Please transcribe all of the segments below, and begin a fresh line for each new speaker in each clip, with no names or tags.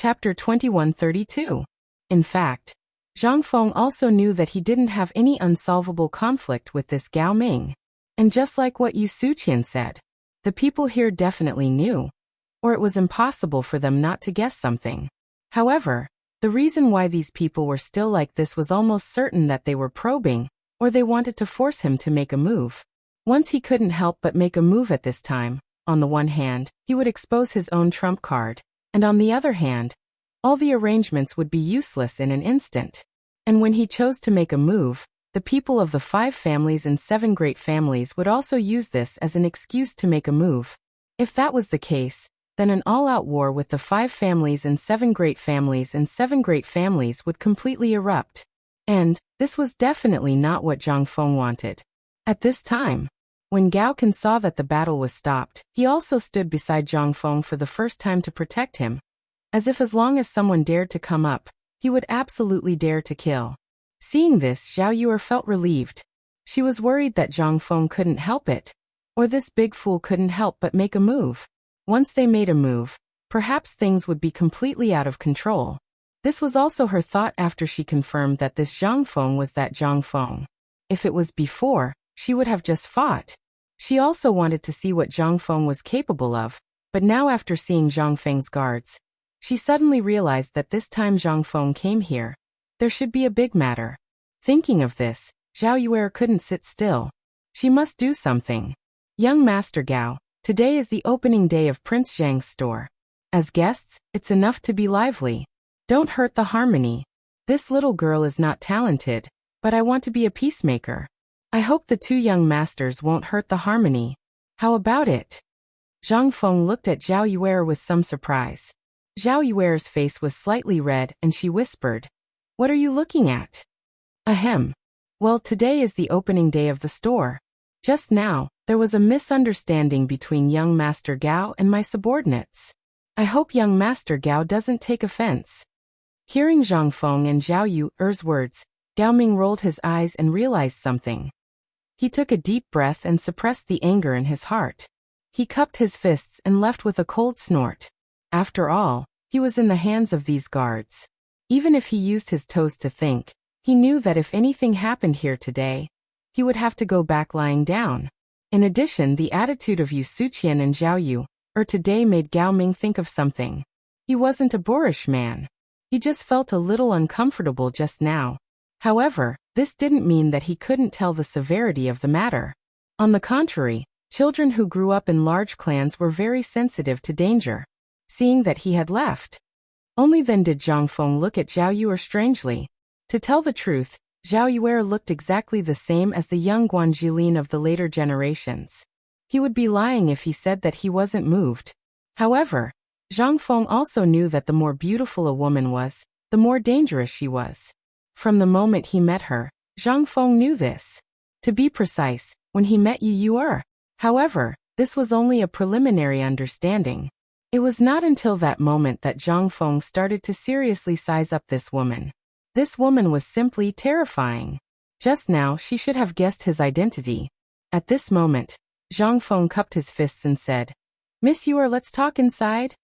Chapter 2132. In fact, Zhang Feng also knew that he didn't have any unsolvable conflict with this Gao Ming. And just like what Yu Suqian said, the people here definitely knew, or it was impossible for them not to guess something. However, the reason why these people were still like this was almost certain that they were probing, or they wanted to force him to make a move. Once he couldn't help but make a move at this time. On the one hand, he would expose his own trump card, and on the other hand, all the arrangements would be useless in an instant. And when he chose to make a move, the people of the 5 families and 7 great families would also use this as an excuse to make a move. If that was the case, then an all-out war with the 5 families and 7 great families and 7 great families would completely erupt. And this was definitely not what Zhang Feng wanted. At this time, when Gao Can saw that the battle was stopped, he also stood beside Zhang Feng for the first time to protect him, as if as long as someone dared to come up, he would absolutely dare to kill. Seeing this, Zhao Yuer felt relieved. She was worried that Zhang Feng couldn't help it, or this big fool couldn't help but make a move. Once they made a move, perhaps things would be completely out of control. This was also her thought after she confirmed that this Zhang Feng was that Zhang Feng. If it was before, she would have just fought. She also wanted to see what Zhang Feng was capable of, but now after seeing Zhang Feng's guards, she suddenly realized that this time Zhang Feng came here, there should be a big matter. Thinking of this, Zhao Yuer couldn't sit still. She must do something. Young Master Gao, today is the opening day of Prince Zhang's store. As guests, it's enough to be lively. Don't hurt the harmony. This little girl is not talented, but I want to be a peacemaker. I hope the 2 young masters won't hurt the harmony. How about it? Zhang Feng looked at Zhao Yuer with some surprise. Zhao Yuer's face was slightly red and she whispered, "What are you looking at?" Ahem. Well, today is the opening day of the store. Just now, there was a misunderstanding between young Master Gao and my subordinates. I hope young Master Gao doesn't take offense. Hearing Zhang Feng and Zhao Yuer's words, Gao Ming rolled his eyes and realized something. He took a deep breath and suppressed the anger in his heart. He cupped his fists and left with a cold snort. After all, he was in the hands of these guards. Even if he used his toes to think, he knew that if anything happened here today, he would have to go back lying down. In addition, the attitude of Yu Suqian and Zhao Yuer today made Gao Ming think of something. He wasn't a boorish man. He just felt a little uncomfortable just now. However, this didn't mean that he couldn't tell the severity of the matter. On the contrary, children who grew up in large clans were very sensitive to danger. Seeing that he had left, only then did Zhang Feng look at Zhao Yuer strangely. To tell the truth, Zhao Yuer looked exactly the same as the young Guanjilin of the later generations. He would be lying if he said that he wasn't moved. However, Zhang Feng also knew that the more beautiful a woman was, the more dangerous she was. From the moment he met her, Zhang Feng knew this. To be precise, when he met Yu Yuer. However, this was only a preliminary understanding. It was not until that moment that Zhang Feng started to seriously size up this woman. This woman was simply terrifying. Just now, she should have guessed his identity. At this moment, Zhang Feng cupped his fists and said, "Miss Yuer, let's talk inside."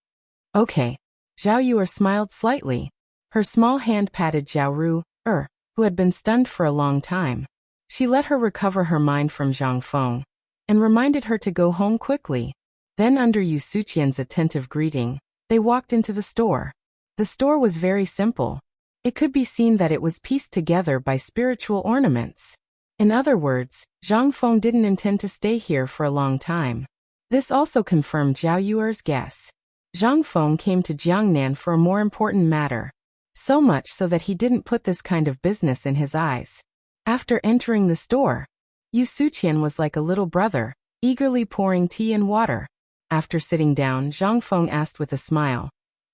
Okay. Zhao Yuer smiled slightly. Her small hand patted Zhao Ru'er, who had been stunned for a long time. She let her recover her mind from Zhang Feng, and reminded her to go home quickly. Then under Yu Suqian's attentive greeting, they walked into the store. The store was very simple. It could be seen that it was pieced together by spiritual ornaments. In other words, Zhang Feng didn't intend to stay here for a long time. This also confirmed Zhao Yuer's guess. Zhang Feng came to Jiangnan for a more important matter. So much so that he didn't put this kind of business in his eyes. After entering the store, Yu Suqian was like a little brother, eagerly pouring tea and water. After sitting down, Zhang Feng asked with a smile,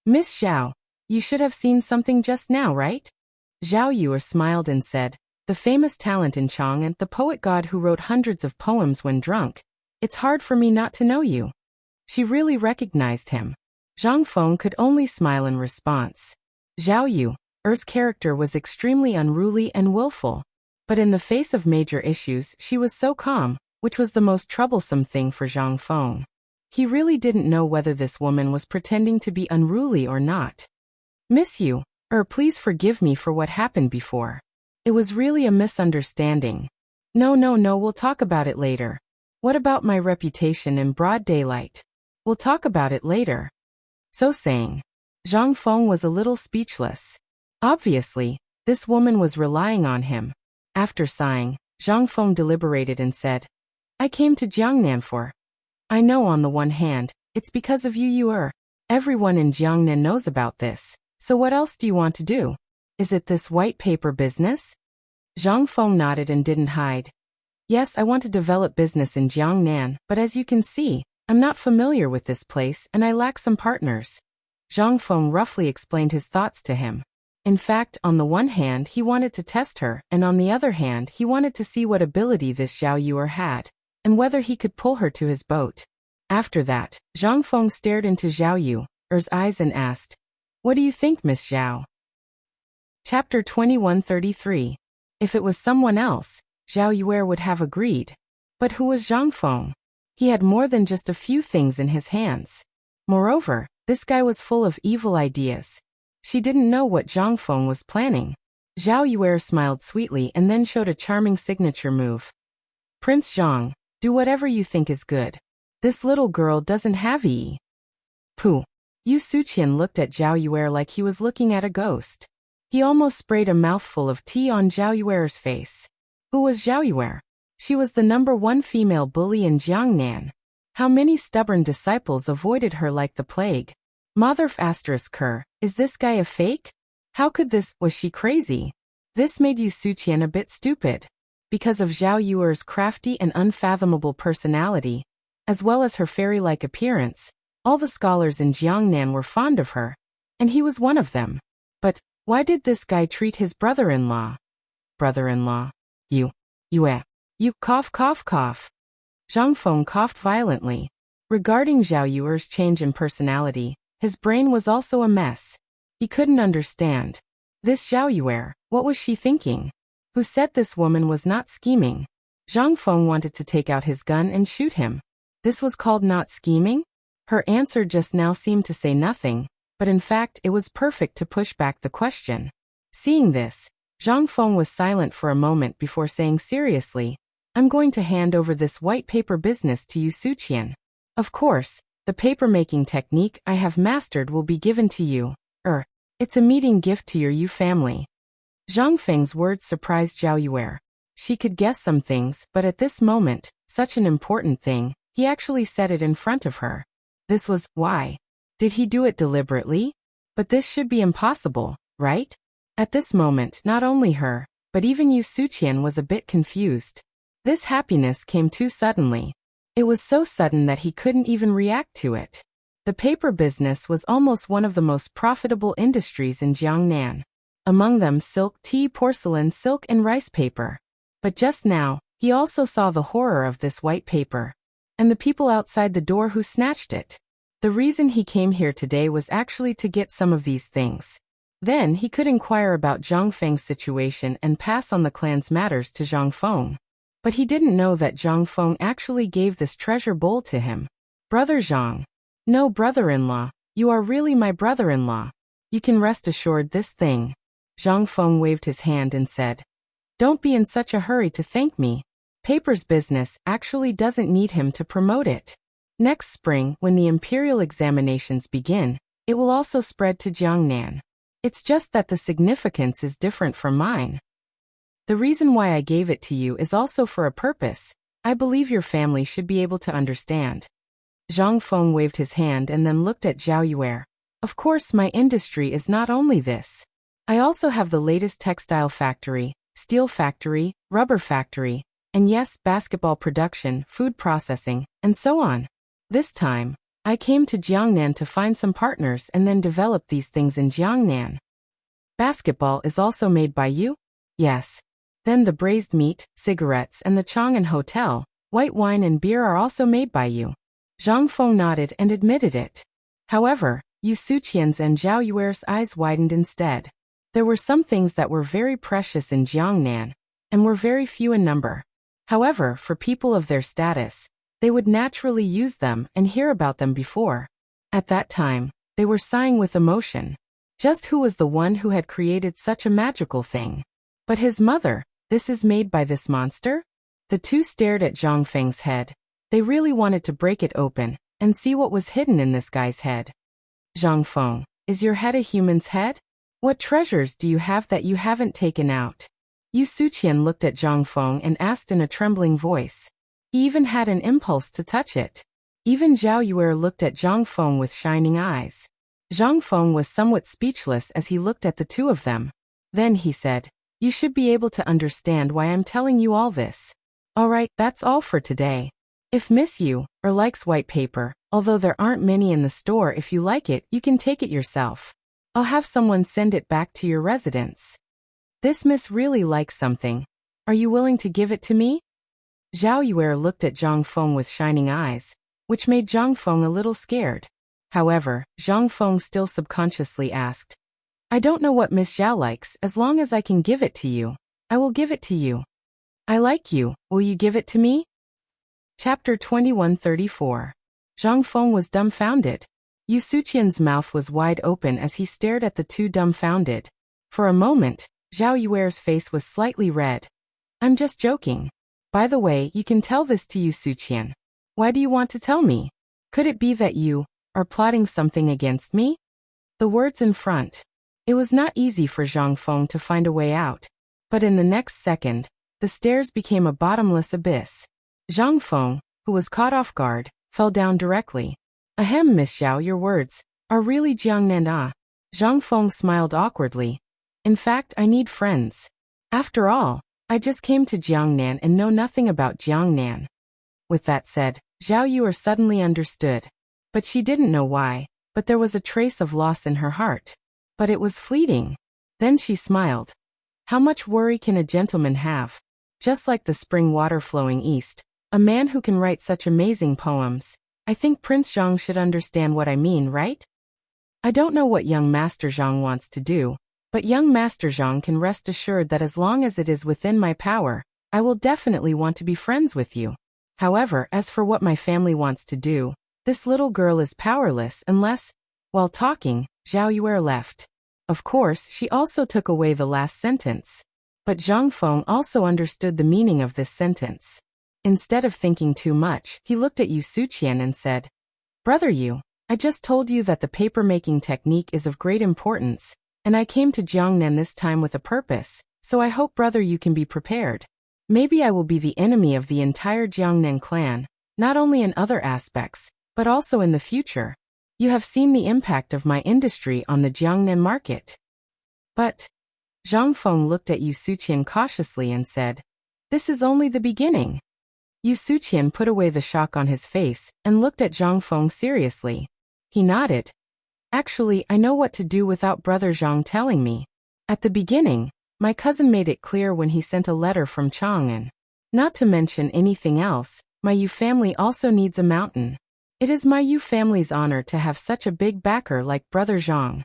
"Miss Zhao, you should have seen something just now, right?" Zhao Yuer smiled and said, "The famous talent in Chang and the poet god who wrote hundreds of poems when drunk. It's hard for me not to know you." She really recognized him. Zhang Feng could only smile in response. Zhao Yuer's character was extremely unruly and willful. But in the face of major issues, she was so calm, which was the most troublesome thing for Zhang Feng. He really didn't know whether this woman was pretending to be unruly or not. Miss you. Please forgive me for what happened before. It was really a misunderstanding. No, we'll talk about it later. What about my reputation in broad daylight? We'll talk about it later. So saying, Zhang Feng was a little speechless. Obviously, this woman was relying on him. After sighing, Zhang Feng deliberated and said, I came to Jiangnan for. I know on the one hand, it's because of you. Everyone in Jiangnan knows about this, so what else do you want to do? Is it this white paper business? Zhang Feng nodded and didn't hide. Yes, I want to develop business in Jiangnan, but as you can see, I'm not familiar with this place and I lack some partners. Zhang Feng roughly explained his thoughts to him. In fact, on the one hand, he wanted to test her, and on the other hand, he wanted to see what ability this Zhao Yuer had, and whether he could pull her to his boat. After that, Zhang Feng stared into Zhao Yuer's eyes and asked, What do you think, Miss Zhao? Chapter 2133. If it was someone else, Zhao Yuer would have agreed. But who was Zhang Feng? He had more than just a few things in his hands. Moreover, this guy was full of evil ideas. She didn't know what Zhang Feng was planning. Zhao Yuer smiled sweetly and then showed a charming signature move. Prince Zhang, do whatever you think is good. This little girl doesn't have Yi. Pooh. Yu Suqian looked at Zhao Yuer like he was looking at a ghost. He almost sprayed a mouthful of tea on Zhao Yuer's face. Who was Zhao Yuer? She was the #1 female bully in Jiangnan. How many stubborn disciples avoided her like the plague? Motherf ***, is this guy a fake? How could this, was she crazy? This made Yu Suqian a bit stupid. Because of Zhao Yuer's crafty and unfathomable personality, as well as her fairy-like appearance, all the scholars in Jiangnan were fond of her, and he was one of them. But why did this guy treat his brother-in-law? Brother-in-law? You cough. Zhang Feng coughed violently. Regarding Zhao Yuer's change in personality, his brain was also a mess. He couldn't understand. This Zhao Yuer, what was she thinking? Who said this woman was not scheming? Zhang Feng wanted to take out his gun and shoot him. This was called not scheming? Her answer just now seemed to say nothing, but in fact it was perfect to push back the question. Seeing this, Zhang Feng was silent for a moment before saying seriously, I'm going to hand over this white paper business to Yu Suqian. Of course, the paper-making technique I have mastered will be given to you. It's a meeting gift to your Yu family. Zhang Feng's words surprised Zhao Yuer. She could guess some things, but at this moment, such an important thing, he actually said it in front of her. This was, why? Did he do it deliberately? But this should be impossible, right? At this moment, not only her, but even Yu Suqian was a bit confused. This happiness came too suddenly. It was so sudden that he couldn't even react to it. The paper business was almost one of the most profitable industries in Jiangnan. Among them silk, tea, porcelain, silk, and rice paper. But just now, he also saw the horror of this white paper. And the people outside the door who snatched it. The reason he came here today was actually to get some of these things. Then he could inquire about Zhang Feng's situation and pass on the clan's matters to Zhang Feng. But he didn't know that Zhang Feng actually gave this treasure bowl to him. Brother Zhang. No, brother-in-law, you are really my brother-in-law. You can rest assured this thing. Zhang Feng waved his hand and said, Don't be in such a hurry to thank me. Paper's business actually doesn't need him to promote it. Next spring, when the imperial examinations begin, it will also spread to Jiangnan. It's just that the significance is different from mine. The reason why I gave it to you is also for a purpose. I believe your family should be able to understand. Zhang Feng waved his hand and then looked at Zhao Yuer. Of course, my industry is not only this. I also have the latest textile factory, steel factory, rubber factory, and yes, basketball production, food processing, and so on. This time, I came to Jiangnan to find some partners and then develop these things in Jiangnan. Basketball is also made by you? Yes. Then the braised meat, cigarettes, and the Chang'an Hotel, white wine and beer are also made by you. Zhang Feng nodded and admitted it. However, Yu Suqian's and Zhao Yuer's eyes widened instead. There were some things that were very precious in Jiangnan, and were very few in number. However, for people of their status, they would naturally use them and hear about them before. At that time, they were sighing with emotion. Just who was the one who had created such a magical thing? But his mother, this is made by this monster? The two stared at Zhang Feng's head. They really wanted to break it open and see what was hidden in this guy's head. Zhang Feng, is your head a human's head? What treasures do you have that you haven't taken out? Yu Suqian looked at Zhang Feng and asked in a trembling voice. He even had an impulse to touch it. Even Zhao Yuer looked at Zhang Feng with shining eyes. Zhang Feng was somewhat speechless as he looked at the two of them. Then he said, "You should be able to understand why I'm telling you all this. Alright, that's all for today. If Miss Yu likes white paper, although there aren't many in the store, if you like it, you can take it yourself. I'll have someone send it back to your residence. This miss really likes something. Are you willing to give it to me?" Zhao Yuer looked at Zhang Feng with shining eyes, which made Zhang Feng a little scared. However, Zhang Feng still subconsciously asked, "I don't know what Miss Zhao likes. As long as I can give it to you, I will give it to you. I like you, will you give it to me?" Chapter 2134. Zhang Feng was dumbfounded. Yu Suqian's mouth was wide open as he stared at the two dumbfounded. For a moment, Zhao Yuer's face was slightly red. "I'm just joking. By the way, you can tell this to Yu Suqian. Why do you want to tell me? Could it be that you are plotting something against me?" The words in front. It was not easy for Zhang Feng to find a way out. But in the next second, the stairs became a bottomless abyss. Zhang Feng, who was caught off guard, fell down directly. "Ahem, Miss Zhao, your words are really Jiangnan ah." Zhang Feng smiled awkwardly. "In fact, I need friends. After all, I just came to Jiangnan and know nothing about Jiangnan." With that said, Zhao Yuer suddenly understood. But she didn't know why, but there was a trace of loss in her heart. But it was fleeting. Then she smiled. How much worry can a gentleman have? Just like the spring water flowing east, a man who can write such amazing poems. I think Prince Zhang should understand what I mean, right? I don't know what young Master Zhang wants to do, but young Master Zhang can rest assured that as long as it is within my power, I will definitely want to be friends with you. However, as for what my family wants to do, this little girl is powerless unless, while talking, Zhao Yuer left. Of course, she also took away the last sentence. But Zhang Feng also understood the meaning of this sentence. Instead of thinking too much, he looked at Yu Suqian and said, "Brother Yu, I just told you that the paper-making technique is of great importance, and I came to Jiangnan this time with a purpose, so I hope brother you can be prepared. Maybe I will be the enemy of the entire Jiangnan clan, not only in other aspects, but also in the future. You have seen the impact of my industry on the Jiangnan market." But Zhang Feng looked at Yu Suqian cautiously and said, "This is only the beginning." Yu Suqian put away the shock on his face and looked at Zhang Feng seriously. He nodded. "Actually, I know what to do without brother Zhang telling me. At the beginning, my cousin made it clear when he sent a letter from Chang'an. Not to mention anything else, my Yu family also needs a mountain. It is my Yu family's honor to have such a big backer like brother Zhang."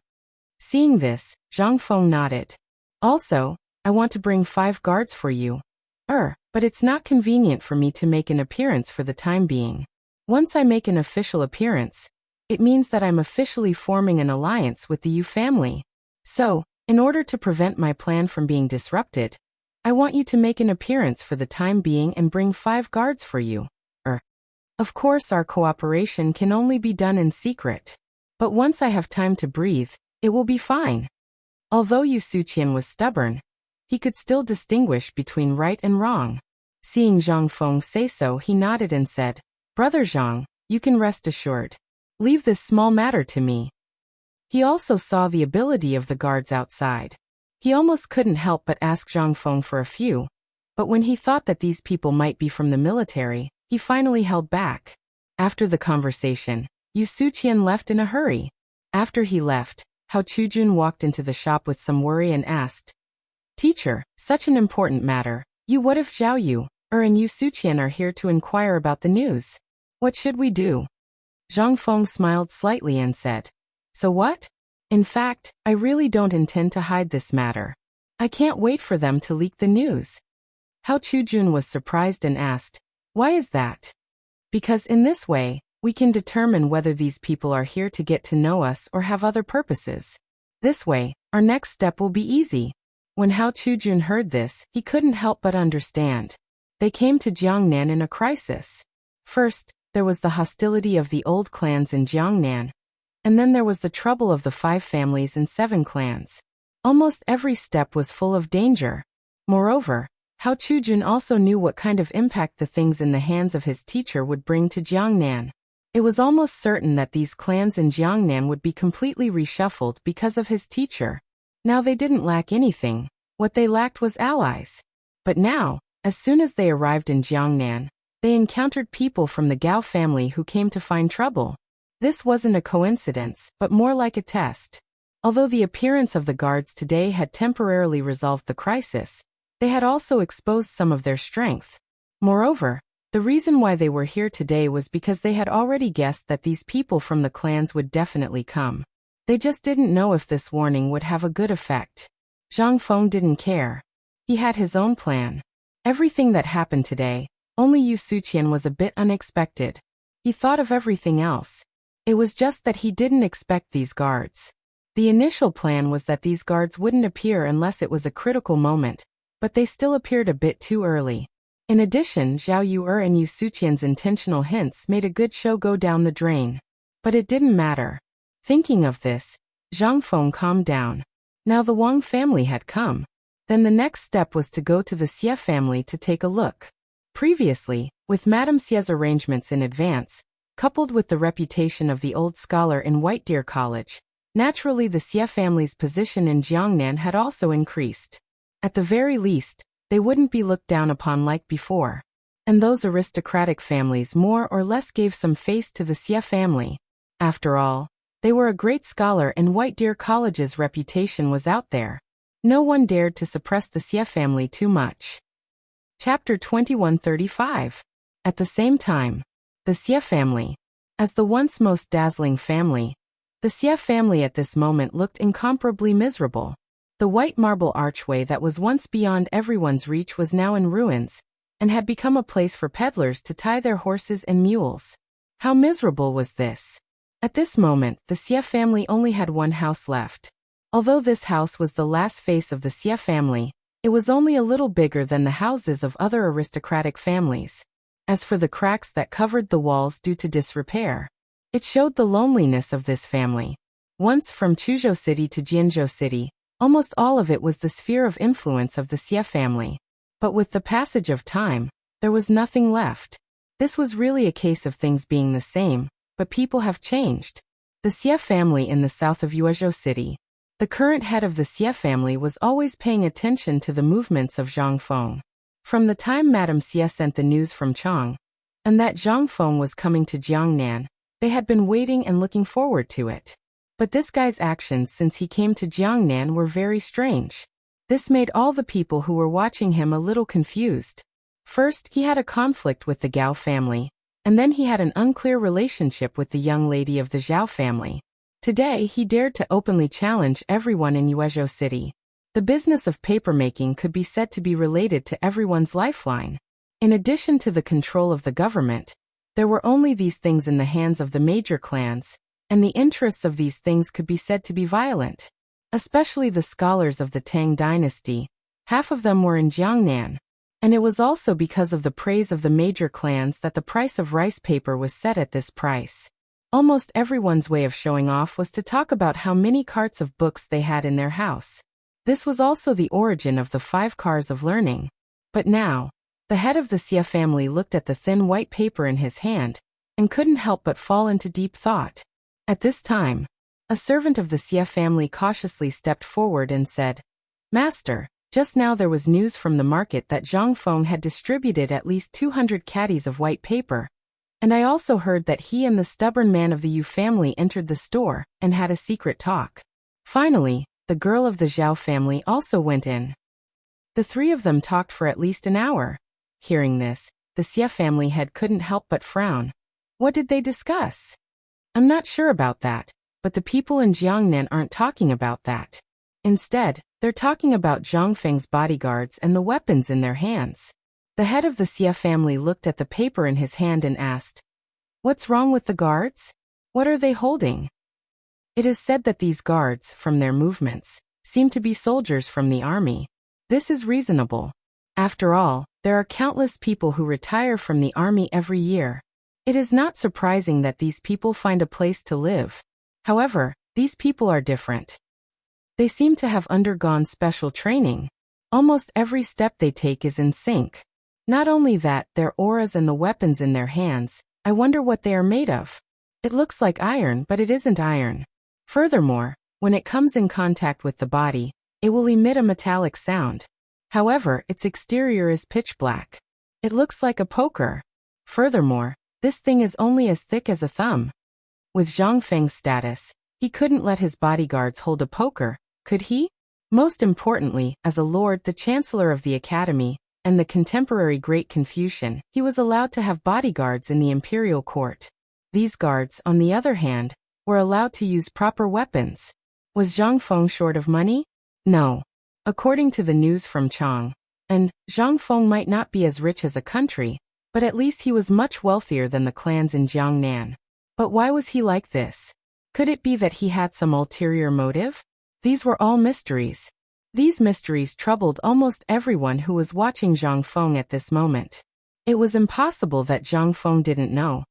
Seeing this, Zhang Feng nodded. "Also, I want to bring 5 guards for you. But it's not convenient for me to make an appearance for the time being. Once I make an official appearance, it means that I'm officially forming an alliance with the Yu family. So, in order to prevent my plan from being disrupted, I want you to make an appearance for the time being and bring 5 guards for you. Of course, our cooperation can only be done in secret. But once I have time to breathe, it will be fine." Although Yu Suqian was stubborn, he could still distinguish between right and wrong. Seeing Zhang Feng say so, he nodded and said, "Brother Zhang, you can rest assured. Leave this small matter to me." He also saw the ability of the guards outside. He almost couldn't help but ask Zhang Feng for a few, but when he thought that these people might be from the military, he finally held back. After the conversation, Yu Suqian left in a hurry. After he left, Hao Chujun walked into the shop with some worry and asked, "Teacher, such an important matter. What if Zhao Yu and Yu Suqian are here to inquire about the news? What should we do?" Zhang Feng smiled slightly and said, "So what? In fact, I really don't intend to hide this matter. I can't wait for them to leak the news." Hao Chujun was surprised and asked, "Why is that?" "Because in this way, we can determine whether these people are here to get to know us or have other purposes. This way, our next step will be easy. When Hao Chujun heard this, he couldn't help but understand. They came to Jiangnan in a crisis. First, there was the hostility of the old clans in Jiangnan, and then there was the trouble of the 5 families and 7 clans. Almost every step was full of danger. Moreover, Hao Chujun also knew what kind of impact the things in the hands of his teacher would bring to Jiangnan. It was almost certain that these clans in Jiangnan would be completely reshuffled because of his teacher. Now they didn't lack anything. What they lacked was allies. But now, as soon as they arrived in Jiangnan, they encountered people from the Gao family who came to find trouble. This wasn't a coincidence, but more like a test. Although the appearance of the guards today had temporarily resolved the crisis, they had also exposed some of their strength. Moreover, the reason why they were here today was because they had already guessed that these people from the clans would definitely come. They just didn't know if this warning would have a good effect. Zhang Feng didn't care. He had his own plan. Everything that happened today, only Yu Suqian was a bit unexpected. He thought of everything else. It was just that he didn't expect these guards. The initial plan was that these guards wouldn't appear unless it was a critical moment, but they still appeared a bit too early. In addition, Zhao Yu'er and Yu Suqian's intentional hints made a good show go down the drain. But it didn't matter. Thinking of this, Zhang Feng calmed down. Now the Wang family had come. Then the next step was to go to the Xie family to take a look. Previously, with Madame Xie's arrangements in advance, coupled with the reputation of the old scholar in White Deer College, naturally the Xie family's position in Jiangnan had also increased. At the very least, they wouldn't be looked down upon like before. And those aristocratic families more or less gave some face to the Xie family. After all, they were a great scholar and White Deer College's reputation was out there. No one dared to suppress the Xie family too much. Chapter 2135. At the same time, the Xie family. As the once most dazzling family, the Xie family at this moment looked incomparably miserable. The white marble archway that was once beyond everyone's reach was now in ruins, and had become a place for peddlers to tie their horses and mules. How miserable was this? At this moment, the Xie family only had one house left. Although this house was the last face of the Xie family, it was only a little bigger than the houses of other aristocratic families. As for the cracks that covered the walls due to disrepair, it showed the loneliness of this family. Once from Chuzhou City to Jianzhou City, almost all of it was the sphere of influence of the Xie family. But with the passage of time, there was nothing left. This was really a case of things being the same, but people have changed. The Xie family in the south of Yuezhou City. The current head of the Xie family was always paying attention to the movements of Zhang Feng. From the time Madame Xie sent the news from Chang, and that Zhang Feng was coming to Jiangnan, they had been waiting and looking forward to it. But this guy's actions since he came to Jiangnan were very strange. This made all the people who were watching him a little confused. First, he had a conflict with the Gao family, and then he had an unclear relationship with the young lady of the Zhao family. Today, he dared to openly challenge everyone in Yuezhou City. The business of papermaking could be said to be related to everyone's lifeline. In addition to the control of the government, there were only these things in the hands of the major clans, and the interests of these things could be said to be violent. Especially the scholars of the Tang dynasty, half of them were in Jiangnan. And it was also because of the praise of the major clans that the price of rice paper was set at this price. Almost everyone's way of showing off was to talk about how many carts of books they had in their house. This was also the origin of the 5 cars of learning. But now, the head of the Xie family looked at the thin white paper in his hand, and couldn't help but fall into deep thought. At this time, a servant of the Xie family cautiously stepped forward and said, "Master, just now there was news from the market that Zhang Feng had distributed at least 200 caddies of white paper, and I also heard that he and the stubborn man of the Yu family entered the store and had a secret talk." Finally, the girl of the Zhao family also went in. The 3 of them talked for at least an hour. Hearing this, the Xie family head couldn't help but frown. What did they discuss? I'm not sure about that, but the people in Jiangnan aren't talking about that. Instead, they're talking about Zhang Feng's bodyguards and the weapons in their hands. The head of the Xie family looked at the paper in his hand and asked, "What's wrong with the guards? What are they holding?" It is said that these guards, from their movements, seem to be soldiers from the army. This is reasonable. After all, there are countless people who retire from the army every year. It is not surprising that these people find a place to live. However, these people are different. They seem to have undergone special training. Almost every step they take is in sync. Not only that, their auras and the weapons in their hands, I wonder what they are made of. It looks like iron, but it isn't iron. Furthermore, when it comes in contact with the body, it will emit a metallic sound. However, its exterior is pitch black. It looks like a poker. Furthermore, this thing is only as thick as a thumb. With Zhang Feng's status, he couldn't let his bodyguards hold a poker, could he? Most importantly, as a lord, the chancellor of the academy, and the contemporary great Confucian, he was allowed to have bodyguards in the imperial court. These guards, on the other hand, were allowed to use proper weapons. Was Zhang Feng short of money? No. According to the news from Chang, and Zhang Feng might not be as rich as a country, but at least he was much wealthier than the clans in Jiangnan. But why was he like this? Could it be that he had some ulterior motive? These were all mysteries. These mysteries troubled almost everyone who was watching Zhang Feng at this moment. It was impossible that Zhang Feng didn't know.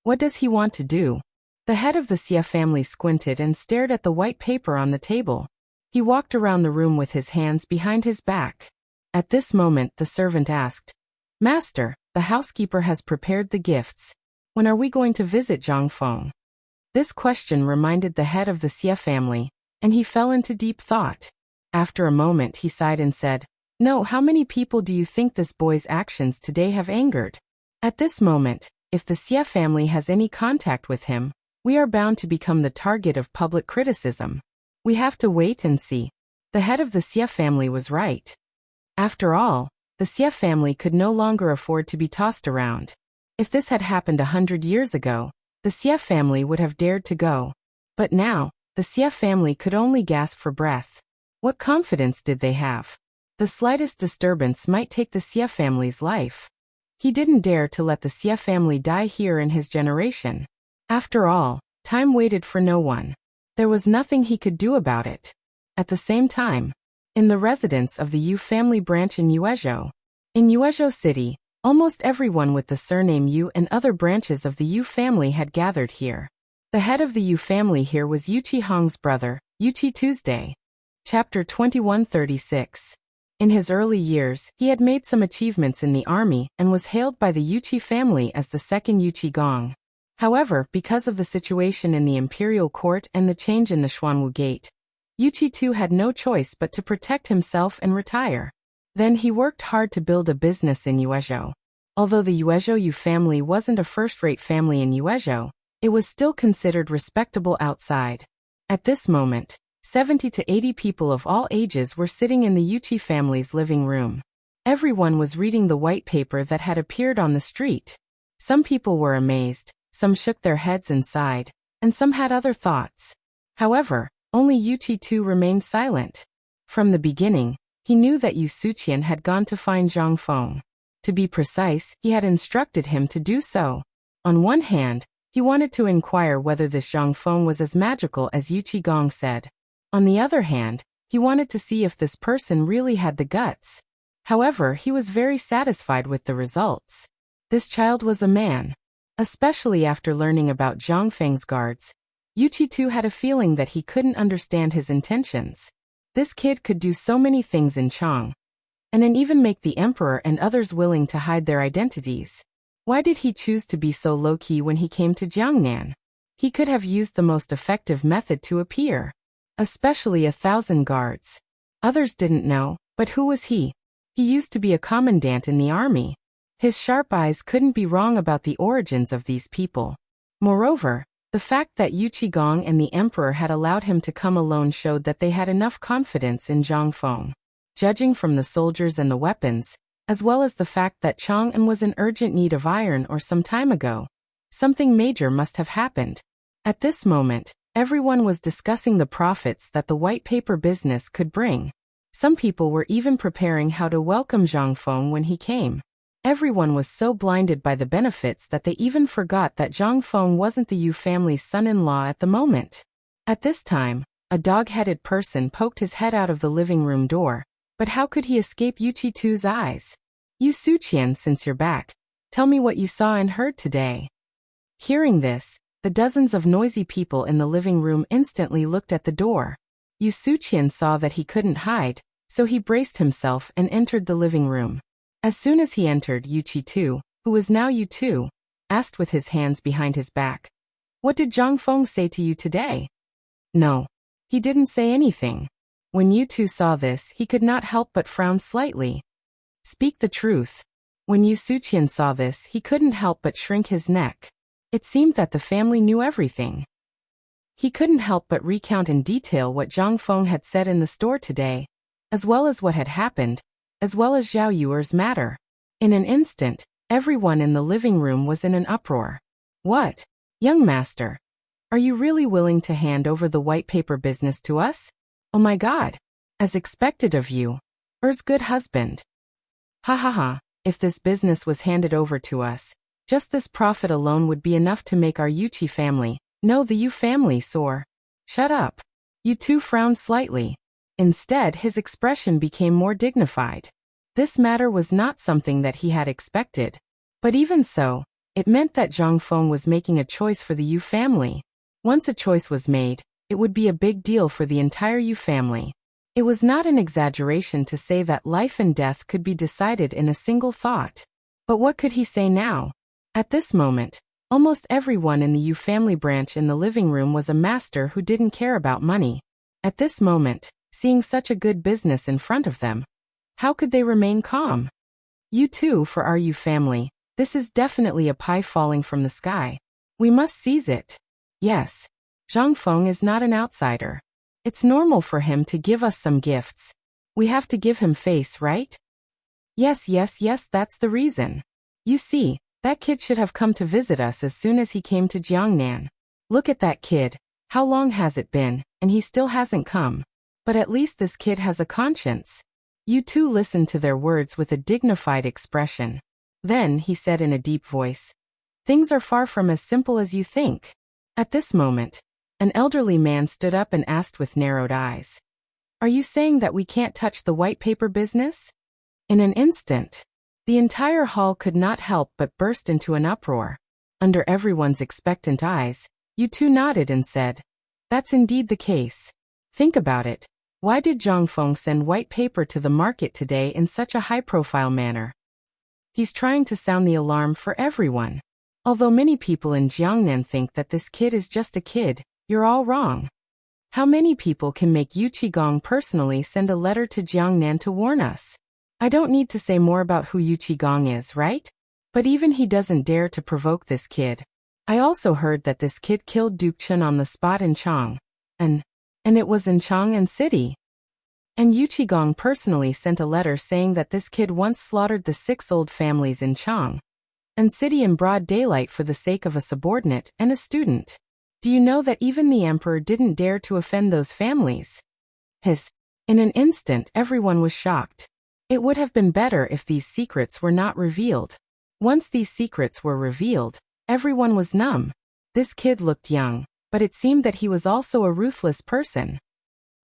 What does he want to do? The head of the Xie family squinted and stared at the white paper on the table. He walked around the room with his hands behind his back. At this moment, the servant asked, "Master, the housekeeper has prepared the gifts. When are we going to visit Zhang Feng?" This question reminded the head of the Xie family, and he fell into deep thought. After a moment he sighed and said, "No, how many people do you think this boy's actions today have angered? At this moment, if the Xie family has any contact with him, we are bound to become the target of public criticism. We have to wait and see." The head of the Xie family was right. After all, the Xie family could no longer afford to be tossed around. If this had happened 100 years ago, the Xie family would have dared to go. But now, the Xie family could only gasp for breath. What confidence did they have? The slightest disturbance might take the Xie family's life. He didn't dare to let the Xie family die here in his generation. After all, time waited for no one. There was nothing he could do about it. At the same time, in the residence of the Yu family branch in Yuezhou. In Yuezhou City, almost everyone with the surname Yu and other branches of the Yu family had gathered here. The head of the Yu family here was Yu Qihong's brother, Yu Qi Tuesday. Chapter 2136. In his early years, he had made some achievements in the army and was hailed by the Yu Qi family as the second Yu Qi Gong. However, because of the situation in the imperial court and the change in the Xuanwu Gate, Yu Qi too had no choice but to protect himself and retire. Then he worked hard to build a business in Yuezhou. Although the Yuezhou Yu family wasn't a first-rate family in Yuezhou, it was still considered respectable outside. At this moment, 70 to 80 people of all ages were sitting in the Yu Qi family's living room. Everyone was reading the white paper that had appeared on the street. Some people were amazed, some shook their heads and sighed, and some had other thoughts. However, only Yu Qi too remained silent. From the beginning, he knew that Yu Suqian had gone to find Zhang Feng. To be precise, he had instructed him to do so. On one hand, he wanted to inquire whether this Zhang Feng was as magical as Yu Qigong said. On the other hand, he wanted to see if this person really had the guts. However, he was very satisfied with the results. This child was a man. Especially after learning about Zhang Feng's guards, Yu Qi too had a feeling that he couldn't understand his intentions. This kid could do so many things in Chang, and then even make the emperor and others willing to hide their identities. Why did he choose to be so low-key when he came to Jiangnan? He could have used the most effective method to appear. Especially 1,000 guards. Others didn't know, but who was he? He used to be a commandant in the army. His sharp eyes couldn't be wrong about the origins of these people. Moreover, the fact that Yu Qigong and the emperor had allowed him to come alone showed that they had enough confidence in Zhang Feng. Judging from the soldiers and the weapons, as well as the fact that Chang'an was in urgent need of iron or some time ago, something major must have happened. At this moment, everyone was discussing the profits that the white paper business could bring. Some people were even preparing how to welcome Zhang Feng when he came. Everyone was so blinded by the benefits that they even forgot that Zhang Feng wasn't the Yu family's son-in-law at the moment. At this time, a dog-headed person poked his head out of the living room door, but how could he escape Yu Chi-tu's eyes? Yu Suqian, since you're back, tell me what you saw and heard today. Hearing this, the dozens of noisy people in the living room instantly looked at the door. Yu Suqian saw that he couldn't hide, so he braced himself and entered the living room. As soon as he entered, Yu Chi-tu, who was now Yu Tu, asked with his hands behind his back, "What did Zhang Feng say to you today?" No. He didn't say anything. When Yu Tu saw this, he could not help but frown slightly. Speak the truth. When Yu Suqian saw this, he couldn't help but shrink his neck. It seemed that the family knew everything. He couldn't help but recount in detail what Zhang Feng had said in the store today, as well as what had happened, as well as Zhao Yuer's matter. In an instant, everyone in the living room was in an uproar. What? Young master, are you really willing to hand over the white paper business to us? Oh my God. As expected of you. Er's good husband. Ha ha ha, if this business was handed over to us, just this profit alone would be enough to make our Yuchi family, no, the Yu family, soar. Shut up. Yu Tu frowned slightly. Instead, his expression became more dignified. This matter was not something that he had expected. But even so, it meant that Zhang Feng was making a choice for the Yu family. Once a choice was made, it would be a big deal for the entire Yu family. It was not an exaggeration to say that life and death could be decided in a single thought. But what could he say now? At this moment, almost everyone in the Yu family branch in the living room was a master who didn't care about money. At this moment, seeing such a good business in front of them, how could they remain calm? You too, for our Yu family, this is definitely a pie falling from the sky. We must seize it. Yes. Zhang Feng is not an outsider. It's normal for him to give us some gifts. We have to give him face, right? Yes, that's the reason. You see, that kid should have come to visit us as soon as he came to Jiangnan. Look at that kid. How long has it been, and he still hasn't come. But at least this kid has a conscience. You two listened to their words with a dignified expression. Then he said in a deep voice, "Things are far from as simple as you think." At this moment, an elderly man stood up and asked with narrowed eyes, "Are you saying that we can't touch the white paper business?" In an instant, the entire hall could not help but burst into an uproar. Under everyone's expectant eyes, you two nodded and said, "That's indeed the case. Think about it. Why did Zhang Feng send white paper to the market today in such a high-profile manner? He's trying to sound the alarm for everyone. Although many people in Jiangnan think that this kid is just a kid, you're all wrong. How many people can make Yu Qigong personally send a letter to Jiangnan to warn us? I don't need to say more about who Yu Qigong is, right? But even he doesn't dare to provoke this kid. I also heard that this kid killed Duke Chen on the spot in Chang. And it was in Chang'an City. And Yu Qigong personally sent a letter saying that this kid once slaughtered the 6 old families in Chang'an City in broad daylight for the sake of a subordinate and a student. Do you know that even the emperor didn't dare to offend those families? In an instant, everyone was shocked. It would have been better if these secrets were not revealed. Once these secrets were revealed, everyone was numb. This kid looked young, but it seemed that he was also a ruthless person.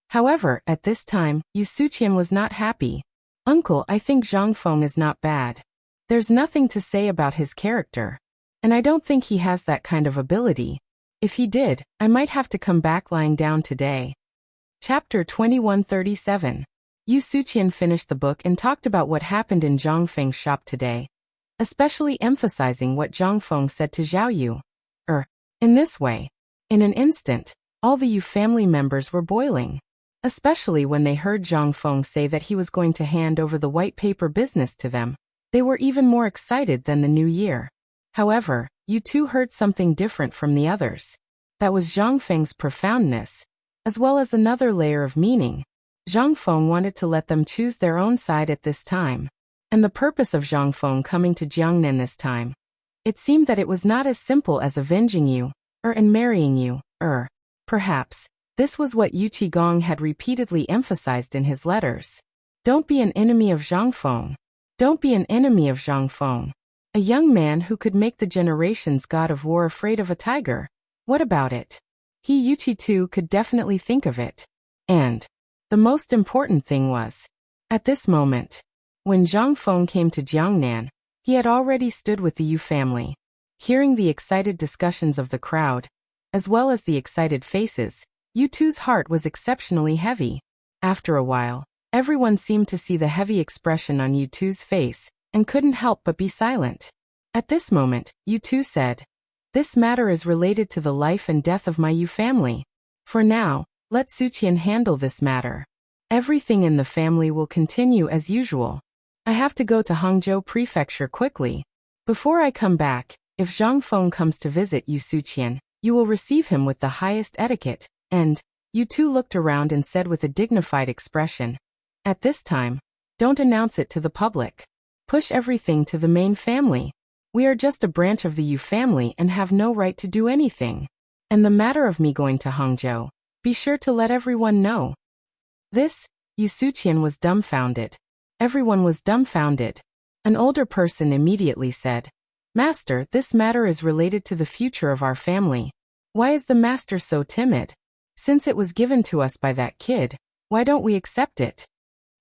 However, at this time, Yu Suqian was not happy. "Uncle, I think Zhang Feng is not bad. There's nothing to say about his character. And I don't think he has that kind of ability. If he did, I might have to come back lying down today." Chapter 2137. Yu Suqian finished the book and talked about what happened in Zhang Feng's shop today, especially emphasizing what Zhang Feng said to Zhao Yu. In this way, in an instant, all the Yu family members were boiling. Especially when they heard Zhang Feng say that he was going to hand over the white paper business to them. They were even more excited than the new year. However, you two heard something different from the others. That was Zhang Feng's profoundness, as well as another layer of meaning. Zhang Feng wanted to let them choose their own side at this time. And the purpose of Zhang Feng coming to Jiangnan this time. It seemed that it was not as simple as avenging you, and marrying you, Perhaps, this was what Yu Qigong had repeatedly emphasized in his letters. Don't be an enemy of Zhang Feng. Don't be an enemy of Zhang Feng. A young man who could make the generation's god of war afraid of a tiger. What about it? Yuchi too could definitely think of it. And the most important thing was, at this moment, when Zhang Feng came to Jiangnan, he had already stood with the Yu family. Hearing the excited discussions of the crowd, as well as the excited faces, Yu Tu's heart was exceptionally heavy. After a while, everyone seemed to see the heavy expression on Yu Tu's face, and couldn't help but be silent. At this moment, Yu Tu said, "This matter is related to the life and death of my Yu family. For now, let Suqian handle this matter. Everything in the family will continue as usual. I have to go to Hangzhou Prefecture quickly. Before I come back, if Zhang Feng comes to visit you Suqian, you will receive him with the highest etiquette." And Yu Tu looked around and said with a dignified expression, "At this time, don't announce it to the public. Push everything to the main family. We are just a branch of the Yu family and have no right to do anything. And the matter of me going to Hangzhou, be sure to let everyone know." This, Yu Suqian was dumbfounded. Everyone was dumbfounded. An older person immediately said, "Master, this matter is related to the future of our family. Why is the master so timid? Since it was given to us by that kid, why don't we accept it?"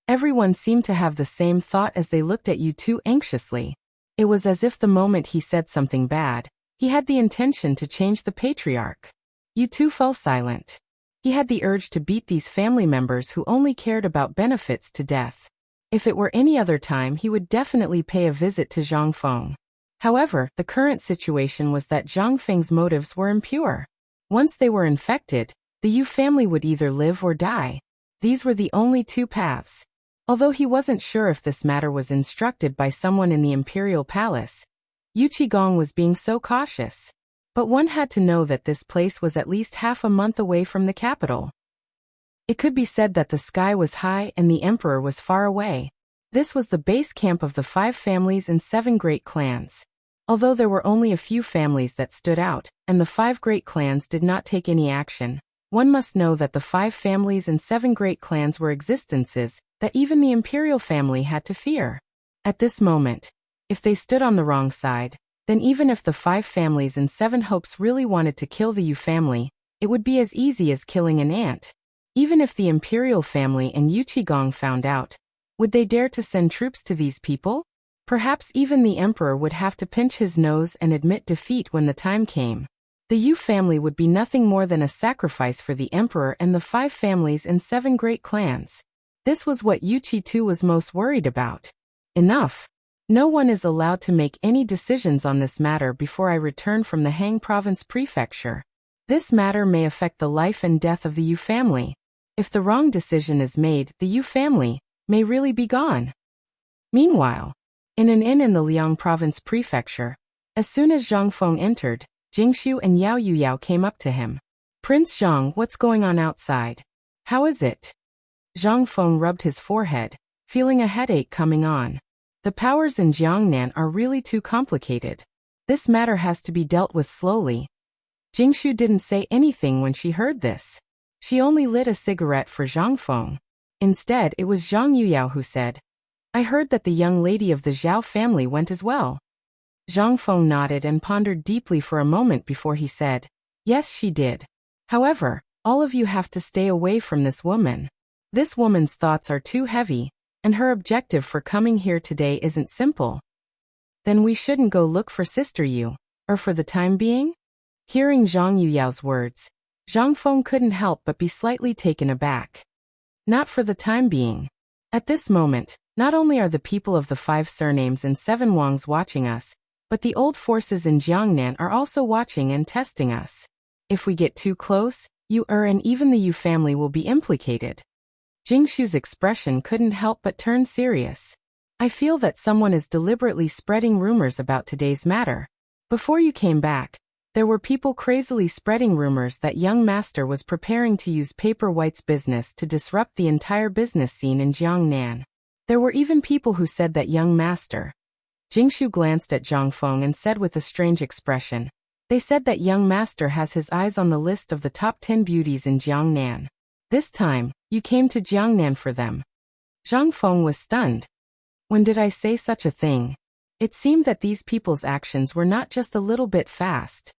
Everyone seemed to have the same thought as they looked at Yu Tu anxiously. It was as if the moment he said something bad, he had the intention to change the patriarch. Yu Tu fell silent. He had the urge to beat these family members who only cared about benefits to death. If it were any other time, he would definitely pay a visit to Zhang Feng. However, the current situation was that Zhang Feng's motives were impure. Once they were infected, the Yu family would either live or die. These were the only two paths. Although he wasn't sure if this matter was instructed by someone in the imperial palace, Yu Qigong was being so cautious. But one had to know that this place was at least half a month away from the capital. It could be said that the sky was high and the emperor was far away. This was the base camp of the 5 families and 7 great clans. Although there were only a few families that stood out, and the 5 great clans did not take any action, one must know that the 5 families and 7 great clans were existences that even the imperial family had to fear. At this moment, if they stood on the wrong side, then even if the 5 families and 7 hopes really wanted to kill the Yu family, it would be as easy as killing an ant. Even if the imperial family and Yu Qigong found out, would they dare to send troops to these people? Perhaps even the emperor would have to pinch his nose and admit defeat when the time came. The Yu family would be nothing more than a sacrifice for the emperor and the 5 families and 7 great clans. This was what Yu Qi was most worried about. Enough. No one is allowed to make any decisions on this matter before I return from the Han Province Prefecture. This matter may affect the life and death of the Yu family. If the wrong decision is made, the Yu family may really be gone. Meanwhile, in an inn in the Liang Province Prefecture, as soon as Zhang Feng entered, Jingshu and Yao Yuyao came up to him. "Prince Zhang, what's going on outside? How is it?" Zhang Feng rubbed his forehead, feeling a headache coming on. The powers in Jiangnan are really too complicated. This matter has to be dealt with slowly. Jingshu didn't say anything when she heard this. She only lit a cigarette for Zhang Feng. Instead, it was Zhang Yuyao who said, "I heard that the young lady of the Zhao family went as well." Zhang Feng nodded and pondered deeply for a moment before he said, "Yes, she did. However, all of you have to stay away from this woman. This woman's thoughts are too heavy, and her objective for coming here today isn't simple." "Then we shouldn't go look for Sister Yu, or for the time being?" Hearing Zhang Yuyao's words, Zhang Feng couldn't help but be slightly taken aback. Not for the time being. At this moment, not only are the people of the 5 surnames and 7 Wangs watching us, but the old forces in Jiangnan are also watching and testing us. If we get too close, Yu and even the Yu family will be implicated. Jingshu's expression couldn't help but turn serious. "I feel that someone is deliberately spreading rumors about today's matter. Before you came back, there were people crazily spreading rumors that young master was preparing to use Paper White's business to disrupt the entire business scene in Jiangnan. There were even people who said that young master..." Jingshu glanced at Zhang Feng and said with a strange expression, "They said that young master has his eyes on the list of the top 10 beauties in Jiangnan. This time, you came to Jiangnan for them." Zhang Feng was stunned. When did I say such a thing? It seemed that these people's actions were not just a little bit fast.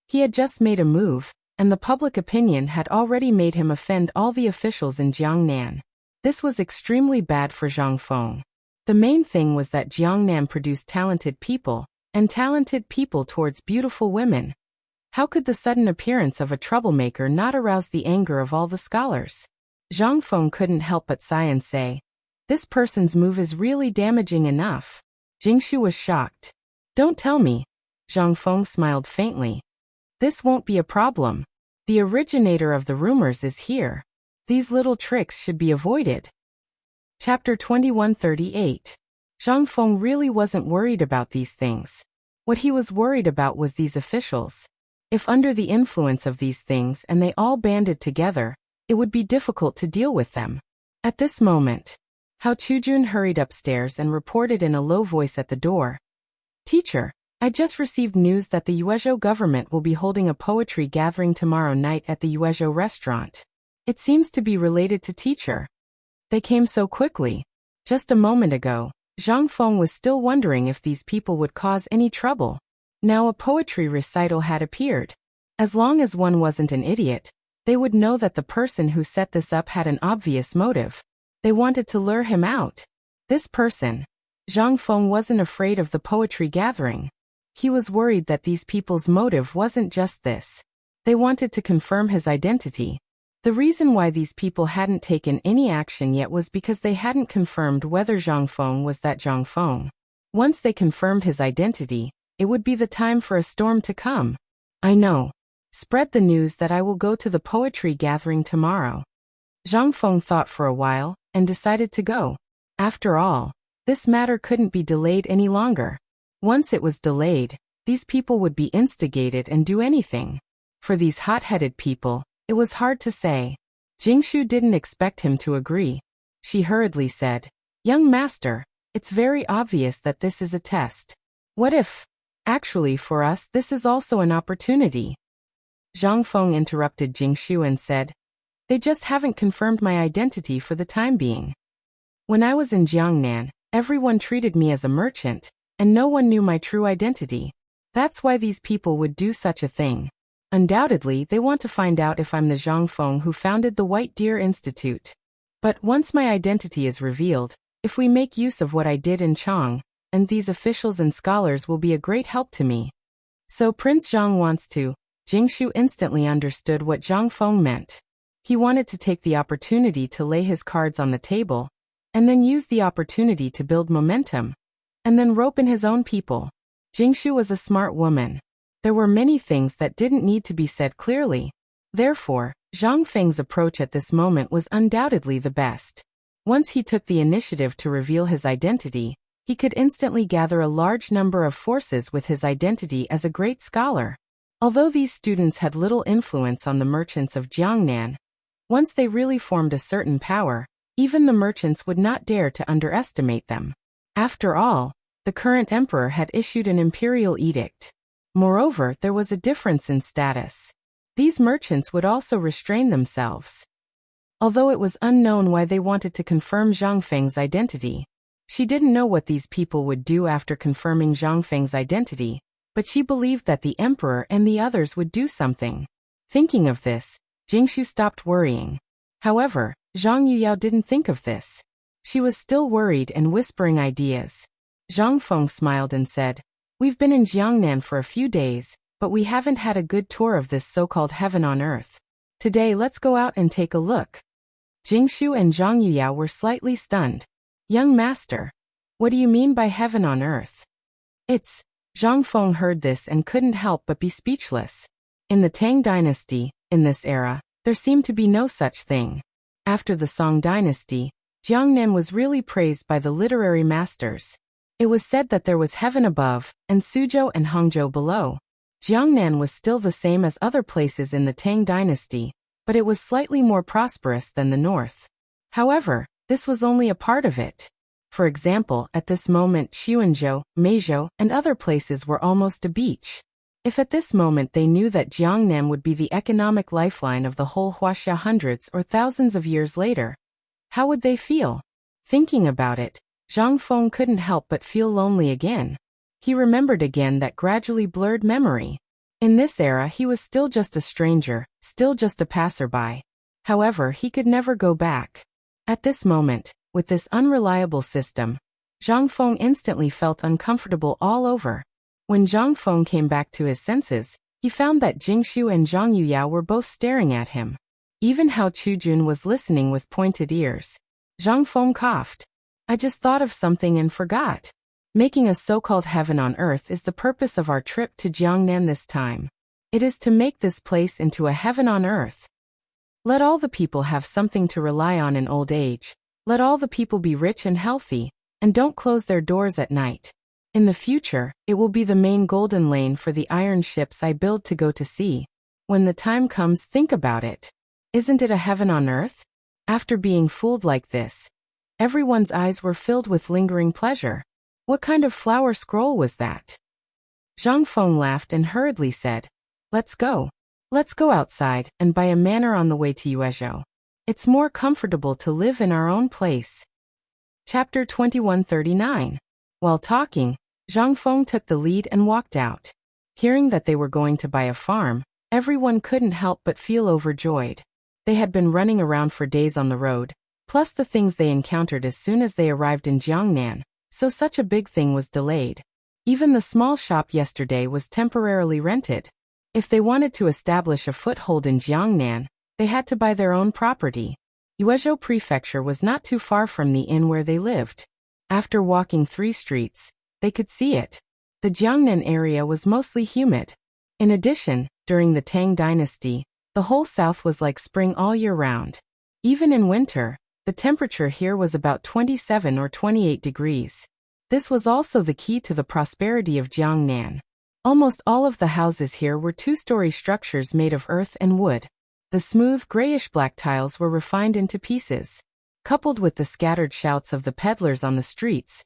He had just made a move, and the public opinion had already made him offend all the officials in Jiangnan. This was extremely bad for Zhang Feng. The main thing was that Jiangnan produced talented people, and talented people towards beautiful women. How could the sudden appearance of a troublemaker not arouse the anger of all the scholars? Zhang Feng couldn't help but sigh and say, "This person's move is really damaging enough." Jingshu was shocked. "Don't tell me." Zhang Feng smiled faintly. "This won't be a problem. The originator of the rumors is here. These little tricks should be avoided." Chapter 2138. Zhang Feng really wasn't worried about these things. What he was worried about was these officials. If under the influence of these things and they all banded together, it would be difficult to deal with them. At this moment, Hao Chujun hurried upstairs and reported in a low voice at the door. "Teacher, I just received news that the Yuezhou government will be holding a poetry gathering tomorrow night at the Yuezhou restaurant. It seems to be related to teacher." They came so quickly. Just a moment ago, Zhang Feng was still wondering if these people would cause any trouble. Now a poetry recital had appeared. As long as one wasn't an idiot, they would know that the person who set this up had an obvious motive. They wanted to lure him out. This person. Zhang Feng wasn't afraid of the poetry gathering. He was worried that these people's motive wasn't just this. They wanted to confirm his identity. The reason why these people hadn't taken any action yet was because they hadn't confirmed whether Zhang Feng was that Zhang Feng. Once they confirmed his identity, it would be the time for a storm to come. "I know. Spread the news that I will go to the poetry gathering tomorrow." Zhang Feng thought for a while, and decided to go. After all, this matter couldn't be delayed any longer. Once it was delayed, these people would be instigated and do anything. For these hot-headed people, it was hard to say. Jingshu didn't expect him to agree. She hurriedly said, "Young master, it's very obvious that this is a test. What if? Actually for us this is also an opportunity." Zhang Feng interrupted Jingshu and said, "They just haven't confirmed my identity for the time being. When I was in Jiangnan, everyone treated me as a merchant, and no one knew my true identity. That's why these people would do such a thing. Undoubtedly, they want to find out if I'm the Zhang Feng who founded the White Deer Institute. But once my identity is revealed, if we make use of what I did in Chang, and these officials and scholars will be a great help to me." So Prince Zhang wants to. Jingshu instantly understood what Zhang Feng meant. He wanted to take the opportunity to lay his cards on the table, and then use the opportunity to build momentum, and then rope in his own people. Jingshu was a smart woman. There were many things that didn't need to be said clearly. Therefore, Zhang Feng's approach at this moment was undoubtedly the best. Once he took the initiative to reveal his identity, he could instantly gather a large number of forces with his identity as a great scholar. Although these students had little influence on the merchants of Jiangnan, once they really formed a certain power, even the merchants would not dare to underestimate them. After all, the current emperor had issued an imperial edict. Moreover, there was a difference in status. These merchants would also restrain themselves. Although it was unknown why they wanted to confirm Zhang Feng's identity, she didn't know what these people would do after confirming Zhang Feng's identity, but she believed that the emperor and the others would do something. Thinking of this, Jingshu stopped worrying. However, Zhang Yuyao didn't think of this. She was still worried and whispering ideas. Zhang Feng smiled and said, "We've been in Jiangnan for a few days, but we haven't had a good tour of this so-called heaven on earth. Today let's go out and take a look." Jingshu and Zhang Yuyao were slightly stunned. "Young master, what do you mean by heaven on earth?" "It's..." Zhang Feng heard this and couldn't help but be speechless. In the Tang dynasty, in this era, there seemed to be no such thing. After the Song dynasty, Jiangnan was really praised by the literary masters. It was said that there was heaven above, and Suzhou and Hangzhou below. Jiangnan was still the same as other places in the Tang dynasty, but it was slightly more prosperous than the north. However, this was only a part of it. For example, at this moment Xuanzhou, Meizhou, and other places were almost a beach. If at this moment they knew that Jiangnan would be the economic lifeline of the whole Huaxia hundreds or thousands of years later, how would they feel? Thinking about it, Zhang Feng couldn't help but feel lonely again. He remembered again that gradually blurred memory. In this era he was still just a stranger, still just a passerby. However, he could never go back. At this moment, with this unreliable system, Zhang Feng instantly felt uncomfortable all over. When Zhang Feng came back to his senses, he found that Jingshu and Zhang Yuyao were both staring at him. Even Hao Chujun was listening with pointed ears. Zhang Feng coughed. I just thought of something and forgot. Making a so-called heaven on earth is the purpose of our trip to Jiangnan this time. It is to make this place into a heaven on earth. Let all the people have something to rely on in old age. Let all the people be rich and healthy, and don't close their doors at night. In the future, it will be the main golden lane for the iron ships I build to go to sea. When the time comes, think about it. Isn't it a heaven on earth? After being fooled like this, everyone's eyes were filled with lingering pleasure. What kind of flower scroll was that? Zhang Feng laughed and hurriedly said, Let's go. Let's go outside and buy a manor on the way to Yuezhou. It's more comfortable to live in our own place. Chapter 2139. While talking, Zhang Feng took the lead and walked out. Hearing that they were going to buy a farm, everyone couldn't help but feel overjoyed. They had been running around for days on the road, plus the things they encountered as soon as they arrived in Jiangnan, so such a big thing was delayed. Even the small shop yesterday was temporarily rented. If they wanted to establish a foothold in Jiangnan, they had to buy their own property. Yuezhou Prefecture was not too far from the inn where they lived. After walking 3 streets, they could see it. The Jiangnan area was mostly humid. In addition, during the Tang dynasty, the whole south was like spring all year round. Even in winter, the temperature here was about 27 or 28 degrees. This was also the key to the prosperity of Jiangnan. Almost all of the houses here were 2-story structures made of earth and wood. The smooth grayish-black tiles were refined into pieces. Coupled with the scattered shouts of the peddlers on the streets,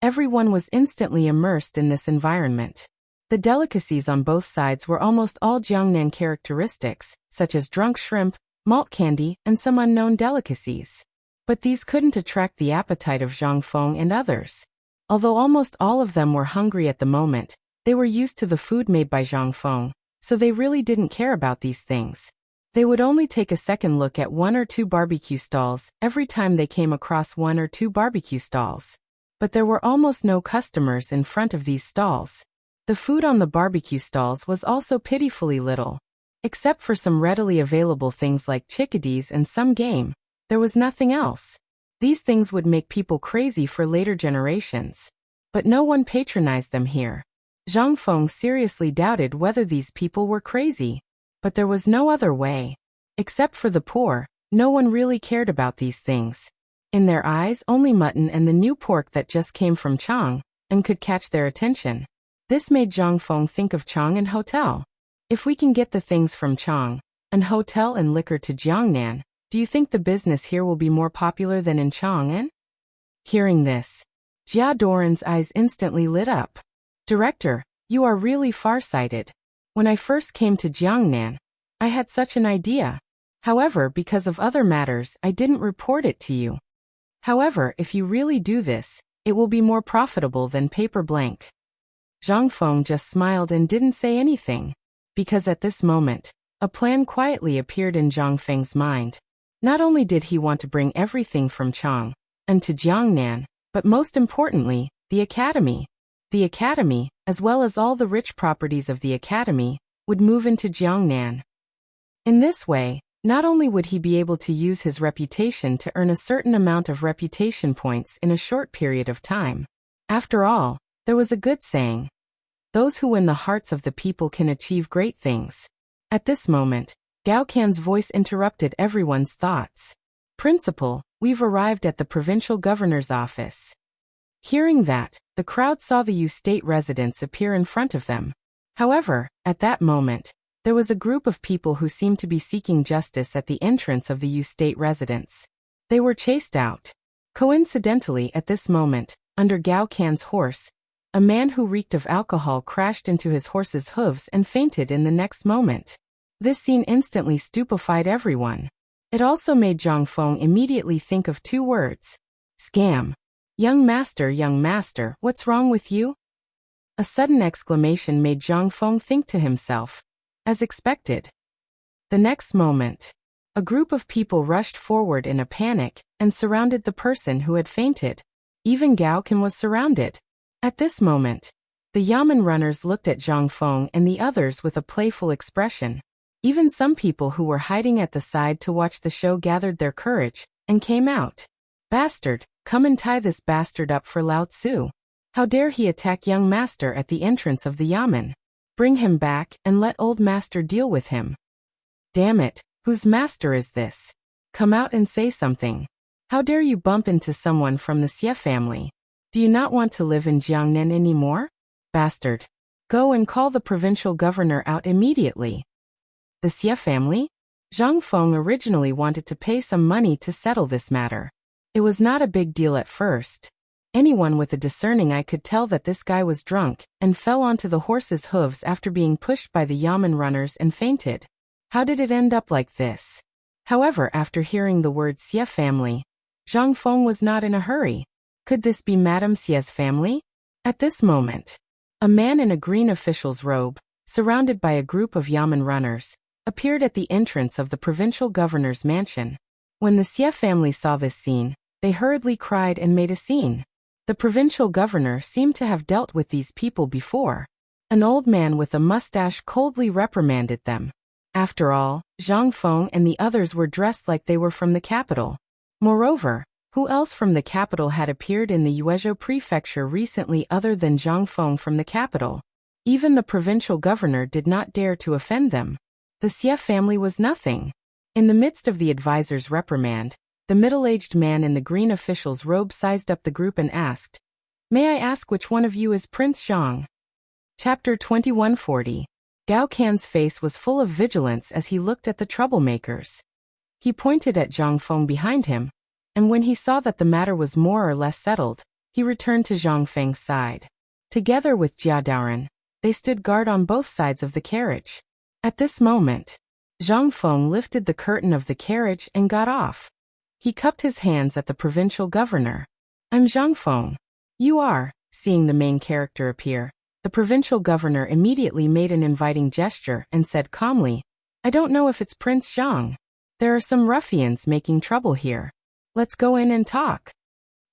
everyone was instantly immersed in this environment. The delicacies on both sides were almost all Jiangnan characteristics, such as drunk shrimp, malt candy, and some unknown delicacies. But these couldn't attract the appetite of Zhang Feng and others. Although almost all of them were hungry at the moment, they were used to the food made by Zhang Feng, so they really didn't care about these things. They would only take a second look at 1 or 2 barbecue stalls every time they came across 1 or 2 barbecue stalls. But there were almost no customers in front of these stalls. The food on the barbecue stalls was also pitifully little. Except for some readily available things like chickadees and some game, there was nothing else. These things would make people crazy for later generations. But no one patronized them here. Zhang Feng seriously doubted whether these people were crazy. But there was no other way. Except for the poor, no one really cared about these things. In their eyes, only mutton and the new pork that just came from Chang and could catch their attention. This made Zhang Feng think of Chang and hotel. If we can get the things from Chang, and hotel and liquor to Jiangnan, do you think the business here will be more popular than in Chang'an? Hearing this, Jia Doran's eyes instantly lit up. Director, you are really far-sighted. When I first came to Jiangnan, I had such an idea. However, because of other matters, I didn't report it to you. However, if you really do this, it will be more profitable than paper blank. Zhang Feng just smiled and didn't say anything. Because at this moment, a plan quietly appeared in Zhang Feng's mind. Not only did he want to bring everything from Chang and to Jiangnan, but most importantly, the academy. The academy, as well as all the rich properties of the academy, would move into Jiangnan. In this way, not only would he be able to use his reputation to earn a certain amount of reputation points in a short period of time. After all, there was a good saying, those who win the hearts of the people can achieve great things. At this moment, Gao Can's voice interrupted everyone's thoughts. Principal, we've arrived at the provincial governor's office. Hearing that, the crowd saw the Yu state residents appear in front of them. However, at that moment, there was a group of people who seemed to be seeking justice at the entrance of the Yu state residence. They were chased out. Coincidentally, at this moment, under Gao Can's horse, a man who reeked of alcohol crashed into his horse's hooves and fainted in the next moment. This scene instantly stupefied everyone. It also made Zhang Feng immediately think of 2 words. Scam. Young master, what's wrong with you? A sudden exclamation made Zhang Feng think to himself. As expected. The next moment, a group of people rushed forward in a panic and surrounded the person who had fainted. Even Gao Qian was surrounded. At this moment, the Yamen runners looked at Zhang Feng and the others with a playful expression. Even some people who were hiding at the side to watch the show gathered their courage and came out. Bastard, come and tie this bastard up for Lao Tzu. How dare he attack young master at the entrance of the Yamen? Bring him back and let old master deal with him. Damn it, whose master is this? Come out and say something. How dare you bump into someone from the Xie family? Do you not want to live in Jiangnan anymore? Bastard. Go and call the provincial governor out immediately. The Xie family? Zhang Feng originally wanted to pay some money to settle this matter. It was not a big deal at first. Anyone with a discerning eye could tell that this guy was drunk and fell onto the horse's hooves after being pushed by the Yamen runners and fainted. How did it end up like this? However, after hearing the word Xie family, Zhang Feng was not in a hurry. Could this be Madame Xie's family? At this moment, a man in a green official's robe, surrounded by a group of Yamen runners, appeared at the entrance of the provincial governor's mansion. When the Xie family saw this scene, they hurriedly cried and made a scene. The provincial governor seemed to have dealt with these people before. An old man with a mustache coldly reprimanded them. After all, Zhang Feng and the others were dressed like they were from the capital. Moreover, who else from the capital had appeared in the Yuezhou prefecture recently other than Zhang Feng from the capital? Even the provincial governor did not dare to offend them. The Xie family was nothing. In the midst of the advisor's reprimand, the middle-aged man in the green official's robe sized up the group and asked, "May I ask which one of you is Prince Zhang?" Chapter 2140. Gao Qian's face was full of vigilance as he looked at the troublemakers. He pointed at Zhang Feng behind him, and when he saw that the matter was more or less settled, he returned to Zhang Feng's side. Together with Jia Daoren, they stood guard on both sides of the carriage. At this moment, Zhang Feng lifted the curtain of the carriage and got off. He cupped his hands at the provincial governor. "I'm Zhang Feng." "You are." Seeing the main character appear, the provincial governor immediately made an inviting gesture and said calmly, "I don't know if it's Prince Zhang. There are some ruffians making trouble here. Let's go in and talk."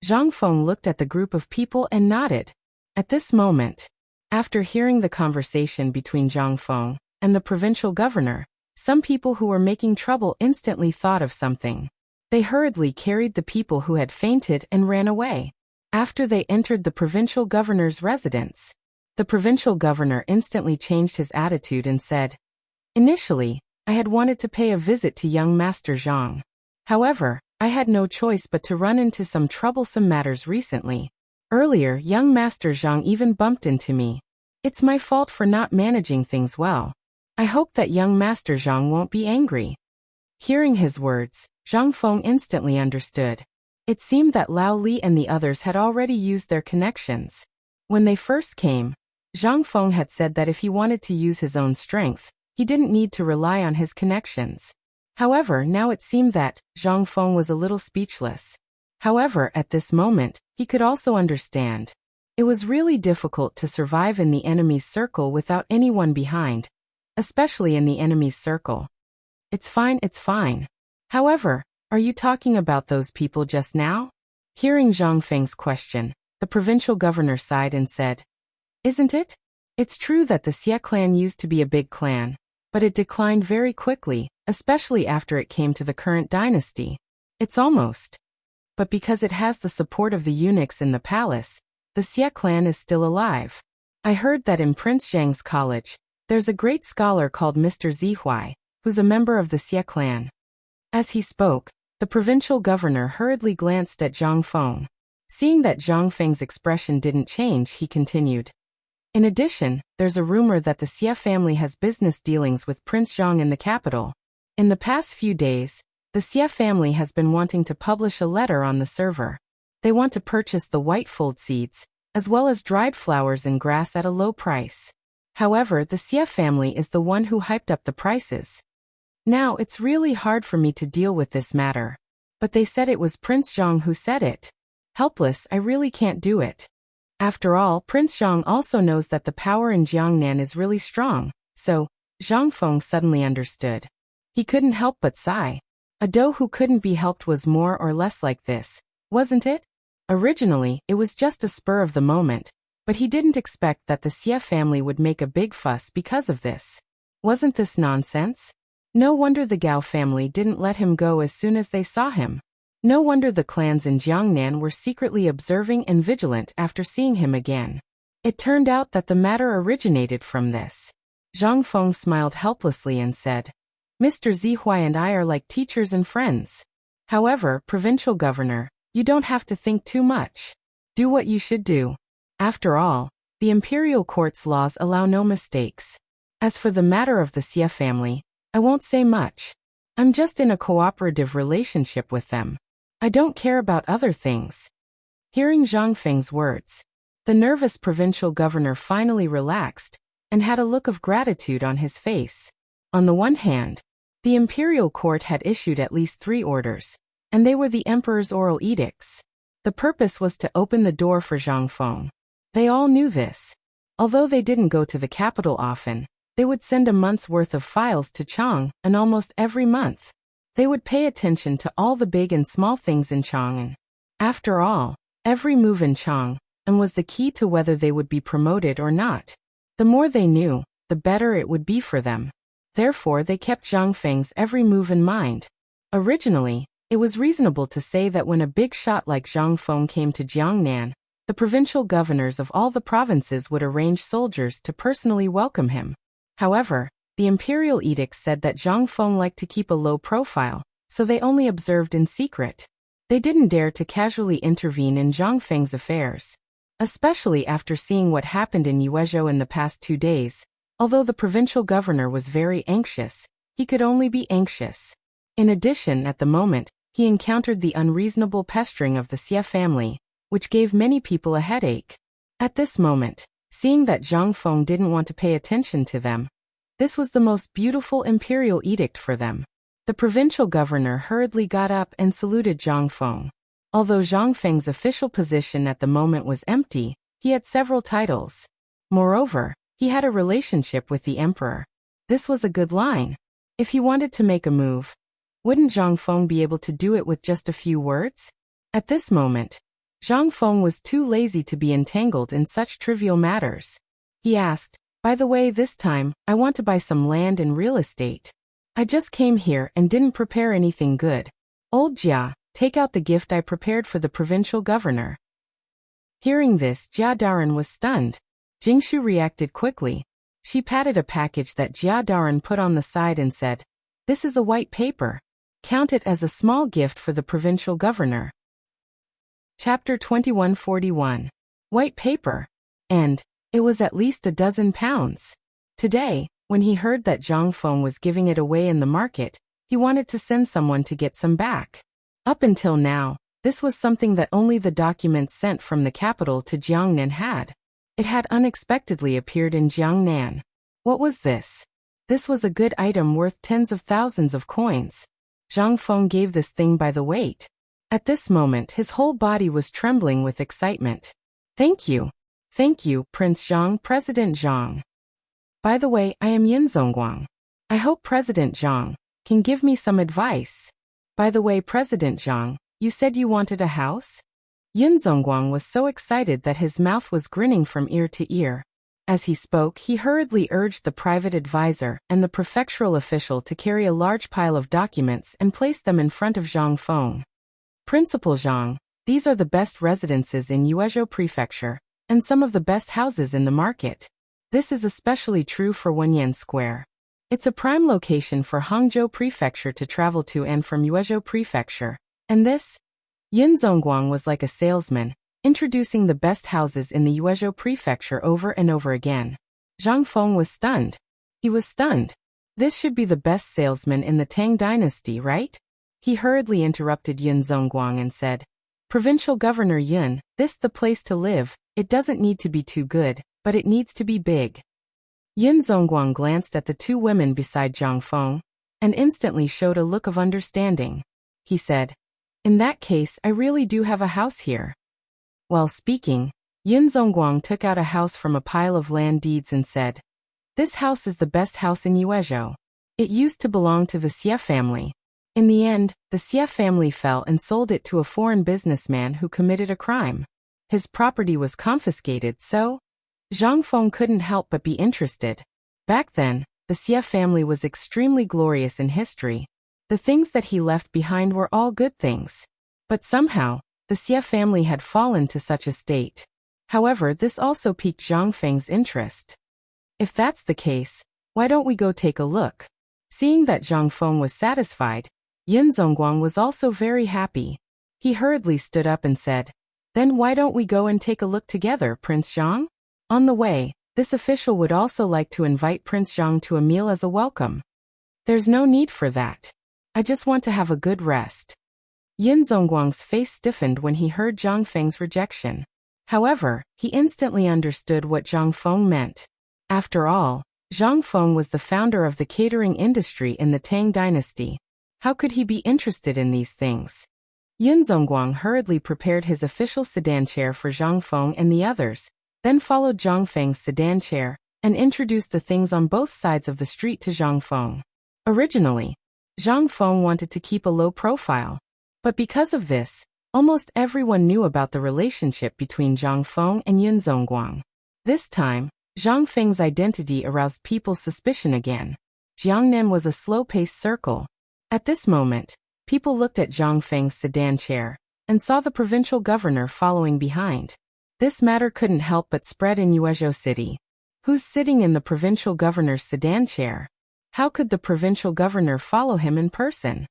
Zhang Feng looked at the group of people and nodded. At this moment, after hearing the conversation between Zhang Feng and the provincial governor, some people who were making trouble instantly thought of something. They hurriedly carried the people who had fainted and ran away. After they entered the provincial governor's residence, the provincial governor instantly changed his attitude and said, "Initially, I had wanted to pay a visit to young Master Zhang. However, I had no choice but to run into some troublesome matters recently. Earlier, young Master Zhang even bumped into me. It's my fault for not managing things well. I hope that young Master Zhang won't be angry." Hearing his words, Zhang Feng instantly understood. It seemed that Lao Li and the others had already used their connections. When they first came, Zhang Feng had said that if he wanted to use his own strength, he didn't need to rely on his connections. However, now it seemed that Zhang Feng was a little speechless. However, at this moment, he could also understand. It was really difficult to survive in the enemy's circle without anyone behind, especially in the enemy's circle. It's fine. However, are you talking about those people just now?" Hearing Zhang Feng's question, the provincial governor sighed and said, "Isn't it? It's true that the Xie clan used to be a big clan, but it declined very quickly, especially after it came to the current dynasty. It's almost. But because it has the support of the eunuchs in the palace, the Xie clan is still alive. I heard that in Prince Zhang's college, there's a great scholar called Mr. Zihuai, who's a member of the Xie clan." As he spoke, the provincial governor hurriedly glanced at Zhang Feng. Seeing that Zhang Feng's expression didn't change, he continued. "In addition, there's a rumor that the Xie family has business dealings with Prince Zhang in the capital. In the past few days, the Xie family has been wanting to publish a letter on the server. They want to purchase the white fold seeds, as well as dried flowers and grass at a low price. However, the Xie family is the one who hyped up the prices. Now it's really hard for me to deal with this matter. But they said it was Prince Zhang who said it. Helpless, I really can't do it." After all, Prince Zhang also knows that the power in Jiangnan is really strong, so Zhang Feng suddenly understood. He couldn't help but sigh. A doe who couldn't be helped was more or less like this, wasn't it? Originally, it was just a spur of the moment, but he didn't expect that the Xie family would make a big fuss because of this. Wasn't this nonsense? No wonder the Gao family didn't let him go as soon as they saw him. No wonder the clans in Jiangnan were secretly observing and vigilant after seeing him again. It turned out that the matter originated from this. Zhang Feng smiled helplessly and said, Mr. Zihuai and I are like teachers and friends. However, provincial governor, you don't have to think too much. Do what you should do. After all, the imperial court's laws allow no mistakes. As for the matter of the Xie family, I won't say much. I'm just in a cooperative relationship with them. I don't care about other things. Hearing Zhang Feng's words, the nervous provincial governor finally relaxed and had a look of gratitude on his face. On the one hand, the imperial court had issued at least 3 orders, and they were the emperor's oral edicts. The purpose was to open the door for Zhang Feng. They all knew this. Although they didn't go to the capital often, they would send a month's worth of files to Chang, and almost every month. They would pay attention to all the big and small things in Chang'an. After all, every move in Chang and was the key to whether they would be promoted or not. The more they knew, the better it would be for them. Therefore, they kept Zhang Feng's every move in mind. Originally, it was reasonable to say that when a big shot like Zhang Feng came to Jiangnan, the provincial governors of all the provinces would arrange soldiers to personally welcome him. However, the imperial edicts said that Zhang Feng liked to keep a low profile, so they only observed in secret. They didn't dare to casually intervene in Zhang Feng's affairs. Especially after seeing what happened in Yuezhou in the past 2 days. Although the provincial governor was very anxious, he could only be anxious. In addition, at the moment, he encountered the unreasonable pestering of the Xie family, which gave many people a headache. At this moment, seeing that Zhang Feng didn't want to pay attention to them, this was the most beautiful imperial edict for them. The provincial governor hurriedly got up and saluted Zhang Feng. Although Zhang Feng's official position at the moment was empty, he had several titles. Moreover, he had a relationship with the emperor. This was a good line. If he wanted to make a move, wouldn't Zhang Feng be able to do it with just a few words? At this moment, Zhang Feng was too lazy to be entangled in such trivial matters. He asked, by the way, this time, I want to buy some land and real estate. I just came here and didn't prepare anything good. Old Jia, take out the gift I prepared for the provincial governor. Hearing this, Jia Daran was stunned. Jingshu reacted quickly. She patted a package that Jia Daran put on the side and said, This is a white paper. Count it as a small gift for the provincial governor. Chapter 2141. White paper. And it was at least £12. Today, when he heard that Zhang Feng was giving it away in the market, he wanted to send someone to get some back. Up until now, this was something that only the documents sent from the capital to Jiangnan had. It had unexpectedly appeared in Jiangnan. What was this? This was a good item worth tens of thousands of coins. Zhang Feng gave this thing by the weight. At this moment, his whole body was trembling with excitement. Thank you. Thank you, Prince Zhang, President Zhang. By the way, I am Yin Zongguang. I hope President Zhang can give me some advice. By the way, President Zhang, you said you wanted a house? Yin Zongguang was so excited that his mouth was grinning from ear to ear. As he spoke, he hurriedly urged the private advisor and the prefectural official to carry a large pile of documents and place them in front of Zhang Feng. Principal Zhang, these are the best residences in Yuezhou Prefecture, and some of the best houses in the market. This is especially true for Wenyan Square. It's a prime location for Hangzhou Prefecture to travel to and from Yuezhou Prefecture. And this? Yin Zongguang was like a salesman, introducing the best houses in the Yuezhou Prefecture over and over again. Zhang Feng was stunned. He was stunned. This should be the best salesman in the Tang dynasty, right? He hurriedly interrupted Yin Zongguang and said, Provincial Governor Yin, this the place to live. It doesn't need to be too good, but it needs to be big. Yin Zongguang glanced at the 2 women beside Zhang Feng, and instantly showed a look of understanding. He said, In that case, I really do have a house here. While speaking, Yin Zongguang took out a house from a pile of land deeds and said, "This house is the best house in Yuezhou. It used to belong to the Xie family. In the end, the Xie family fell and sold it to a foreign businessman who committed a crime. His property was confiscated, so Zhang Feng couldn't help but be interested. Back then, the Xie family was extremely glorious in history. The things that he left behind were all good things. But somehow, the Xie family had fallen to such a state. However, this also piqued Zhang Feng's interest. If that's the case, why don't we go take a look?" Seeing that Zhang Feng was satisfied, Yin Zongguang was also very happy. He hurriedly stood up and said, "Then why don't we go and take a look together, Prince Zhang?" On the way, this official would also like to invite Prince Zhang to a meal as a welcome. "There's no need for that. I just want to have a good rest." Yin Zongguang's face stiffened when he heard Zhang Feng's rejection. However, he instantly understood what Zhang Feng meant. After all, Zhang Feng was the founder of the catering industry in the Tang dynasty. How could he be interested in these things? Yin Zongguang hurriedly prepared his official sedan chair for Zhang Feng and the others, then followed Zhang Feng's sedan chair, and introduced the things on both sides of the street to Zhang Feng. Originally, Zhang Feng wanted to keep a low profile. But because of this, almost everyone knew about the relationship between Zhang Feng and Yin Zongguang. This time, Zhang Feng's identity aroused people's suspicion again. Jiangnan was a slow-paced circle. At this moment, people looked at Zhang Feng's sedan chair and saw the provincial governor following behind. This matter couldn't help but spread in Yuezhou City. Who's sitting in the provincial governor's sedan chair? How could the provincial governor follow him in person?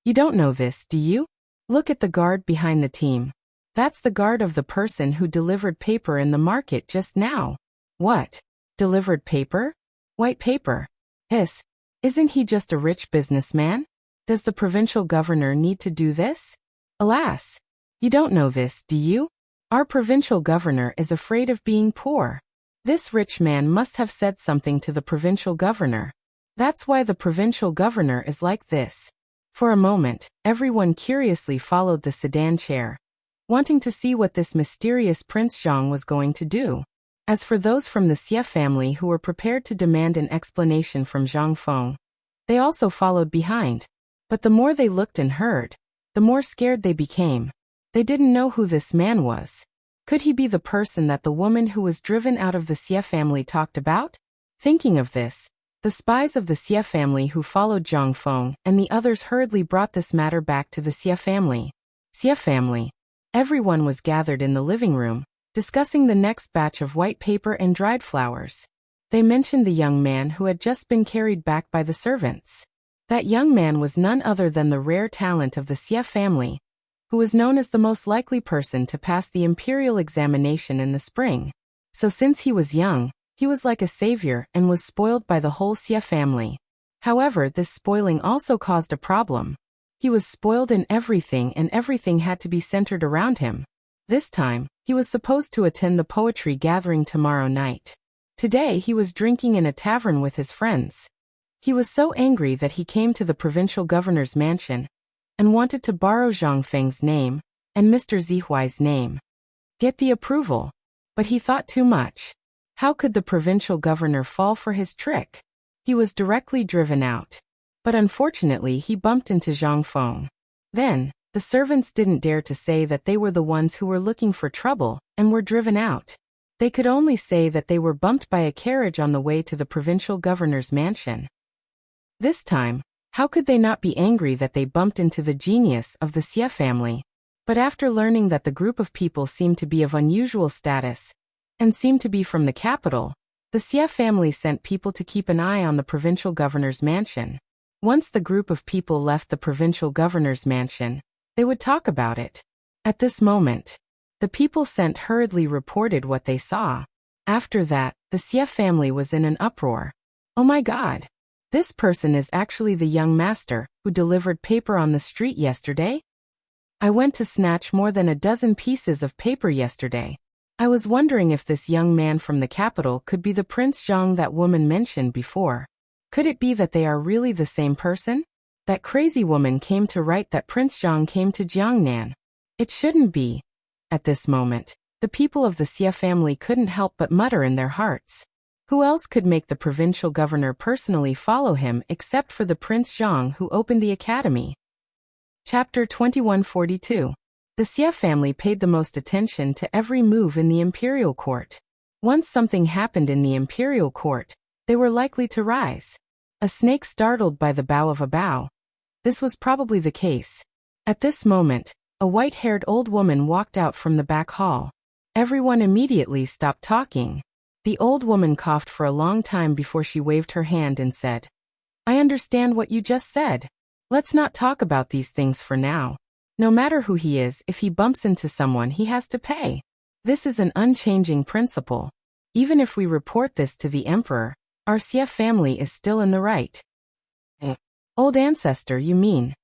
You don't know this, do you? Look at the guard behind the team. That's the guard of the person who delivered paper in the market just now. What? Delivered paper? White paper? Isn't he just a rich businessman? Does the provincial governor need to do this? Alas! You don't know this, do you? Our provincial governor is afraid of being poor. This rich man must have said something to the provincial governor. That's why the provincial governor is like this. For a moment, everyone curiously followed the sedan chair, wanting to see what this mysterious Prince Zhang was going to do. As for those from the Xie family who were prepared to demand an explanation from Zhang Feng, they also followed behind. But the more they looked and heard, the more scared they became. They didn't know who this man was. Could he be the person that the woman who was driven out of the Xie family talked about? Thinking of this, the spies of the Xie family who followed Zhang Feng and the others hurriedly brought this matter back to the Xie family. Xie family. Everyone was gathered in the living room, discussing the next batch of white paper and dried flowers. They mentioned the young man who had just been carried back by the servants. That young man was none other than the rare talent of the Xie family, who was known as the most likely person to pass the imperial examination in the spring. So since he was young, he was like a savior and was spoiled by the whole Xie family. However, this spoiling also caused a problem. He was spoiled in everything and everything had to be centered around him. This time, he was supposed to attend the poetry gathering tomorrow night. Today he was drinking in a tavern with his friends. He was so angry that he came to the provincial governor's mansion and wanted to borrow Zhang Feng's name and Mr. Zihuai's name. Get the approval. But he thought too much. How could the provincial governor fall for his trick? He was directly driven out. But unfortunately he bumped into Zhang Feng. Then, the servants didn't dare to say that they were the ones who were looking for trouble and were driven out. They could only say that they were bumped by a carriage on the way to the provincial governor's mansion. This time, how could they not be angry that they bumped into the genius of the Xie family? But after learning that the group of people seemed to be of unusual status and seemed to be from the capital, the Xie family sent people to keep an eye on the provincial governor's mansion. Once the group of people left the provincial governor's mansion, they would talk about it. At this moment, the people sent hurriedly reported what they saw. After that, the Xie family was in an uproar. Oh my God! This person is actually the young master who delivered paper on the street yesterday? I went to snatch more than a dozen pieces of paper yesterday. I was wondering if this young man from the capital could be the Prince Zhang that woman mentioned before. Could it be that they are really the same person? That crazy woman came to write that Prince Zhang came to Jiangnan. It shouldn't be. At this moment, The people of the Xie family couldn't help but mutter in their hearts. Who else could make the provincial governor personally follow him except for the Prince Zhang who opened the academy? Chapter 2142. The Xie family paid the most attention to every move in the imperial court. Once something happened in the imperial court, they were likely to rise. A snake startled by the bow of a bow. This was probably the case. At this moment, a white-haired old woman walked out from the back hall. Everyone immediately stopped talking. The old woman coughed for a long time before she waved her hand and said, "I understand what you just said. Let's not talk about these things for now. No matter who he is, if he bumps into someone, he has to pay. This is an unchanging principle. Even if we report this to the emperor, our Xie family is still in the right." Old ancestor, you mean?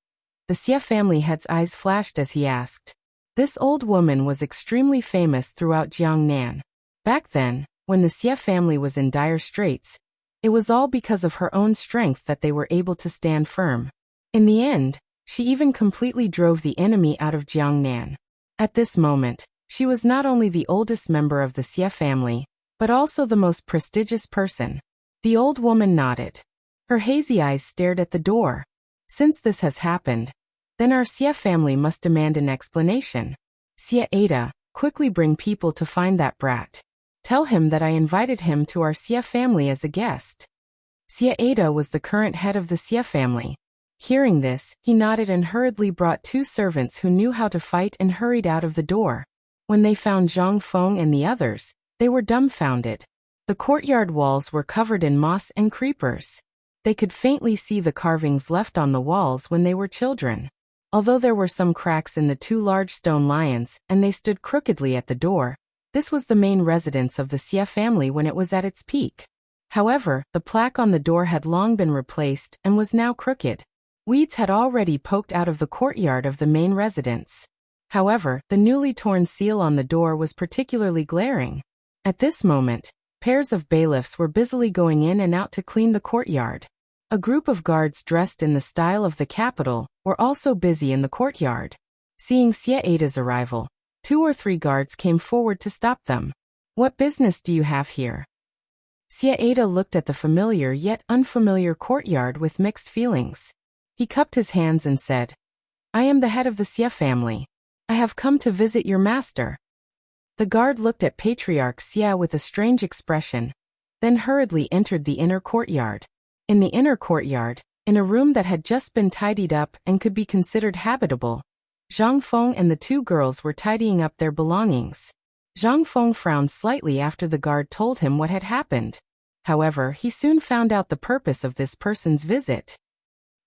The Xie family head's eyes flashed as he asked. This old woman was extremely famous throughout Jiangnan. Back then, when the Xie family was in dire straits, it was all because of her own strength that they were able to stand firm. In the end, she even completely drove the enemy out of Jiangnan. At this moment, she was not only the oldest member of the Xie family, but also the most prestigious person. The old woman nodded. Her hazy eyes stared at the door. Since this has happened, then our Xie family must demand an explanation. Xie Ada, quickly bring people to find that brat. Tell him that I invited him to our Xie family as a guest. Xie Ada was the current head of the Xie family. Hearing this, he nodded and hurriedly brought two servants who knew how to fight and hurried out of the door. When they found Zhang Feng and the others, they were dumbfounded. The courtyard walls were covered in moss and creepers. They could faintly see the carvings left on the walls when they were children. Although there were some cracks in the two large stone lions and they stood crookedly at the door, this was the main residence of the Xie family when it was at its peak. However, the plaque on the door had long been replaced and was now crooked. Weeds had already poked out of the courtyard of the main residence. However, the newly torn seal on the door was particularly glaring. At this moment, pairs of bailiffs were busily going in and out to clean the courtyard. A group of guards dressed in the style of the capital were also busy in the courtyard. Seeing Xie Ada's arrival, 2 or 3 guards came forward to stop them. "What business do you have here?" Xie Ada looked at the familiar yet unfamiliar courtyard with mixed feelings. He cupped his hands and said, "I am the head of the Xie family. I have come to visit your master." The guard looked at Patriarch Xie with a strange expression, then hurriedly entered the inner courtyard. In the inner courtyard, in a room that had just been tidied up and could be considered habitable, Zhang Feng and the 2 girls were tidying up their belongings. Zhang Feng frowned slightly after the guard told him what had happened. However, he soon found out the purpose of this person's visit.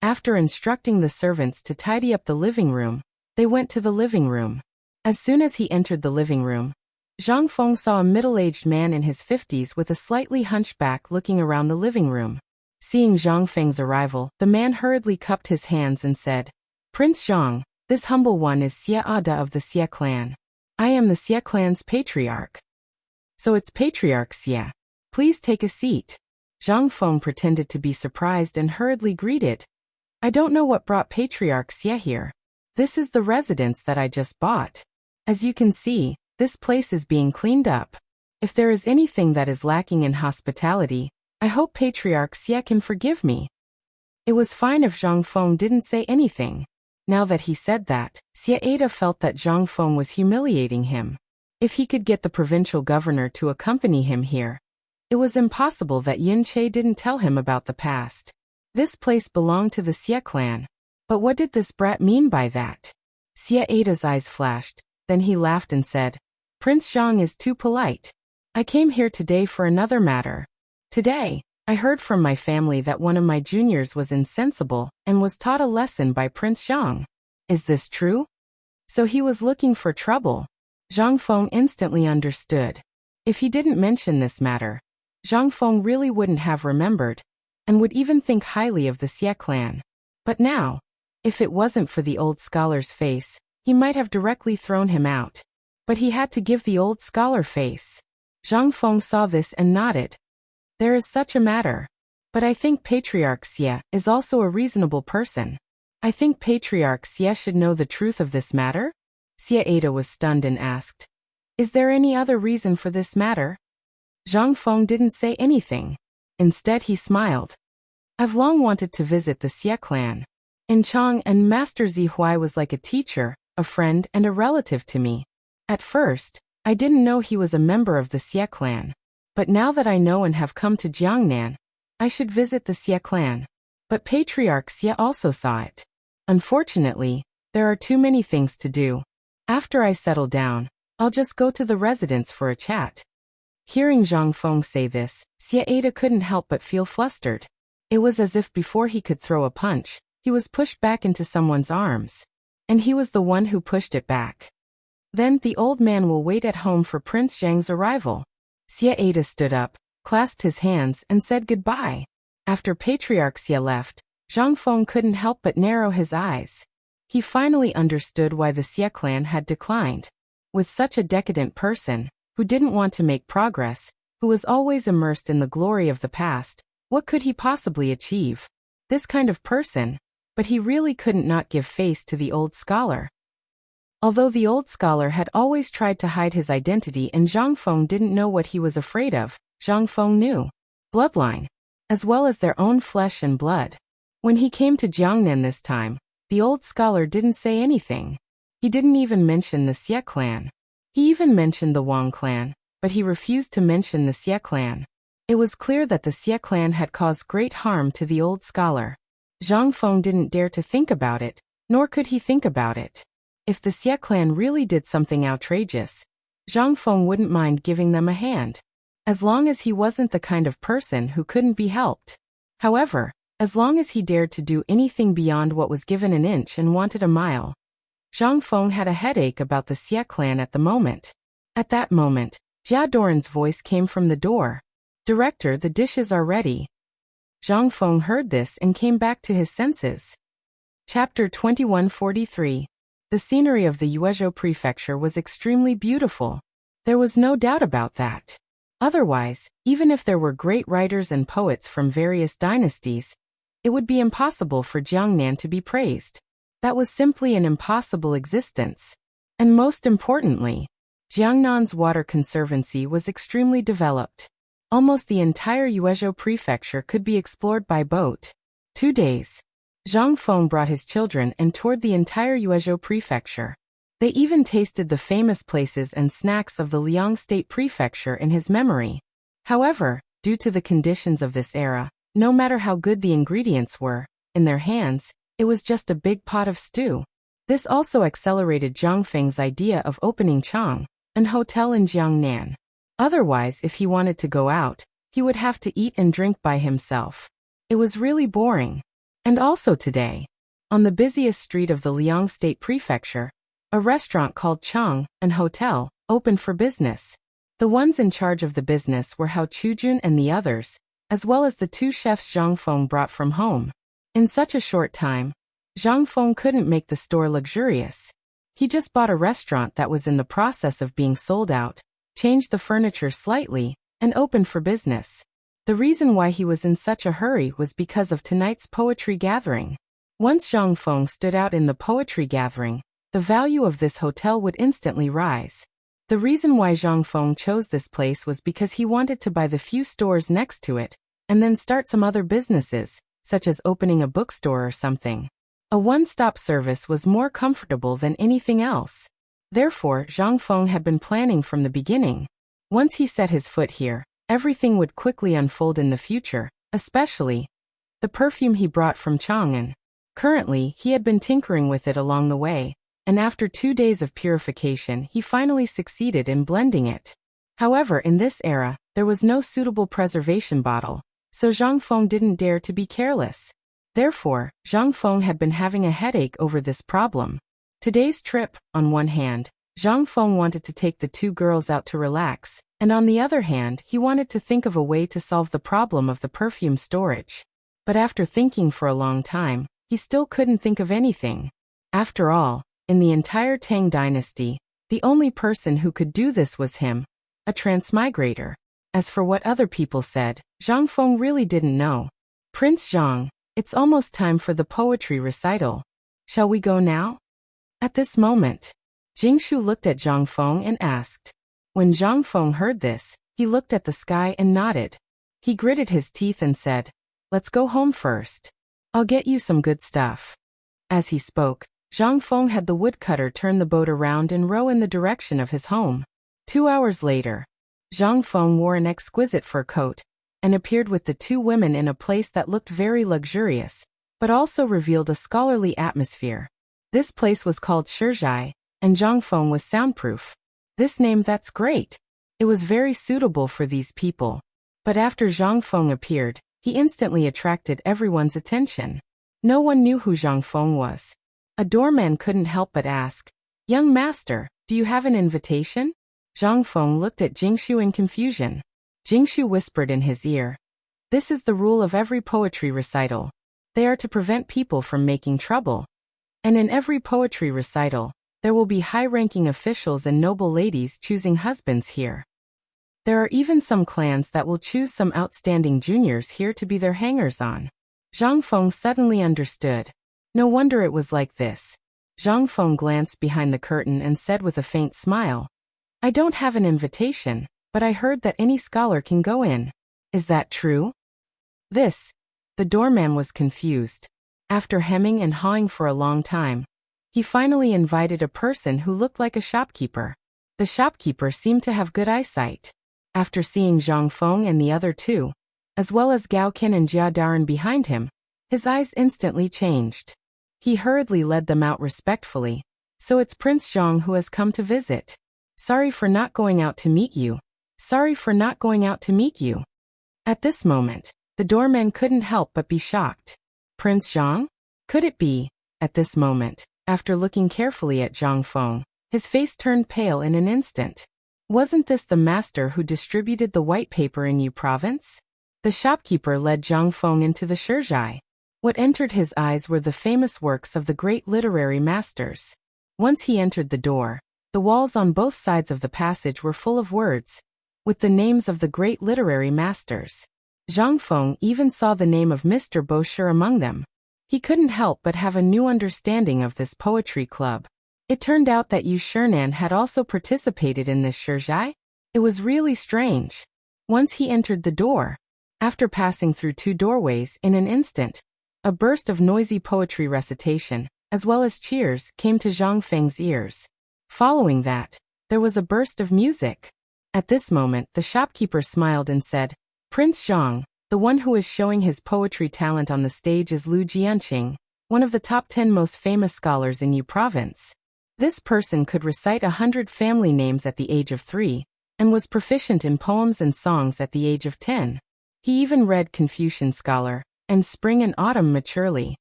After instructing the servants to tidy up the living room, they went to the living room. As soon as he entered the living room, Zhang Feng saw a middle-aged man in his 50s with a slightly hunchback looking around the living room. Seeing Zhang Feng's arrival, the man hurriedly cupped his hands and said, "Prince Zhang, this humble one is Xie Ada of the Xie clan. I am the Xie clan's patriarch." "So it's Patriarch Xie. Please take a seat." Zhang Feng pretended to be surprised and hurriedly greeted. "I don't know what brought Patriarch Xie here. This is the residence that I just bought. As you can see, this place is being cleaned up. If there is anything that is lacking in hospitality, I hope Patriarch Xie can forgive me." It was fine if Zhang Feng didn't say anything. Now that he said that, Xie Ada felt that Zhang Feng was humiliating him. If he could get the provincial governor to accompany him here, it was impossible that Yin Che didn't tell him about the past. This place belonged to the Xie clan. But what did this brat mean by that? Xie Ada's eyes flashed, then he laughed and said, "Prince Zhang is too polite. I came here today for another matter. Today, I heard from my family that one of my juniors was insensible and was taught a lesson by Prince Zhang. Is this true?" So he was looking for trouble. Zhang Feng instantly understood. If he didn't mention this matter, Zhang Feng really wouldn't have remembered, and would even think highly of the Xie clan. But now, if it wasn't for the old scholar's face, he might have directly thrown him out. But he had to give the old scholar face. Zhang Feng saw this and nodded. "There is such a matter. But I think Patriarch Xie is also a reasonable person. I think Patriarch Xie should know the truth of this matter?" Xie Ada was stunned and asked, Is there any other reason for this matter? Zhang Feng didn't say anything. Instead he smiled. I've long wanted to visit the Xie clan. In Chang, and Master Zihuai was like a teacher, a friend, and a relative to me. At first, I didn't know he was a member of the Xie clan. But now that I know and have come to Jiangnan, I should visit the Xie clan. But Patriarch Xie also saw it. Unfortunately, there are too many things to do. After I settle down, I'll just go to the residence for a chat. Hearing Zhang Feng say this, Xie Ada couldn't help but feel flustered. It was as if before he could throw a punch, he was pushed back into someone's arms. And he was the one who pushed it back. Then the old man will wait at home for Prince Zhang's arrival. Xie Ada stood up, clasped his hands, and said goodbye. After Patriarch Xie left, Zhang Feng couldn't help but narrow his eyes. He finally understood why the Xie clan had declined. With such a decadent person, who didn't want to make progress, who was always immersed in the glory of the past, what could he possibly achieve? This kind of person, but he really couldn't not give face to the old scholar. Although the old scholar had always tried to hide his identity and Zhang Feng didn't know what he was afraid of, Zhang Feng knew. Bloodline. As well as their own flesh and blood. When he came to Jiangnan this time, the old scholar didn't say anything. He didn't even mention the Xie clan. He even mentioned the Wang clan, but he refused to mention the Xie clan. It was clear that the Xie clan had caused great harm to the old scholar. Zhang Feng didn't dare to think about it, nor could he think about it. If the Xie clan really did something outrageous, Zhang Feng wouldn't mind giving them a hand. As long as he wasn't the kind of person who couldn't be helped. However, as long as he dared to do anything beyond what was given an inch and wanted a mile, Zhang Feng had a headache about the Xie clan at the moment. At that moment, Jia Doran's voice came from the door. Director, the dishes are ready. Zhang Feng heard this and came back to his senses. Chapter 2143. The scenery of the Yuezhou prefecture was extremely beautiful. There was no doubt about that. Otherwise, even if there were great writers and poets from various dynasties, it would be impossible for Jiangnan to be praised. That was simply an impossible existence. And most importantly, Jiangnan's water conservancy was extremely developed. Almost the entire Yuezhou prefecture could be explored by boat. 2 days. Zhang Feng brought his children and toured the entire Yuezhou prefecture. They even tasted the famous places and snacks of the Liang State prefecture in his memory. However, due to the conditions of this era, no matter how good the ingredients were, in their hands, it was just a big pot of stew. This also accelerated Zhang Feng's idea of opening Chang, an hotel in Jiangnan. Otherwise, if he wanted to go out, he would have to eat and drink by himself. It was really boring. And also today, on the busiest street of the Liang State prefecture, a restaurant called Chang, an hotel, opened for business. The ones in charge of the business were Hao Chujun and the others, as well as the 2 chefs Zhang Feng brought from home. In such a short time, Zhang Feng couldn't make the store luxurious. He just bought a restaurant that was in the process of being sold out, changed the furniture slightly, and opened for business. The reason why he was in such a hurry was because of tonight's poetry gathering. Once Zhang Feng stood out in the poetry gathering, the value of this hotel would instantly rise. The reason why Zhang Feng chose this place was because he wanted to buy the few stores next to it, and then start some other businesses, such as opening a bookstore or something. A one-stop service was more comfortable than anything else. Therefore, Zhang Feng had been planning from the beginning. Once he set his foot here, everything would quickly unfold in the future, especially the perfume he brought from Chang'an. Currently, he had been tinkering with it along the way, and after 2 days of purification, he finally succeeded in blending it. However, in this era, there was no suitable preservation bottle, so Zhang Feng didn't dare to be careless. Therefore, Zhang Feng had been having a headache over this problem. Today's trip, on one hand, Zhang Feng wanted to take the 2 girls out to relax, and on the other hand, he wanted to think of a way to solve the problem of the perfume storage. But after thinking for a long time, he still couldn't think of anything. After all, in the entire Tang dynasty, the only person who could do this was him, a transmigrator. As for what other people said, Zhang Feng really didn't know. Prince Zhang, it's almost time for the poetry recital. Shall we go now? At this moment, Jingshu looked at Zhang Feng and asked. When Zhang Feng heard this, he looked at the sky and nodded. He gritted his teeth and said, "Let's go home first. I'll get you some good stuff." As he spoke, Zhang Feng had the woodcutter turn the boat around and row in the direction of his home. 2 hours later, Zhang Feng wore an exquisite fur coat and appeared with the two women in a place that looked very luxurious, but also revealed a scholarly atmosphere. This place was called Shizhai, and Zhang Feng was soundproof. This name, that's great. It was very suitable for these people. But after Zhang Feng appeared, he instantly attracted everyone's attention. No one knew who Zhang Feng was. A doorman couldn't help but ask, "Young master, do you have an invitation?" Zhang Feng looked at Jingshu in confusion. Jingshu whispered in his ear, "This is the rule of every poetry recital. They are to prevent people from making trouble. And in every poetry recital, there will be high-ranking officials and noble ladies choosing husbands here. There are even some clans that will choose some outstanding juniors here to be their hangers-on." Zhang Feng suddenly understood. No wonder it was like this. Zhang Feng glanced behind the curtain and said with a faint smile, "I don't have an invitation, but I heard that any scholar can go in. Is that true?" The doorman was confused. After hemming and hawing for a long time, he finally invited a person who looked like a shopkeeper. The shopkeeper seemed to have good eyesight. After seeing Zhang Feng and the other two, as well as Gao Qin and Jia Daren behind him, his eyes instantly changed. He hurriedly led them out respectfully. "So it's Prince Zhang who has come to visit. Sorry for not going out to meet you. Sorry for not going out to meet you." At this moment, the doorman couldn't help but be shocked. Prince Zhang? Could it be? At this moment, after looking carefully at Zhang Feng, his face turned pale in an instant. Wasn't this the master who distributed the white paper in Yu province? The shopkeeper led Zhang Feng into the Shizhai. What entered his eyes were the famous works of the great literary masters. Once he entered the door, the walls on both sides of the passage were full of words, with the names of the great literary masters. Zhang Feng even saw the name of Mr. Bosher among them. He couldn't help but have a new understanding of this poetry club. It turned out that Yu Shernan had also participated in this Shizhai. It was really strange. Once he entered the door, after passing through 2 doorways in an instant, a burst of noisy poetry recitation, as well as cheers, came to Zhang Feng's ears. Following that, there was a burst of music. At this moment, the shopkeeper smiled and said, "Prince Zhang, the one who is showing his poetry talent on the stage is Lu Jianqing, one of the top 10 most famous scholars in Yu province. This person could recite 100 family names at the age of 3, and was proficient in poems and songs at the age of 10. He even read Confucian scholar, and Spring and Autumn maturely.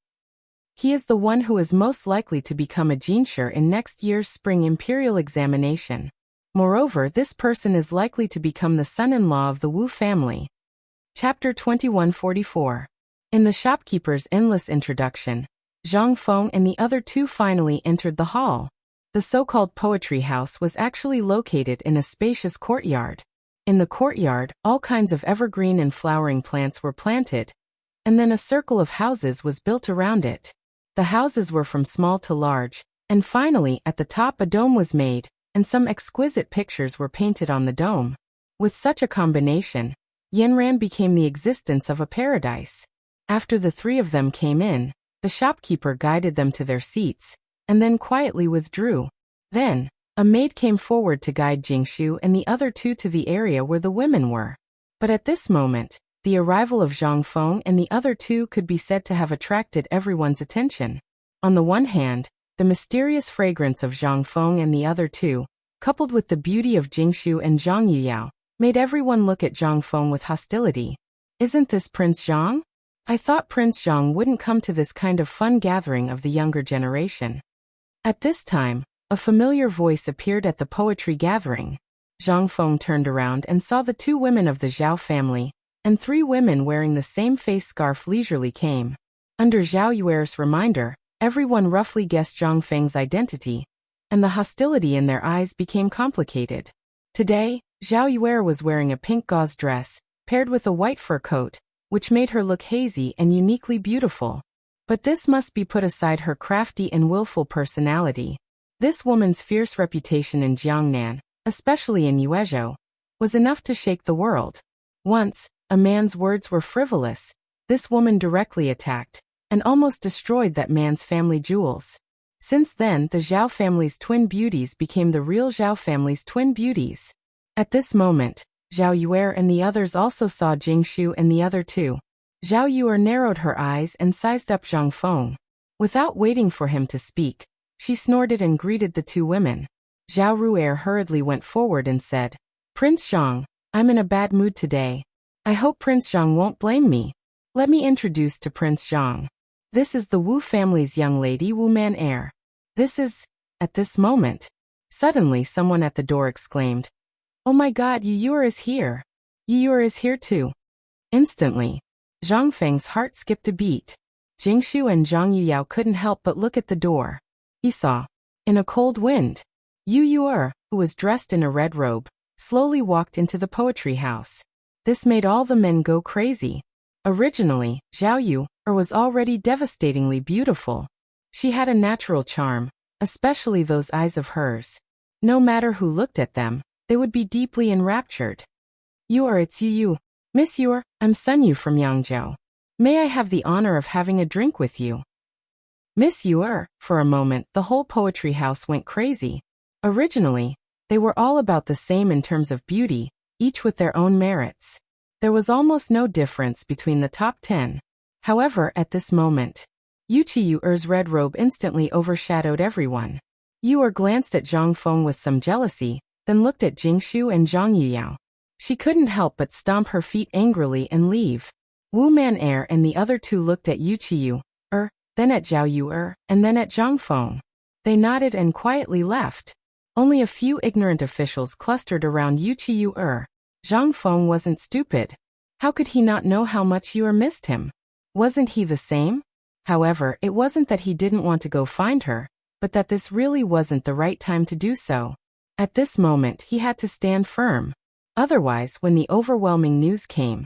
He is the one who is most likely to become a jinshi in next year's spring imperial examination. Moreover, this person is likely to become the son-in-law of the Wu family." Chapter 2144. In the shopkeeper's endless introduction, Zhang Feng and the other two finally entered the hall. The so-called poetry house was actually located in a spacious courtyard. In the courtyard, all kinds of evergreen and flowering plants were planted, and then a circle of houses was built around it. The houses were from small to large, and finally at the top a dome was made, and some exquisite pictures were painted on the dome. With such a combination, Yanran became the existence of a paradise. After the 3 of them came in, the shopkeeper guided them to their seats, and then quietly withdrew. Then, a maid came forward to guide Jingshu and the other 2 to the area where the women were. But at this moment, the arrival of Zhang Feng and the other 2 could be said to have attracted everyone's attention. On the one hand, the mysterious fragrance of Zhang Feng and the other 2, coupled with the beauty of Jingshu and Zhang Yuyao, made everyone look at Zhang Feng with hostility. "Isn't this Prince Zhang? I thought Prince Zhang wouldn't come to this kind of fun gathering of the younger generation." At this time, a familiar voice appeared at the poetry gathering. Zhang Feng turned around and saw the 2 women of the Zhao family, and 3 women wearing the same face scarf leisurely came. Under Zhao Yuer's reminder, everyone roughly guessed Zhang Feng's identity, and the hostility in their eyes became complicated. Today, Zhao Yuer was wearing a pink gauze dress, paired with a white fur coat, which made her look hazy and uniquely beautiful. But this must be put aside her crafty and willful personality. This woman's fierce reputation in Jiangnan, especially in Yuezhou, was enough to shake the world. Once, a man's words were frivolous. This woman directly attacked and almost destroyed that man's family jewels. Since then, the Zhao family's twin beauties became the real Zhao family's twin beauties. At this moment, Zhao Yuer and the others also saw Jingshu and the other two. Zhao Yuer narrowed her eyes and sized up Zhang Feng. Without waiting for him to speak, she snorted and greeted the two women. Zhao Ruer hurriedly went forward and said, "Prince Zhang, I'm in a bad mood today. I hope Prince Zhang won't blame me. Let me introduce to Prince Zhang. This is the Wu family's young lady Wu Man heir. This is..." At this moment, suddenly someone at the door exclaimed, "Oh my god, Yu Yuer is here. Yu Yuer is here too." Instantly, Zhang Feng's heart skipped a beat. Jingshu and Zhang Yuyao couldn't help but look at the door. He saw, in a cold wind, Yu Yuer, who was dressed in a red robe, slowly walked into the poetry house. This made all the men go crazy. Originally, Zhao Yuer was already devastatingly beautiful. She had a natural charm, especially those eyes of hers. No matter who looked at them, they would be deeply enraptured. "Yuer, it's Yu. Miss Yuer, I'm Sun Yu from Yangzhou. May I have the honor of having a drink with you?" Miss Yuer. For a moment, the whole poetry house went crazy. Originally, they were all about the same in terms of beauty, each with their own merits. There was almost no difference between the top 10. However, at this moment, Yuchi Yuer's red robe instantly overshadowed everyone. Yuer glanced at Zhang Feng with some jealousy, then looked at Jingshu and Zhang Yuyao. She couldn't help but stomp her feet angrily and leave. Wu Man heir and the other two looked at Yuchi Yuer, then at Zhao Yuer, and then at Zhang Feng. They nodded and quietly left. Only a few ignorant officials clustered around Yuchi Yuer. Zhang Feng wasn't stupid. How could he not know how much Yuer missed him? Wasn't he the same? However, it wasn't that he didn't want to go find her, but that this really wasn't the right time to do so. At this moment, he had to stand firm. Otherwise, when the overwhelming news came,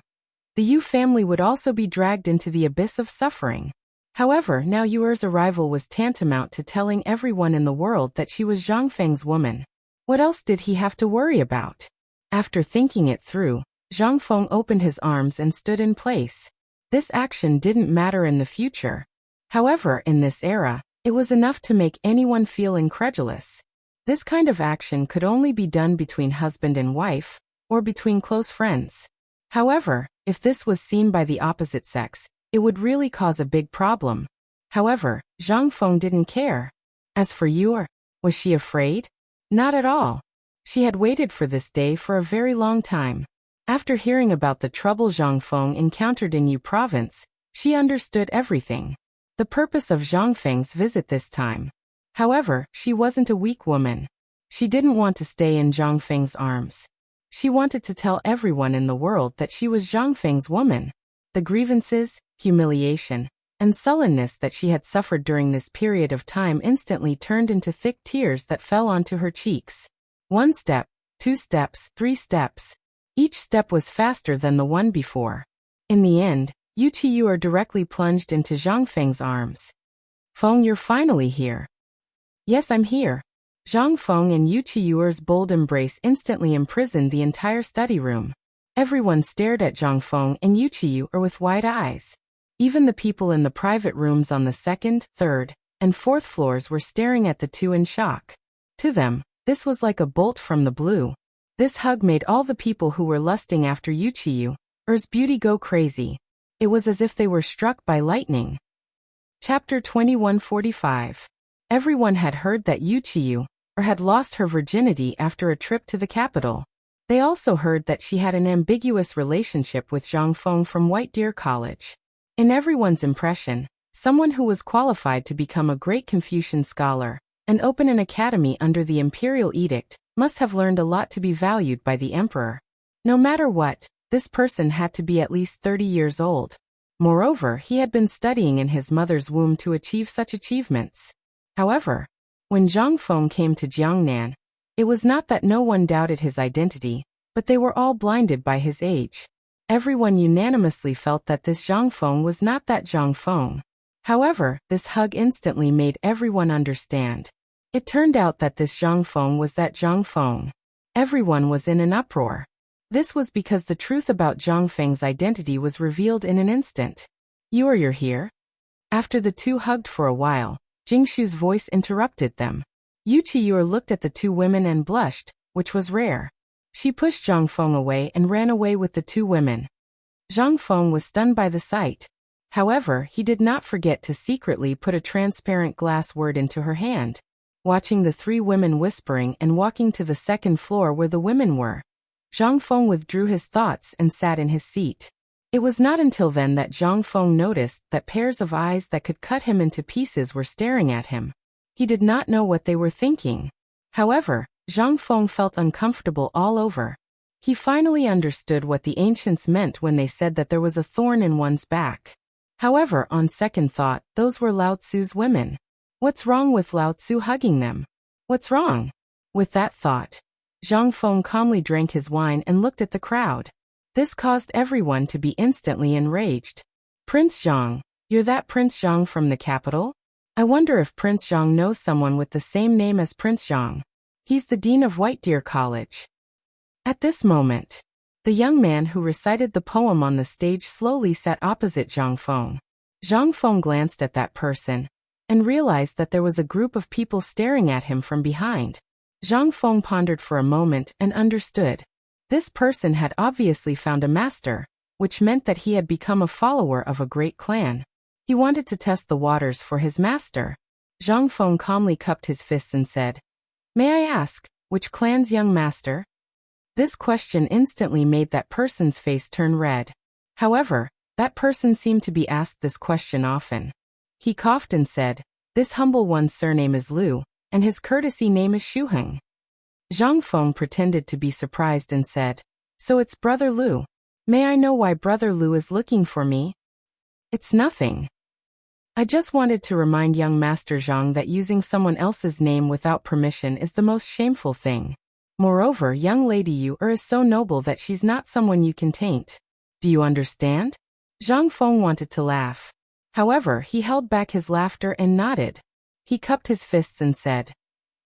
the Yu family would also be dragged into the abyss of suffering. However, now Yuer's arrival was tantamount to telling everyone in the world that she was Zhang Feng's woman. What else did he have to worry about? After thinking it through, Zhang Feng opened his arms and stood in place. This action didn't matter in the future. However, in this era, it was enough to make anyone feel incredulous. This kind of action could only be done between husband and wife, or between close friends. However, if this was seen by the opposite sex, it would really cause a big problem. However, Zhang Feng didn't care. As for Yuer, was she afraid? Not at all. She had waited for this day for a very long time. After hearing about the trouble Zhang Feng encountered in Yu province, she understood everything. The purpose of Zhang Feng's visit this time. However, she wasn't a weak woman. She didn't want to stay in Zhang Feng's arms. She wanted to tell everyone in the world that she was Zhang Feng's woman. The grievances, humiliation, and sullenness that she had suffered during this period of time instantly turned into thick tears that fell onto her cheeks. 1 step, 2 steps, 3 steps. Each step was faster than the one before. In the end, Yuchi Yuer directly plunged into Zhang Feng's arms. "Feng, you're finally here." "Yes, I'm here." Zhang Feng and Yuchi Yuer's bold embrace instantly imprisoned the entire study room. Everyone stared at Zhang Feng and Yuchi Yuer with wide eyes. Even the people in the private rooms on the 2nd, 3rd, and 4th floors were staring at the two in shock. To them, this was like a bolt from the blue. This hug made all the people who were lusting after Yuchi Yuer's beauty go crazy. It was as if they were struck by lightning. Chapter 2145. Everyone had heard that Yuchi Yuer had lost her virginity after a trip to the capital. They also heard that she had an ambiguous relationship with Zhang Feng from White Deer College. In everyone's impression, someone who was qualified to become a great Confucian scholar and open an academy under the imperial edict must have learned a lot to be valued by the emperor. No matter what, this person had to be at least 30 years old. Moreover, he had been studying in his mother's womb to achieve such achievements. However, when Zhang Feng came to Jiangnan, it was not that no one doubted his identity, but they were all blinded by his age. Everyone unanimously felt that this Zhang Feng was not that Zhang Feng. However, this hug instantly made everyone understand. It turned out that this Zhang Feng was that Zhang Feng. Everyone was in an uproar. This was because the truth about Zhang Feng's identity was revealed in an instant. You're here? After the two hugged for a while, Jingshu's voice interrupted them. Yu Qiyu looked at the two women and blushed, which was rare. She pushed Zhang Feng away and ran away with the two women. Zhang Feng was stunned by the sight. However, he did not forget to secretly put a transparent glass word into her hand. Watching the three women whispering and walking to the second floor where the women were, Zhang Feng withdrew his thoughts and sat in his seat. It was not until then that Zhang Feng noticed that pairs of eyes that could cut him into pieces were staring at him. He did not know what they were thinking. However, Zhang Feng felt uncomfortable all over. He finally understood what the ancients meant when they said that there was a thorn in one's back. However, on second thought, those were Lao Tzu's women. What's wrong with Lao Tzu hugging them? What's wrong? With that thought, Zhang Feng calmly drank his wine and looked at the crowd. This caused everyone to be instantly enraged. Prince Zhang, you're that Prince Zhang from the capital? I wonder if Prince Zhang knows someone with the same name as Prince Zhang. He's the dean of White Deer College. At this moment, the young man who recited the poem on the stage slowly sat opposite Zhang Feng. Zhang Feng glanced at that person and realized that there was a group of people staring at him from behind. Zhang Feng pondered for a moment and understood. This person had obviously found a master, which meant that he had become a follower of a great clan. He wanted to test the waters for his master. Zhang Feng calmly cupped his fists and said, "May I ask, which clan's young master?" This question instantly made that person's face turn red. However, that person seemed to be asked this question often. He coughed and said, "This humble one's surname is Liu, and his courtesy name is Shuheng." Zhang Feng pretended to be surprised and said, "So it's Brother Liu. May I know why Brother Liu is looking for me?" "It's nothing. I just wanted to remind young Master Zhang that using someone else's name without permission is the most shameful thing. Moreover, young lady you is so noble that she's not someone you can taint. Do you understand?" Zhang Feng wanted to laugh. However, he held back his laughter and nodded. He cupped his fists and said,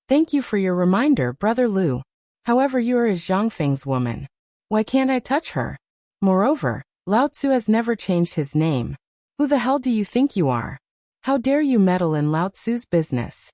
"Thank you for your reminder, Brother Liu. However, you is Zhang Feng's woman. Why can't I touch her? Moreover, Lao Tzu has never changed his name. Who the hell do you think you are? How dare you meddle in Lao Tzu's business?"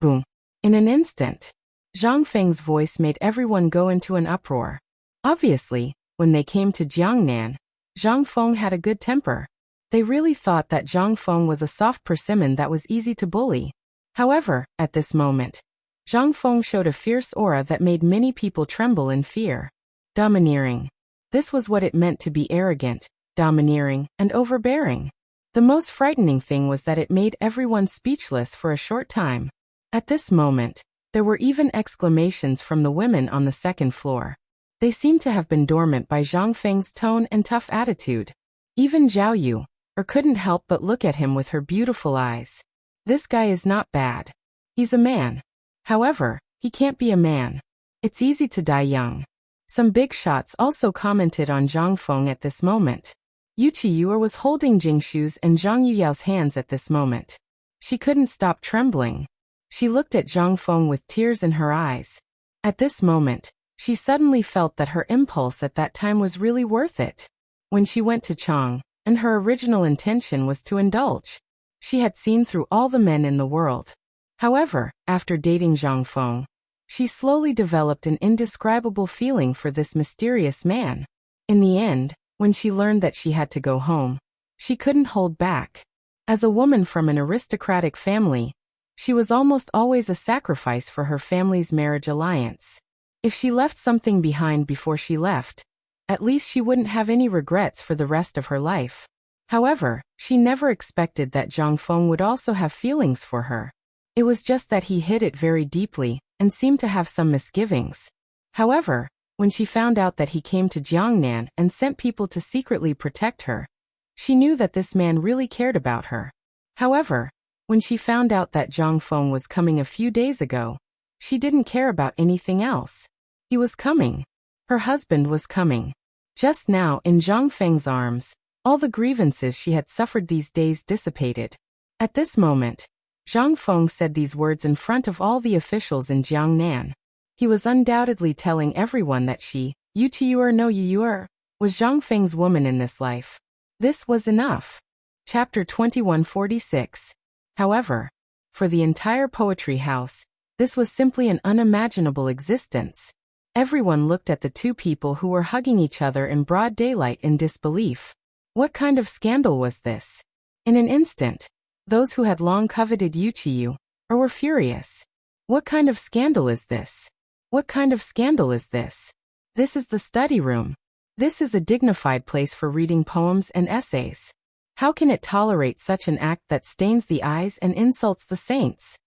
Boom. In an instant, Zhang Feng's voice made everyone go into an uproar. Obviously, when they came to Jiangnan, Zhang Feng had a good temper. They really thought that Zhang Feng was a soft persimmon that was easy to bully. However, at this moment, Zhang Feng showed a fierce aura that made many people tremble in fear. Domineering. This was what it meant to be arrogant, domineering, and overbearing. The most frightening thing was that it made everyone speechless for a short time. At this moment, there were even exclamations from the women on the second floor. They seemed to have been dormant by Zhang Feng's tone and tough attitude. Even Zhao Yu couldn't help but look at him with her beautiful eyes. This guy is not bad. He's a man. However, he can't be a man. It's easy to die young. Some big shots also commented on Zhang Feng at this moment. Yu Qiyu was holding Jingshu's and Zhang Yuyao's hands at this moment. She couldn't stop trembling. She looked at Zhang Feng with tears in her eyes. At this moment, she suddenly felt that her impulse at that time was really worth it. When she went to Chang, and her original intention was to indulge. She had seen through all the men in the world. However, after dating Zhang Feng, she slowly developed an indescribable feeling for this mysterious man. In the end, when she learned that she had to go home, she couldn't hold back. As a woman from an aristocratic family, she was almost always a sacrifice for her family's marriage alliance. If she left something behind before she left, at least she wouldn't have any regrets for the rest of her life. However, she never expected that Zhang Feng would also have feelings for her. It was just that he hid it very deeply and seemed to have some misgivings. However, when she found out that he came to Jiangnan and sent people to secretly protect her, she knew that this man really cared about her. However, when she found out that Zhang Feng was coming a few days ago, she didn't care about anything else. He was coming. Her husband was coming. Just now, in Zhang Feng's arms, all the grievances she had suffered these days dissipated. At this moment, Zhang Feng said these words in front of all the officials in Jiangnan. He was undoubtedly telling everyone that she, Yuchiur no Yuur, was Zhang Feng's woman in this life. This was enough. Chapter 2146. However, for the entire poetry house, this was simply an unimaginable existence. Everyone looked at the two people who were hugging each other in broad daylight in disbelief. What kind of scandal was this? In an instant, those who had long coveted Yuchiyu were furious. What kind of scandal is this? What kind of scandal is this? This is the study room. This is a dignified place for reading poems and essays. How can it tolerate such an act that stains the eyes and insults the saints?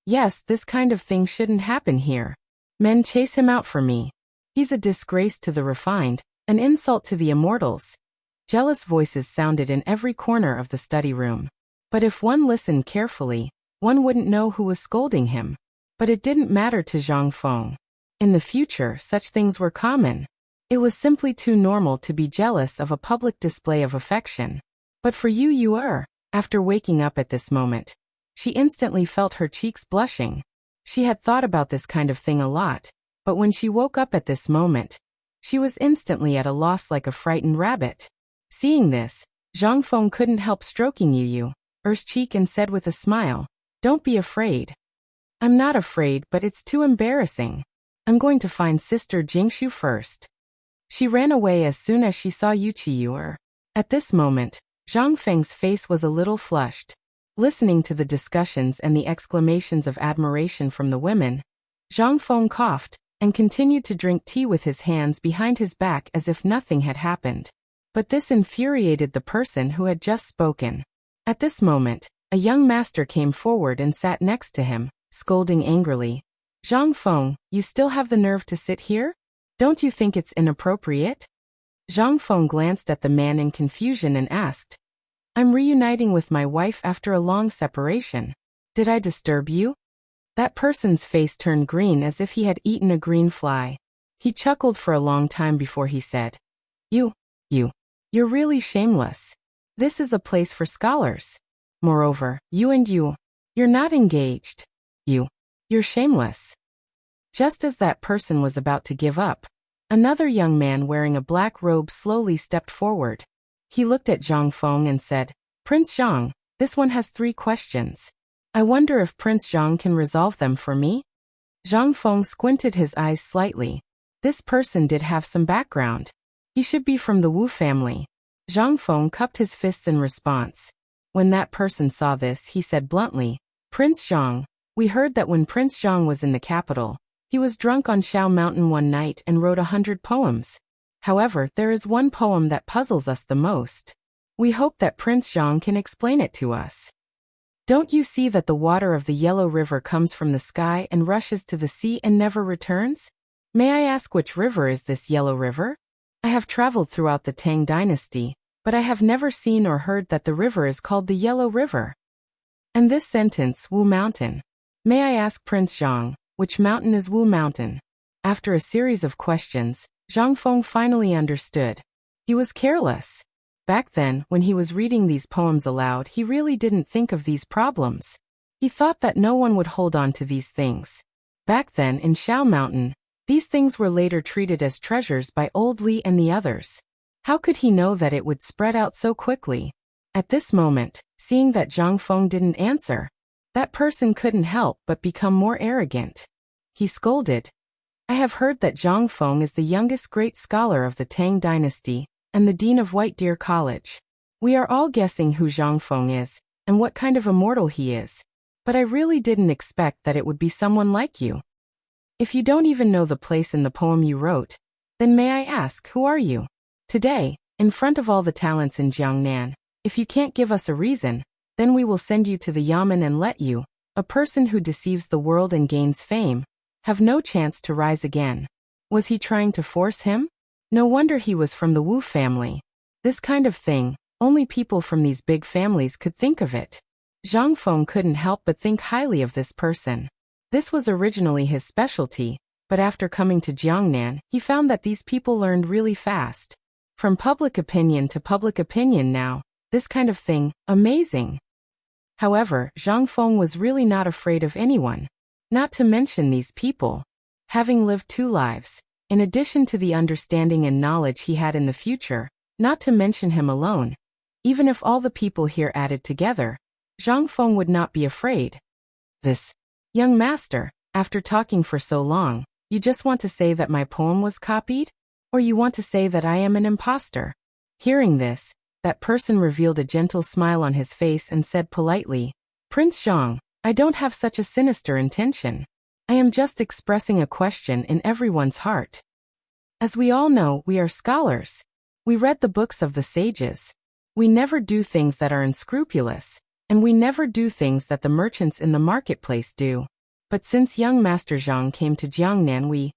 Yes, this kind of thing shouldn't happen here. Men, chase him out for me. He's a disgrace to the refined, an insult to the immortals. Jealous voices sounded in every corner of the study room. But if one listened carefully, one wouldn't know who was scolding him. But it didn't matter to Zhang Feng. In the future, such things were common. It was simply too normal to be jealous of a public display of affection. But for Yuur, after waking up at this moment, she instantly felt her cheeks blushing. She had thought about this kind of thing a lot, but when she woke up at this moment, she was instantly at a loss like a frightened rabbit. Seeing this, Zhang Feng couldn't help stroking Yuur's cheek and said with a smile, "Don't be afraid." "I'm not afraid, but it's too embarrassing. I'm going to find Sister Jingshu first." She ran away as soon as she saw Yuur. At this moment, Zhang Feng's face was a little flushed. Listening to the discussions and the exclamations of admiration from the women, Zhang Feng coughed and continued to drink tea with his hands behind his back as if nothing had happened. But this infuriated the person who had just spoken. At this moment, a young master came forward and sat next to him, scolding angrily. "Zhang Feng, you still have the nerve to sit here? Don't you think it's inappropriate?" Zhang Feng glanced at the man in confusion and asked, "I'm reuniting with my wife after a long separation. Did I disturb you?" That person's face turned green as if he had eaten a green fly. He chuckled for a long time before he said, You're really shameless. This is a place for scholars. Moreover, you're not engaged. You're shameless." Just as that person was about to give up, another young man wearing a black robe slowly stepped forward. He looked at Zhang Feng and said, "Prince Zhang, this one has 3 questions. I wonder if Prince Zhang can resolve them for me?" Zhang Feng squinted his eyes slightly. This person did have some background. He should be from the Wu family. Zhang Feng cupped his fists in response. When that person saw this, he said bluntly, "Prince Zhang, we heard that when Prince Zhang was in the capital, he was drunk on Shao Mountain one night and wrote 100 poems. However, there is one poem that puzzles us the most. We hope that Prince Zhang can explain it to us. Don't you see that the water of the Yellow River comes from the sky and rushes to the sea and never returns? May I ask which river is this Yellow River? I have traveled throughout the Tang dynasty, but I have never seen or heard that the river is called the Yellow River. And this sentence, Wu Mountain. May I ask Prince Zhang, which mountain is Wu Mountain?" After a series of questions, Zhang Feng finally understood. He was careless. Back then, when he was reading these poems aloud, he really didn't think of these problems. He thought that no one would hold on to these things. Back then, in Shao Mountain, these things were later treated as treasures by Old Li and the others. How could he know that it would spread out so quickly? At this moment, seeing that Zhang Feng didn't answer, that person couldn't help but become more arrogant. He scolded, "I have heard that Zhang Feng is the youngest great scholar of the Tang dynasty and the dean of White Deer College. We are all guessing who Zhang Feng is and what kind of immortal he is, but I really didn't expect that it would be someone like you. If you don't even know the place in the poem you wrote, then may I ask, who are you? Today, in front of all the talents in Jiangnan, if you can't give us a reason, then we will send you to the Yamen and let you, a person who deceives the world and gains fame, have no chance to rise again." Was he trying to force him? No wonder he was from the Wu family. This kind of thing, only people from these big families could think of it. Zhang Feng couldn't help but think highly of this person. This was originally his specialty, but after coming to Jiangnan, he found that these people learned really fast. From public opinion to public opinion now, this kind of thing, amazing. However, Zhang Feng was really not afraid of anyone. Not to mention these people. Having lived 2 lives, in addition to the understanding and knowledge he had in the future, not to mention him alone, even if all the people here added together, Zhang Feng would not be afraid. This, young master, after talking for so long, you just want to say that my poem was copied? Or you want to say that I am an imposter? Hearing this, that person revealed a gentle smile on his face and said politely, Prince Zhang, I don't have such a sinister intention. I am just expressing a question in everyone's heart. As we all know, we are scholars. We read the books of the sages. We never do things that are unscrupulous, and we never do things that the merchants in the marketplace do. But since young Master Zhang came to Jiangnan,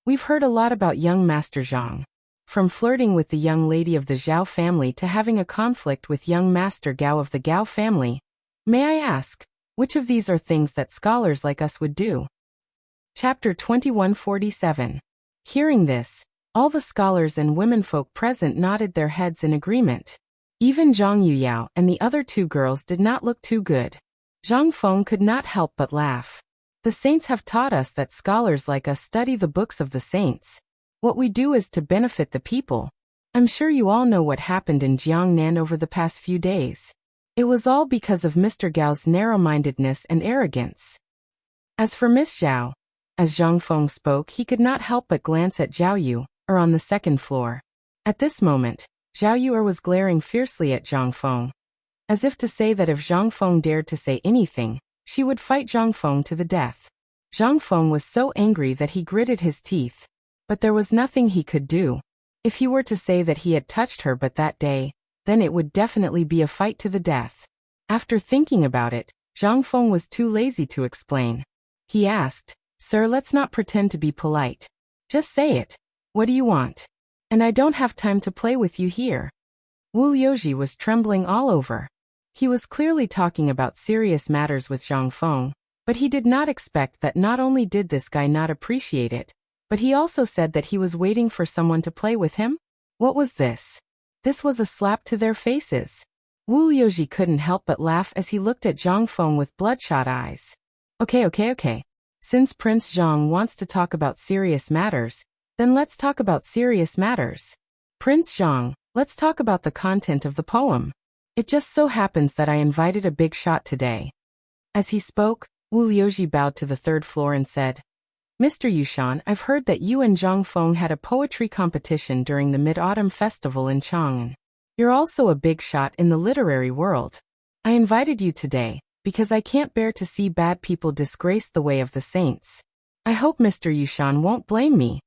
we've heard a lot about young Master Zhang. From flirting with the young lady of the Zhao family to having a conflict with young Master Gao of the Gao family. May I ask, which of these are things that scholars like us would do? Chapter 2147. Hearing this, all the scholars and womenfolk present nodded their heads in agreement. Even Zhang Yuyao and the other 2 girls did not look too good. Zhang Feng could not help but laugh. The saints have taught us that scholars like us study the books of the saints. What we do is to benefit the people. I'm sure you all know what happened in Jiangnan over the past few days. It was all because of Mr. Gao's narrow-mindedness and arrogance. As for Miss Zhao, as Zhang Feng spoke, he could not help but glance at Zhao Yu, on the 2nd floor. At this moment, Zhao Yu was glaring fiercely at Zhang Feng, as if to say that if Zhang Feng dared to say anything, she would fight Zhang Feng to the death. Zhang Feng was so angry that he gritted his teeth. But there was nothing he could do. If he were to say that he had touched her but that day, then it would definitely be a fight to the death. After thinking about it, Zhang Feng was too lazy to explain. He asked, Sir, let's not pretend to be polite. Just say it. What do you want? And I don't have time to play with you here. Wu Yoji was trembling all over. He was clearly talking about serious matters with Zhang Feng, but he did not expect that not only did this guy not appreciate it, but he also said that he was waiting for someone to play with him? What was this? This was a slap to their faces. Wu Yoji couldn't help but laugh as he looked at Zhang Feng with bloodshot eyes. Okay. Since Prince Zhang wants to talk about serious matters, then let's talk about serious matters. Prince Zhang, let's talk about the content of the poem. It just so happens that I invited a big shot today. As he spoke, Wu Yoji bowed to the 3rd floor and said, Mr. Yushan, I've heard that you and Zhang Feng had a poetry competition during the Mid-Autumn Festival in Chang'an. You're also a big shot in the literary world. I invited you today, because I can't bear to see bad people disgrace the way of the saints. I hope Mr. Yushan won't blame me.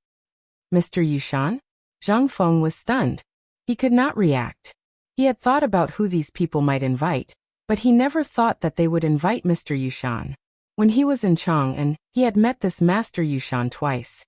Mr. Yushan? Zhang Feng was stunned. He could not react. He had thought about who these people might invite, but he never thought that they would invite Mr. Yushan. When he was in Chang'an, he had met this Master Yushan twice.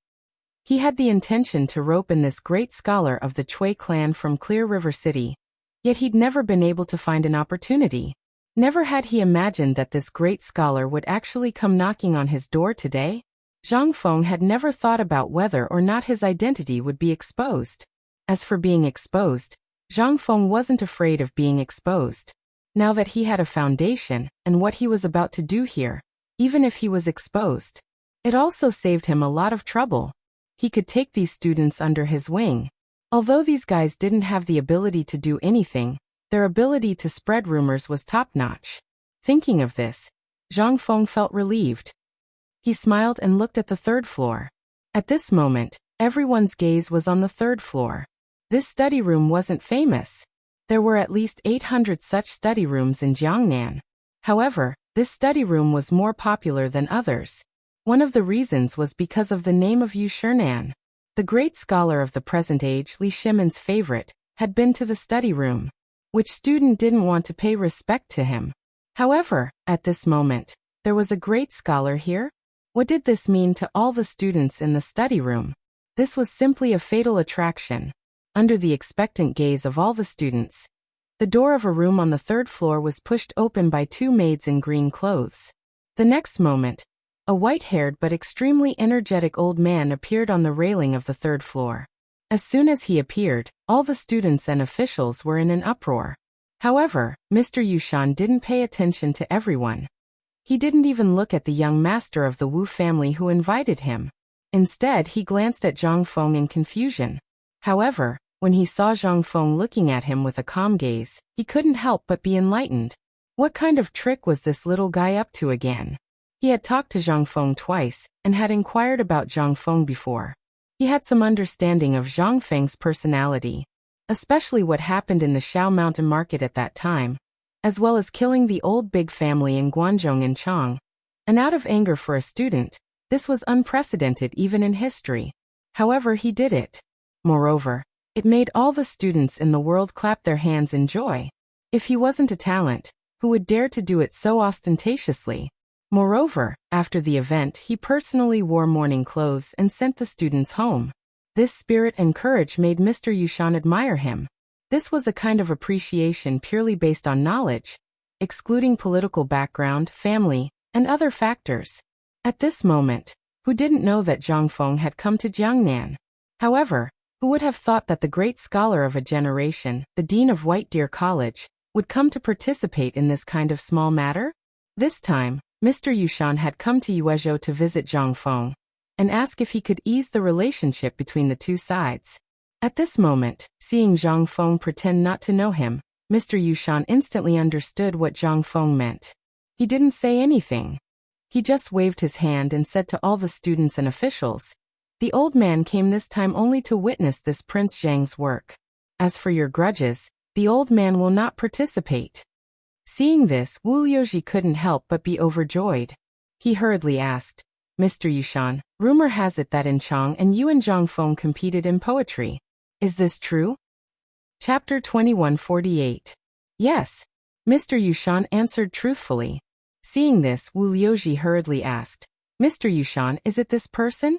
He had the intention to rope in this great scholar of the Chui clan from Clear River City, yet he'd never been able to find an opportunity. Never had he imagined that this great scholar would actually come knocking on his door today. Zhang Feng had never thought about whether or not his identity would be exposed. As for being exposed, Zhang Feng wasn't afraid of being exposed. Now that he had a foundation and what he was about to do here, even if he was exposed, it also saved him a lot of trouble. He could take these students under his wing. Although these guys didn't have the ability to do anything, their ability to spread rumors was top-notch. Thinking of this, Zhang Feng felt relieved. He smiled and looked at the 3rd floor. At this moment, everyone's gaze was on the 3rd floor. This study room wasn't famous. There were at least 800 such study rooms in Jiangnan. However, this study room was more popular than others. One of the reasons was because of the name of Yu Shinan. The great scholar of the present age, Li Shimon's favorite, had been to the study room. Which student didn't want to pay respect to him? However, at this moment, there was a great scholar here. What did this mean to all the students in the study room? This was simply a fatal attraction. Under the expectant gaze of all the students, the door of a room on the 3rd floor was pushed open by 2 maids in green clothes. The next moment, a white-haired but extremely energetic old man appeared on the railing of the 3rd floor. As soon as he appeared, all the students and officials were in an uproar. However, Mr. Yushan didn't pay attention to everyone. He didn't even look at the young master of the Wu family who invited him. Instead, he glanced at Zhang Feng in confusion. However, when he saw Zhang Feng looking at him with a calm gaze, he couldn't help but be enlightened. What kind of trick was this little guy up to again? He had talked to Zhang Feng twice, and had inquired about Zhang Feng before. He had some understanding of Zhang Feng's personality, especially what happened in the Shao Mountain Market at that time, as well as killing the old big family in Guanzhong and Chang. And out of anger for a student, this was unprecedented even in history. However, he did it. Moreover, it made all the students in the world clap their hands in joy. If he wasn't a talent, who would dare to do it so ostentatiously? Moreover, after the event, he personally wore mourning clothes and sent the students home. This spirit and courage made Mr. Yushan admire him. This was a kind of appreciation purely based on knowledge, excluding political background, family, and other factors. At this moment, who didn't know that Zhang Feng had come to Jiangnan? However, who would have thought that the great scholar of a generation, the dean of White Deer College, would come to participate in this kind of small matter? This time, Mr. Yushan had come to Yuezhou to visit Zhang Feng and ask if he could ease the relationship between the two sides. At this moment, seeing Zhang Feng pretend not to know him, Mr. Yushan instantly understood what Zhang Feng meant. He didn't say anything. He just waved his hand and said to all the students and officials, "The old man came this time only to witness this Prince Zhang's work. As for your grudges, the old man will not participate." Seeing this, Wu Liuji couldn't help but be overjoyed. He hurriedly asked, "Mr. Yushan, rumor has it that in Chang and you and Zhang Feng competed in poetry. Is this true?" Chapter 2148. Yes. Mr. Yushan answered truthfully. Seeing this, Wu Liuji hurriedly asked, "Mr. Yushan, is it this person?"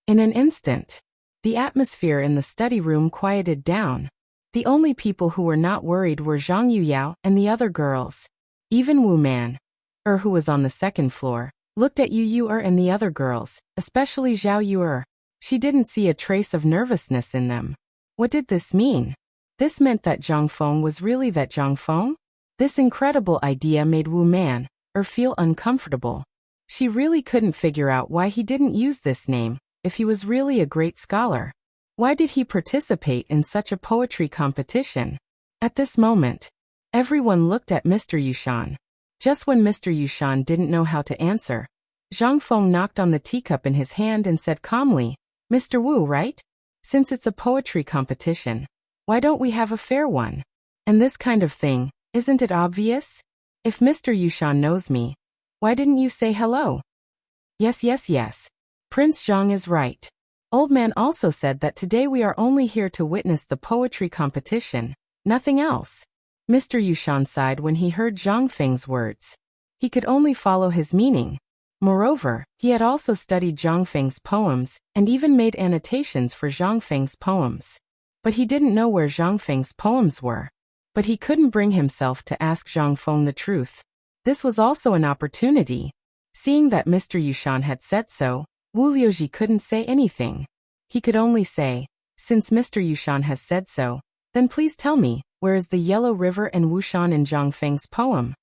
In an instant, the atmosphere in the study room quieted down. The only people who were not worried were Zhang Yuyao and the other girls. Even Wu Man, who was on the second floor, looked at Yu Yuer and the other girls, especially Zhao Yuer. She didn't see a trace of nervousness in them. What did this mean? This meant that Zhang Feng was really that Zhang Feng? This incredible idea made Wu Man, feel uncomfortable. She really couldn't figure out why he didn't use this name, if he was really a great scholar. Why did he participate in such a poetry competition? At this moment, everyone looked at Mr. Yushan. Just when Mr. Yushan didn't know how to answer, Zhang Feng knocked on the teacup in his hand and said calmly, "Mr. Wu, right? Since it's a poetry competition, why don't we have a fair one? And this kind of thing, isn't it obvious? If Mr. Yushan knows me, why didn't you say hello?" Yes. Prince Zhang is right. Old Man also said that today we are only here to witness the poetry competition, nothing else. Mr. Yushan sighed when he heard Zhang Feng's words. He could only follow his meaning. Moreover, he had also studied Zhang Feng's poems and even made annotations for Zhang Feng's poems. But he didn't know where Zhang Feng's poems were. But he couldn't bring himself to ask Zhang Feng the truth. This was also an opportunity. Seeing that Mr. Yushan had said so, Wu Liuji couldn't say anything. He could only say, "Since Mr. Yushan has said so, then please tell me, where is the Yellow River and Wushan in Zhang Feng's poem?"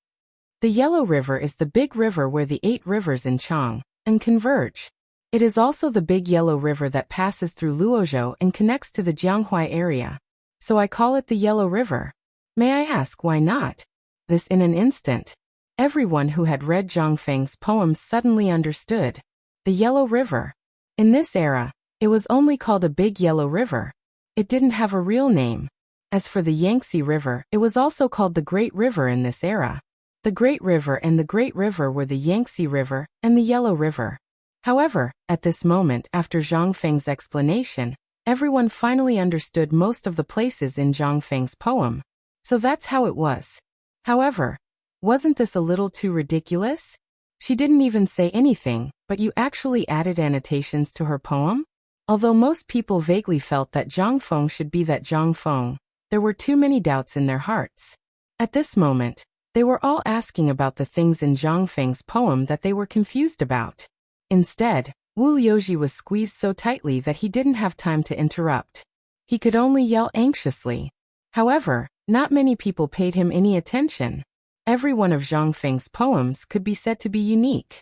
The Yellow River is the big river where the 8 rivers in Chang and converge. It is also the big Yellow River that passes through Luozhou and connects to the Jianghuai area. So I call it the Yellow River. May I ask why not? This in an instant. Everyone who had read Zhang Feng's poems suddenly understood. The Yellow River. In this era, it was only called a big Yellow River. It didn't have a real name. As for the Yangtze River, it was also called the Great River in this era. The Great River and the Great River were the Yangtze River and the Yellow River. However, at this moment, after Zhang Feng's explanation, everyone finally understood most of the places in Zhang Feng's poem. So that's how it was. However, wasn't this a little too ridiculous? She didn't even say anything, but you actually added annotations to her poem? Although most people vaguely felt that Zhang Feng should be that Zhang Feng, there were too many doubts in their hearts. At this moment, they were all asking about the things in Zhang Feng's poem that they were confused about. Instead, Wu Liuji was squeezed so tightly that he didn't have time to interrupt. He could only yell anxiously. However, not many people paid him any attention. Every one of Zhang Feng's poems could be said to be unique.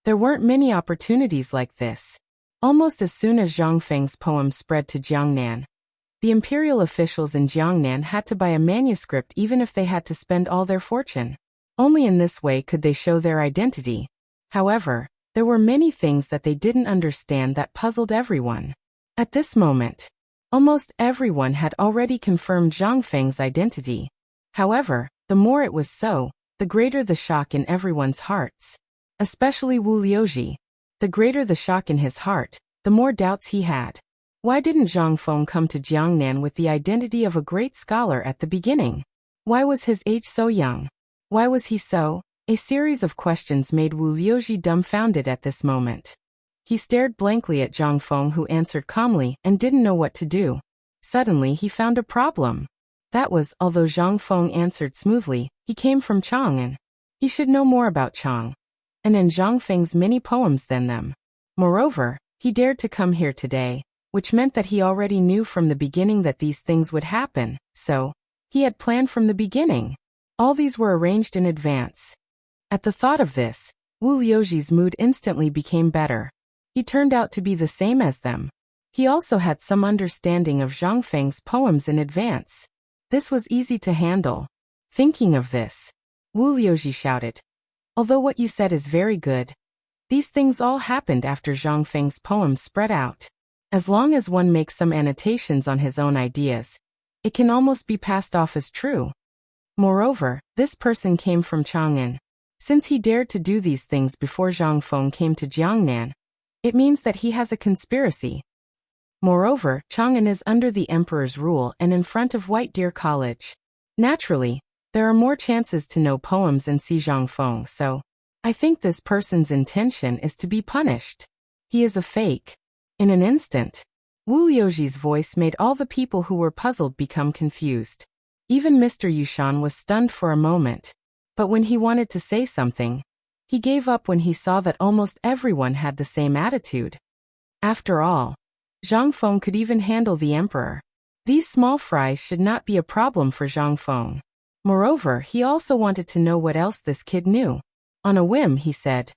There weren't many opportunities like this. Almost as soon as Zhang Feng's poem spread to Jiangnan, the imperial officials in Jiangnan had to buy a manuscript even if they had to spend all their fortune. Only in this way could they show their identity. However, there were many things that they didn't understand that puzzled everyone. At this moment, almost everyone had already confirmed Zhang Feng's identity. However, the more it was so, the greater the shock in everyone's hearts. Especially Wu Liuji. The greater the shock in his heart, the more doubts he had. Why didn't Zhang Feng come to Jiangnan with the identity of a great scholar at the beginning? Why was his age so young? Why was he so? A series of questions made Wu Liuji dumbfounded at this moment. He stared blankly at Zhang Feng, who answered calmly and didn't know what to do. Suddenly he found a problem. That was, although Zhang Feng answered smoothly, he came from Chang'an. He should know more about Chang and in Zhang Feng's many poems than them. Moreover, he dared to come here today, which meant that he already knew from the beginning that these things would happen, so he had planned from the beginning. All these were arranged in advance. At the thought of this, Wu Liuji's mood instantly became better. He turned out to be the same as them. He also had some understanding of Zhang Feng's poems in advance. This was easy to handle. Thinking of this, Wu Liuji shouted, "Although what you said is very good, these things all happened after Zhang Feng's poems spread out. As long as one makes some annotations on his own ideas, it can almost be passed off as true. Moreover, this person came from Chang'an. Since he dared to do these things before Zhang Feng came to Jiangnan, it means that he has a conspiracy. Moreover, Chang'an is under the emperor's rule and in front of White Deer College. Naturally, there are more chances to know poems and see Zhang Feng, so I think this person's intention is to be punished. He is a fake." In an instant, Wu Liuji's voice made all the people who were puzzled become confused. Even Mr. Yushan was stunned for a moment, but when he wanted to say something, he gave up when he saw that almost everyone had the same attitude. After all, Zhang Feng could even handle the emperor. These small fries should not be a problem for Zhang Feng. Moreover, he also wanted to know what else this kid knew. On a whim, he said,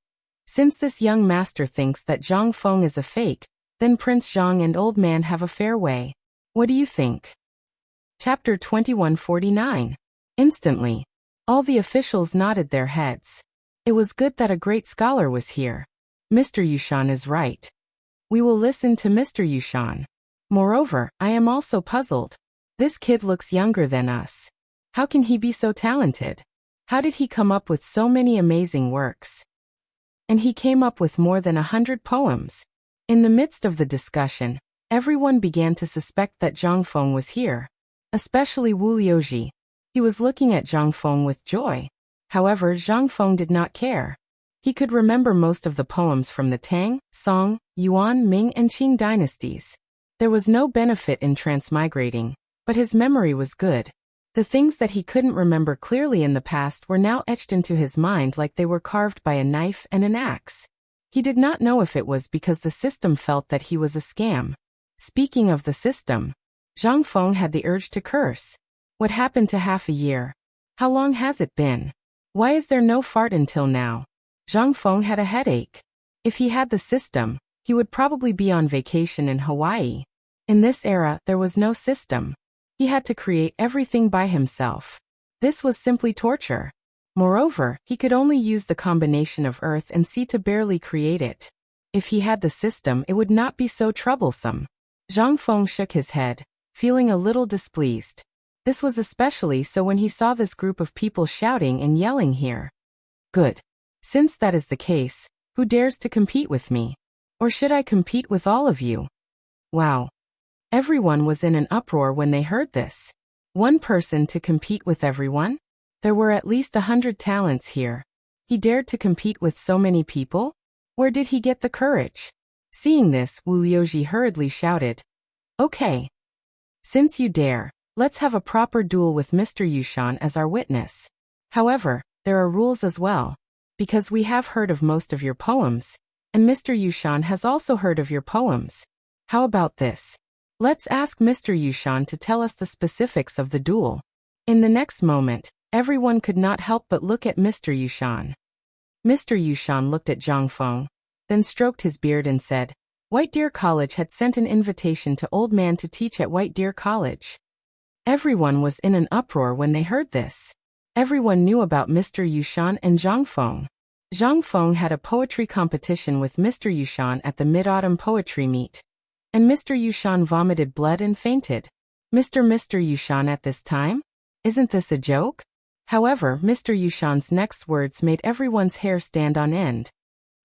"Since this young master thinks that Zhang Feng is a fake, then Prince Zhang and Old Man have a fair way. What do you think?" Chapter 2149. Instantly, all the officials nodded their heads. It was good that a great scholar was here. Mr. Yushan is right. We will listen to Mr. Yushan. Moreover, I am also puzzled. This kid looks younger than us. How can he be so talented? How did he come up with so many amazing works? And he came up with more than 100 poems. In the midst of the discussion, everyone began to suspect that Zhang Feng was here. Especially Wu Liuji. He was looking at Zhang Feng with joy. However, Zhang Feng did not care. He could remember most of the poems from the Tang, Song, Yuan, Ming and Qing dynasties. There was no benefit in transmigrating, but his memory was good. The things that he couldn't remember clearly in the past were now etched into his mind like they were carved by a knife and an axe. He did not know if it was because the system felt that he was a scam. Speaking of the system, Zhang Feng had the urge to curse. What happened to half a year? How long has it been? Why is there no fart until now? Zhang Feng had a headache. If he had the system, he would probably be on vacation in Hawaii. In this era, there was no system. He had to create everything by himself. This was simply torture. Moreover, he could only use the combination of earth and sea to barely create it. If he had the system, it would not be so troublesome. Zhang Feng shook his head, feeling a little displeased. This was especially so when he saw this group of people shouting and yelling here. Good. Since that is the case, who dares to compete with me? Or should I compete with all of you? Wow. Everyone was in an uproar when they heard this. One person to compete with everyone? There were at least 100 talents here. He dared to compete with so many people? Where did he get the courage? Seeing this, Wu Liuji hurriedly shouted, "Okay. Since you dare, let's have a proper duel with Mr. Yushan as our witness. However, there are rules as well. Because we have heard of most of your poems, and Mr. Yushan has also heard of your poems. How about this? Let's ask Mr. Yushan to tell us the specifics of the duel." In the next moment, everyone could not help but look at Mr. Yushan. Mr. Yushan looked at Zhang Feng, then stroked his beard and said, White Deer College had sent an invitation to Old Man to teach at White Deer College. Everyone was in an uproar when they heard this. Everyone knew about Mr. Yushan and Zhang Feng. Zhang Feng had a poetry competition with Mr. Yushan at the Mid-Autumn Poetry Meet. And Mr. Yushan vomited blood and fainted. Mr. Yushan at this time? Isn't this a joke? However, Mr. Yushan's next words made everyone's hair stand on end.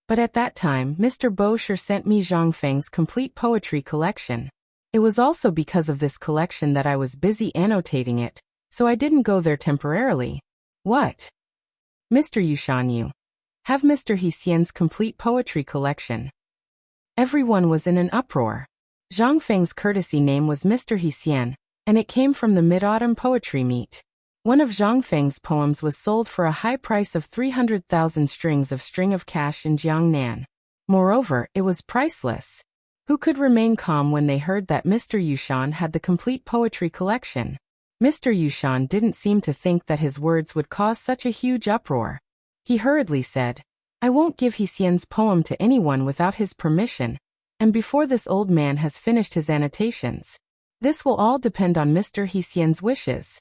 But at that time, Mr. Bosher sent me Zhang Feng's complete poetry collection. It was also because of this collection that I was busy annotating it, so I didn't go there temporarily. What? Mr. Yushan, you have Mr. Hsien's complete poetry collection. Everyone was in an uproar. Zhang Feng's courtesy name was Mr. Hsien, and it came from the Mid-Autumn Poetry Meet. One of Zhang Feng's poems was sold for a high price of 300,000 strings of string of cash in Jiangnan. Moreover, it was priceless. Who could remain calm when they heard that Mr. Yushan had the complete poetry collection? Mr. Yushan didn't seem to think that his words would cause such a huge uproar. He hurriedly said, I won't give Hsien's poem to anyone without his permission, and before this old man has finished his annotations. This will all depend on Mr. Hsien's wishes.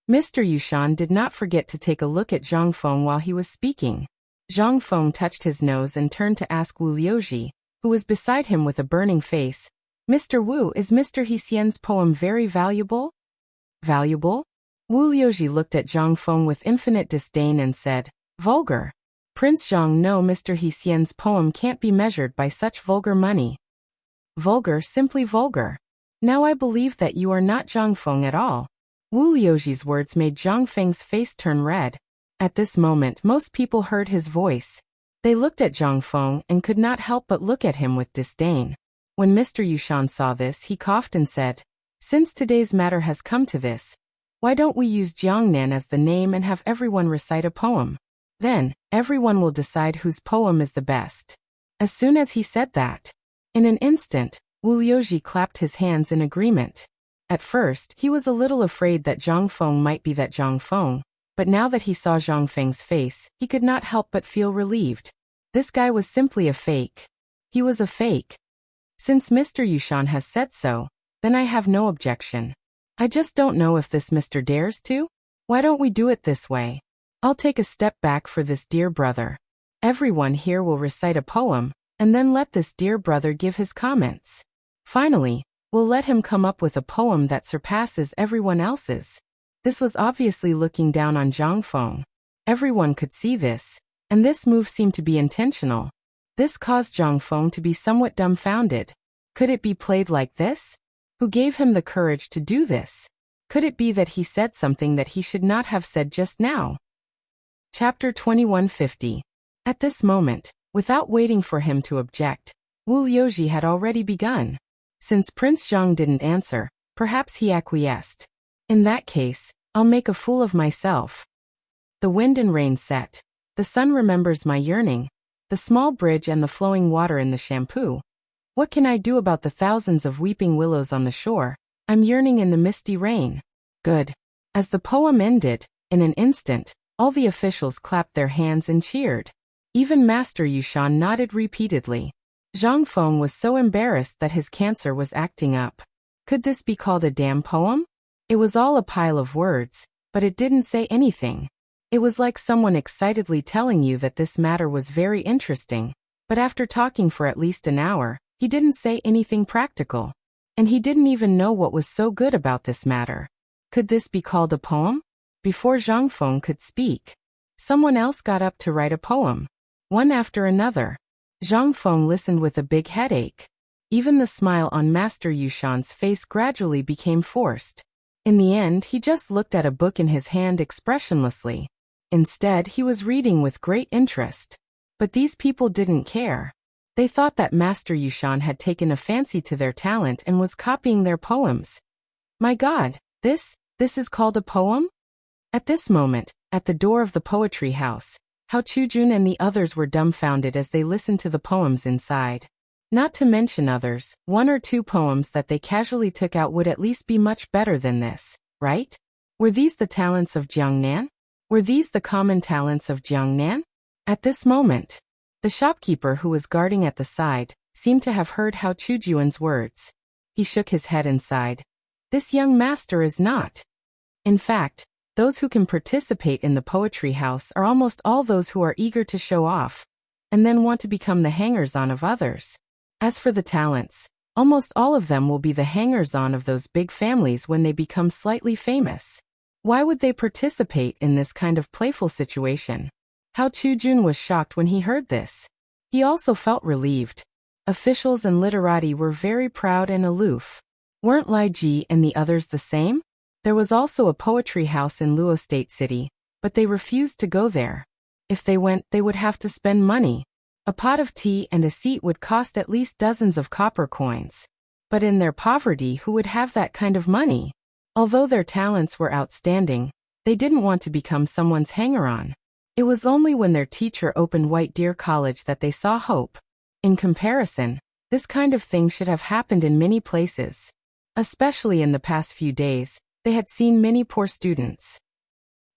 Mr. Yushan did not forget to take a look at Zhang Feng while he was speaking. Zhang Feng touched his nose and turned to ask Wu Liuji, who was beside him with a burning face, Mr. Wu, is Mr. Hsien's poem very valuable? Valuable? Wu Liuji looked at Zhang Feng with infinite disdain and said, vulgar. Prince Zhang, no, Mr. Hsien's poem can't be measured by such vulgar money. Vulgar, simply vulgar. Now I believe that you are not Zhang Feng at all. Wu Liuji's words made Zhang Feng's face turn red. At this moment, most people heard his voice. They looked at Zhang Feng and could not help but look at him with disdain. When Mr. Yushan saw this, he coughed and said, since today's matter has come to this, why don't we use Jiangnan as the name and have everyone recite a poem? Then, everyone will decide whose poem is the best. As soon as he said that, in an instant, Wu Liuji clapped his hands in agreement. At first, he was a little afraid that Zhang Feng might be that Zhang Feng, but now that he saw Zhang Feng's face, he could not help but feel relieved. This guy was simply a fake. He was a fake. Since Mr. Yushan has said so, then I have no objection. I just don't know if this Mr. dares to? Why don't we do it this way? I'll take a step back for this dear brother. Everyone here will recite a poem, and then let this dear brother give his comments. Finally, we'll let him come up with a poem that surpasses everyone else's. This was obviously looking down on Zhang Feng. Everyone could see this, and this move seemed to be intentional. This caused Zhang Feng to be somewhat dumbfounded. Could it be played like this? Who gave him the courage to do this? Could it be that he said something that he should not have said just now? Chapter 2150. At this moment, without waiting for him to object, Wu Liuji had already begun. Since Prince Zhang didn't answer, perhaps he acquiesced. In that case, I'll make a fool of myself. The wind and rain set. The sun remembers my yearning. The small bridge and the flowing water in the shampoo. What can I do about the thousands of weeping willows on the shore? I'm yearning in the misty rain. Good. As the poem ended, in an instant, all the officials clapped their hands and cheered. Even Master Yushan nodded repeatedly. Zhang Feng was so embarrassed that his cancer was acting up. Could this be called a damn poem? It was all a pile of words, but it didn't say anything. It was like someone excitedly telling you that this matter was very interesting, but after talking for at least an hour, he didn't say anything practical. And he didn't even know what was so good about this matter. Could this be called a poem? Before Zhang Feng could speak, someone else got up to write a poem. One after another. Zhang Feng listened with a big headache. Even the smile on Master Yushan's face gradually became forced. In the end, he just looked at a book in his hand expressionlessly. Instead, he was reading with great interest. But these people didn't care. They thought that Master Yushan had taken a fancy to their talent and was copying their poems. My God, this is called a poem? At this moment, at the door of the poetry house, Hao Chujun and the others were dumbfounded as they listened to the poems inside. Not to mention others, one or two poems that they casually took out would at least be much better than this, right? Were these the talents of Jiangnan? Were these the common talents of Jiangnan? At this moment, the shopkeeper who was guarding at the side, seemed to have heard Hao Chujuan's words. He shook his head and sighed. This young master is not. In fact, those who can participate in the poetry house are almost all those who are eager to show off, and then want to become the hangers-on of others. As for the talents, almost all of them will be the hangers-on of those big families when they become slightly famous. Why would they participate in this kind of playful situation? Hao Chujun was shocked when he heard this. He also felt relieved. Officials and literati were very proud and aloof. Weren't Lai Ji and the others the same? There was also a poetry house in Luo State City, but they refused to go there. If they went, they would have to spend money. A pot of tea and a seat would cost at least dozens of copper coins. But in their poverty, who would have that kind of money? Although their talents were outstanding, they didn't want to become someone's hanger-on. It was only when their teacher opened White Deer College that they saw hope. In comparison, this kind of thing should have happened in many places. Especially in the past few days, they had seen many poor students.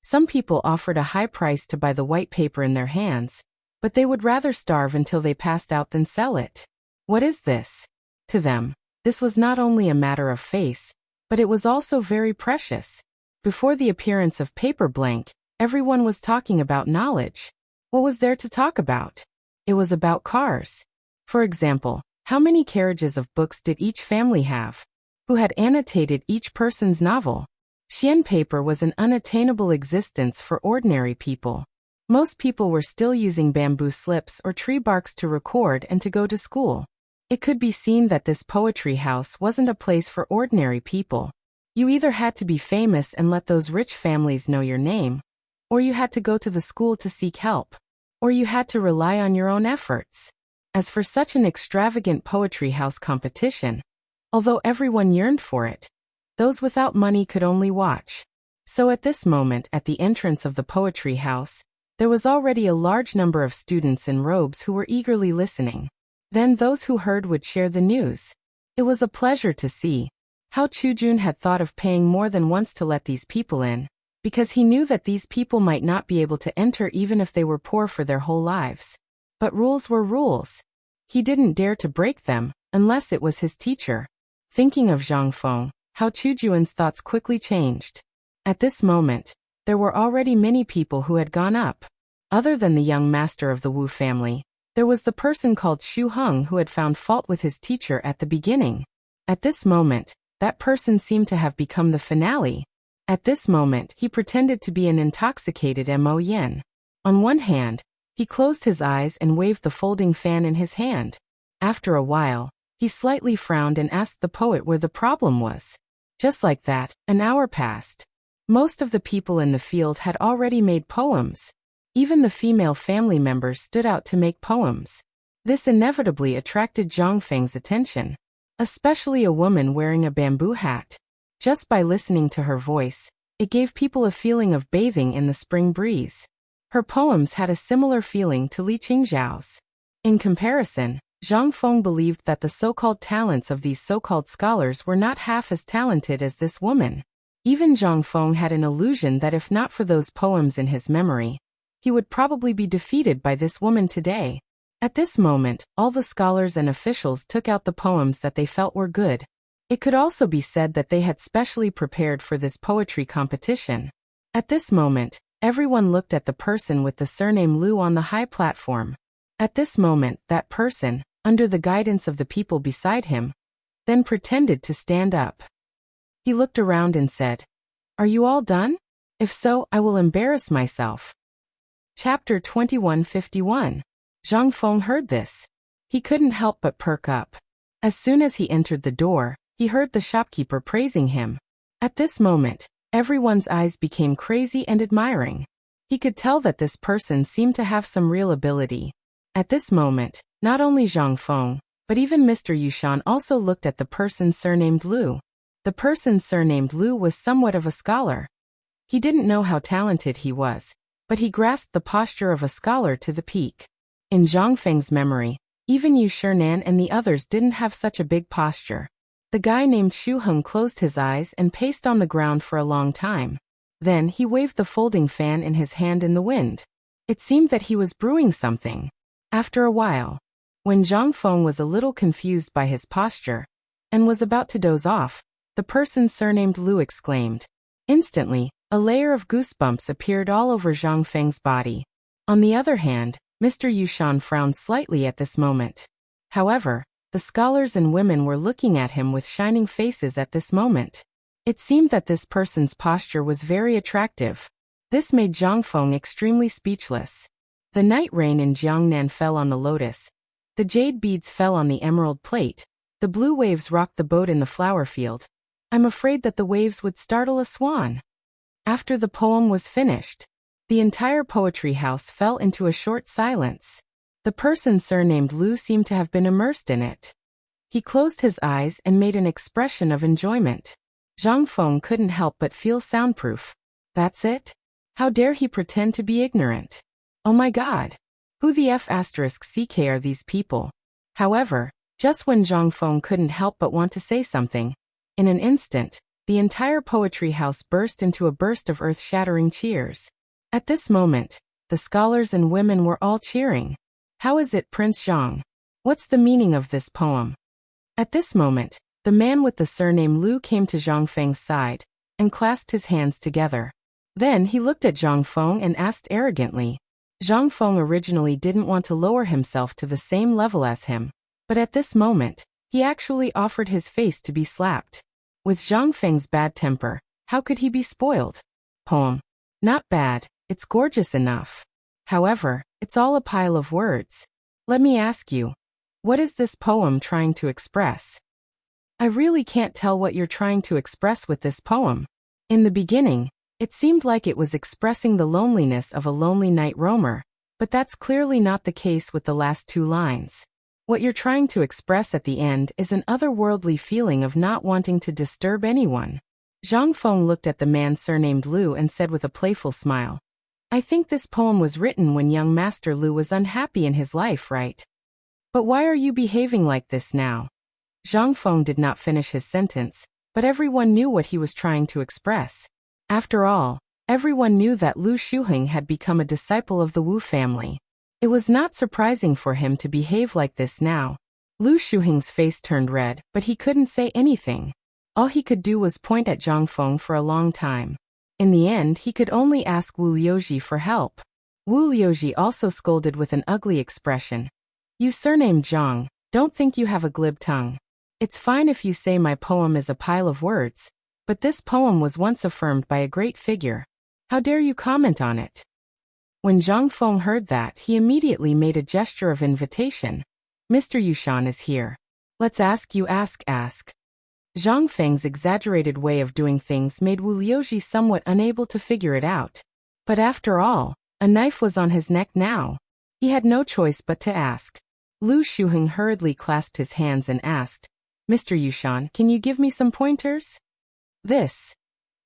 Some people offered a high price to buy the white paper in their hands, but they would rather starve until they passed out than sell it. What is this? To them, this was not only a matter of face, but it was also very precious. Before the appearance of paper blank, everyone was talking about knowledge. What was there to talk about? It was about cars. For example, how many carriages of books did each family have? Who had annotated each person's novel? Xian paper was an unattainable existence for ordinary people. Most people were still using bamboo slips or tree barks to record and to go to school. It could be seen that this poetry house wasn't a place for ordinary people. You either had to be famous and let those rich families know your name, or you had to go to the school to seek help, or you had to rely on your own efforts. As for such an extravagant poetry house competition, although everyone yearned for it, those without money could only watch. So at this moment, at the entrance of the poetry house, there was already a large number of students in robes who were eagerly listening. Then those who heard would share the news. It was a pleasure to see. Hao Chujun had thought of paying more than once to let these people in, because he knew that these people might not be able to enter even if they were poor for their whole lives. But rules were rules. He didn't dare to break them, unless it was his teacher. Thinking of Zhang Feng, Hao Chujuan's thoughts quickly changed. At this moment, there were already many people who had gone up. Other than the young master of the Wu family, there was the person called Xu Heng who had found fault with his teacher at the beginning. At this moment, that person seemed to have become the finale. At this moment, he pretended to be an intoxicated Mo Yen. On one hand, he closed his eyes and waved the folding fan in his hand. After a while, he slightly frowned and asked the poet where the problem was. Just like that, an hour passed. Most of the people in the field had already made poems. Even the female family members stood out to make poems. This inevitably attracted Zhang Feng's attention, especially a woman wearing a bamboo hat. Just by listening to her voice, it gave people a feeling of bathing in the spring breeze. Her poems had a similar feeling to Li Qingzhao's. In comparison, Zhang Feng believed that the so-called talents of these so-called scholars were not half as talented as this woman. Even Zhang Feng had an illusion that if not for those poems in his memory, he would probably be defeated by this woman today. At this moment, all the scholars and officials took out the poems that they felt were good. It could also be said that they had specially prepared for this poetry competition. At this moment, everyone looked at the person with the surname Liu on the high platform. At this moment, that person, under the guidance of the people beside him, then pretended to stand up. He looked around and said, "Are you all done? If so, I will embarrass myself." Chapter 2151. Zhang Feng heard this. He couldn't help but perk up. As soon as he entered the door, he heard the shopkeeper praising him. At this moment, everyone's eyes became crazy and admiring. He could tell that this person seemed to have some real ability. At this moment, not only Zhang Feng, but even Mr. Yushan also looked at the person surnamed Liu. The person surnamed Liu was somewhat of a scholar. He didn't know how talented he was, but he grasped the posture of a scholar to the peak. In Zhang Feng's memory, even Yu Shernan and the others didn't have such a big posture. The guy named Xu Heng closed his eyes and paced on the ground for a long time. Then he waved the folding fan in his hand in the wind. It seemed that he was brewing something. After a while, When Zhang Feng was a little confused by his posture and was about to doze off, the person surnamed Lu exclaimed. Instantly, a layer of goosebumps appeared all over Zhang Feng's body. On the other hand, Mr. Yushan frowned slightly at this moment. However, the scholars and women were looking at him with shining faces at this moment. It seemed that this person's posture was very attractive. This made Zhang Feng extremely speechless. The night rain in Jiangnan fell on the lotus. The jade beads fell on the emerald plate. The blue waves rocked the boat in the flower field. I'm afraid that the waves would startle a swan. After the poem was finished, the entire poetry house fell into a short silence. The person surnamed Lu seemed to have been immersed in it. He closed his eyes and made an expression of enjoyment. Zhang Feng couldn't help but feel soundproof. That's it? How dare he pretend to be ignorant? Oh my God! Who the F***ck are these people? However, just when Zhang Feng couldn't help but want to say something, in an instant, the entire poetry house burst into a burst of earth-shattering cheers. At this moment, the scholars and women were all cheering. How is it, Prince Zhang? What's the meaning of this poem? At this moment, the man with the surname Lu came to Zhang Feng's side and clasped his hands together. Then he looked at Zhang Feng and asked arrogantly. Zhang Feng originally didn't want to lower himself to the same level as him, but at this moment, he actually offered his face to be slapped. With Zhang Feng's bad temper, how could he be spoiled? Poem. Not bad, it's gorgeous enough. However, it's all a pile of words. Let me ask you, what is this poem trying to express? I really can't tell what you're trying to express with this poem. In the beginning, it seemed like it was expressing the loneliness of a lonely night roamer, but that's clearly not the case with the last two lines. What you're trying to express at the end is an otherworldly feeling of not wanting to disturb anyone. Zhang Feng looked at the man surnamed Lu and said with a playful smile, I think this poem was written when young Master Lu was unhappy in his life, right? But why are you behaving like this now? Zhang Feng did not finish his sentence, but everyone knew what he was trying to express. After all, everyone knew that Lu Shuheng had become a disciple of the Wu family. It was not surprising for him to behave like this now. Lu Shuheng's face turned red, but he couldn't say anything. All he could do was point at Zhang Feng for a long time. In the end, he could only ask Wu Liuji for help. Wu Liuji also scolded with an ugly expression. You surnamed Zhang, don't think you have a glib tongue. It's fine if you say my poem is a pile of words, but this poem was once affirmed by a great figure. How dare you comment on it? When Zhang Feng heard that, he immediately made a gesture of invitation. Mr. Yushan is here. Let's ask. Zhang Feng's exaggerated way of doing things made Wu Liuji somewhat unable to figure it out. But after all, a knife was on his neck now. He had no choice but to ask. Lu Shuheng hurriedly clasped his hands and asked, Mr. Yushan, can you give me some pointers? This.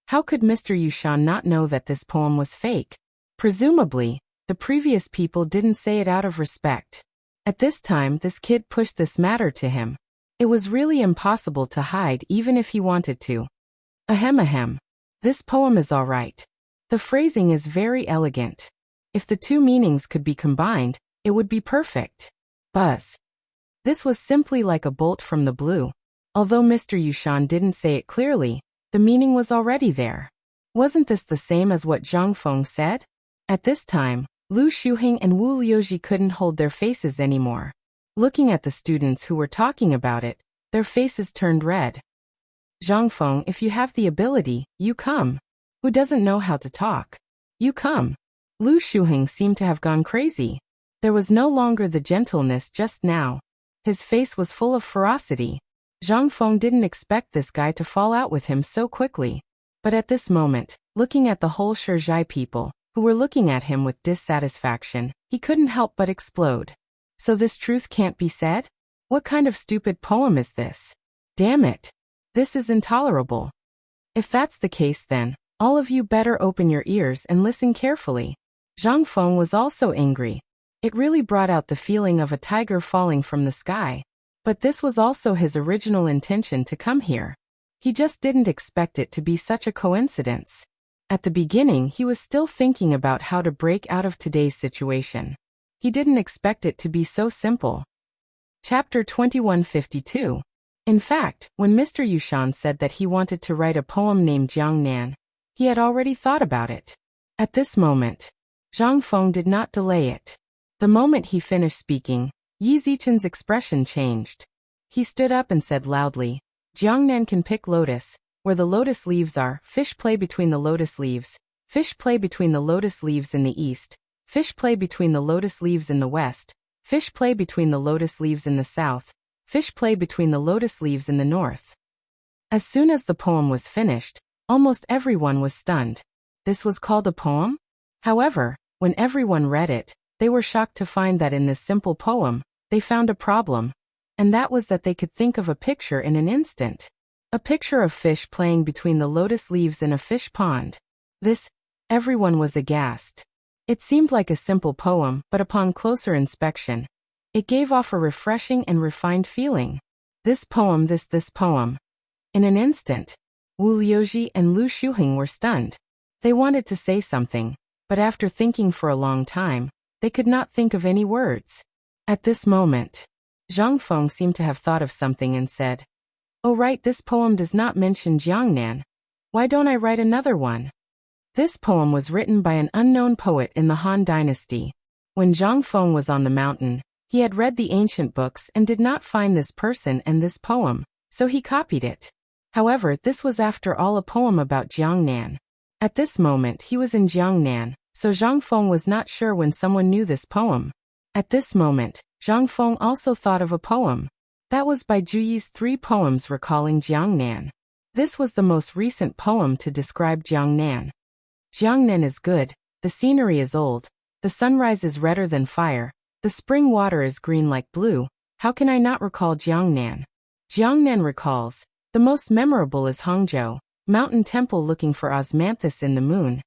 How could Mr. Yushan not know that this poem was fake? Presumably, the previous people didn't say it out of respect. At this time, this kid pushed this matter to him. It was really impossible to hide even if he wanted to. Ahem. This poem is all right. The phrasing is very elegant. If the two meanings could be combined, it would be perfect. Buzz. This was simply like a bolt from the blue. Although Mr. Yushan didn't say it clearly, the meaning was already there. Wasn't this the same as what Zhang Feng said? At this time, Lu Shuheng and Wu Liuji couldn't hold their faces anymore. Looking at the students who were talking about it, their faces turned red. Zhang Feng, if you have the ability, you come. Who doesn't know how to talk? You come. Lu Shuheng seemed to have gone crazy. There was no longer the gentleness just now. His face was full of ferocity. Zhang Feng didn't expect this guy to fall out with him so quickly. But at this moment, looking at the whole Shizhai people, who were looking at him with dissatisfaction, he couldn't help but explode. So this truth can't be said? What kind of stupid poem is this? Damn it. This is intolerable. If that's the case then, all of you better open your ears and listen carefully. Zhang Feng was also angry. It really brought out the feeling of a tiger falling from the sky. But this was also his original intention to come here. He just didn't expect it to be such a coincidence. At the beginning, he was still thinking about how to break out of today's situation. He didn't expect it to be so simple. Chapter 2152. In fact, when Mr. Yushan said that he wanted to write a poem named Jiangnan, he had already thought about it. At this moment, Zhang Feng did not delay it. The moment he finished speaking, Yi Zichen's expression changed. He stood up and said loudly, Jiangnan can pick lotus, where the lotus leaves are, fish play between the lotus leaves, fish play between the lotus leaves in the east, fish play between the lotus leaves in the west, fish play between the lotus leaves in the south, fish play between the lotus leaves in the north. As soon as the poem was finished, almost everyone was stunned. This was called a poem? However, when everyone read it, they were shocked to find that in this simple poem, they found a problem. And that was that they could think of a picture in an instant. A picture of fish playing between the lotus leaves in a fish pond. Everyone was aghast. It seemed like a simple poem, but upon closer inspection, it gave off a refreshing and refined feeling. This poem. In an instant, Wu Liuji and Lu Shuheng were stunned. They wanted to say something, but after thinking for a long time, they could not think of any words. At this moment, Zhang Feng seemed to have thought of something and said, "Oh right, this poem does not mention Jiangnan. Why don't I write another one?" This poem was written by an unknown poet in the Han Dynasty. When Zhang Feng was on the mountain, he had read the ancient books and did not find this person and this poem, so he copied it. However, this was after all a poem about Jiangnan. At this moment he was in Jiangnan, so Zhang Feng was not sure when someone knew this poem. At this moment, Zhang Feng also thought of a poem. That was by Zhu Yi's 3 poems recalling Jiangnan. This was the most recent poem to describe Jiangnan. Jiangnan is good, the scenery is old, the sunrise is redder than fire, the spring water is green like blue. How can I not recall Jiangnan? Jiangnan recalls, the most memorable is Hangzhou, mountain temple looking for osmanthus in the moon.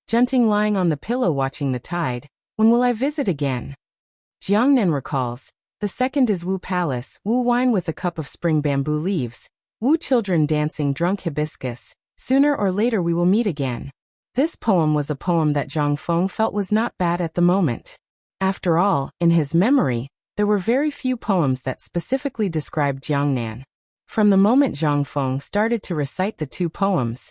Junting lying on the pillow watching the tide, when will I visit again? Jiangnan recalls, the second is Wu Palace, Wu wine with a cup of spring bamboo leaves, Wu children dancing drunk hibiscus, sooner or later we will meet again. This poem was a poem that Zhang Feng felt was not bad at the moment. After all, in his memory, there were very few poems that specifically described Jiangnan. From the moment Zhang Feng started to recite the 2 poems,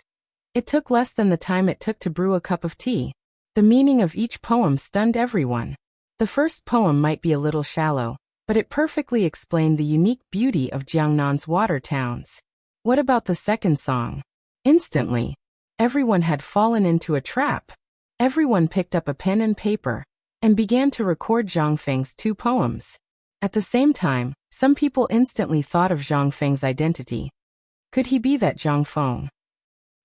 it took less than the time it took to brew a cup of tea. The meaning of each poem stunned everyone. The first poem might be a little shallow, but it perfectly explained the unique beauty of Jiangnan's water towns. What about the second song? Instantly, everyone had fallen into a trap. Everyone picked up a pen and paper and began to record Zhang Feng's 2 poems. At the same time, some people instantly thought of Zhang Feng's identity. Could he be that Zhang Feng?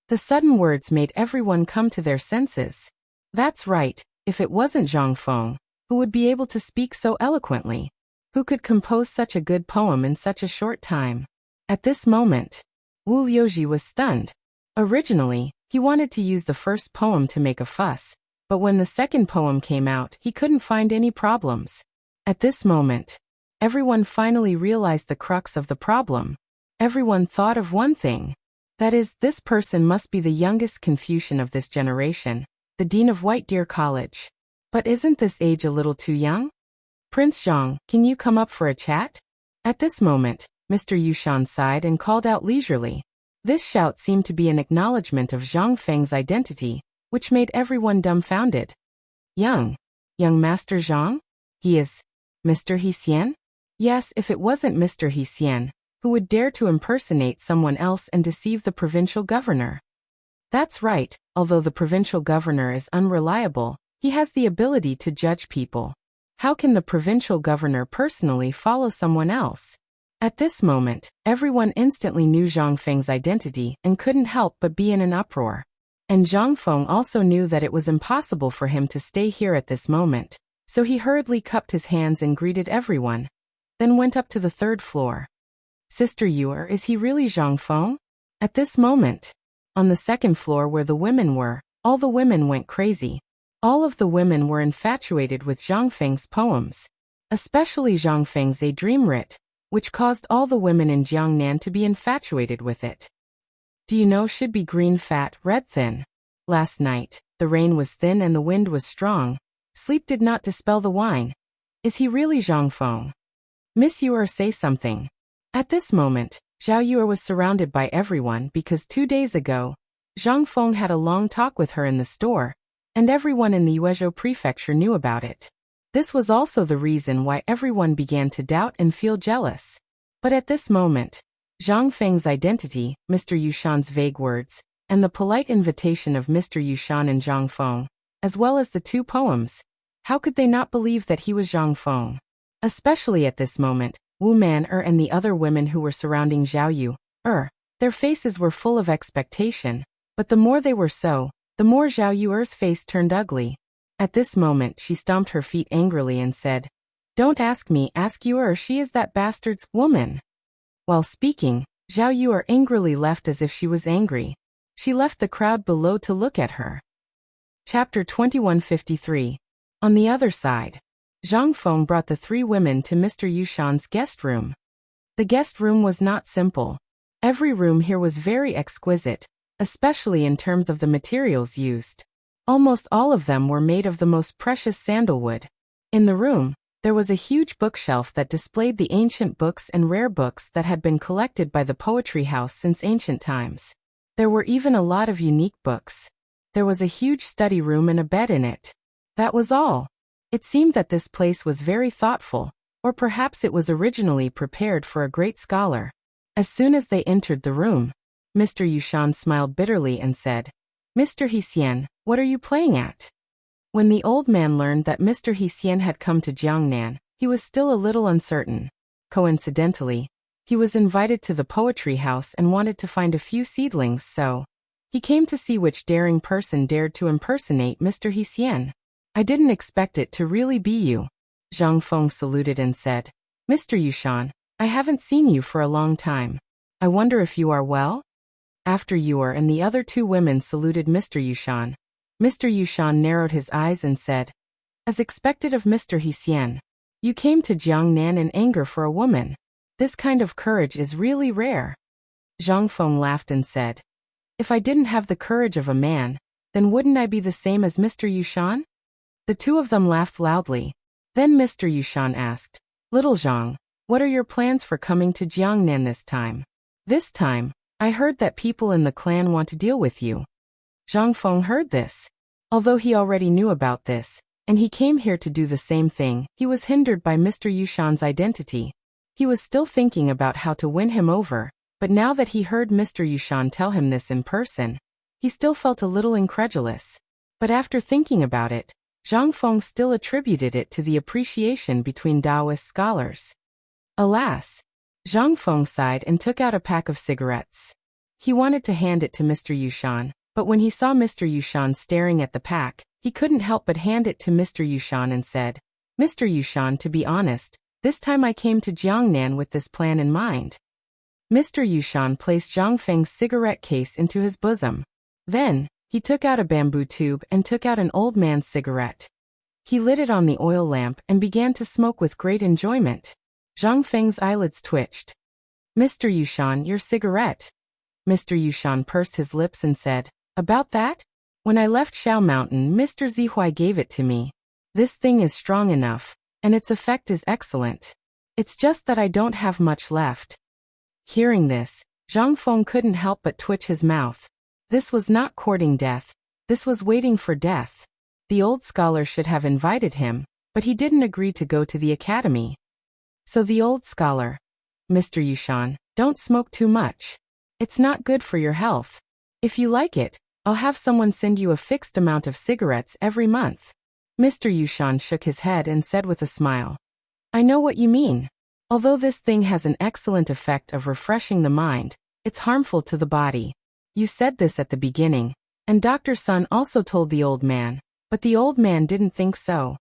The sudden words made everyone come to their senses. That's right, if it wasn't Zhang Feng, who would be able to speak so eloquently? Who could compose such a good poem in such a short time? At this moment, Wu Liuji was stunned. Originally, he wanted to use the first poem to make a fuss, but when the second poem came out, he couldn't find any problems. At this moment, everyone finally realized the crux of the problem. Everyone thought of one thing. That is, this person must be the youngest Confucian of this generation, the dean of White Deer College. But isn't this age a little too young? Prince Zhang, can you come up for a chat? At this moment, Mr. Yushan sighed and called out leisurely. This shout seemed to be an acknowledgement of Zhang Feng's identity, which made everyone dumbfounded. Young Master Zhang? He is Mr. Hsien? Yes, if it wasn't Mr. Hsien, who would dare to impersonate someone else and deceive the provincial governor? That's right, although the provincial governor is unreliable, he has the ability to judge people. How can the provincial governor personally follow someone else? At this moment, everyone instantly knew Zhang Feng's identity and couldn't help but be in an uproar. And Zhang Feng also knew that it was impossible for him to stay here at this moment, so he hurriedly cupped his hands and greeted everyone, then went up to the 3rd floor. Sister Yuer, is he really Zhang Feng? At this moment, on the 2nd floor where the women were, all the women went crazy. All of the women were infatuated with Zhang Feng's poems, especially Zhang Feng's A Dream Writ, which caused all the women in Jiangnan to be infatuated with it. Do you know should be green fat, red thin? Last night, the rain was thin and the wind was strong. Sleep did not dispel the wine. Is he really Zhang Feng? Miss Yuer, say something. At this moment, Zhao Yuer was surrounded by everyone because 2 days ago, Zhang Feng had a long talk with her in the store, and everyone in the Yuezhou prefecture knew about it. This was also the reason why everyone began to doubt and feel jealous. But at this moment, Zhang Feng's identity, Mr. Yushan's vague words, and the polite invitation of Mr. Yushan and Zhang Feng, as well as the 2 poems, how could they not believe that he was Zhang Feng? Especially at this moment, Wu Man-er and the other women who were surrounding Zhao Yu-er, their faces were full of expectation, but the more they were so, the more Zhao Yuer's face turned ugly. At this moment she stomped her feet angrily and said, "Don't ask me, ask Yuer, she is that bastard's woman." While speaking, Zhao Yuer angrily left as if she was angry. She left the crowd below to look at her. Chapter 2153. On the other side, Zhang Feng brought the 3 women to Mr. Yushan's guest room. The guest room was not simple. Every room here was very exquisite, especially in terms of the materials used. Almost all of them were made of the most precious sandalwood. In the room, there was a huge bookshelf that displayed the ancient books and rare books that had been collected by the poetry house since ancient times. There were even a lot of unique books. There was a huge study room and a bed in it. That was all. It seemed that this place was very thoughtful, or perhaps it was originally prepared for a great scholar. As soon as they entered the room, Mr. Yushan smiled bitterly and said, "Mr. Hsien, what are you playing at?" When the old man learned that Mr. Hsien had come to Jiangnan, he was still a little uncertain. Coincidentally, he was invited to the poetry house and wanted to find a few seedlings, so he came to see which daring person dared to impersonate Mr. Hsien. "I didn't expect it to really be you." Zhang Feng saluted and said, "Mr. Yushan, I haven't seen you for a long time. I wonder if you are well?" After Yuer and the other 2 women saluted Mr. Yushan, Mr. Yushan narrowed his eyes and said, "As expected of Mr. Hsien, you came to Jiangnan in anger for a woman. This kind of courage is really rare." Zhang Feng laughed and said, "If I didn't have the courage of a man, then wouldn't I be the same as Mr. Yushan?" The 2 of them laughed loudly. Then Mr. Yushan asked, "Little Zhang, what are your plans for coming to Jiangnan this time?" "This time, I heard that people in the clan want to deal with you." Zhang Feng heard this. Although he already knew about this, and he came here to do the same thing, he was hindered by Mr. Yushan's identity. He was still thinking about how to win him over, but now that he heard Mr. Yushan tell him this in person, he still felt a little incredulous. But after thinking about it, Zhang Feng still attributed it to the appreciation between Taoist scholars. Alas! Zhang Feng sighed and took out a pack of cigarettes. He wanted to hand it to Mr. Yushan, but when he saw Mr. Yushan staring at the pack, he couldn't help but hand it to Mr. Yushan and said, "Mr. Yushan, to be honest, this time I came to Jiangnan with this plan in mind." Mr. Yushan placed Zhang Feng's cigarette case into his bosom. Then, he took out a bamboo tube and took out an old man's cigarette. He lit it on the oil lamp and began to smoke with great enjoyment. Zhang Feng's eyelids twitched. "Mr. Yushan, your cigarette." Mr. Yushan pursed his lips and said, "About that? When I left Shao Mountain, Mr. Zihuai gave it to me. This thing is strong enough, and its effect is excellent. It's just that I don't have much left." Hearing this, Zhang Feng couldn't help but twitch his mouth. This was not courting death. This was waiting for death. The old scholar should have invited him, but he didn't agree to go to the academy. So the old scholar, "Mr. Yushan, don't smoke too much. It's not good for your health. If you like it, I'll have someone send you a fixed amount of cigarettes every month." Mr. Yushan shook his head and said with a smile, "I know what you mean. Although this thing has an excellent effect of refreshing the mind, it's harmful to the body. You said this at the beginning, and Dr. Sun also told the old man, but the old man didn't think so.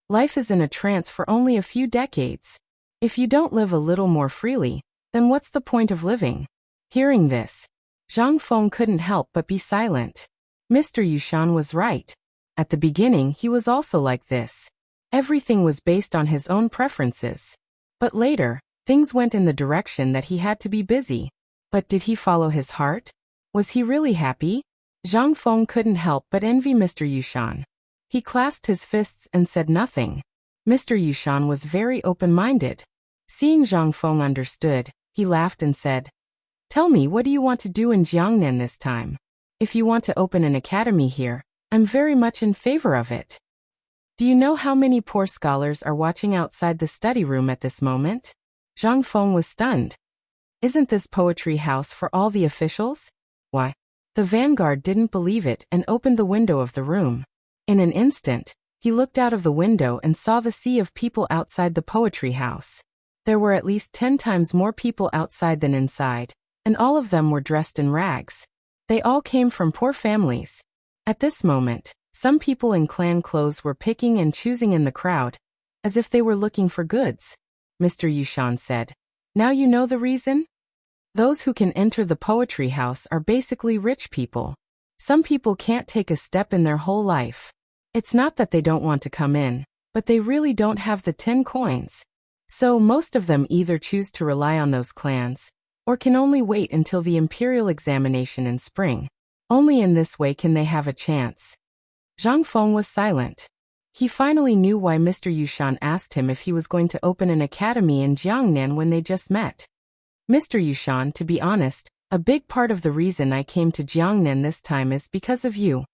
Life is in a trance for only a few decades. If you don't live a little more freely, then what's the point of living?" Hearing this, Zhang Feng couldn't help but be silent. Mr. Yushan was right. At the beginning he was also like this. Everything was based on his own preferences. But later, things went in the direction that he had to be busy. But did he follow his heart? Was he really happy? Zhang Feng couldn't help but envy Mr. Yushan. He clasped his fists and said nothing. Mr. Yushan was very open-minded. Seeing Zhang Feng understood, he laughed and said, "Tell me, what do you want to do in Jiangnan this time? If you want to open an academy here, I'm very much in favor of it." Do you know how many poor scholars are watching outside the study room at this moment? Zhang Feng was stunned. Isn't this poetry house for all the officials? Why? The vanguard didn't believe it and opened the window of the room. In an instant, he looked out of the window and saw the sea of people outside the poetry house. There were at least 10 times more people outside than inside, and all of them were dressed in rags. They all came from poor families. At this moment, some people in clan clothes were picking and choosing in the crowd, as if they were looking for goods. Mr. Yushan said, "Now you know the reason? Those who can enter the poetry house are basically rich people. Some people can't take a step in their whole life. It's not that they don't want to come in, but they really don't have the 10 coins. So most of them either choose to rely on those clans, or can only wait until the imperial examination in spring. Only in this way can they have a chance." Zhang Feng was silent. He finally knew why Mr. Yushan asked him if he was going to open an academy in Jiangnan when they just met. "Mr. Yushan, to be honest, a big part of the reason I came to Jiangnan this time is because of you."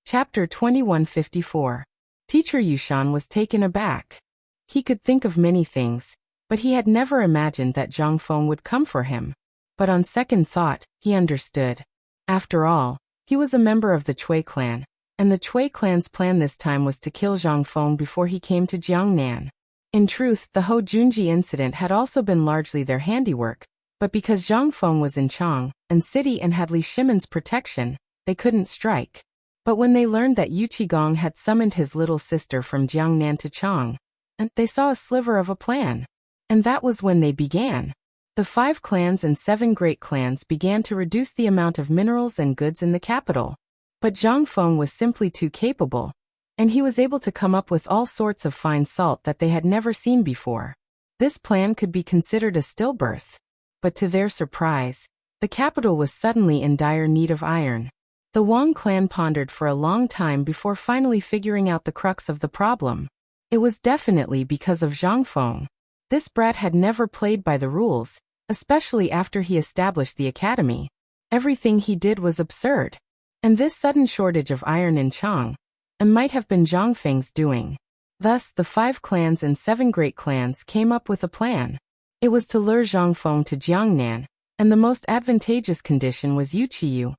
Chapter 2154. Teacher Yushan was taken aback. He could think of many things, but he had never imagined that Zhang Feng would come for him. But on second thought, he understood. After all, he was a member of the Cui clan, and the Cui clan's plan this time was to kill Zhang Feng before he came to Jiangnan. In truth, the Ho Junji incident had also been largely their handiwork, but because Zhang Feng was in Chang and city and had Li Shimon's protection, they couldn't strike. But when they learned that Yu Qigong had summoned his little sister from Jiangnan to Chang, and they saw a sliver of a plan. And that was when they began. The 5 clans and 7 great clans began to reduce the amount of minerals and goods in the capital. But Zhang Feng was simply too capable, and he was able to come up with all sorts of fine salt that they had never seen before. This plan could be considered a stillbirth. But to their surprise, the capital was suddenly in dire need of iron. The Wang clan pondered for a long time before finally figuring out the crux of the problem. It was definitely because of Zhang Feng. This brat had never played by the rules, especially after he established the academy. Everything he did was absurd. And this sudden shortage of iron in Chang might have been Zhang Feng's doing. Thus, the 5 clans and 7 great clans came up with a plan. It was to lure Zhang Feng to Jiangnan, and the most advantageous condition was Yu Qiyu.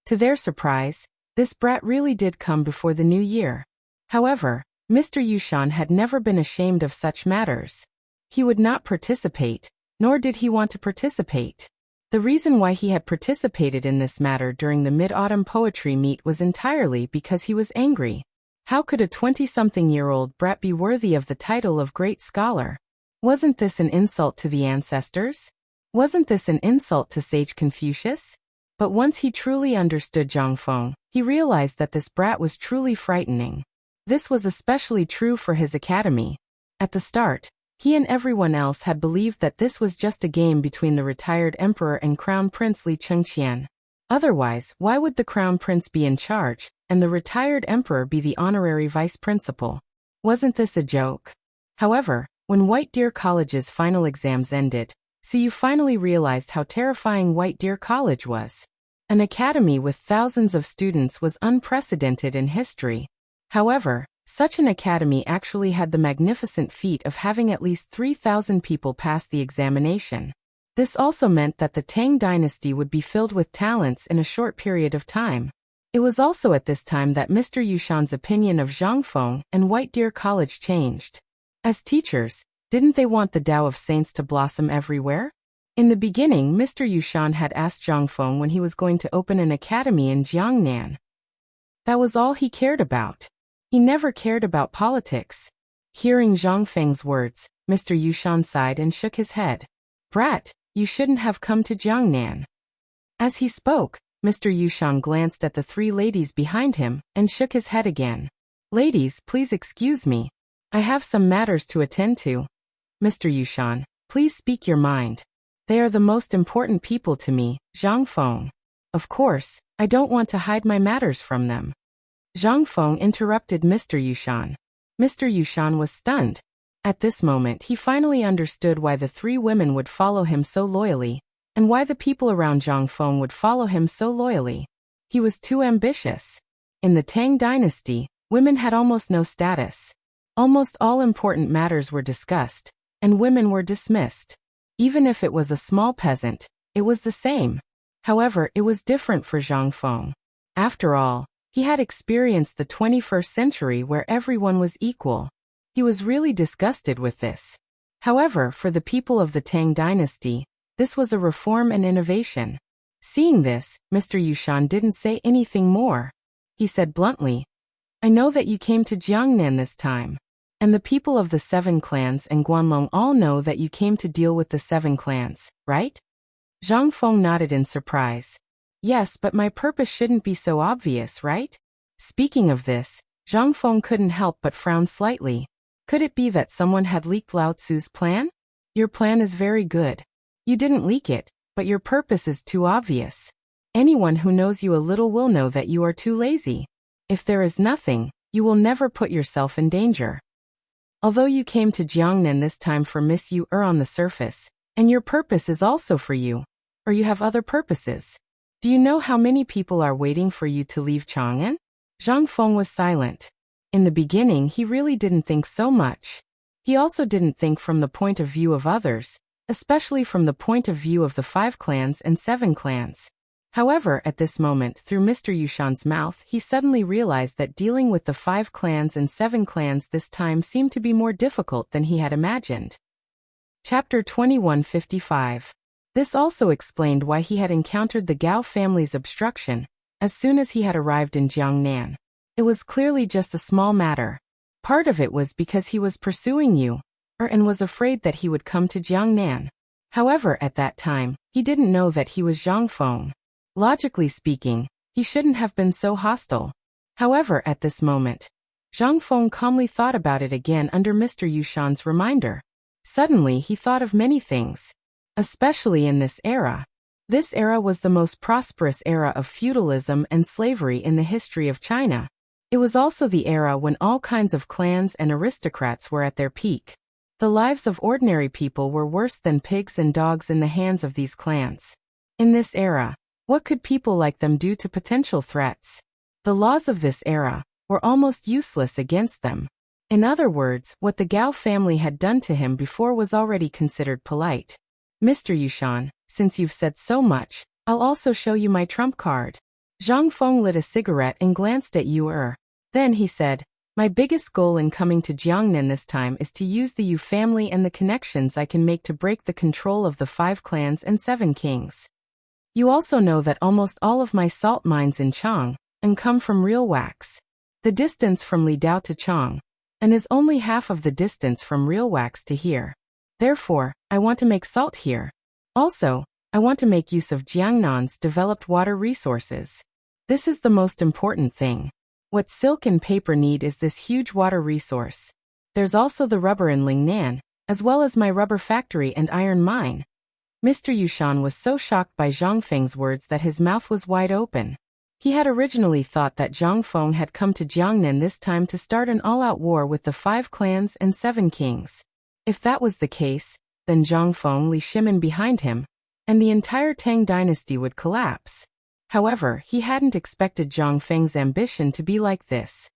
To their surprise, this brat really did come before the new year. However, Mr. Yushan had never been ashamed of such matters. He would not participate, nor did he want to participate. The reason why he had participated in this matter during the Mid-Autumn Poetry Meet was entirely because he was angry. How could a 20-something-year-old brat be worthy of the title of great scholar? Wasn't this an insult to the ancestors? Wasn't this an insult to sage Confucius? But once he truly understood Zhang Feng, he realized that this brat was truly frightening. This was especially true for his academy. At the start, he and everyone else had believed that this was just a game between the retired emperor and Crown Prince Li Chengqian. Otherwise, why would the Crown Prince be in charge, and the retired emperor be the honorary vice principal? Wasn't this a joke? However, when White Deer College's final exams ended, you finally realized how terrifying White Deer College was. An academy with thousands of students was unprecedented in history. However, such an academy actually had the magnificent feat of having at least 3,000 people pass the examination. This also meant that the Tang dynasty would be filled with talents in a short period of time. It was also at this time that Mr. Yushan's opinion of Zhang Feng and White Deer College changed. As teachers, didn't they want the Tao of Saints to blossom everywhere? In the beginning, Mr. Yushan had asked Zhang Feng when he was going to open an academy in Jiangnan. That was all he cared about. He never cared about politics. Hearing Zhang Feng's words, Mr. Yushan sighed and shook his head. "Brat, you shouldn't have come to Jiangnan." As he spoke, Mr. Yushan glanced at the 3 ladies behind him and shook his head again. "Ladies, please excuse me. I have some matters to attend to." "Mr. Yushan, please speak your mind. They are the most important people to me, Zhang Feng. Of course, I don't want to hide my matters from them." Zhang Feng interrupted Mr. Yushan. Mr. Yushan was stunned. At this moment he finally understood why the three women would follow him so loyally, and why the people around Zhang Feng would follow him so loyally. He was too ambitious. In the Tang dynasty, women had almost no status. Almost all important matters were discussed, and women were dismissed. Even if it was a small peasant, it was the same. However, it was different for Zhang Feng. After all, he had experienced the 21st century where everyone was equal. He was really disgusted with this. However, for the people of the Tang dynasty, this was a reform and innovation. Seeing this, Mr. Yushan didn't say anything more. He said bluntly, "I know that you came to Jiangnan this time. And the people of the 7 clans and Guanlong all know that you came to deal with the 7 clans, right?" Zhang Feng nodded in surprise. "Yes, but my purpose shouldn't be so obvious, right?" Speaking of this, Zhang Feng couldn't help but frown slightly. Could it be that someone had leaked Lao Tzu's plan? Your plan is very good. You didn't leak it, but your purpose is too obvious. Anyone who knows you a little will know that you are too lazy. If there is nothing, you will never put yourself in danger. Although you came to Jiangnan this time for Miss Yu on the surface, and your purpose is also for you, or you have other purposes. Do you know how many people are waiting for you to leave Chang'an? Zhang Feng was silent. In the beginning he really didn't think so much. He also didn't think from the point of view of others, especially from the point of view of the 5 clans and 7 clans. However, at this moment, through Mr. Yushan's mouth, he suddenly realized that dealing with the 5 clans and 7 clans this time seemed to be more difficult than he had imagined. Chapter 2155. This also explained why he had encountered the Gao family's obstruction as soon as he had arrived in Jiangnan. It was clearly just a small matter. Part of it was because he was pursuing you, and was afraid that he would come to Jiangnan. However, at that time, he didn't know that he was Zhang Feng. Logically speaking, he shouldn't have been so hostile. However, at this moment, Zhang Feng calmly thought about it again under Mr. Yushan's reminder. Suddenly he thought of many things. Especially in this era. This era was the most prosperous era of feudalism and slavery in the history of China. It was also the era when all kinds of clans and aristocrats were at their peak. The lives of ordinary people were worse than pigs and dogs in the hands of these clans. In this era, what could people like them do to potential threats? The laws of this era were almost useless against them. In other words, what the Gao family had done to him before was already considered polite. Mr. Yushan, since you've said so much, I'll also show you my trump card. Zhang Feng lit a cigarette and glanced at Yu. Then he said, "My biggest goal in coming to Jiangnan this time is to use the Yu family and the connections I can make to break the control of the 5 clans and 7 kings. You also know that almost all of my salt mines in Chang come from real wax. The distance from Lidao to Chang is only half of the distance from real wax to here. Therefore, I want to make salt here. Also, I want to make use of Jiangnan's developed water resources. This is the most important thing. What silk and paper need is this huge water resource. There's also the rubber in Lingnan, as well as my rubber factory and iron mine." Mr. Yushan was so shocked by Zhang Feng's words that his mouth was wide open. He had originally thought that Zhang Feng had come to Jiangnan this time to start an all-out war with the 5 clans and 7 kings. If that was the case, then Zhang Feng Li Shimin behind him, and the entire Tang dynasty would collapse. However, he hadn't expected Zhang Feng's ambition to be like this.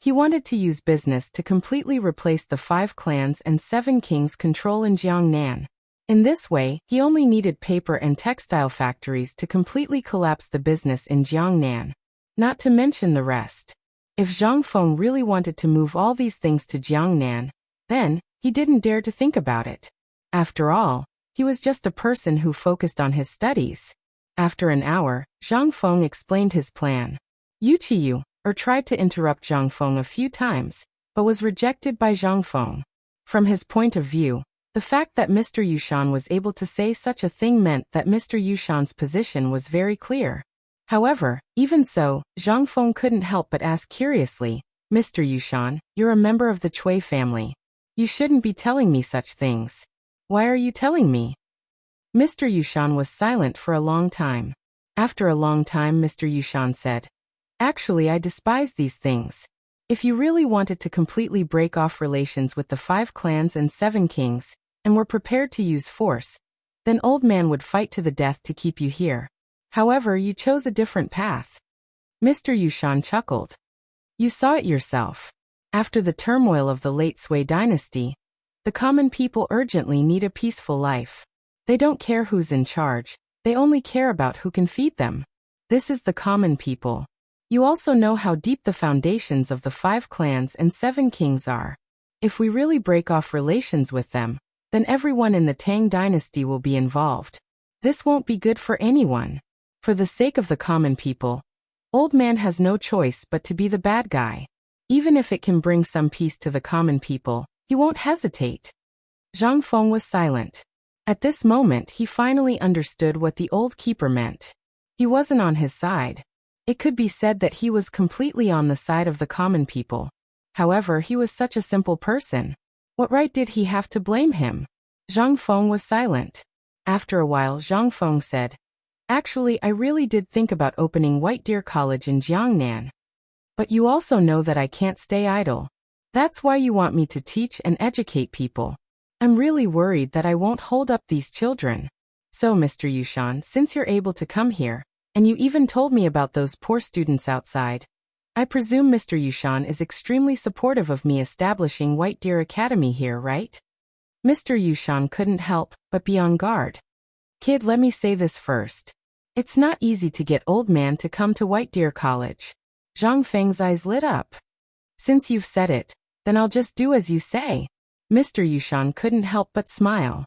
He wanted to use business to completely replace the 5 clans and 7 kings' control in Jiangnan. In this way, he only needed paper and textile factories to completely collapse the business in Jiangnan. Not to mention the rest. If Zhang Feng really wanted to move all these things to Jiangnan, then he didn't dare to think about it. After all, he was just a person who focused on his studies. After an hour, Zhang Feng explained his plan. Yu Qiyu tried to interrupt Zhang Feng a few times, but was rejected by Zhang Feng. From his point of view, the fact that Mr. Yushan was able to say such a thing meant that Mr. Yushan's position was very clear. However, even so, Zhang Feng couldn't help but ask curiously, "Mr. Yushan, you're a member of the Cui family. You shouldn't be telling me such things. Why are you telling me?" Mr. Yushan was silent for a long time. After a long time, Mr. Yushan said, "Actually, I despise these things. If you really wanted to completely break off relations with the 5 clans and 7 kings, and were prepared to use force, then Old Man would fight to the death to keep you here. However, you chose a different path. Mr. Yushan chuckled. You saw it yourself. After the turmoil of the late Sui dynasty, the common people urgently need a peaceful life. They don't care who's in charge, they only care about who can feed them. This is the common people. You also know how deep the foundations of the 5 clans and 7 kings are. If we really break off relations with them, then everyone in the Tang dynasty will be involved. This won't be good for anyone. For the sake of the common people, Old Man has no choice but to be the bad guy. Even if it can bring some peace to the common people, he won't hesitate. Zhang Feng was silent. At this moment he finally understood what the old keeper meant. He wasn't on his side. It could be said that he was completely on the side of the common people. However, he was such a simple person. What right did he have to blame him? Zhang Feng was silent. After a while Zhang Feng said, Actually, I really did think about opening White Deer College in Jiangnan. But you also know that I can't stay idle. That's why you want me to teach and educate people. I'm really worried that I won't hold up these children. So, Mr. Yushan, since you're able to come here, and you even told me about those poor students outside, I presume Mr. Yushan is extremely supportive of me establishing White Deer Academy here, right? Mr. Yushan couldn't help but be on guard. Kid, let me say this first. It's not easy to get Old Man to come to White Deer College. Zhang Feng's eyes lit up. Since you've said it, then I'll just do as you say. Mr. Yushan couldn't help but smile.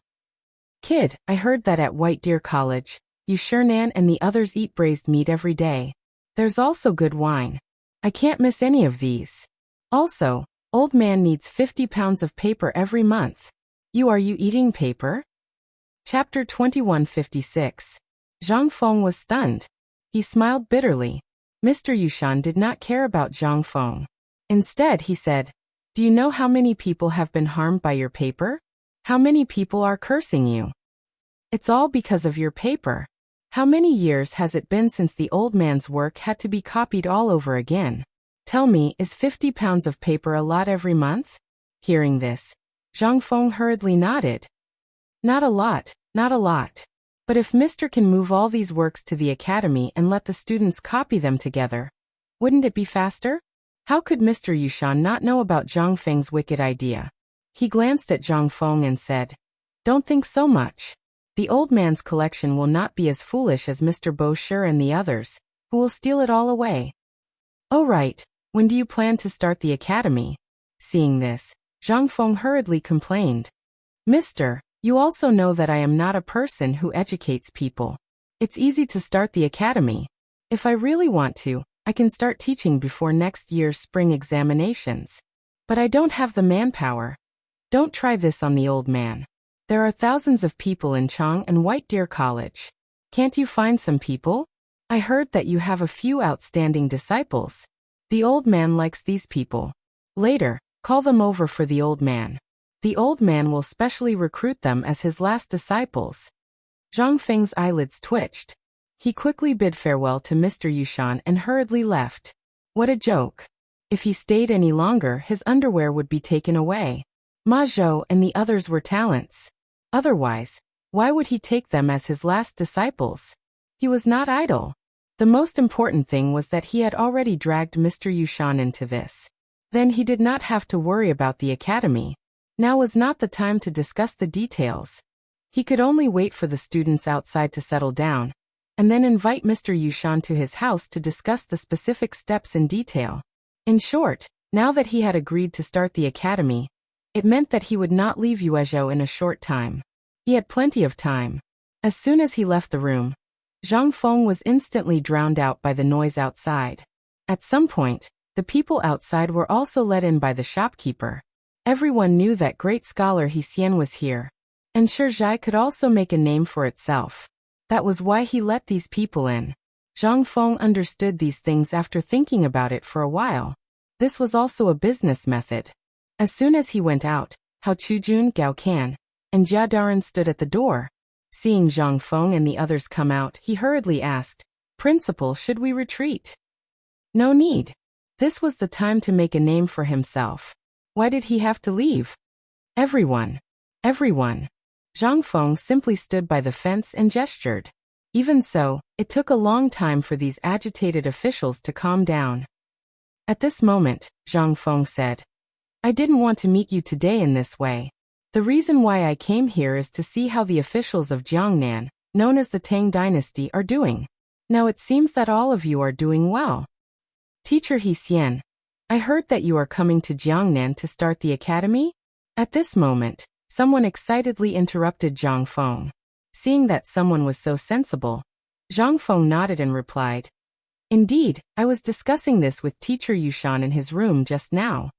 Kid, I heard that at White Deer College, Yushernan and the others eat braised meat every day. There's also good wine. I can't miss any of these. Also, Old Man needs 50 pounds of paper every month. Are you eating paper? Chapter 2156. Zhang Feng was stunned. He smiled bitterly. Mr. Yushan did not care about Zhang Feng. Instead, he said, Do you know how many people have been harmed by your paper? How many people are cursing you? It's all because of your paper. How many years has it been since the old man's work had to be copied all over again? Tell me, is 50 pounds of paper a lot every month? Hearing this, Zhang Feng hurriedly nodded. Not a lot, not a lot. But if Mr. can move all these works to the academy and let the students copy them together, wouldn't it be faster? How could Mr. Yushan not know about Zhang Feng's wicked idea? He glanced at Zhang Feng and said, Don't think so much. The old man's collection will not be as foolish as Mr. Bo Shi and the others, who will steal it all away. Oh right, when do you plan to start the academy? Seeing this, Zhang Feng hurriedly complained. Mister, you also know that I am not a person who educates people. It's easy to start the academy. If I really want to, I can start teaching before next year's spring examinations. But I don't have the manpower. Don't try this on the old man. There are thousands of people in Chang and White Deer College. Can't you find some people? I heard that you have a few outstanding disciples. The old man likes these people. Later, call them over for the old man. The old man will specially recruit them as his last disciples. Zhang Feng's eyelids twitched. He quickly bid farewell to Mr. Yushan and hurriedly left. What a joke. If he stayed any longer, his underwear would be taken away. Ma Zhou and the others were talents. Otherwise, why would he take them as his last disciples? He was not idle. The most important thing was that he had already dragged Mr. Yushan into this. Then he did not have to worry about the academy. Now was not the time to discuss the details. He could only wait for the students outside to settle down, and then invite Mr. Yushan to his house to discuss the specific steps in detail. In short, now that he had agreed to start the academy, it meant that he would not leave Yuezhou in a short time. He had plenty of time. As soon as he left the room, Zhang Feng was instantly drowned out by the noise outside. At some point, the people outside were also let in by the shopkeeper. Everyone knew that great scholar He Xian was here, and Shizhai could also make a name for itself. That was why he let these people in. Zhang Feng understood these things after thinking about it for a while. This was also a business method. As soon as he went out, Hao Chujun, Gao Can, and Jia Daran stood at the door. Seeing Zhang Feng and the others come out, he hurriedly asked, Principal, should we retreat? No need. This was the time to make a name for himself. Why did he have to leave? Everyone. Everyone. Zhang Feng simply stood by the fence and gestured. Even so, it took a long time for these agitated officials to calm down. At this moment, Zhang Feng said, I didn't want to meet you today in this way. The reason why I came here is to see how the officials of Jiangnan, known as the Tang dynasty, are doing. Now it seems that all of you are doing well. Teacher He Xian, I heard that you are coming to Jiangnan to start the academy? At this moment, someone excitedly interrupted Zhang Feng. Seeing that someone was so sensible, Zhang Feng nodded and replied, Indeed, I was discussing this with Teacher Yushan in his room just now.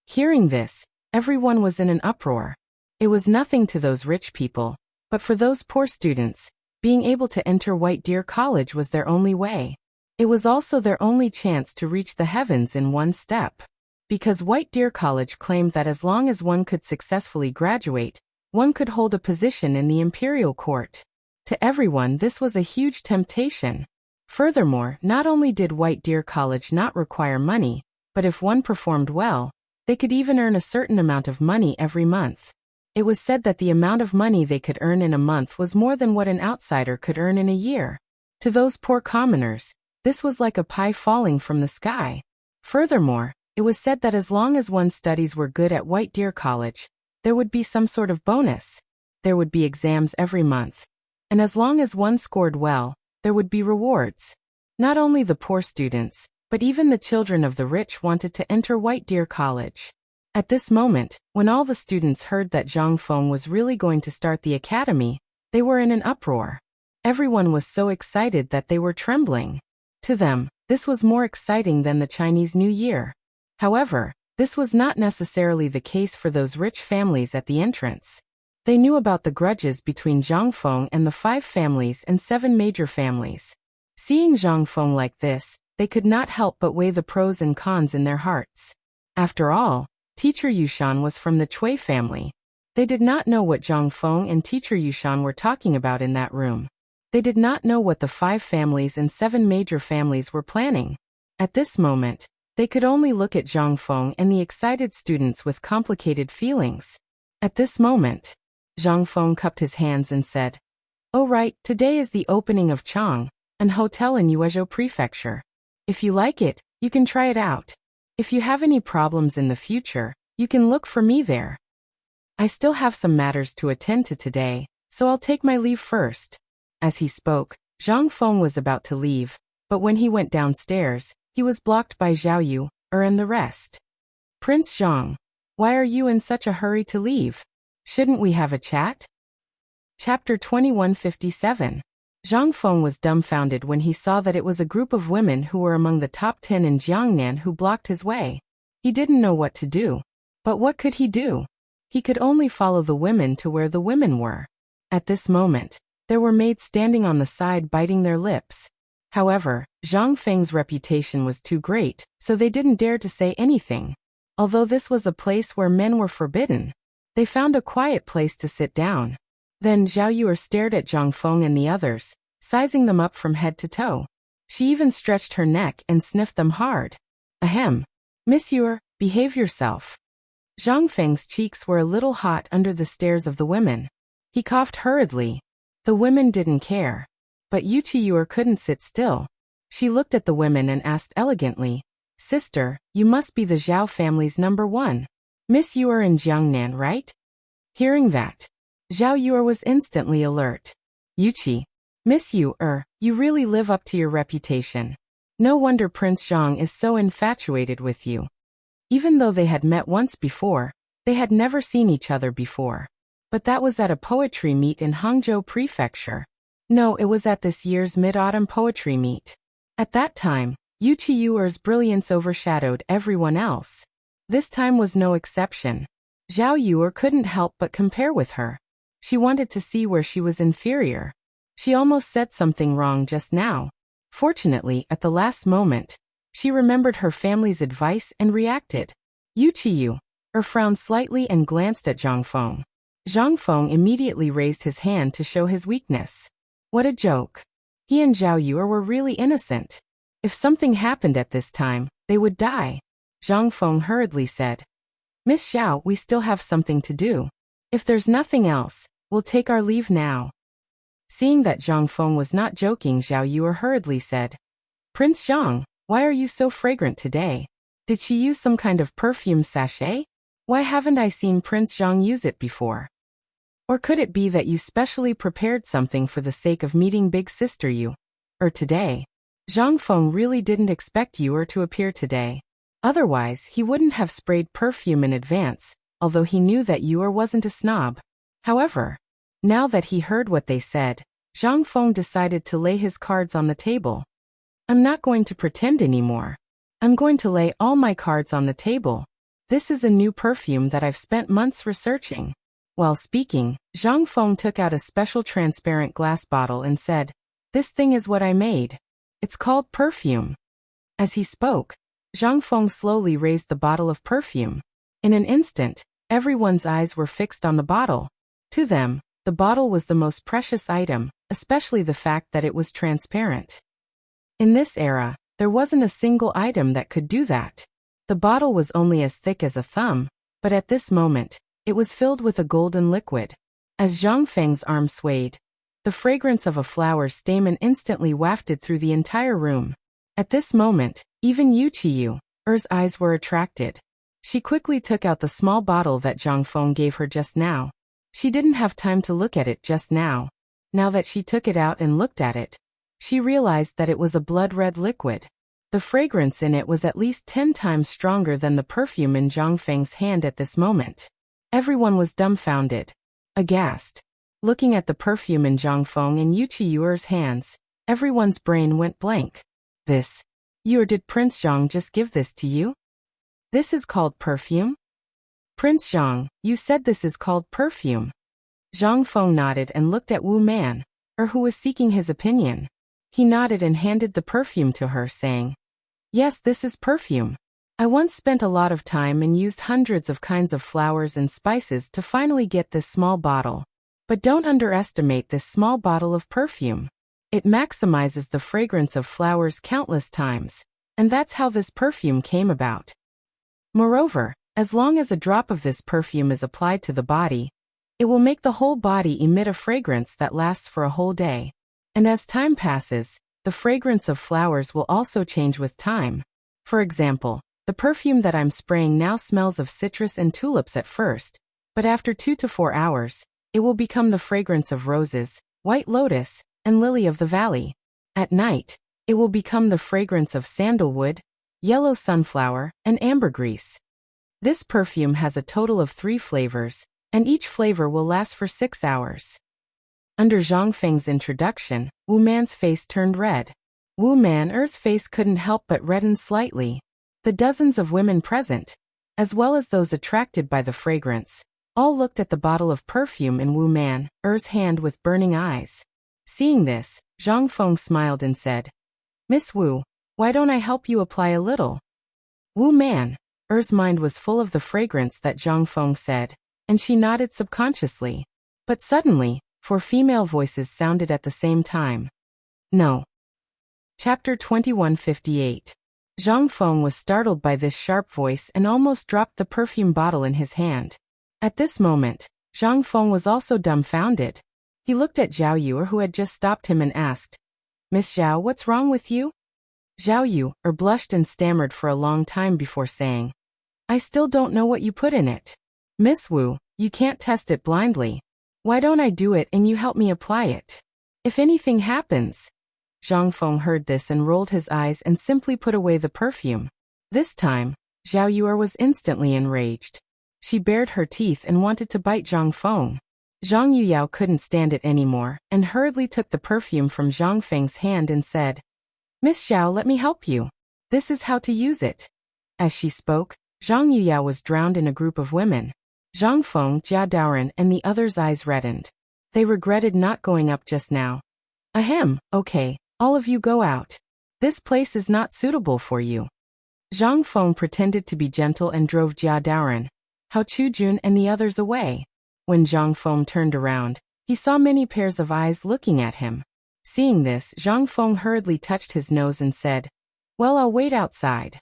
Hearing this, everyone was in an uproar. It was nothing to those rich people, but for those poor students, being able to enter White Deer College was their only way. It was also their only chance to reach the heavens in one step. Because White Deer College claimed that as long as one could successfully graduate, one could hold a position in the imperial court. To everyone, this was a huge temptation. Furthermore, not only did White Deer College not require money, but if one performed well, they could even earn a certain amount of money every month. It was said that the amount of money they could earn in a month was more than what an outsider could earn in a year. To those poor commoners, this was like a pie falling from the sky. Furthermore, it was said that as long as one's studies were good at White Deer College, there would be some sort of bonus. There would be exams every month. And as long as one scored well, there would be rewards. Not only the poor students, but even the children of the rich wanted to enter White Deer College. At this moment, when all the students heard that Zhang Feng was really going to start the academy, they were in an uproar. Everyone was so excited that they were trembling. To them, this was more exciting than the Chinese New Year. However, this was not necessarily the case for those rich families at the entrance. They knew about the grudges between Zhang Feng and the 5 families and 7 major families. Seeing Zhang Feng like this, they could not help but weigh the pros and cons in their hearts. After all, Teacher Yushan was from the Cui family. They did not know what Zhang Feng and Teacher Yushan were talking about in that room. They did not know what the 5 families and 7 major families were planning. At this moment, they could only look at Zhang Feng and the excited students with complicated feelings. At this moment, Zhang Feng cupped his hands and said, Oh right, today is the opening of Chang, an hotel in Yuezhou Prefecture. If you like it, you can try it out. If you have any problems in the future, you can look for me there. I still have some matters to attend to today, so I'll take my leave first. As he spoke, Zhang Feng was about to leave, but when he went downstairs, he was blocked by Zhao Yu, and the rest. Prince Zhang, why are you in such a hurry to leave? Shouldn't we have a chat? Chapter 2157. Zhang Feng was dumbfounded when he saw that it was a group of women who were among the top 10 in Jiangnan who blocked his way. He didn't know what to do. But what could he do? He could only follow the women to where the women were. At this moment, there were maids standing on the side biting their lips. However, Zhang Feng's reputation was too great, so they didn't dare to say anything. Although this was a place where men were forbidden, they found a quiet place to sit down. Then Zhao Yu stared at Zhang Feng and the others, sizing them up from head to toe. She even stretched her neck and sniffed them hard. Ahem. Monsieur, behave yourself. Zhang Feng's cheeks were a little hot under the stares of the women. He coughed hurriedly. The women didn't care. But Yuchi couldn't sit still. She looked at the women and asked elegantly, Sister, you must be the Zhao family's number 1. Miss you are in Jiangnan, right? Hearing that, Zhao Yu was instantly alert. Yuchi, Miss you really live up to your reputation. No wonder Prince Zhang is so infatuated with you. Even though they had met once before, they had never seen each other before. But that was at a poetry meet in Hangzhou Prefecture. No, it was at this year's Mid-Autumn Poetry Meet. At that time, Yuchi Yuer's brilliance overshadowed everyone else. This time was no exception. Zhao Yuer couldn't help but compare with her. She wanted to see where she was inferior. She almost said something wrong just now. Fortunately, at the last moment, she remembered her family's advice and reacted. Yuchi frowned slightly and glanced at Zhang Feng. Zhang Feng immediately raised his hand to show his weakness. What a joke. He and Zhao Yu were really innocent. If something happened at this time, They would die. Zhang Feng hurriedly said. Miss Xiao, we still have something to do. If there's nothing else, we'll take our leave now. Seeing that Zhang Feng was not joking, Zhao Yuer hurriedly said. Prince Zhang, why are you so fragrant today? Did she use some kind of perfume sachet? Why haven't I seen Prince Zhang use it before? Or could it be that you specially prepared something for the sake of meeting big sister Yu? Or today? Zhang Feng really didn't expect Yuer to appear today. Otherwise, he wouldn't have sprayed perfume in advance, although he knew that Yuer wasn't a snob. However, now that he heard what they said, Zhang Feng decided to lay his cards on the table. I'm not going to pretend anymore. I'm going to lay all my cards on the table. This is a new perfume that I've spent months researching. While speaking, Zhang Feng took out a special transparent glass bottle and said, This thing is what I made. It's called perfume. As he spoke, Zhang Feng slowly raised the bottle of perfume. In an instant, everyone's eyes were fixed on the bottle. To them, the bottle was the most precious item, especially the fact that it was transparent. In this era, there wasn't a single item that could do that. The bottle was only as thick as a thumb, but at this moment, it was filled with a golden liquid. As Zhang Feng's arm swayed, the fragrance of a flower stamen instantly wafted through the entire room. At this moment, even Yu Qiuer's eyes were attracted. She quickly took out the small bottle that Zhang Feng gave her just now. She didn't have time to look at it just now. Now that she took it out and looked at it, she realized that it was a blood-red liquid. The fragrance in it was at least 10 times stronger than the perfume in Zhang Feng's hand at this moment. Everyone was dumbfounded, aghast. Looking at the perfume in Zhang Feng and Yu Qiuer's hands, everyone's brain went blank. This? Or did Prince Zhang just give this to you? This is called perfume? Prince Zhang, you said this is called perfume. Zhang Feng nodded and looked at Wu Man, who was seeking his opinion. He nodded and handed the perfume to her, saying, Yes, this is perfume. I once spent a lot of time and used hundreds of kinds of flowers and spices to finally get this small bottle. But don't underestimate this small bottle of perfume. It maximizes the fragrance of flowers countless times, and that's how this perfume came about. Moreover, as long as a drop of this perfume is applied to the body, it will make the whole body emit a fragrance that lasts for a whole day. And as time passes, the fragrance of flowers will also change with time. For example, the perfume that I'm spraying now smells of citrus and tulips at first, but after 2 to 4 hours, it will become the fragrance of roses, white lotus, and lily of the valley. At night, it will become the fragrance of sandalwood, yellow sunflower, and ambergris. This perfume has a total of 3 flavors, and each flavor will last for 6 hours. Under Zhang Feng's introduction, Wu Man's face turned red. Wu Man's face couldn't help but redden slightly. The dozens of women present, as well as those attracted by the fragrance, all looked at the bottle of perfume in Wu Man's hand with burning eyes. Seeing this, Zhang Feng smiled and said, Miss Wu, why don't I help you apply a little? Wu Man's mind was full of the fragrance that Zhang Feng said, and she nodded subconsciously. But suddenly, 4 female voices sounded at the same time. No. Chapter 2158. Zhang Feng was startled by this sharp voice and almost dropped the perfume bottle in his hand. At this moment, Zhang Feng was also dumbfounded. He looked at Zhao Yuer, who had just stopped him, and asked, Miss Zhao, what's wrong with you? Zhao Yuer blushed and stammered for a long time before saying, I still don't know what you put in it. Miss Wu, you can't test it blindly. Why don't I do it and you help me apply it? If anything happens. Zhang Feng heard this and rolled his eyes and simply put away the perfume. This time, Zhao Yuer was instantly enraged. She bared her teeth and wanted to bite Zhang Feng. Zhang Yuyao couldn't stand it anymore and hurriedly took the perfume from Zhang Feng's hand and said, Miss Xiao, let me help you. This is how to use it. As she spoke, Zhang Yuyao was drowned in a group of women. Zhang Feng, Jia Daoren, and the others' eyes reddened. They regretted not going up just now. Ahem, okay, all of you go out. This place is not suitable for you. Zhang Feng pretended to be gentle and drove Jia Daoren, Hao Chujun, and the others away. When Zhang Feng turned around, he saw many pairs of eyes looking at him. Seeing this, Zhang Feng hurriedly touched his nose and said, Well, I'll wait outside.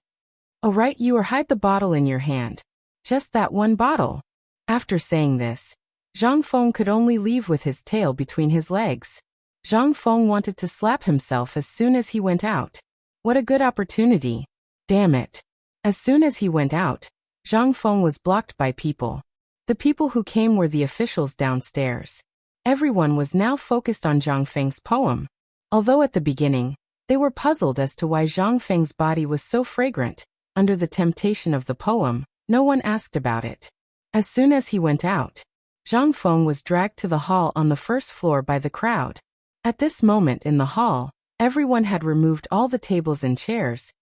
Oh right, you or hide the bottle in your hand. Just that one bottle. After saying this, Zhang Feng could only leave with his tail between his legs. Zhang Feng wanted to slap himself as soon as he went out. What a good opportunity. Damn it. As soon as he went out, Zhang Feng was blocked by people. The people who came were the officials downstairs. Everyone was now focused on Zhang Feng's poem. Although at the beginning, they were puzzled as to why Zhang Feng's body was so fragrant. Under the temptation of the poem, no one asked about it. As soon as he went out, Zhang Feng was dragged to the hall on the first floor by the crowd. At this moment in the hall, everyone had removed all the tables and chairs,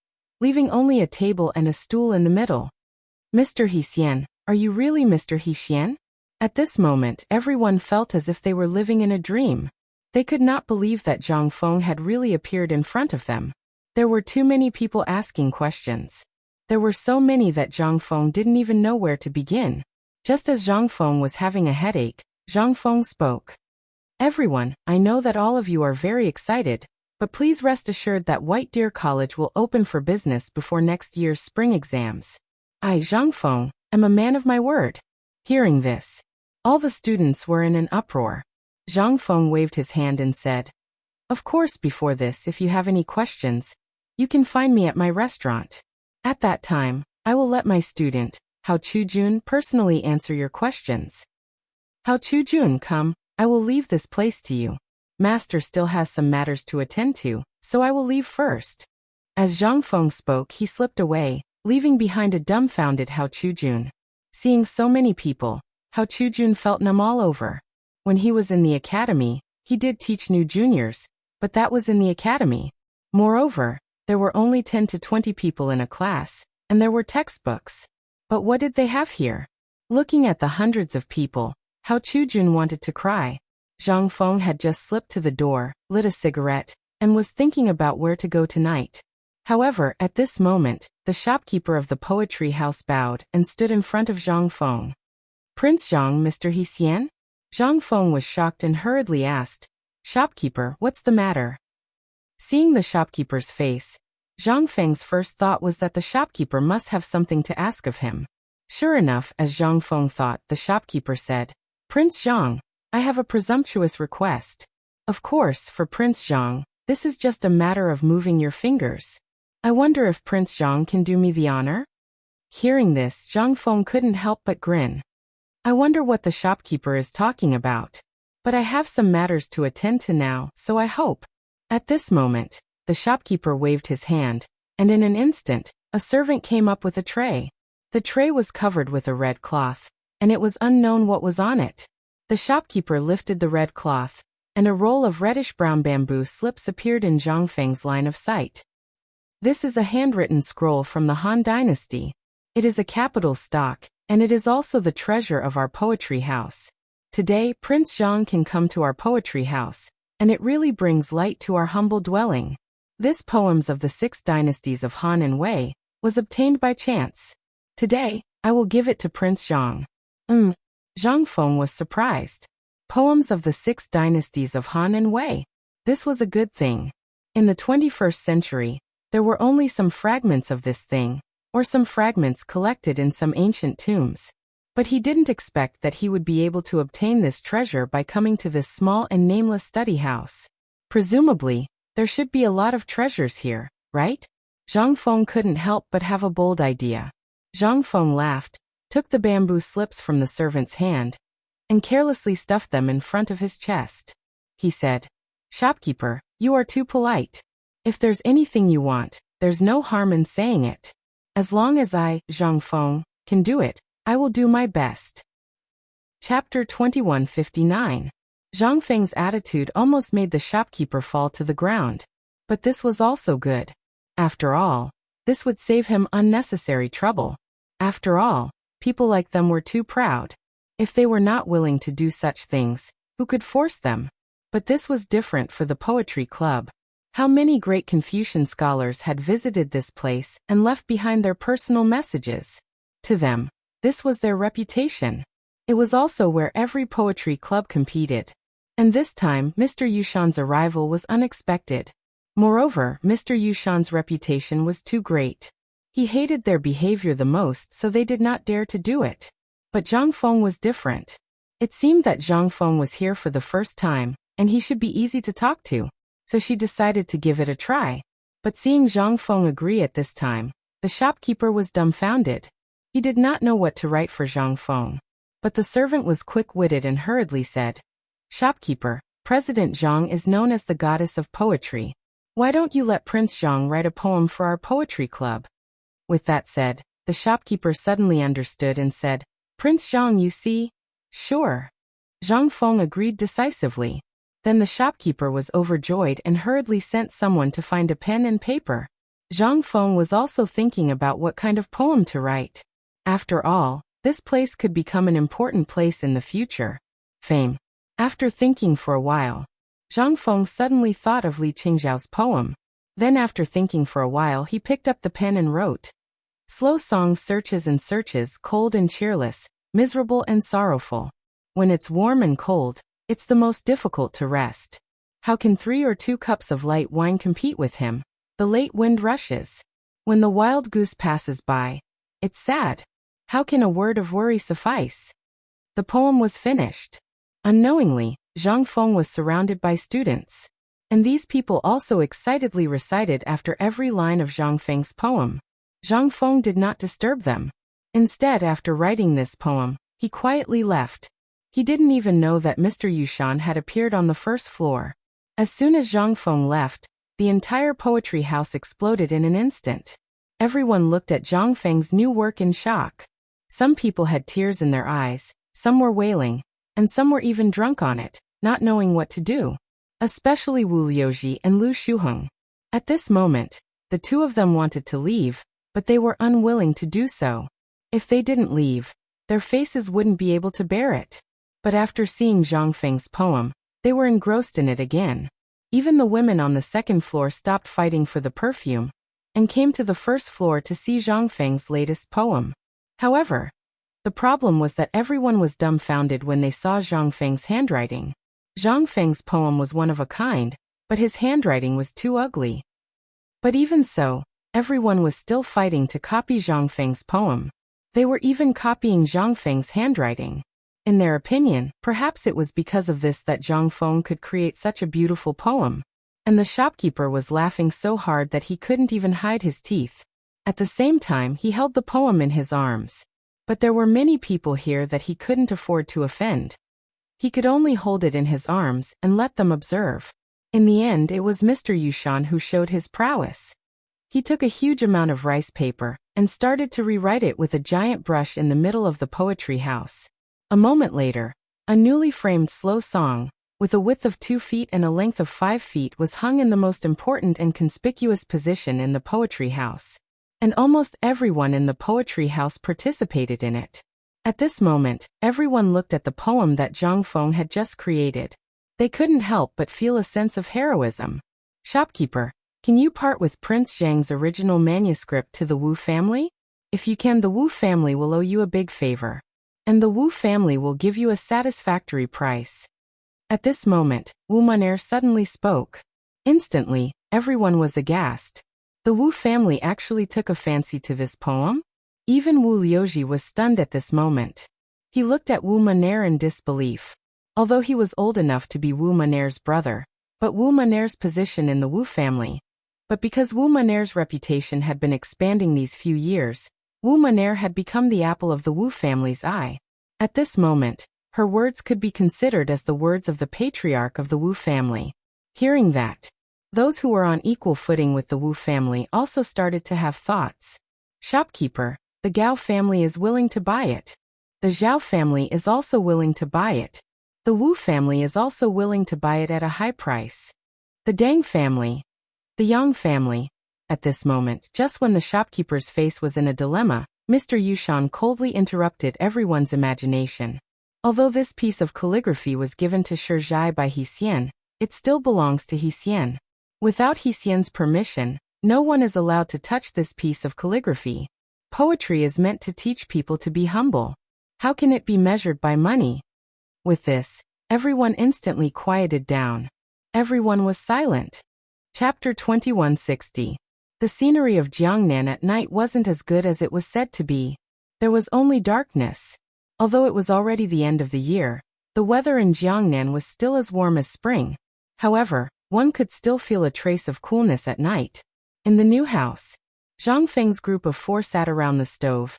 leaving only a table and a stool in the middle. Mr. He-Xian, are you really Mr. He-Xian? At this moment, everyone felt as if they were living in a dream. They could not believe that Zhang Feng had really appeared in front of them. There were too many people asking questions. There were so many that Zhang Feng didn't even know where to begin. Just as Zhang Feng was having a headache, Zhang Feng spoke. Everyone, I know that all of you are very excited, but please rest assured that White Deer College will open for business before next year's spring exams. I, Zhang Feng, am a man of my word. Hearing this, all the students were in an uproar. Zhang Feng waved his hand and said, Of course, before this, if you have any questions, you can find me at my restaurant. At that time, I will let my student, Hao Chujun, personally answer your questions. Hao Chujun, come, I will leave this place to you. Master still has some matters to attend to, so I will leave first. As Zhang Feng spoke, he slipped away, leaving behind a dumbfounded Hao Chujun. Seeing so many people, Hao Chujun felt numb all over. When he was in the academy, he did teach new juniors, but that was in the academy. Moreover, there were only 10 to 20 people in a class, and there were textbooks. But what did they have here? Looking at the hundreds of people, Hao Chujun wanted to cry. Zhang Feng had just slipped to the door, lit a cigarette, and was thinking about where to go tonight. However, at this moment, the shopkeeper of the poetry house bowed and stood in front of Zhang Feng. Prince Zhang, Mr. He-Xian? Zhang Feng was shocked and hurriedly asked, Shopkeeper, what's the matter? Seeing the shopkeeper's face, Zhang Feng's first thought was that the shopkeeper must have something to ask of him. Sure enough, as Zhang Feng thought, the shopkeeper said, Prince Zhang, I have a presumptuous request. Of course, for Prince Zhang, this is just a matter of moving your fingers. I wonder if Prince Zhang can do me the honor? Hearing this, Zhang Feng couldn't help but grin. I wonder what the shopkeeper is talking about. But I have some matters to attend to now, so I hope. At this moment, the shopkeeper waved his hand, and in an instant, a servant came up with a tray. The tray was covered with a red cloth, and it was unknown what was on it. The shopkeeper lifted the red cloth, and a roll of reddish-brown bamboo slips appeared in Zhang Feng's line of sight. This is a handwritten scroll from the Han Dynasty. It is a capital stock, and it is also the treasure of our poetry house. Today, Prince Zhang can come to our poetry house, and it really brings light to our humble dwelling. This Poems of the 6 Dynasties of Han and Wei was obtained by chance. Today, I will give it to Prince Zhang. Zhang Feng was surprised. Poems of the 6 Dynasties of Han and Wei. This was a good thing. In the 21st century, there were only some fragments of this thing, or some fragments collected in some ancient tombs. But he didn't expect that he would be able to obtain this treasure by coming to this small and nameless study house. Presumably, there should be a lot of treasures here, right? Zhang Feng couldn't help but have a bold idea. Zhang Feng laughed, took the bamboo slips from the servant's hand, and carelessly stuffed them in front of his chest. He said, Shopkeeper, you are too polite. If there's anything you want, there's no harm in saying it. As long as I, Zhang Feng, can do it, I will do my best. Chapter 2159. Zhang Feng's attitude almost made the shopkeeper fall to the ground. But this was also good. After all, this would save him unnecessary trouble. After all, people like them were too proud. If they were not willing to do such things, who could force them? But this was different for the poetry club. How many great Confucian scholars had visited this place and left behind their personal messages? To them, this was their reputation. It was also where every poetry club competed. And this time, Mr. Yushan's arrival was unexpected. Moreover, Mr. Yushan's reputation was too great. He hated their behavior the most, so they did not dare to do it. But Zhang Feng was different. It seemed that Zhang Feng was here for the first time, and he should be easy to talk to, so she decided to give it a try. But seeing Zhang Feng agree at this time, the shopkeeper was dumbfounded. He did not know what to write for Zhang Feng. But the servant was quick-witted and hurriedly said, "Shopkeeper, President Zhang is known as the goddess of poetry. Why don't you let Prince Zhang write a poem for our poetry club?" With that said, the shopkeeper suddenly understood and said, "Prince Zhang, you see?" "Sure." Zhang Feng agreed decisively. Then the shopkeeper was overjoyed and hurriedly sent someone to find a pen and paper. Zhang Feng was also thinking about what kind of poem to write. After all, this place could become an important place in the future. Fame. After thinking for a while, Zhang Feng suddenly thought of Li Qingzhao's poem. Then after thinking for a while, he picked up the pen and wrote. Slow song searches and searches, cold and cheerless, miserable and sorrowful. When it's warm and cold, it's the most difficult to rest. How can 3 or 2 cups of light wine compete with him? The late wind rushes. When the wild goose passes by, it's sad. How can a word of worry suffice? The poem was finished. Unknowingly, Zhang Feng was surrounded by students. And these people also excitedly recited after every line of Zhang Feng's poem. Zhang Feng did not disturb them. Instead, after writing this poem, he quietly left. He didn't even know that Mr. Yushan had appeared on the first floor. As soon as Zhang Feng left, the entire poetry house exploded in an instant. Everyone looked at Zhang Feng's new work in shock. Some people had tears in their eyes, some were wailing, and some were even drunk on it, not knowing what to do. Especially Wu Liuji and Lu Shuheng. At this moment, the two of them wanted to leave, but they were unwilling to do so. If they didn't leave, their faces wouldn't be able to bear it. But after seeing Zhang Feng's poem, they were engrossed in it again. Even the women on the second floor stopped fighting for the perfume, and came to the first floor to see Zhang Feng's latest poem. However, the problem was that everyone was dumbfounded when they saw Zhang Feng's handwriting. Zhang Feng's poem was one of a kind, but his handwriting was too ugly. But even so, everyone was still fighting to copy Zhang Feng's poem. They were even copying Zhang Feng's handwriting. In their opinion, perhaps it was because of this that Zhang Feng could create such a beautiful poem. And the shopkeeper was laughing so hard that he couldn't even hide his teeth. At the same time, he held the poem in his arms. But there were many people here that he couldn't afford to offend. He could only hold it in his arms and let them observe. In the end, it was Mr. Yushan who showed his prowess. He took a huge amount of rice paper and started to rewrite it with a giant brush in the middle of the poetry house. A moment later, a newly framed slow song, with a width of 2 feet and a length of 5 feet, was hung in the most important and conspicuous position in the poetry house. And almost everyone in the poetry house participated in it. At this moment, everyone looked at the poem that Zhang Feng had just created. They couldn't help but feel a sense of heroism. Shopkeeper, can you part with Prince Zhang's original manuscript to the Wu family? If you can, the Wu family will owe you a big favor. And the Wu family will give you a satisfactory price. At this moment, Wu Maner suddenly spoke. Instantly, everyone was aghast. The Wu family actually took a fancy to this poem? Even Wu Liuji was stunned at this moment. He looked at Wu Maner in disbelief. Although he was old enough to be Wu Maner's brother, but Wu Maner's position in the Wu family. But because Wu Maner's reputation had been expanding these few years, Wu Maner had become the apple of the Wu family's eye. At this moment, her words could be considered as the words of the patriarch of the Wu family. Hearing that, those who were on equal footing with the Wu family also started to have thoughts. Shopkeeper, the Gao family is willing to buy it. The Zhao family is also willing to buy it. The Wu family is also willing to buy it at a high price. The Tang family. The Yang family. At this moment, just when the shopkeeper's face was in a dilemma, Mr. Yushan coldly interrupted everyone's imagination. Although this piece of calligraphy was given to Shizhai by Hsian, it still belongs to Hsian. Without Hsian's permission, no one is allowed to touch this piece of calligraphy. Poetry is meant to teach people to be humble. How can it be measured by money? With this, everyone instantly quieted down. Everyone was silent. Chapter 2160. The The scenery of Jiangnan at night wasn't as good as it was said to be. There was only darkness. Although it was already the end of the year, the weather in Jiangnan was still as warm as spring. However, one could still feel a trace of coolness at night. In the new house, Zhang Feng's group of 4 sat around the stove,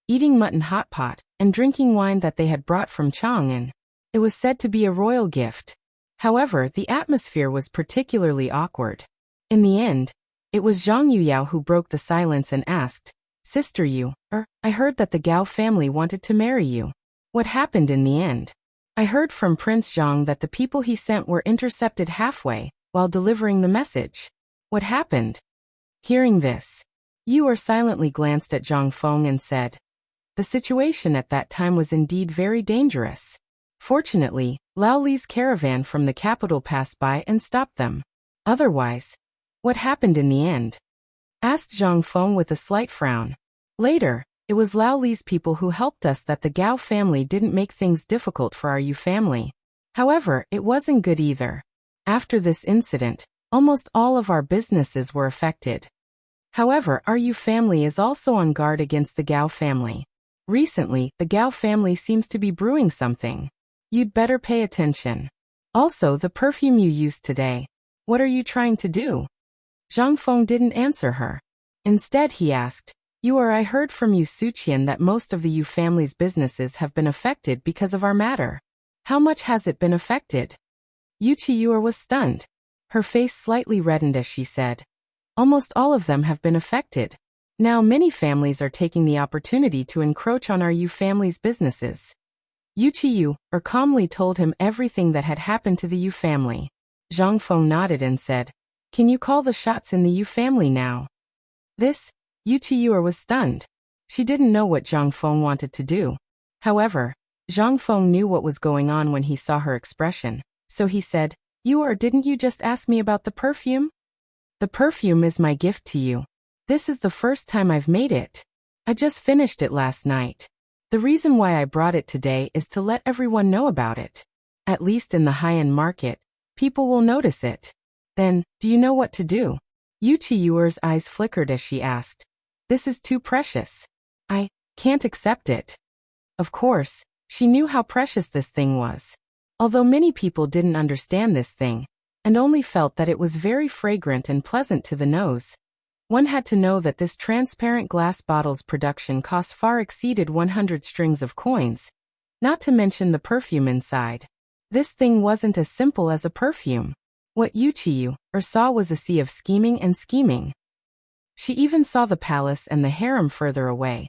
eating mutton hot pot and drinking wine that they had brought from Chang'an. It was said to be a royal gift. However, the atmosphere was particularly awkward. In the end, it was Zhang Yuyao who broke the silence and asked, "Sister Yu, I heard that the Gao family wanted to marry you. What happened in the end?" "I heard from Prince Zhang that the people he sent were intercepted halfway while delivering the message." "What happened?" Hearing this, Yu silently glanced at Zhang Feng and said, "The situation at that time was indeed very dangerous. Fortunately, Lao Li's caravan from the capital passed by and stopped them. Otherwise, what happened in the end?" asked Zhang Feng with a slight frown. "Later, it was Lao Li's people who helped us that the Gao family didn't make things difficult for our Yu family. However, it wasn't good either. After this incident, almost all of our businesses were affected. However, our Yu family is also on guard against the Gao family. Recently, the Gao family seems to be brewing something. You'd better pay attention. Also, the perfume you used today. What are you trying to do?" Zhang Feng didn't answer her. Instead, he asked, I heard from Yu Suqian that most of the Yu family's businesses have been affected because of our matter. How much has it been affected?" Yu Qiyuer was stunned. Her face slightly reddened as she said, "Almost all of them have been affected. Now many families are taking the opportunity to encroach on our Yu family's businesses." Yu Qiyuer calmly told him everything that had happened to the Yu family. Zhang Feng nodded and said, "Can you call the shots in the Yu family now?" Yu Qiyuer was stunned. She didn't know what Zhang Feng wanted to do. However, Zhang Feng knew what was going on when he saw her expression, so he said, Didn't you just ask me about the perfume?" "The perfume is my gift to you. This is the first time I've made it. I just finished it last night. The reason why I brought it today is to let everyone know about it. At least in the high-end market, people will notice it. Then, do you know what to do?" Yu Qiyuer's eyes flickered as she asked, "This is too precious. I can't accept it." Of course, she knew how precious this thing was. Although many people didn't understand this thing, and only felt that it was very fragrant and pleasant to the nose, one had to know that this transparent glass bottle's production cost far exceeded 100 strings of coins, not to mention the perfume inside. This thing wasn't as simple as a perfume. What Yu Qiyuer saw was a sea of scheming and scheming. She even saw the palace and the harem further away.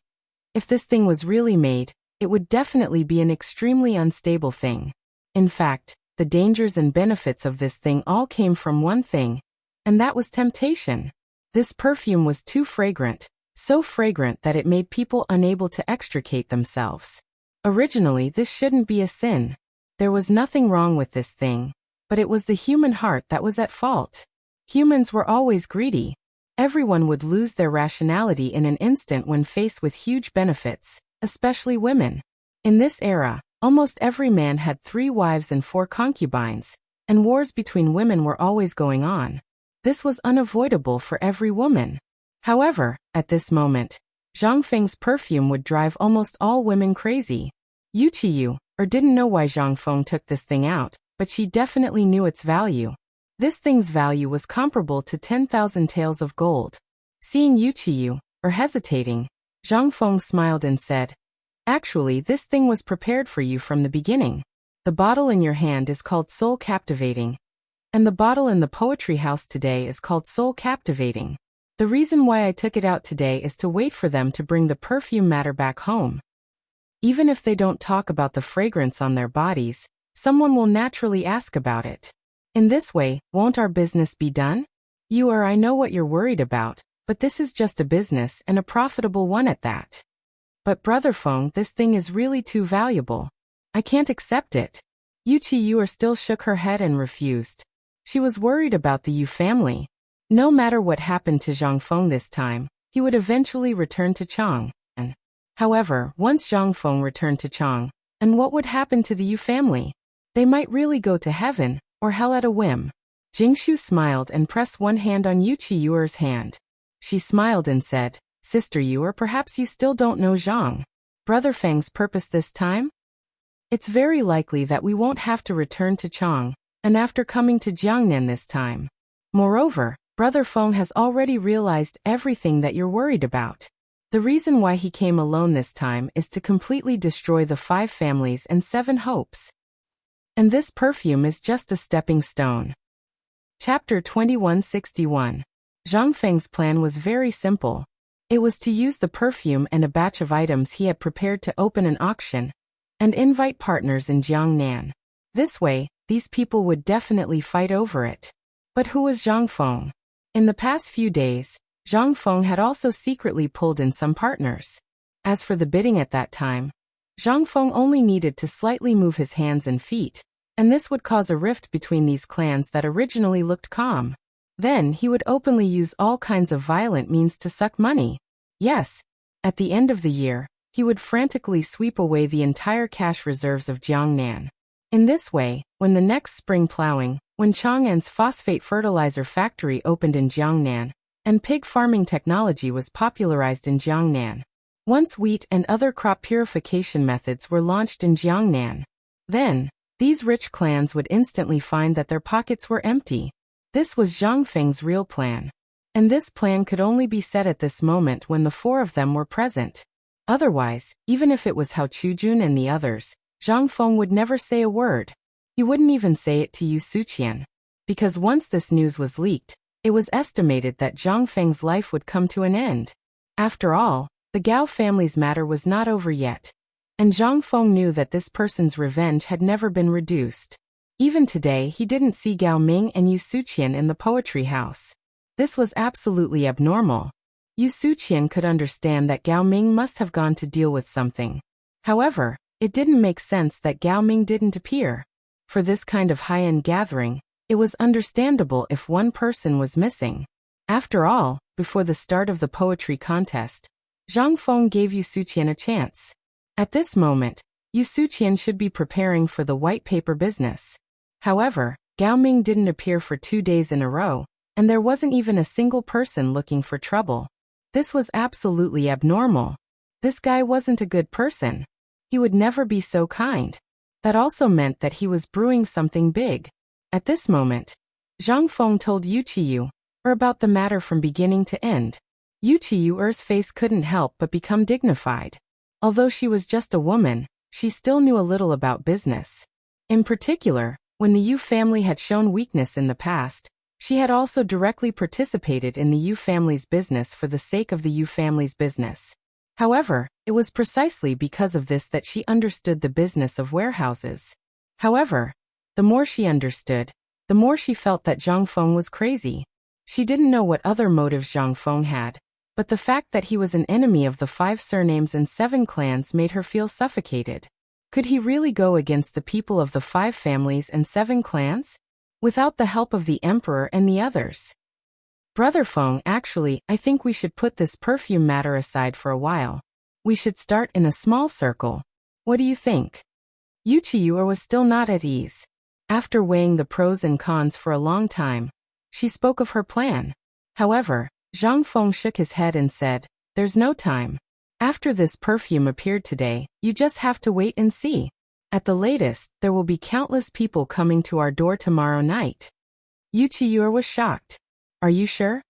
If this thing was really made, it would definitely be an extremely unstable thing. In fact, the dangers and benefits of this thing all came from one thing, and that was temptation. This perfume was too fragrant, so fragrant that it made people unable to extricate themselves. Originally, this shouldn't be a sin. There was nothing wrong with this thing, but it was the human heart that was at fault. Humans were always greedy. Everyone would lose their rationality in an instant when faced with huge benefits, especially women. In this era, almost every man had 3 wives and 4 concubines, and wars between women were always going on. This was unavoidable for every woman. However, at this moment, Zhang Feng's perfume would drive almost all women crazy. Yu Qiyuer didn't know why Zhang Feng took this thing out, but she definitely knew its value. This thing's value was comparable to 10,000 taels of gold. Seeing Yu Qiyuer hesitating, Zhang Feng smiled and said, "Actually, this thing was prepared for you from the beginning. The bottle in your hand is called Soul Captivating, and the bottle in the poetry house today is called Soul Captivating. The reason why I took it out today is to wait for them to bring the perfume matter back home. Even if they don't talk about the fragrance on their bodies, someone will naturally ask about it. In this way, won't our business be done? I know what you're worried about, but this is just a business and a profitable one at that. But Brother Feng, this thing is really too valuable. I can't accept it." Yu Qiyuer still shook her head and refused. She was worried about the Yu family. No matter what happened to Zhang Feng this time, he would eventually return to Chang'an. However, once Zhang Feng returned to Chang'an, and what would happen to the Yu family? They might really go to heaven, or hell at a whim. Jingshu smiled and pressed one hand on Yu Qiyuer's hand. She smiled and said, Sister Yu, or perhaps you still don't know Zhang. Brother Feng's purpose this time? It's very likely that we won't have to return to Chang, and after coming to Jiangnan this time. Moreover, Brother Feng has already realized everything that you're worried about. The reason why he came alone this time is to completely destroy the 5 families and 7 hopes. And this perfume is just a stepping stone. Chapter 2161. Zhang Feng's plan was very simple. It was to use the perfume and a batch of items he had prepared to open an auction and invite partners in Jiangnan. This way, these people would definitely fight over it. But who was Zhang Feng? In the past few days, Zhang Feng had also secretly pulled in some partners. As for the bidding at that time, Zhang Feng only needed to slightly move his hands and feet, and this would cause a rift between these clans that originally looked calm. Then he would openly use all kinds of violent means to suck money. Yes, at the end of the year, he would frantically sweep away the entire cash reserves of Jiangnan. In this way, when the next spring plowing, when Chang'an's phosphate fertilizer factory opened in Jiangnan, and pig farming technology was popularized in Jiangnan, once wheat and other crop purification methods were launched in Jiangnan, then, these rich clans would instantly find that their pockets were empty. This was Zhang Feng's real plan. And this plan could only be set at this moment when the 4 of them were present. Otherwise, even if it was Hao Chujun and the others, Zhang Feng would never say a word. He wouldn't even say it to Yu Suqian. Because once this news was leaked, it was estimated that Zhang Feng's life would come to an end. After all, the Gao family's matter was not over yet. And Zhang Feng knew that this person's revenge had never been reduced. Even today he didn't see Gao Ming and Yu Suqian in the poetry house. This was absolutely abnormal. Yu Suqian could understand that Gao Ming must have gone to deal with something. However, it didn't make sense that Gao Ming didn't appear. For this kind of high-end gathering, it was understandable if one person was missing. After all, before the start of the poetry contest, Zhang Feng gave Yu Suqian a chance. At this moment, Yu Suqian should be preparing for the white paper business. However, Gao Ming didn't appear for 2 days in a row, and there wasn't even a single person looking for trouble. This was absolutely abnormal. This guy wasn't a good person. He would never be so kind. That also meant that he was brewing something big. At this moment, Zhang Feng told Yu Qiyu about the matter from beginning to end. Yu Qiyu's face couldn't help but become dignified. Although she was just a woman, she still knew a little about business. In particular, when the Yu family had shown weakness in the past, she had also directly participated in the Yu family's business for the sake of the Yu family's business. However, it was precisely because of this that she understood the business of warehouses. However, the more she understood, the more she felt that Zhang Feng was crazy. She didn't know what other motives Zhang Feng had, but the fact that he was an enemy of the 5 surnames and 7 clans made her feel suffocated. Could he really go against the people of the 5 families and 7 clans? Without the help of the emperor and the others. Brother Feng, actually, I think we should put this perfume matter aside for a while. We should start in a small circle. What do you think? Yu Qiyu was still not at ease. After weighing the pros and cons for a long time, she spoke of her plan. However, Zhang Feng shook his head and said, There's no time. After this perfume appeared today, you just have to wait and see. At the latest, there will be countless people coming to our door tomorrow night. Yu Qiyu was shocked. Are you sure?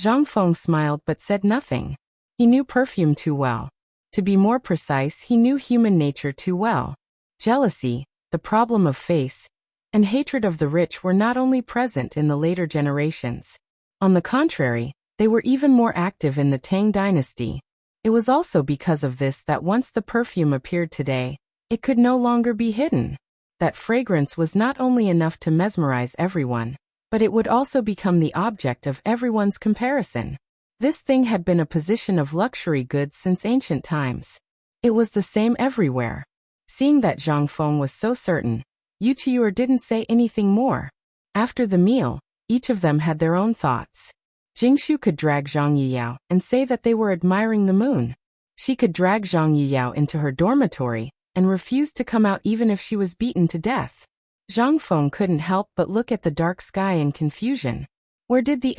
Zhang Feng smiled but said nothing. He knew perfume too well. To be more precise, he knew human nature too well. Jealousy, the problem of face, and hatred of the rich were not only present in the later generations. On the contrary, they were even more active in the Tang dynasty. It was also because of this that once the perfume appeared today, it could no longer be hidden. That fragrance was not only enough to mesmerize everyone, but it would also become the object of everyone's comparison. This thing had been a position of luxury goods since ancient times. It was the same everywhere. Seeing that Zhang Feng was so certain, Yu Qiyu didn't say anything more. After the meal, each of them had their own thoughts. Jingshu could drag Zhang Yuyao and say that they were admiring the moon. She could drag Zhang Yuyao into her dormitory and refuse to come out even if she was beaten to death. Zhang Feng couldn't help but look at the dark sky in confusion. Where did the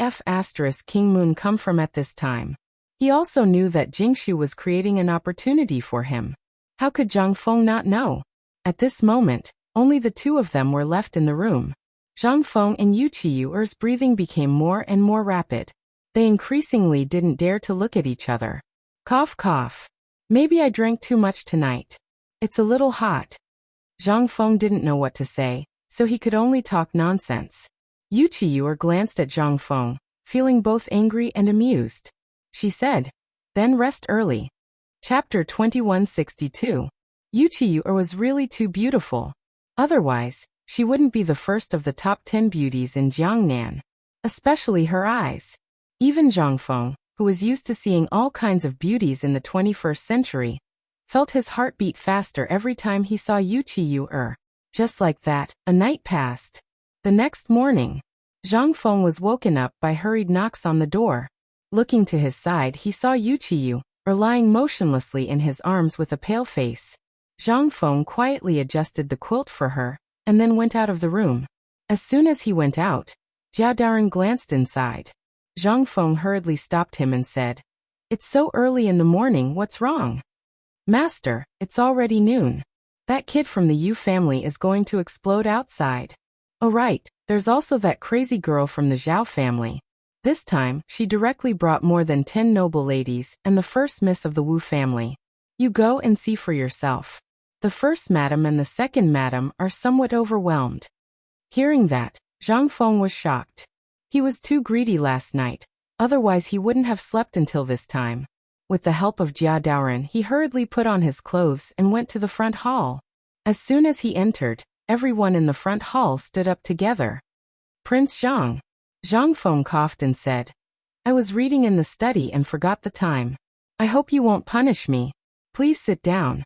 King Moon come from at this time? He also knew that Jingshu was creating an opportunity for him. How could Zhang Feng not know? At this moment, only the two of them were left in the room. Zhang Feng and Yu Qiyuer's breathing became more and more rapid. They increasingly didn't dare to look at each other. Cough cough. Maybe I drank too much tonight. It's a little hot. Zhang Feng didn't know what to say, so he could only talk nonsense. Yu Qiyuer glanced at Zhang Feng, feeling both angry and amused. She said, "Then rest early." Chapter 2162. Yu Qiyuer was really too beautiful. Otherwise, she wouldn't be the first of the top 10 beauties in Jiangnan. Especially her eyes. Even Zhang Feng, who was used to seeing all kinds of beauties in the 21st century, felt his heart beat faster every time he saw Yu Qiyuer. Just like that, a night passed. The next morning, Zhang Feng was woken up by hurried knocks on the door. Looking to his side, he saw Yu Qiyuer lying motionlessly in his arms with a pale face. Zhang Feng quietly adjusted the quilt for her, and then went out of the room. As soon as he went out, Jia Daoren glanced inside. Zhang Feng hurriedly stopped him and said, "It's so early in the morning, what's wrong?" "Master, it's already noon. That kid from the Yu family is going to explode outside. Oh right, there's also that crazy girl from the Zhao family. This time, she directly brought more than 10 noble ladies and the first miss of the Wu family. You go and see for yourself. The first madam and the second madam are somewhat overwhelmed." Hearing that, Zhang Feng was shocked. He was too greedy last night, otherwise he wouldn't have slept until this time. With the help of Jia Daoren, he hurriedly put on his clothes and went to the front hall. As soon as he entered, everyone in the front hall stood up together. "Prince Zhang." Zhang Feng coughed and said, "I was reading in the study and forgot the time. I hope you won't punish me. Please sit down.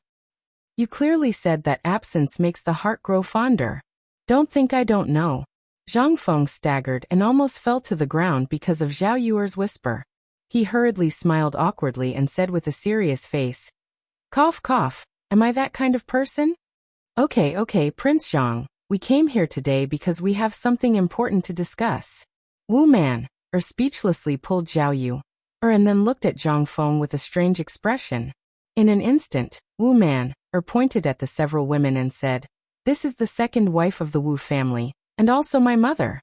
You clearly said that absence makes the heart grow fonder. Don't think I don't know." Zhang Feng staggered and almost fell to the ground because of Zhao Yuer's whisper. He hurriedly smiled awkwardly and said with a serious face, "Cough cough, am I that kind of person?" Okay, Prince Zhang, we came here today because we have something important to discuss." Wu Man, speechlessly pulled Zhao Yu, and then looked at Zhang Feng with a strange expression. In an instant, Wu Man, pointed at the several women and said, "This is the second wife of the Wu family, and also my mother."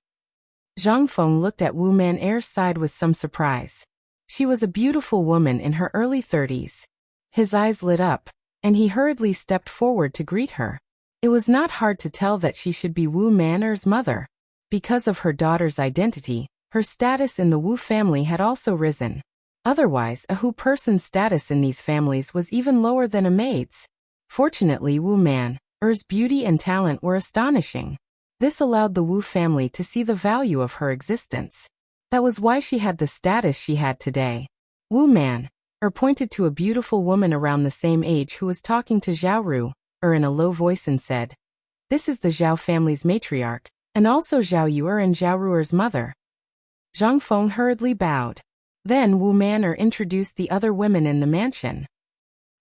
Zhang Feng looked at Wu Man's side with some surprise. She was a beautiful woman in her early 30s. His eyes lit up, and he hurriedly stepped forward to greet her. It was not hard to tell that she should be Wu Man's mother. Because of her daughter's identity, her status in the Wu family had also risen. Otherwise, a Hu person's status in these families was even lower than a maid's. Fortunately, Wu Man's beauty and talent were astonishing. This allowed the Wu family to see the value of her existence. That was why she had the status she had today. Wu Man, pointed to a beautiful woman around the same age who was talking to Zhao Ru, in a low voice and said, "This is the Zhao family's matriarch, and also Zhao Yuer and Zhao Ruer's mother." Zhang Feng hurriedly bowed. Then Wu Man'er introduced the other women in the mansion.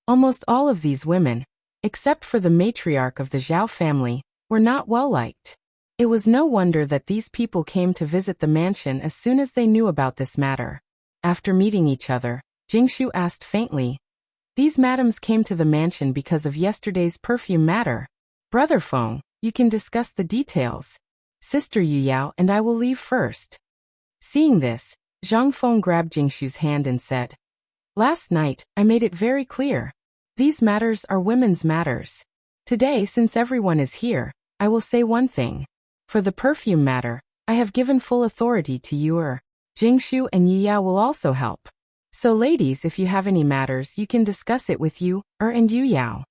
Almost all of these women, except for the matriarch of the Zhao family, were not well liked. It was no wonder that these people came to visit the mansion as soon as they knew about this matter. After meeting each other, Jingshu asked faintly, "These madams came to the mansion because of yesterday's perfume matter. Brother Feng, you can discuss the details. Sister Yu Yao and I will leave first." Seeing this, Zhang Feng grabbed Jingshu's hand and said, "Last night, I made it very clear. These matters are women's matters. Today, since everyone is here, I will say one thing. For the perfume matter, I have given full authority to Yuer. Jingshu and Yu Yao will also help. So ladies, if you have any matters, you can discuss it with Yu and Yu Yao."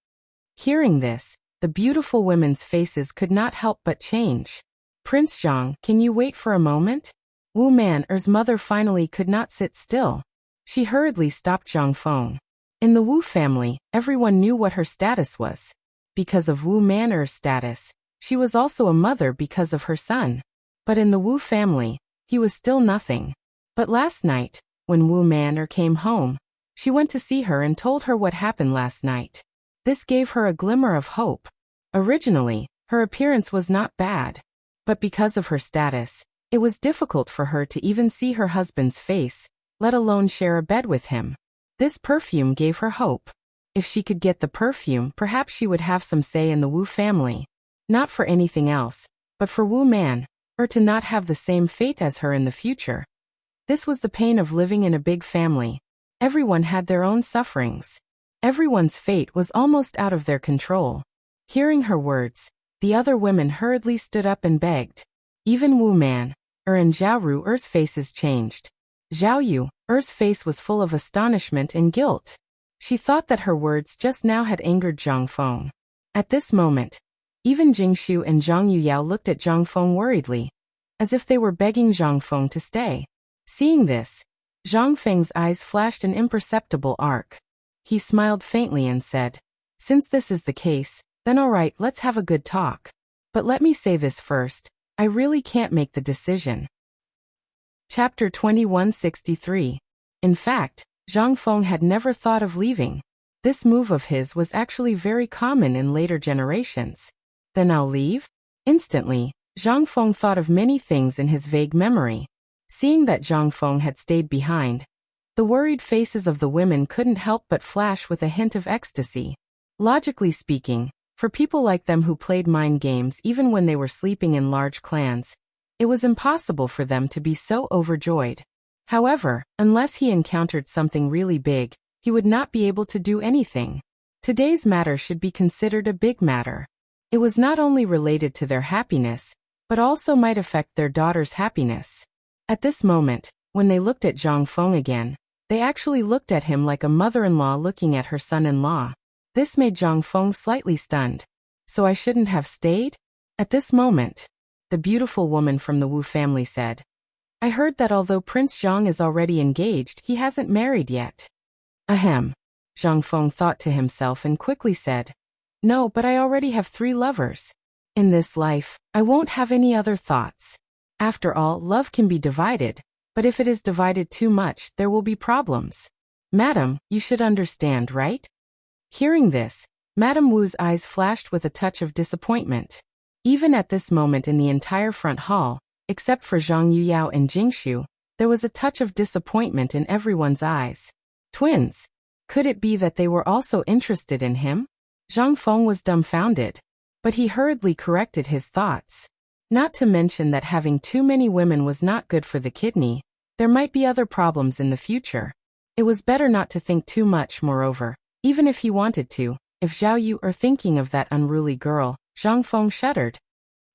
Hearing this, the beautiful women's faces could not help but change. "Prince Zhang, can you wait for a moment?" Wu Man'er's mother finally could not sit still. She hurriedly stopped Zhang Feng. In the Wu family, everyone knew what her status was. Because of Wu Man'er's status, she was also a mother because of her son. But in the Wu family, he was still nothing. But last night, when Wu Man'er came home, she went to see her and told her what happened last night. This gave her a glimmer of hope. Originally, her appearance was not bad. But because of her status, It was difficult for her to even see her husband's face, let alone share a bed with him. This perfume gave her hope. If she could get the perfume, perhaps she would have some say in the Wu family. Not for anything else, but for Wu Man, or to not have the same fate as her in the future. This was the pain of living in a big family. Everyone had their own sufferings. Everyone's fate was almost out of their control. Hearing her words, the other women hurriedly stood up and begged. Even Wu Man, and Zhao Ru's faces changed. Zhao Yu's face was full of astonishment and guilt. She thought that her words just now had angered Zhang Feng. At this moment, even Jingshu and Zhang Yuyao looked at Zhang Feng worriedly, as if they were begging Zhang Feng to stay. Seeing this, Zhang Feng's eyes flashed an imperceptible arc. He smiled faintly and said, "Since this is the case, then alright, let's have a good talk. But let me say this first, I really can't make the decision." Chapter 2163. In fact, Zhang Feng had never thought of leaving. This move of his was actually very common in later generations. Then I'll leave? Instantly, Zhang Feng thought of many things in his vague memory. Seeing that Zhang Feng had stayed behind, the worried faces of the women couldn't help but flash with a hint of ecstasy. Logically speaking, for people like them who played mind games even when they were sleeping in large clans, it was impossible for them to be so overjoyed. However, unless he encountered something really big, he would not be able to do anything. Today's matter should be considered a big matter. It was not only related to their happiness, but also might affect their daughter's happiness. At this moment, when they looked at Zhang Feng again, they actually looked at him like a mother-in-law looking at her son-in-law. This made Zhang Feng slightly stunned. So I shouldn't have stayed? At this moment, the beautiful woman from the Wu family said, "I heard that although Prince Zhang is already engaged, he hasn't married yet." Ahem. Zhang Feng thought to himself and quickly said, "No, but I already have 3 lovers. In this life, I won't have any other thoughts. After all, love can be divided, but if it is divided too much, there will be problems. Madam, you should understand, right?" Hearing this, Madame Wu's eyes flashed with a touch of disappointment. Even at this moment in the entire front hall, except for Zhang Yuyao and Jingshu, there was a touch of disappointment in everyone's eyes. Twins! Could it be that they were also interested in him? Zhang Feng was dumbfounded, but he hurriedly corrected his thoughts. Not to mention that having too many women was not good for the kidney. There might be other problems in the future. It was better not to think too much. Moreover, even if he wanted to, if Zhao Yu are thinking of that unruly girl, Zhang Feng shuddered.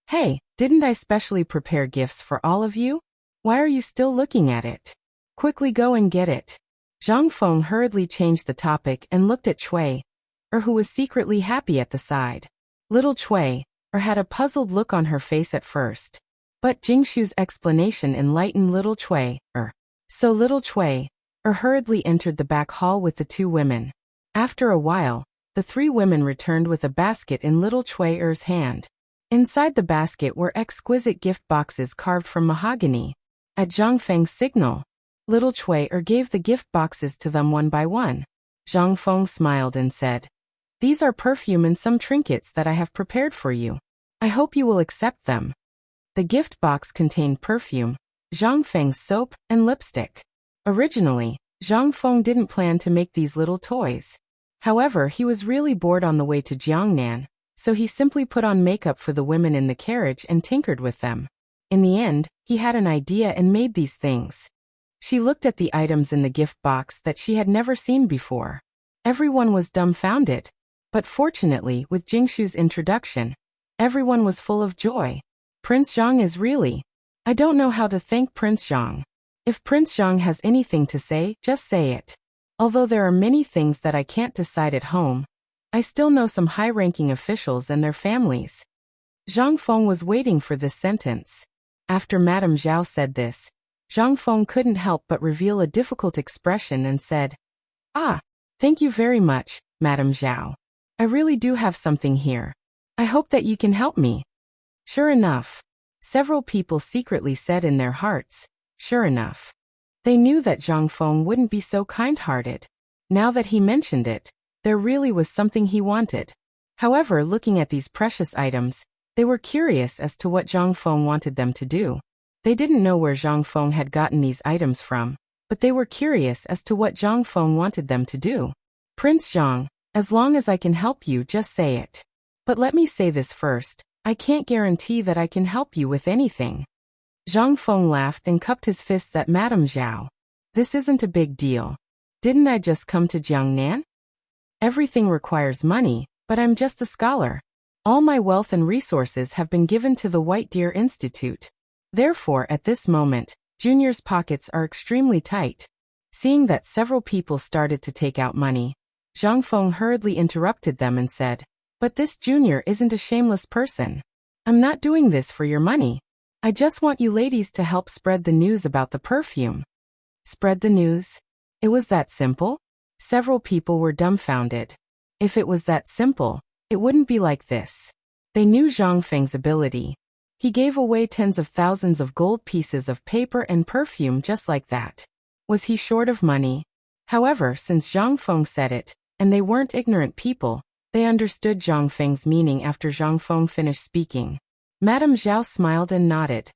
"Hey, didn't I specially prepare gifts for all of you? Why are you still looking at it? Quickly go and get it." Zhang Feng hurriedly changed the topic and looked at Cui, who was secretly happy at the side. Little Cui, had a puzzled look on her face at first. But Jingshu's explanation enlightened little Cui, So little Cui, hurriedly entered the back hall with the 2 women. After a while, the 3 women returned with a basket in little Cui's hand. Inside the basket were exquisite gift boxes carved from mahogany. At Zhang Feng's signal, little Cui gave the gift boxes to them one by one. Zhang Feng smiled and said, "These are perfume and some trinkets that I have prepared for you. I hope you will accept them." The gift box contained perfume, Zhang Feng's soap, and lipstick. Originally, Zhang Feng didn't plan to make these little toys. However, he was really bored on the way to Jiangnan, so he simply put on makeup for the women in the carriage and tinkered with them. In the end, he had an idea and made these things. She looked at the items in the gift box that she had never seen before. Everyone was dumbfounded. But fortunately, with Jingshu's introduction, everyone was full of joy. Prince Zhang is really... I don't know how to thank Prince Zhang. If Prince Zhang has anything to say, just say it. Although there are many things that I can't decide at home, I still know some high-ranking officials and their families. Zhang Feng was waiting for this sentence. After Madame Zhao said this, Zhang Feng couldn't help but reveal a difficult expression and said, "Ah, thank you very much, Madame Zhao. I really do have something here. I hope that you can help me." Sure enough, several people secretly said in their hearts, "Sure enough." They knew that Zhang Feng wouldn't be so kind-hearted. Now that he mentioned it, there really was something he wanted. However, looking at these precious items, they were curious as to what Zhang Feng wanted them to do. They didn't know where Zhang Feng had gotten these items from, but they were curious as to what Zhang Feng wanted them to do. Prince Zhang, as long as I can help you, just say it. But let me say this first, I can't guarantee that I can help you with anything. Zhang Feng laughed and cupped his fists at Madame Zhao. This isn't a big deal. Didn't I just come to Jiangnan? Everything requires money, but I'm just a scholar. All my wealth and resources have been given to the White Deer Institute. Therefore, at this moment, Junior's pockets are extremely tight. Seeing that several people started to take out money, Zhang Feng hurriedly interrupted them and said, "But this Junior isn't a shameless person. I'm not doing this for your money. I just want you ladies to help spread the news about the perfume." Spread the news? It was that simple? Several people were dumbfounded. If it was that simple, it wouldn't be like this. They knew Zhang Feng's ability. He gave away tens of thousands of gold pieces of paper and perfume just like that. Was he short of money? However, since Zhang Feng said it, and they weren't ignorant people, they understood Zhang Feng's meaning after Zhang Feng finished speaking. Madame Zhao smiled and nodded.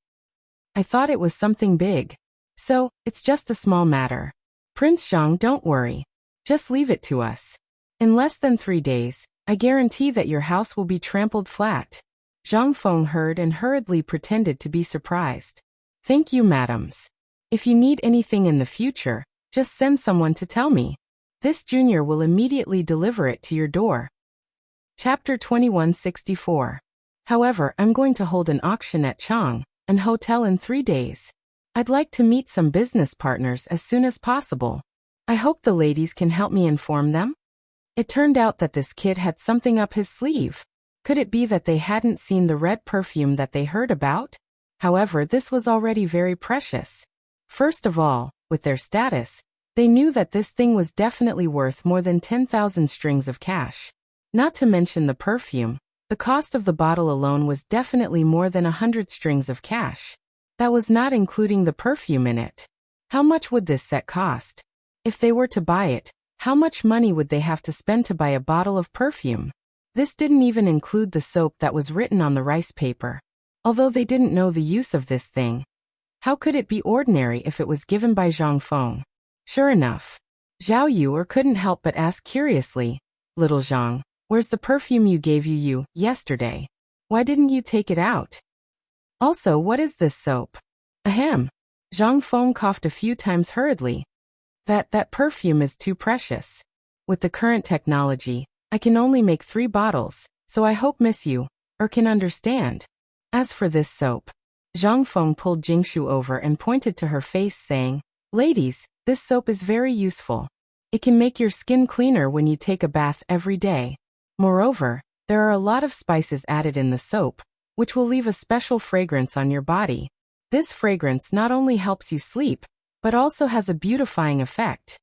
I thought it was something big. So, it's just a small matter. Prince Zhang, don't worry. Just leave it to us. In less than 3 days, I guarantee that your house will be trampled flat. Zhang Feng heard and hurriedly pretended to be surprised. Thank you, madams. If you need anything in the future, just send someone to tell me. This junior will immediately deliver it to your door. Chapter 2164. However, I'm going to hold an auction at Chang, an hotel in 3 days. I'd like to meet some business partners as soon as possible. I hope the ladies can help me inform them. It turned out that this kid had something up his sleeve. Could it be that they hadn't seen the red perfume that they heard about? However, this was already very precious. First of all, with their status, they knew that this thing was definitely worth more than 10,000 strings of cash. Not to mention the perfume, the cost of the bottle alone was definitely more than 100 strings of cash. That was not including the perfume in it. How much would this set cost? If they were to buy it, how much money would they have to spend to buy a bottle of perfume? This didn't even include the soap that was written on the rice paper. Although they didn't know the use of this thing, how could it be ordinary if it was given by Zhang Feng? Sure enough, Zhao Yu couldn't help but ask curiously, "Little Zhang, where's the perfume you gave you yesterday? Why didn't you take it out? Also, what is this soap?" Ahem. Zhang Feng coughed a few times hurriedly. That perfume is too precious. With the current technology, I can only make 3 bottles, so I hope Miss Yu can understand. As for this soap, Zhang Feng pulled Jingshu over and pointed to her face saying, "Ladies, this soap is very useful. It can make your skin cleaner when you take a bath every day. Moreover, there are a lot of spices added in the soap, which will leave a special fragrance on your body. This fragrance not only helps you sleep, but also has a beautifying effect."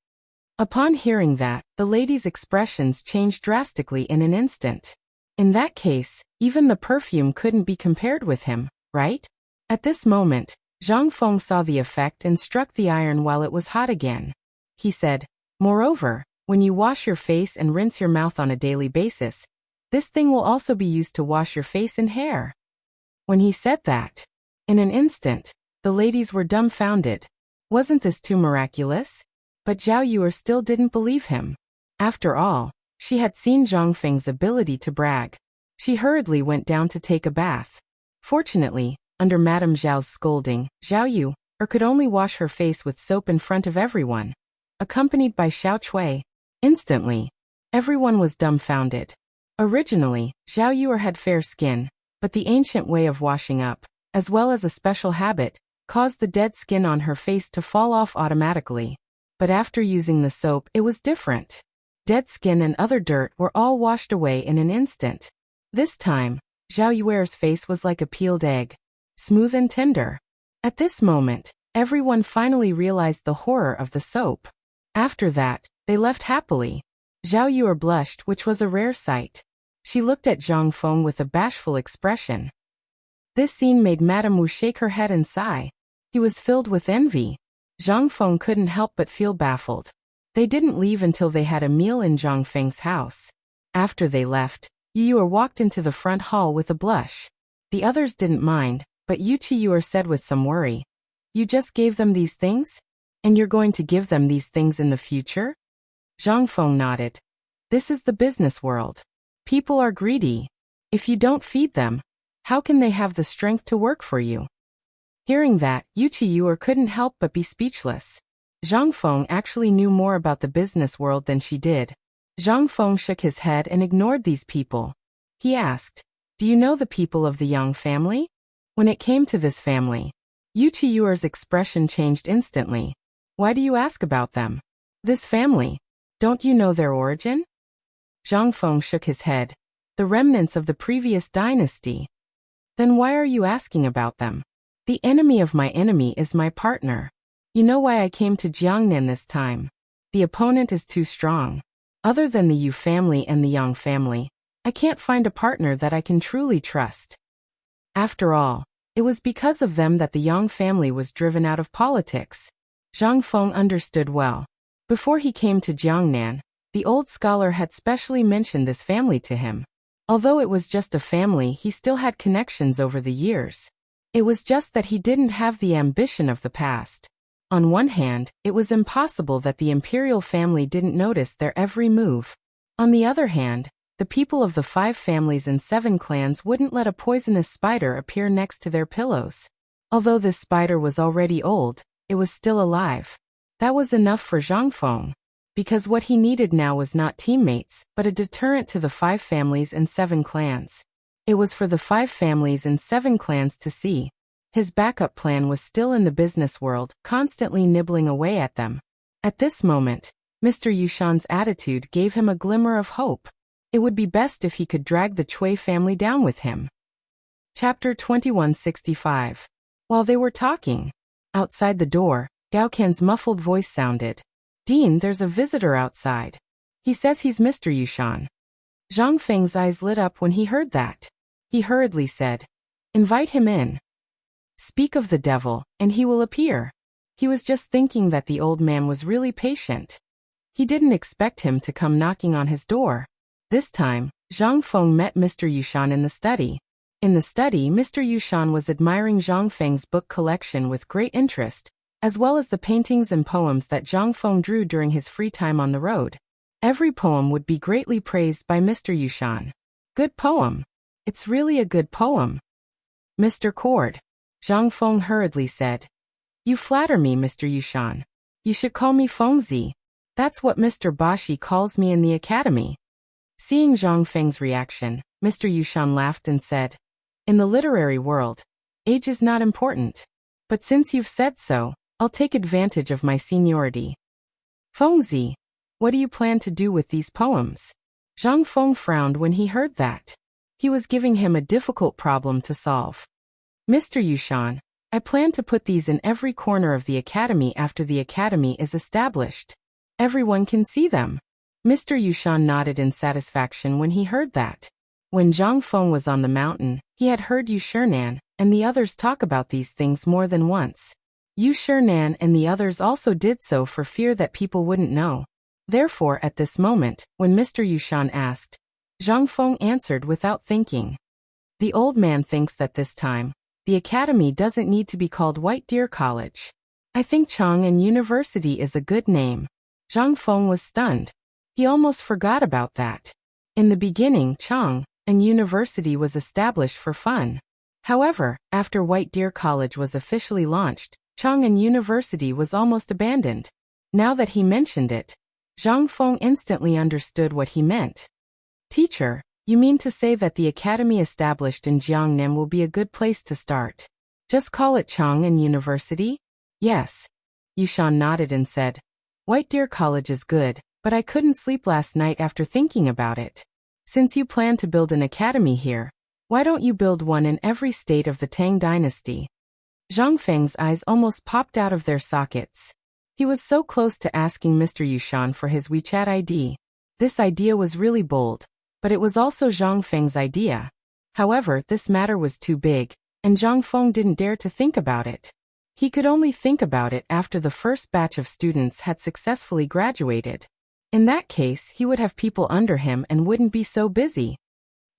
Upon hearing that, the lady's expressions changed drastically in an instant. In that case, even the perfume couldn't be compared with him, right? At this moment, Zhang Feng saw the effect and struck the iron while it was hot again. He said, "Moreover, when you wash your face and rinse your mouth on a daily basis, this thing will also be used to wash your face and hair." When he said that, in an instant, the ladies were dumbfounded. Wasn't this too miraculous? But Zhao Yu still didn't believe him. After all, she had seen Zhang Feng's ability to brag. She hurriedly went down to take a bath. Fortunately, under Madame Zhao's scolding, Zhao Yu could only wash her face with soap in front of everyone, accompanied by Xiao Chui. Instantly, everyone was dumbfounded. Originally, Zhao Yu had fair skin, but the ancient way of washing up, as well as a special habit, caused the dead skin on her face to fall off automatically. But after using the soap, it was different. Dead skin and other dirt were all washed away in an instant. This time, Zhao Yuer's face was like a peeled egg, smooth and tender. At this moment, everyone finally realized the horror of the soap. After that, they left happily. Zhao Yuer blushed, which was a rare sight. She looked at Zhang Feng with a bashful expression. This scene made Madame Wu shake her head and sigh. He was filled with envy. Zhang Feng couldn't help but feel baffled. They didn't leave until they had a meal in Zhang Feng's house. After they left, Yu walked into the front hall with a blush. The others didn't mind, But Yu Qiuer said with some worry, "You just gave them these things? And you're going to give them these things in the future?" Zhang Feng nodded. "This is the business world. People are greedy. If you don't feed them, how can they have the strength to work for you?" Hearing that, Yu Qiuer couldn't help but be speechless. Zhang Feng actually knew more about the business world than she did. Zhang Feng shook his head and ignored these people. He asked, "Do you know the people of the Yang family?" When it came to this family, Yu Qiuer's expression changed instantly. "Why do you ask about them? This family, don't you know their origin?" Zhang Feng shook his head. "The remnants of the previous dynasty." "Then why are you asking about them?" "The enemy of my enemy is my partner. You know why I came to Jiangnan this time? The opponent is too strong. Other than the Yu family and the Yang family, I can't find a partner that I can truly trust. After all, it was because of them that the Yang family was driven out of politics." Zhang Feng understood well. Before he came to Jiangnan, the old scholar had specially mentioned this family to him. Although it was just a family, he still had connections over the years. It was just that he didn't have the ambition of the past. On one hand, it was impossible that the imperial family didn't notice their every move. On the other hand, the people of the 5 families and 7 clans wouldn't let a poisonous spider appear next to their pillows. Although this spider was already old, it was still alive. That was enough for Zhang Feng, because what he needed now was not teammates, but a deterrent to the 5 families and 7 clans. It was for the 5 families and 7 clans to see. His backup plan was still in the business world, constantly nibbling away at them. At this moment, Mr. Yushan's attitude gave him a glimmer of hope. It would be best if he could drag the Cui family down with him. Chapter 2165. While they were talking, outside the door, Gao Can's muffled voice sounded. "Dean, there's a visitor outside. He says he's Mr. Yushan." Zhang Feng's eyes lit up when he heard that. He hurriedly said, "Invite him in. Speak of the devil, and he will appear." He was just thinking that the old man was really patient. He didn't expect him to come knocking on his door. This time, Zhang Feng met Mr. Yushan in the study. In the study, Mr. Yushan was admiring Zhang Feng's book collection with great interest, as well as the paintings and poems that Zhang Feng drew during his free time on the road. Every poem would be greatly praised by Mr. Yushan. "Good poem. It's really a good poem." "Mr. Cord," Zhang Feng hurriedly said. "You flatter me, Mr. Yushan. You should call me Fengzi. That's what Mr. Bashi calls me in the academy." Seeing Zhang Feng's reaction, Mr. Yushan laughed and said, "In the literary world, age is not important. But since you've said so, I'll take advantage of my seniority." "Fengzi, what do you plan to do with these poems?" Zhang Feng frowned when he heard that. He was giving him a difficult problem to solve. "Mr. Yushan, I plan to put these in every corner of the academy after the academy is established. Everyone can see them." Mr. Yushan nodded in satisfaction when he heard that. When Zhang Feng was on the mountain, he had heard Yu Shinan and the others talk about these things more than once. Yu Shinan and the others also did so for fear that people wouldn't know. Therefore, at this moment, when Mr. Yushan asked, Zhang Feng answered without thinking. "The old man thinks that this time, the academy doesn't need to be called White Deer College. I think Chang and University is a good name." Zhang Feng was stunned. He almost forgot about that. In the beginning, Chang and University was established for fun. However, after White Deer College was officially launched, Chang and University was almost abandoned. Now that he mentioned it, Zhang Feng instantly understood what he meant. "Teacher, you mean to say that the academy established in Jiangnan will be a good place to start? Just call it Chang and University?" "Yes." Yushan nodded and said, "White Deer College is good, but I couldn't sleep last night after thinking about it. Since you plan to build an academy here, why don't you build one in every state of the Tang dynasty?" Zhang Feng's eyes almost popped out of their sockets. He was so close to asking Mr. Yushan for his WeChat ID. This idea was really bold, but it was also Zhang Feng's idea. However, this matter was too big, and Zhang Feng didn't dare to think about it. He could only think about it after the first batch of students had successfully graduated. In that case, he would have people under him and wouldn't be so busy.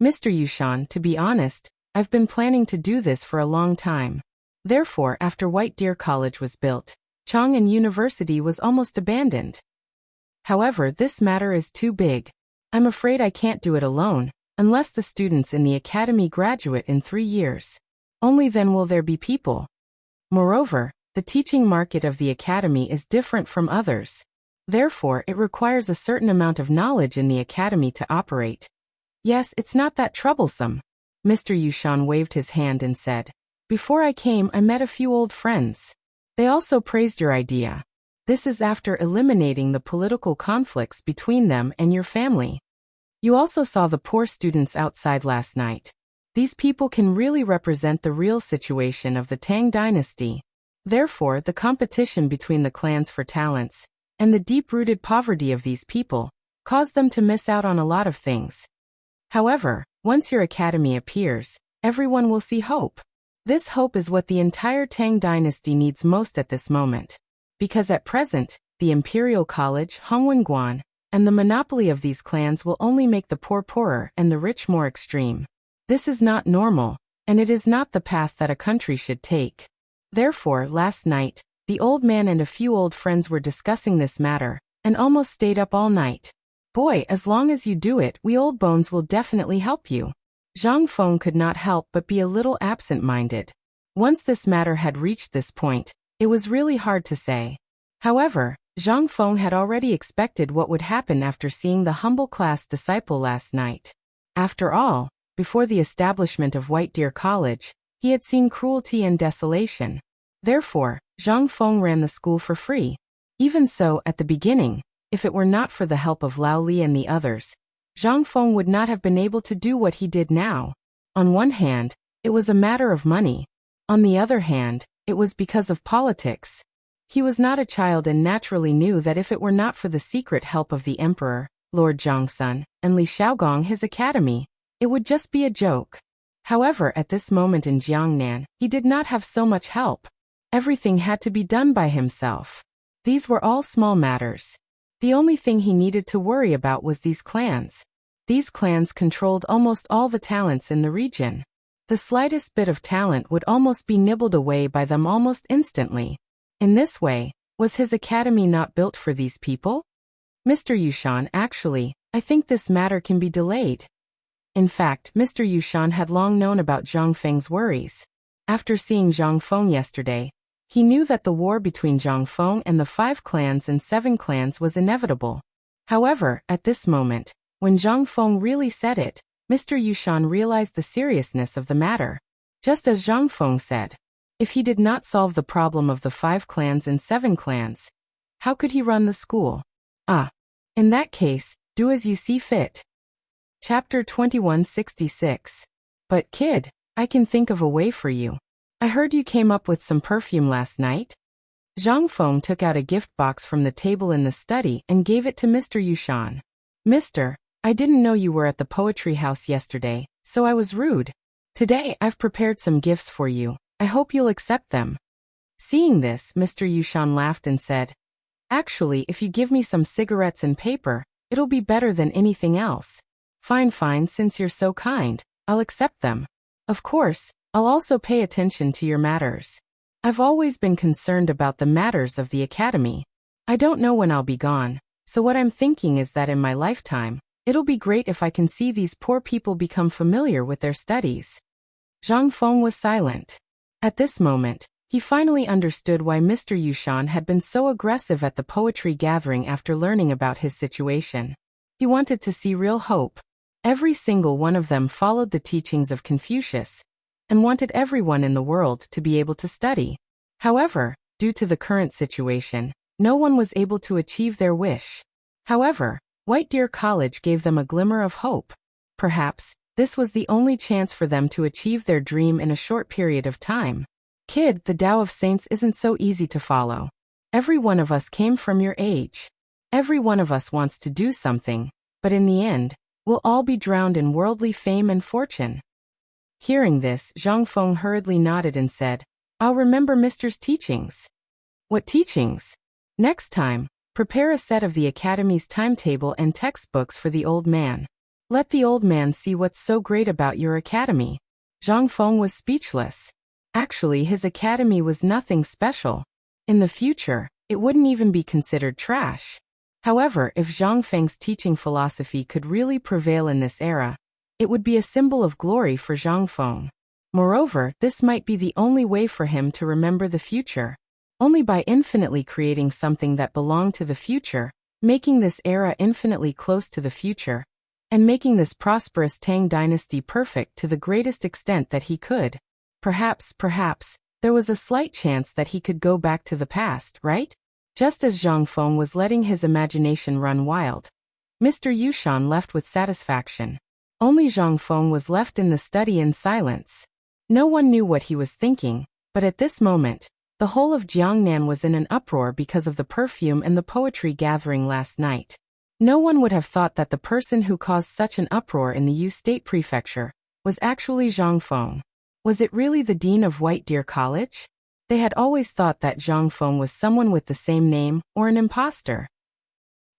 "Mr. Yushan, to be honest, I've been planning to do this for a long time. Therefore, after White Deer College was built, Chang'an University was almost abandoned. However, this matter is too big. I'm afraid I can't do it alone, unless the students in the academy graduate in 3 years. Only then will there be people. Moreover, the teaching market of the academy is different from others. Therefore, it requires a certain amount of knowledge in the academy to operate. Yes, it's not that troublesome. Mr. Yushan waved his hand and said, "Before I came, I met a few old friends. They also praised your idea. This is after eliminating the political conflicts between them and your family. You also saw the poor students outside last night. These people can really represent the real situation of the Tang dynasty. Therefore, the competition between the clans for talents and the deep-rooted poverty of these people caused them to miss out on a lot of things. However, once your academy appears, everyone will see hope. This hope is what the entire Tang dynasty needs most at this moment. Because at present, the Imperial College, Hongwenguan, and the monopoly of these clans will only make the poor poorer and the rich more extreme. This is not normal, and it is not the path that a country should take. Therefore, last night, the old man and a few old friends were discussing this matter, and almost stayed up all night. Boy, as long as you do it, we old bones will definitely help you." Zhang Feng could not help but be a little absent-minded. Once this matter had reached this point, it was really hard to say. However, Zhang Feng had already expected what would happen after seeing the humble class disciple last night. After all, before the establishment of White Deer College, he had seen cruelty and desolation. Therefore, Zhang Feng ran the school for free. Even so, at the beginning, if it were not for the help of Lao Li and the others, Zhang Feng would not have been able to do what he did now. On one hand, it was a matter of money. On the other hand, it was because of politics. He was not a child and naturally knew that if it were not for the secret help of the emperor, Lord Zhongsun, and Li Xiaogong his academy, it would just be a joke. However, at this moment in Jiangnan, he did not have so much help. Everything had to be done by himself. These were all small matters. The only thing he needed to worry about was these clans. These clans controlled almost all the talents in the region. The slightest bit of talent would almost be nibbled away by them almost instantly. In this way, was his academy not built for these people? Mr. Yushan, actually, I think this matter can be delayed. In fact, Mr. Yushan had long known about Zhang Feng's worries. After seeing Zhang Feng yesterday, he knew that the war between Zhang Feng and the 5 clans and 7 clans was inevitable. However, at this moment, when Zhang Feng really said it, Mr. Yushan realized the seriousness of the matter. Just as Zhang Feng said, if he did not solve the problem of the 5 clans and 7 clans, how could he run the school? In that case, do as you see fit. Chapter 2166. But kid, I can think of a way for you. I heard you came up with some perfume last night. Zhang Feng took out a gift box from the table in the study and gave it to Mr. Yushan. Mister, I didn't know you were at the poetry house yesterday, so I was rude. Today I've prepared some gifts for you. I hope you'll accept them. Seeing this, Mr. Yushan laughed and said, Actually, if you give me some cigarettes and paper, it'll be better than anything else. Fine, since you're so kind, I'll accept them. Of course, I'll also pay attention to your matters. I've always been concerned about the matters of the academy. I don't know when I'll be gone, so what I'm thinking is that in my lifetime, it'll be great if I can see these poor people become familiar with their studies. Zhang Feng was silent. At this moment, he finally understood why Mr. Yushan had been so aggressive at the poetry gathering after learning about his situation. He wanted to see real hope. Every single one of them followed the teachings of Confucius, and wanted everyone in the world to be able to study. However, due to the current situation, no one was able to achieve their wish. However, White Deer College gave them a glimmer of hope. Perhaps, this was the only chance for them to achieve their dream in a short period of time. Kid, the Tao of Saints isn't so easy to follow. Every one of us came from your age. Every one of us wants to do something, but in the end, we'll all be drowned in worldly fame and fortune. Hearing this, Zhang Feng hurriedly nodded and said, I'll remember Mister's teachings. What teachings? Next time, prepare a set of the Academy's timetable and textbooks for the old man. Let the old man see what's so great about your academy. Zhang Feng was speechless. Actually, his academy was nothing special. In the future, it wouldn't even be considered trash. However, if Zhang Feng's teaching philosophy could really prevail in this era, it would be a symbol of glory for Zhang Feng. Moreover, this might be the only way for him to remember the future. Only by infinitely creating something that belonged to the future, making this era infinitely close to the future, and making this prosperous Tang dynasty perfect to the greatest extent that he could. Perhaps, there was a slight chance that he could go back to the past, right? Just as Zhang Feng was letting his imagination run wild, Mr. Yushan left with satisfaction. Only Zhang Feng was left in the study in silence. No one knew what he was thinking, but at this moment, the whole of Jiangnan was in an uproar because of the perfume and the poetry gathering last night. No one would have thought that the person who caused such an uproar in the Yu State Prefecture was actually Zhang Feng. Was it really the dean of White Deer College? They had always thought that Zhang Feng was someone with the same name, or an imposter.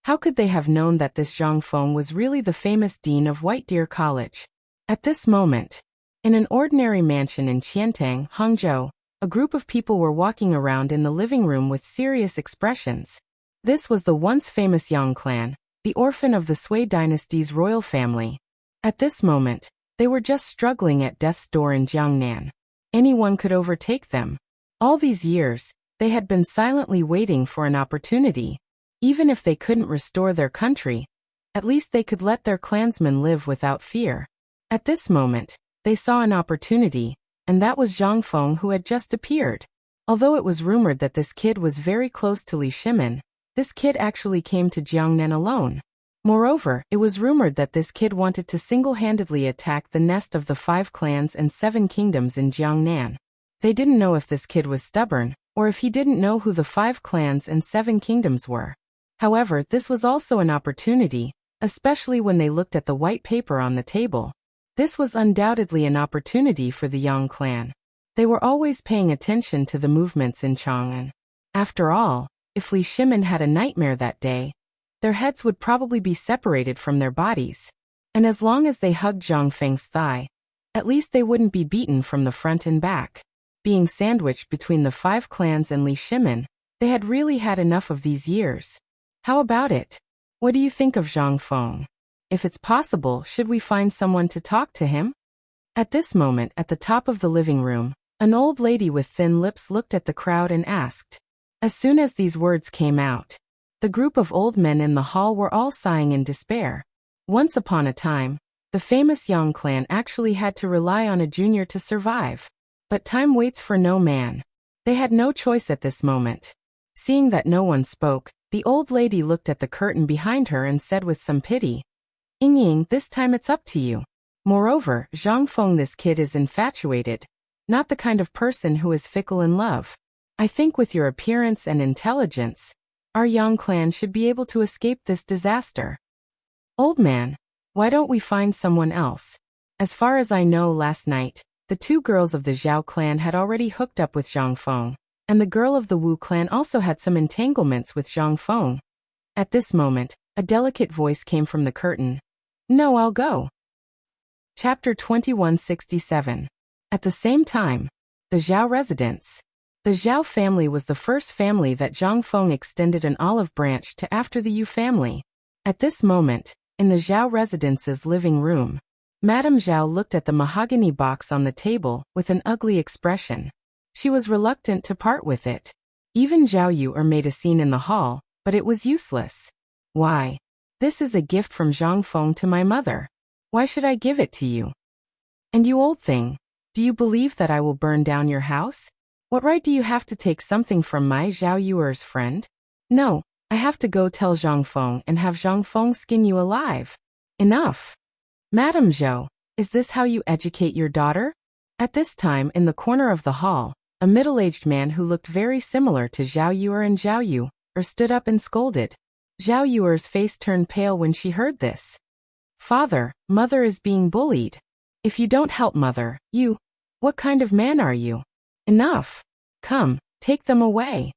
How could they have known that this Zhang Feng was really the famous dean of White Deer College? At this moment, in an ordinary mansion in Qiantang, Hangzhou, a group of people were walking around in the living room with serious expressions. This was the once famous Yang clan, the orphan of the Sui dynasty's royal family. At this moment, they were just struggling at death's door in Jiangnan. Anyone could overtake them. All these years, they had been silently waiting for an opportunity. Even if they couldn't restore their country, at least they could let their clansmen live without fear. At this moment, they saw an opportunity, and that was Zhang Feng who had just appeared. Although it was rumored that this kid was very close to Li Shimin, this kid actually came to Jiangnan alone. Moreover, it was rumored that this kid wanted to single-handedly attack the nest of the 5 clans and 7 kingdoms in Jiangnan. They didn't know if this kid was stubborn, or if he didn't know who the 5 clans and 7 kingdoms were. However, this was also an opportunity, especially when they looked at the white paper on the table. This was undoubtedly an opportunity for the Yang clan. They were always paying attention to the movements in Chang'an. After all, if Li Shimin had a nightmare that day, their heads would probably be separated from their bodies. And as long as they hugged Zhang Feng's thigh, at least they wouldn't be beaten from the front and back. Being sandwiched between the 5 clans and Li Shimin, they had really had enough of these years. How about it? What do you think of Zhang Feng? If it's possible, should we find someone to talk to him? At this moment, at the top of the living room, an old lady with thin lips looked at the crowd and asked. As soon as these words came out, the group of old men in the hall were all sighing in despair. Once upon a time, the famous Yang clan actually had to rely on a junior to survive. But time waits for no man. They had no choice at this moment. Seeing that no one spoke, the old lady looked at the curtain behind her and said with some pity, "Ying, this time it's up to you. Moreover, Zhang Feng, this kid is infatuated, not the kind of person who is fickle in love. I think with your appearance and intelligence, our Yang clan should be able to escape this disaster. Old man, why don't we find someone else? As far as I know, last night, the 2 girls of the Zhao clan had already hooked up with Zhang Feng, and the girl of the Wu clan also had some entanglements with Zhang Feng." At this moment, a delicate voice came from the curtain. "No, I'll go." Chapter 2167. At the same time, the Zhao residence. The Zhao family was the first family that Zhang Feng extended an olive branch to after the Yu family. At this moment, in the Zhao residence's living room, Madame Zhao looked at the mahogany box on the table with an ugly expression. She was reluctant to part with it. Even Zhao Yu made a scene in the hall, but it was useless. "Why? This is a gift from Zhang Feng to my mother. Why should I give it to you? And you old thing, do you believe that I will burn down your house? What right do you have to take something from my Zhao Yuer's friend? No, I have to go tell Zhang Feng and have Zhang Feng skin you alive. Enough. Madame Zhou, is this how you educate your daughter?" At this time, in the corner of the hall, a middle-aged man who looked very similar to Zhao Yuer and Zhao Yu stood up and scolded. Zhao Yuer's face turned pale when she heard this. "Father, mother is being bullied. If you don't help mother, what kind of man are you? Enough. Come, take them away."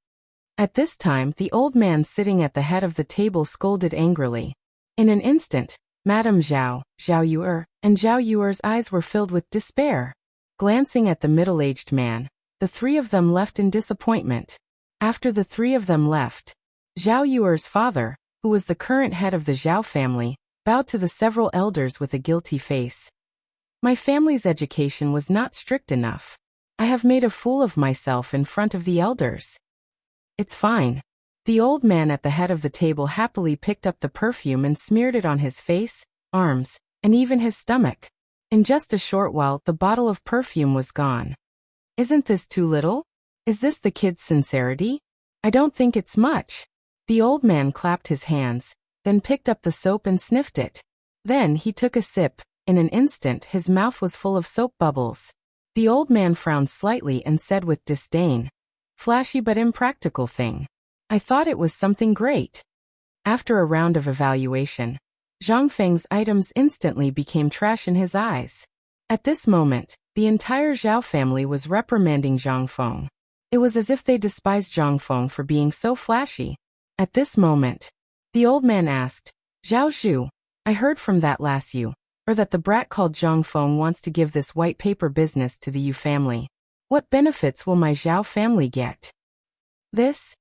At this time, the old man sitting at the head of the table scolded angrily. In an instant, Madame Zhao, Zhao Yuer, and Zhao Yuer's eyes were filled with despair. Glancing at the middle-aged man, the three of them left in disappointment. After the three of them left, Zhao Yuer's father, who was the current head of the Zhao family, bowed to the several elders with a guilty face. My family's education was not strict enough. I have made a fool of myself in front of the elders. It's fine. The old man at the head of the table happily picked up the perfume and smeared it on his face, arms, and even his stomach. In just a short while, the bottle of perfume was gone. Isn't this too little? Is this the kid's sincerity? I don't think it's much. The old man clapped his hands, then picked up the soap and sniffed it. Then he took a sip. In an instant, his mouth was full of soap bubbles. The old man frowned slightly and said with disdain, "Flashy but impractical thing. I thought it was something great." After a round of evaluation, Zhang Feng's items instantly became trash in his eyes. At this moment, the entire Zhao family was reprimanding Zhang Feng. It was as if they despised Zhang Feng for being so flashy. At this moment, the old man asked, "Zhao Zhu, I heard from that last Yu, or that the brat called Zhang Feng wants to give this white paper business to the Yu family. What benefits will my Zhao family get?" This?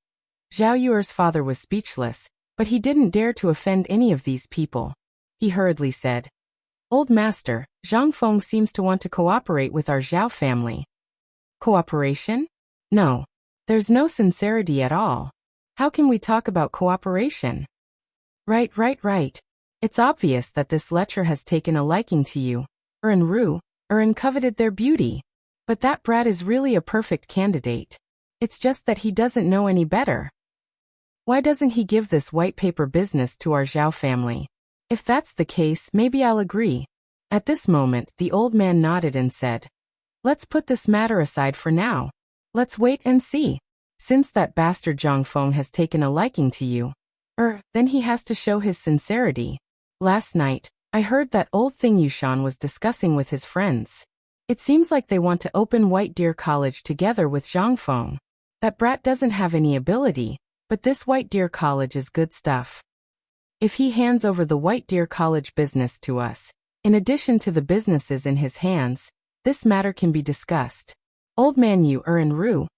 Zhao Yuer's father was speechless, but he didn't dare to offend any of these people. He hurriedly said, "Old master, Zhang Feng seems to want to cooperate with our Zhao family." Cooperation? No. There's no sincerity at all. How can we talk about cooperation? Right. It's obvious that this lecher has taken a liking to you, Ru, and coveted their beauty. But that brat is really a perfect candidate. It's just that he doesn't know any better. Why doesn't he give this white paper business to our Zhao family? If that's the case, maybe I'll agree. At this moment, the old man nodded and said, "Let's put this matter aside for now. Let's wait and see. Since that bastard Zhang Feng has taken a liking to you, then he has to show his sincerity. Last night, I heard that old thing Yushan was discussing with his friends. It seems like they want to open White Deer College together with Zhang Feng. That brat doesn't have any ability, but this White Deer College is good stuff. If he hands over the White Deer College business to us, in addition to the businesses in his hands, this matter can be discussed. Old man Yu and Ru,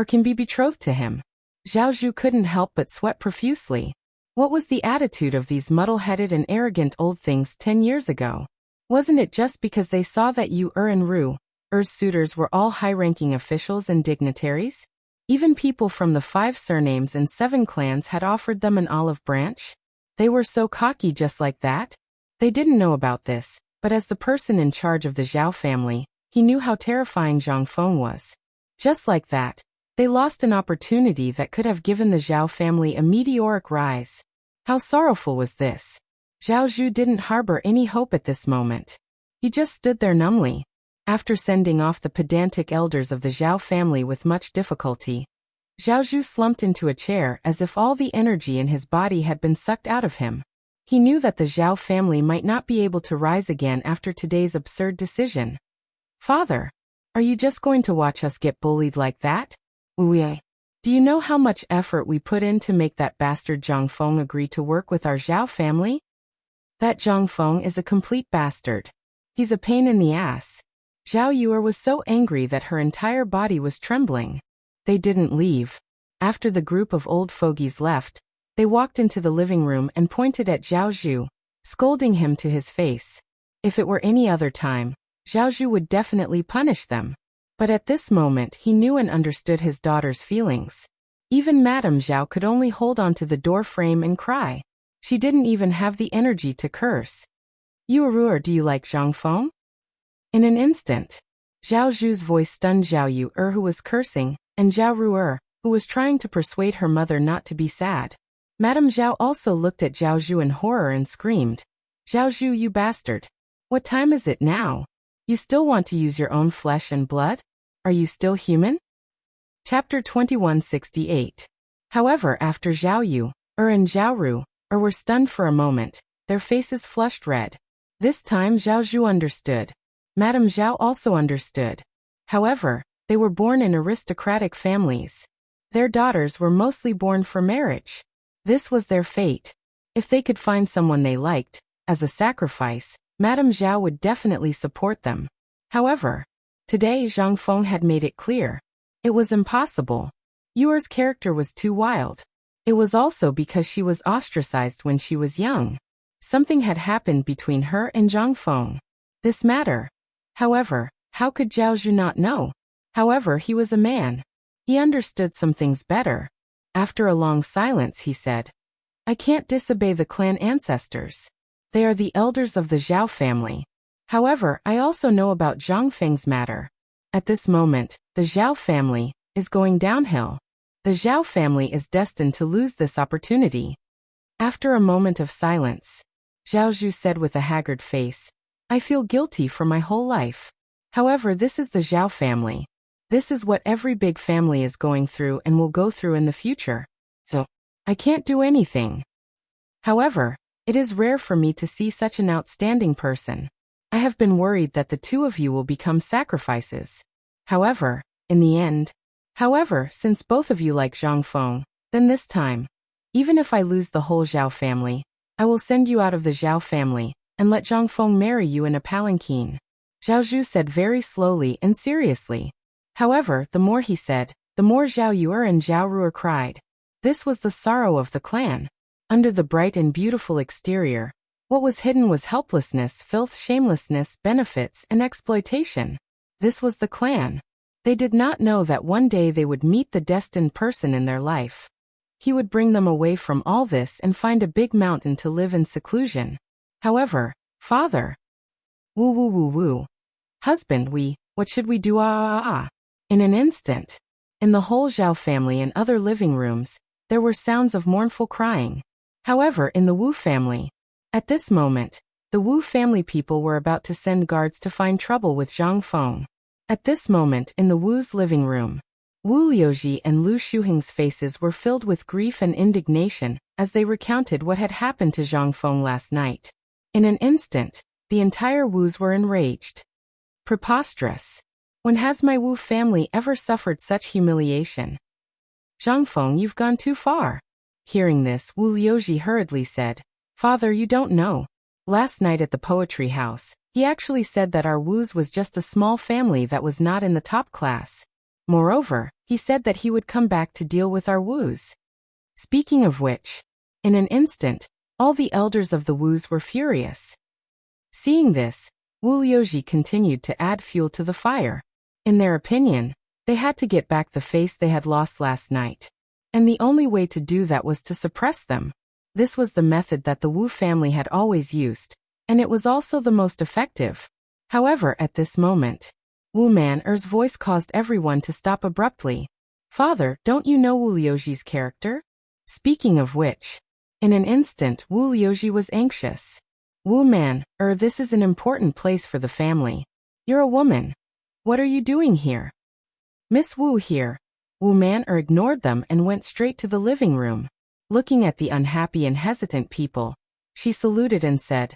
can be betrothed to him." Zhao Zhu couldn't help but sweat profusely. What was the attitude of these muddle-headed and arrogant old things 10 years ago? Wasn't it just because they saw that Yu and Ru's suitors were all high-ranking officials and dignitaries? Even people from the 5 surnames and 7 clans had offered them an olive branch. They were so cocky just like that. They didn't know about this, but as the person in charge of the Zhao family, he knew how terrifying Zhang Feng was. Just like that, they lost an opportunity that could have given the Zhao family a meteoric rise. How sorrowful was this? Zhao Zhu didn't harbor any hope at this moment. He just stood there numbly. After sending off the pedantic elders of the Zhao family with much difficulty, Zhao Zhu slumped into a chair as if all the energy in his body had been sucked out of him. He knew that the Zhao family might not be able to rise again after today's absurd decision. "Father, are you just going to watch us get bullied like that? Do you know how much effort we put in to make that bastard Zhang Feng agree to work with our Zhao family? That Zhang Feng is a complete bastard. He's a pain in the ass." Zhao Yuer was so angry that her entire body was trembling. They didn't leave. After the group of old fogies left, they walked into the living room and pointed at Zhao Zhu, scolding him to his face. If it were any other time, Zhao Zhu would definitely punish them. But at this moment he knew and understood his daughter's feelings. Even Madame Zhao could only hold on to the door frame and cry. She didn't even have the energy to curse. "Yuerur, do you like Zhang Feng?" In an instant, Zhao Zhu's voice stunned Zhao Yuer, who was cursing, and Zhao Ruer, who was trying to persuade her mother not to be sad. Madame Zhao also looked at Zhao Zhu in horror and screamed, "Zhao Zhu, you bastard! What time is it now? You still want to use your own flesh and blood? Are you still human?" Chapter 2168. However, after Zhao Yu, and Zhao Ru, were stunned for a moment, their faces flushed red. This time Zhao Zhu understood. Madame Zhao also understood. However, they were born in aristocratic families. Their daughters were mostly born for marriage. This was their fate. If they could find someone they liked, as a sacrifice, Madame Zhao would definitely support them. However, Today Zhang Feng had made it clear. It was impossible. Yuer's character was too wild. It was also because she was ostracized when she was young. Something had happened between her and Zhang Feng. This matter. However, how could Zhao Zhu not know? However, he was a man. He understood some things better. After a long silence, he said, I can't disobey the clan ancestors. They are the elders of the Zhao family. However, I also know about Zhang Feng's matter. At this moment, the Zhao family is going downhill. The Zhao family is destined to lose this opportunity. After a moment of silence, Zhao Zhu said with a haggard face, I feel guilty for my whole life. However, this is the Zhao family. This is what every big family is going through and will go through in the future. So, I can't do anything. However, it is rare for me to see such an outstanding person. I have been worried that the two of you will become sacrifices. However, in the end, since both of you like Zhang Feng, then this time, even if I lose the whole Zhao family, I will send you out of the Zhao family, and let Zhang Feng marry you in a palanquin. Zhao Zhu said very slowly and seriously. However, the more he said, the more Zhao Yuer and Zhao Ruer cried. This was the sorrow of the clan. Under the bright and beautiful exterior, what was hidden was helplessness, filth, shamelessness, benefits, and exploitation. This was the clan. They did not know that one day they would meet the destined person in their life. He would bring them away from all this and find a big mountain to live in seclusion. However, father. Woo woo woo woo. Husband, what should we do? In an instant. In the whole Zhao family and other living rooms, there were sounds of mournful crying. However, in the Wu family, at this moment, the Wu family people were about to send guards to find trouble with Zhang Feng. At this moment in the Wu's living room, Wu Liuji and Lu Shuheng's faces were filled with grief and indignation as they recounted what had happened to Zhang Feng last night. In an instant, the entire Wus were enraged. Preposterous. When has my Wu family ever suffered such humiliation? Zhang Feng, you've gone too far. Hearing this, Wu Liuji hurriedly said, Father, you don't know. Last night at the poetry house, he actually said that our Wus was just a small family that was not in the top class. Moreover, he said that he would come back to deal with our Wus. Speaking of which, in an instant, all the elders of the Wus were furious. Seeing this, Wu Liuji continued to add fuel to the fire. In their opinion, they had to get back the face they had lost last night. And the only way to do that was to suppress them. This was the method that the Wu family had always used, and it was also the most effective. However, at this moment, Wu Man-er's voice caused everyone to stop abruptly. Father, don't you know Wu Liuji's character? Speaking of which, in an instant Wu Liuji was anxious. Wu Man-er, this is an important place for the family. You're a woman. What are you doing here? Miss Wu here. Wu Man-er ignored them and went straight to the living room. Looking at the unhappy and hesitant people, she saluted and said,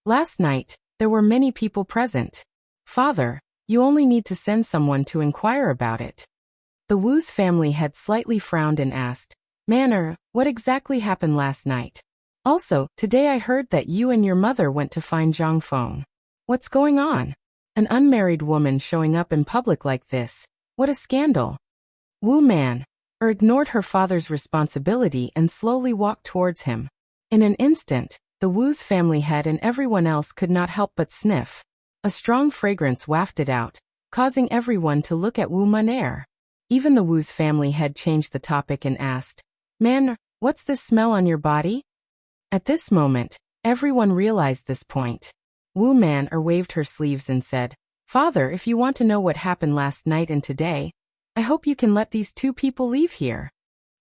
Last night, there were many people present. Father, you only need to send someone to inquire about it. The Wu's family had slightly frowned and asked, Man-er, what exactly happened last night? Also, today I heard that you and your mother went to find Zhang Feng. What's going on? An unmarried woman showing up in public like this. What a scandal. Wu Man-er ignored her father's responsibility and slowly walked towards him. In an instant, the Wu's family head and everyone else could not help but sniff. A strong fragrance wafted out, causing everyone to look at Wu Man-er. Even the Wu's family head changed the topic and asked, Man, what's this smell on your body? At this moment, everyone realized this point. Wu Man-er waved her sleeves and said, Father, if you want to know what happened last night and today, I hope you can let these two people leave here.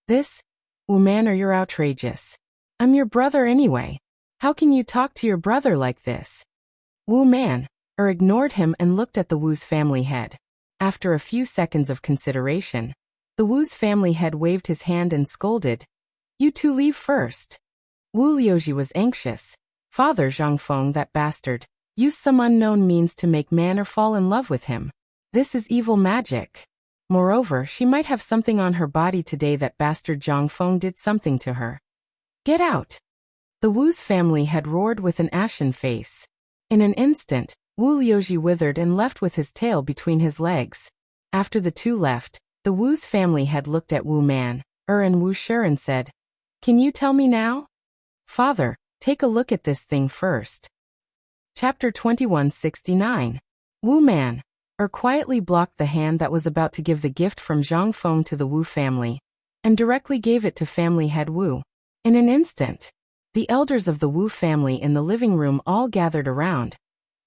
This? Wu Man-er, you're outrageous. I'm your brother anyway. How can you talk to your brother like this? Wu Man-er ignored him and looked at the Wu's family head. After a few seconds of consideration, the Wu's family head waved his hand and scolded, You two leave first. Wu Liuji was anxious. Father, Zhang Feng, that bastard, used some unknown means to make Man-er fall in love with him. This is evil magic. Moreover, she might have something on her body today. That bastard Zhang Feng did something to her. Get out. The Wu's family had roared with an ashen face. In an instant, Wu Liuji withered and left with his tail between his legs. After the two left, the Wu's family had looked at Wu Man, and Wu Shi and said, "Can you tell me now?" "Father, take a look at this thing first." Chapter 2169. Wu Man, quietly blocked the hand that was about to give the gift from Zhang Feng to the Wu family, and directly gave it to family head Wu. In an instant, the elders of the Wu family in the living room all gathered around,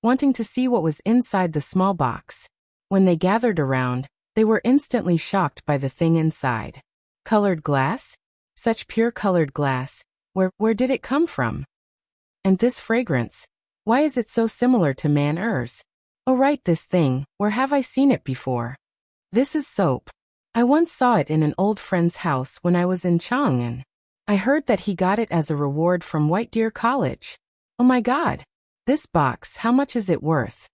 wanting to see what was inside the small box. When they gathered around, they were instantly shocked by the thing inside. Colored glass? Such pure colored glass. Where did it come from? And this fragrance? Why is it so similar to man-ers? Oh right, this thing, where have I seen it before? This is soap. I once saw it in an old friend's house when I was in Chang'an. I heard that he got it as a reward from White Deer College. Oh my God! This box, how much is it worth?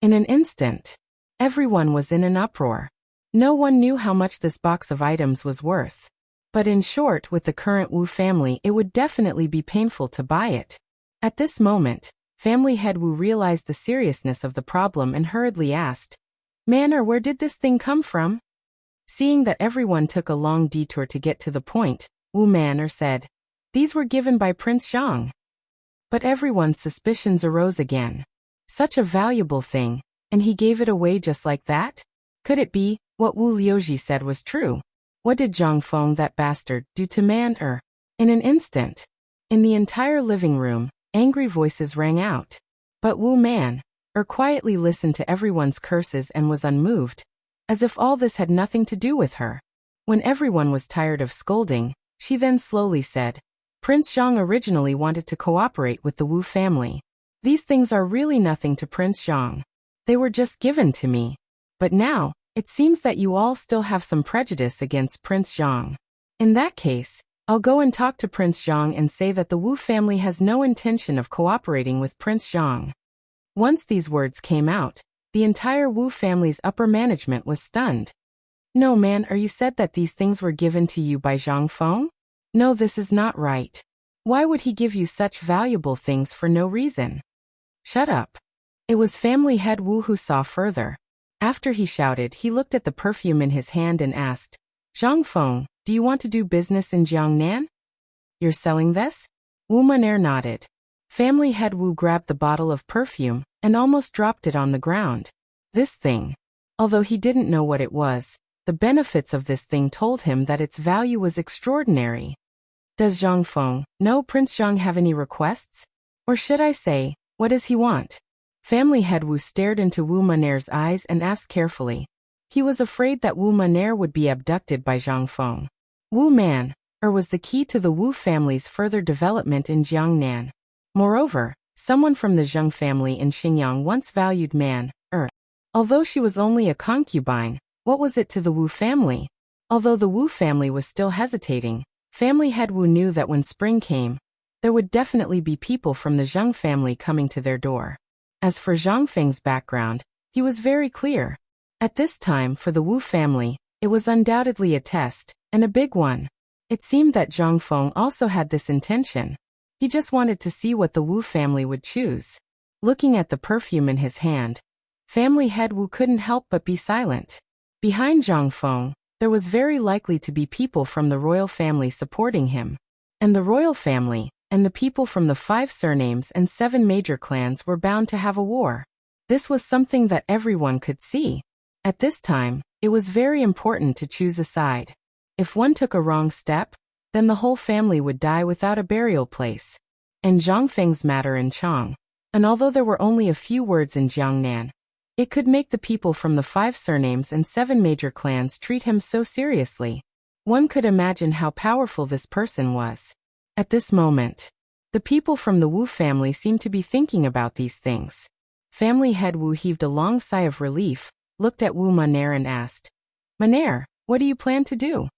In an instant, everyone was in an uproar. No one knew how much this box of items was worth. But in short, with the current Wu family, it would definitely be painful to buy it. At this moment, family head Wu realized the seriousness of the problem and hurriedly asked, "Man, where did this thing come from?" Seeing that everyone took a long detour to get to the point, Wu Man said, "These were given by Prince Zhang." But everyone's suspicions arose again. Such a valuable thing, and he gave it away just like that? Could it be what Wu Liuji said was true? What did Zhang Feng, that bastard, do to man? In an instant, in the entire living room, angry voices rang out. But Wu Man, quietly listened to everyone's curses and was unmoved, as if all this had nothing to do with her. When everyone was tired of scolding, she then slowly said, "Prince Zhang originally wanted to cooperate with the Wu family. These things are really nothing to Prince Zhang. They were just given to me. But now, it seems that you all still have some prejudice against Prince Zhang. In that case, I'll go and talk to Prince Zhang and say that the Wu family has no intention of cooperating with Prince Zhang." Once these words came out, the entire Wu family's upper management was stunned. "No man, you said that these things were given to you by Zhang Feng? No, this is not right. Why would he give you such valuable things for no reason?" "Shut up." It was family head Wu who saw further. After he shouted, he looked at the perfume in his hand and asked, "Zhang Feng, do you want to do business in Jiangnan? You're selling this?" Wu Maner nodded. Family head Wu grabbed the bottle of perfume and almost dropped it on the ground. This thing. Although he didn't know what it was, the benefits of this thing told him that its value was extraordinary. Does Zhang Feng, no Prince Zhang, have any requests? Or should I say, what does he want? Family head Wu stared into Wu Maner's eyes and asked carefully. He was afraid that Wu Maner would be abducted by Zhang Feng. Wu Man, was the key to the Wu family's further development in Jiangnan. Moreover, someone from the Zheng family in Xinjiang once valued man, although she was only a concubine, what was it to the Wu family? Although the Wu family was still hesitating, family head Wu knew that when spring came, there would definitely be people from the Zheng family coming to their door. As for Zhang Feng's background, he was very clear. At this time, for the Wu family, it was undoubtedly a test, and a big one. It seemed that Zhang Feng also had this intention. He just wanted to see what the Wu family would choose. Looking at the perfume in his hand, family head Wu couldn't help but be silent. Behind Zhang Feng, there was very likely to be people from the royal family supporting him. And the royal family, and the people from the 5 surnames and 7 major clans were bound to have a war. This was something that everyone could see. At this time, it was very important to choose a side. If one took a wrong step, then the whole family would die without a burial place. And Zhang Feng's matter in Chang, and although there were only a few words in Jiangnan, it could make the people from the 5 surnames and 7 major clans treat him so seriously. One could imagine how powerful this person was. At this moment, the people from the Wu family seemed to be thinking about these things. Family head Wu heaved a long sigh of relief, looked at Wu Maner and asked, "Maner, what do you plan to do?"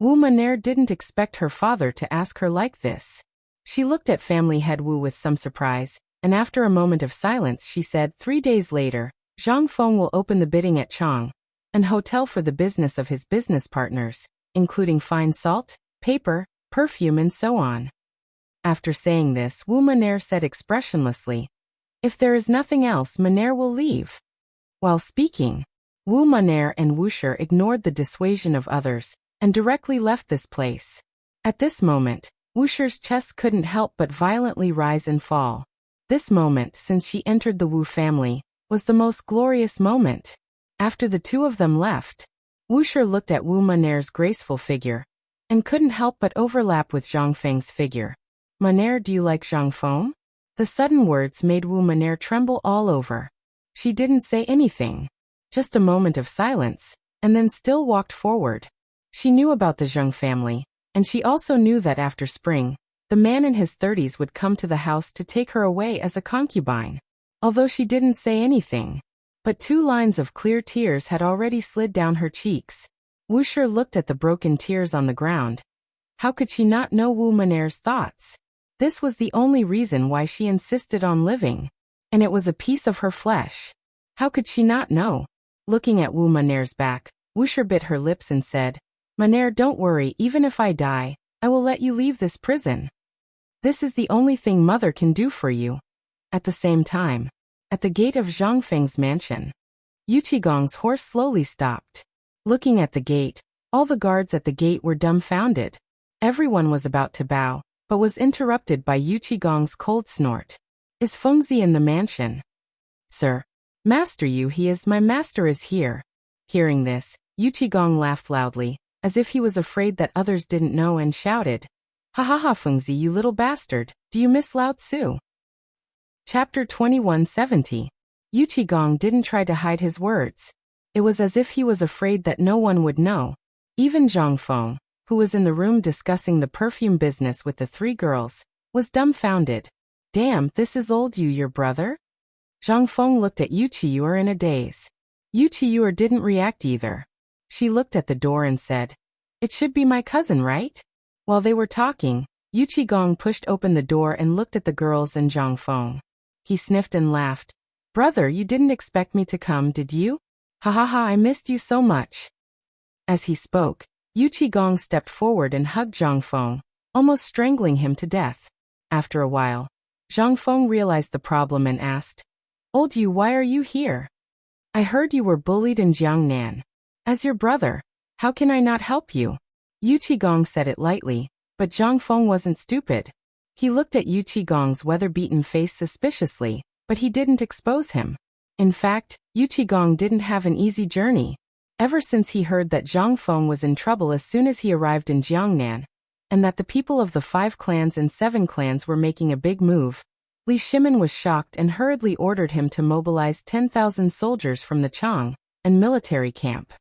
Wu Maner didn't expect her father to ask her like this. She looked at family head Wu with some surprise, and after a moment of silence she said, 3 days later, Zhang Feng will open the bidding at Chang, an hotel for the business of his business partners, including fine salt, paper, perfume and so on. After saying this, Wu Maner said expressionlessly, If there is nothing else, Maner will leave. While speaking, Wu Maner and Wushi ignored the dissuasion of others and directly left this place. At this moment, Wushi's chest couldn't help but violently rise and fall. This moment, since she entered the Wu family, was the most glorious moment. After the two of them left, Wushi looked at Wu Maner's graceful figure and couldn't help but overlap with Zhang Feng's figure. Maner, do you like Zhang Feng? The sudden words made Wu Maner tremble all over. She didn't say anything. Just a moment of silence, and then still walked forward. She knew about the Zhang family, and she also knew that after spring, the man in his 30s would come to the house to take her away as a concubine. Although she didn't say anything, but 2 lines of clear tears had already slid down her cheeks. Wushi looked at the broken tears on the ground. How could she not know Wu Maner's thoughts? This was the only reason why she insisted on living, and it was a piece of her flesh. How could she not know? Looking at Wu Maner's back, Wushi bit her lips and said, Maner, don't worry, even if I die, I will let you leave this prison. This is the only thing mother can do for you. At the same time, at the gate of Zhang Feng's mansion, Yu Qigong's horse slowly stopped. Looking at the gate, all the guards at the gate were dumbfounded. Everyone was about to bow, but was interrupted by Yu Qigong's cold snort. Is Fengzi in the mansion? Sir. Master Yu, he is. My master is here. Hearing this, Yu Qigong laughed loudly, as if he was afraid that others didn't know, and shouted, Ha ha ha, Fengzi, you little bastard, do you miss Lao Tzu? Chapter 2170. Yu Qigong didn't try to hide his words. It was as if he was afraid that no one would know. Even Zhang Feng, who was in the room discussing the perfume business with the 3 girls, was dumbfounded. Damn, this is old Yu, your brother? Zhang Feng looked at Yu Qiyu in a daze. Yu Qiyu didn't react either. She looked at the door and said, It should be my cousin, right? While they were talking, Yu Qigong pushed open the door and looked at the girls and Zhang Feng. He sniffed and laughed. Brother, you didn't expect me to come, did you? Ha ha ha, I missed you so much. As he spoke, Yu Qigong stepped forward and hugged Zhang Feng, almost strangling him to death. After a while, Zhang Feng realized the problem and asked, Old Yu, why are you here? I heard you were bullied in Jiangnan. As your brother, how can I not help you? Yu Qigong said it lightly, but Zhang Feng wasn't stupid. He looked at Yu Qigong's weather-beaten face suspiciously, but he didn't expose him. In fact, Yu Qigong didn't have an easy journey. Ever since he heard that Zhang Feng was in trouble as soon as he arrived in Jiangnan, and that the people of the 5 clans and 7 clans were making a big move, Li Shimin was shocked and hurriedly ordered him to mobilize 10,000 soldiers from the Chang and military camp.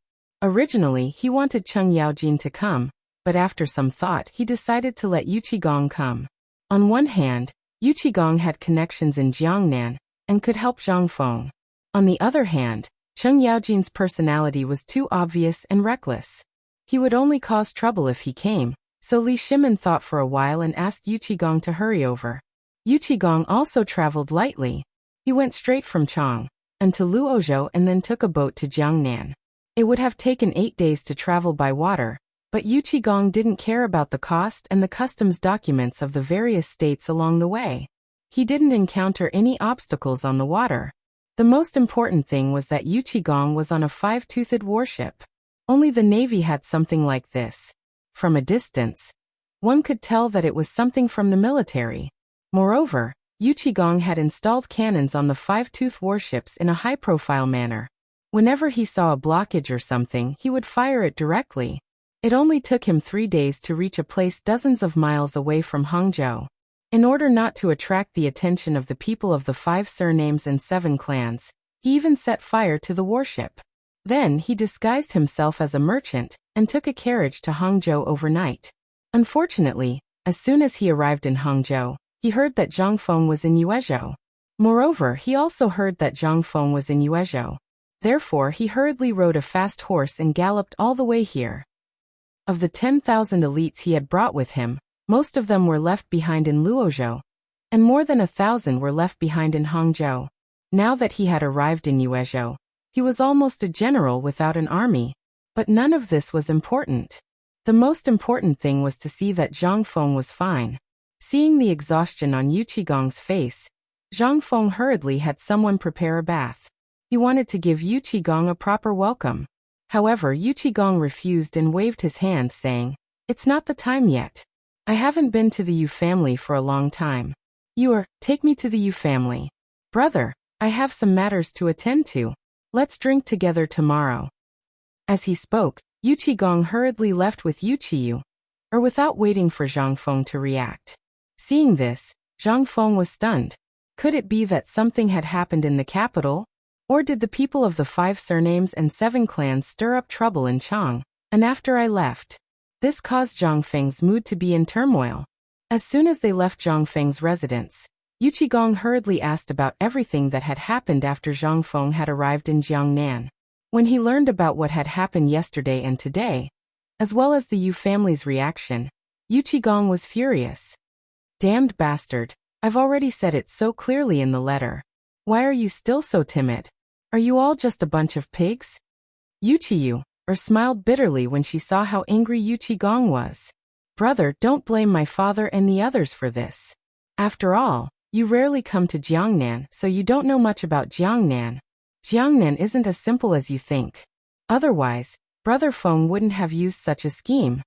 Originally, he wanted Cheng Yaojin to come, but after some thought, he decided to let Yu Qigong come. On one hand, Yu Qigong had connections in Jiangnan and could help Zhang Feng. On the other hand, Cheng Yaojin's personality was too obvious and reckless. He would only cause trouble if he came, so Li Shimin thought for a while and asked Yu Qigong to hurry over. Yu Qigong also traveled lightly. He went straight from Chang and to Luozhou and then took a boat to Jiangnan. It would have taken 8 days to travel by water, but Yu Qigong didn't care about the cost and the customs documents of the various states along the way. He didn't encounter any obstacles on the water. The most important thing was that Yu Qigong was on a 5-toothed warship. Only the Navy had something like this. From a distance, one could tell that it was something from the military. Moreover, Yu Qigong had installed cannons on the 5-tooth warships in a high-profile manner. Whenever he saw a blockage or something, he would fire it directly. It only took him 3 days to reach a place dozens of miles away from Hangzhou. In order not to attract the attention of the people of the 5 surnames and 7 clans, he even set fire to the warship. Then he disguised himself as a merchant and took a carriage to Hangzhou overnight. Unfortunately, as soon as he arrived in Hangzhou, he heard that Zhang Feng was in Yuezhou. Moreover, he also heard that Zhang Feng was in Yuezhou. Therefore, he hurriedly rode a fast horse and galloped all the way here. Of the 10,000 elites he had brought with him, most of them were left behind in Luozhou, and more than 1,000 were left behind in Hangzhou. Now that he had arrived in Yuezhou, he was almost a general without an army. But none of this was important. The most important thing was to see that Zhang Feng was fine. Seeing the exhaustion on Yu Qigong's face, Zhang Feng hurriedly had someone prepare a bath. He wanted to give Yu Qigong a proper welcome. However, Yu Qigong refused and waved his hand, saying, "It's not the time yet. I haven't been to the Yu family for a long time. Take me to the Yu family. Brother, I have some matters to attend to. Let's drink together tomorrow." As he spoke, Yu Qigong hurriedly left with Yu Qiyu, without waiting for Zhang Feng to react. Seeing this, Zhang Feng was stunned. Could it be that something had happened in the capital? Or did the people of the 5 surnames and 7 clans stir up trouble in Chang, and after I left? This caused Zhang Feng's mood to be in turmoil. As soon as they left Zhang Feng's residence, Yu Qigong hurriedly asked about everything that had happened after Zhang Feng had arrived in Jiangnan. When he learned about what had happened yesterday and today, as well as the Yu family's reaction, Yu Qigong was furious. "Damned bastard, I've already said it so clearly in the letter. Why are you still so timid? Are you all just a bunch of pigs?" Yu Qiyu smiled bitterly when she saw how angry Yu Qigong was. "Brother, don't blame my father and the others for this. After all, you rarely come to Jiangnan, so you don't know much about Jiangnan. Jiangnan isn't as simple as you think. Otherwise, Brother Feng wouldn't have used such a scheme."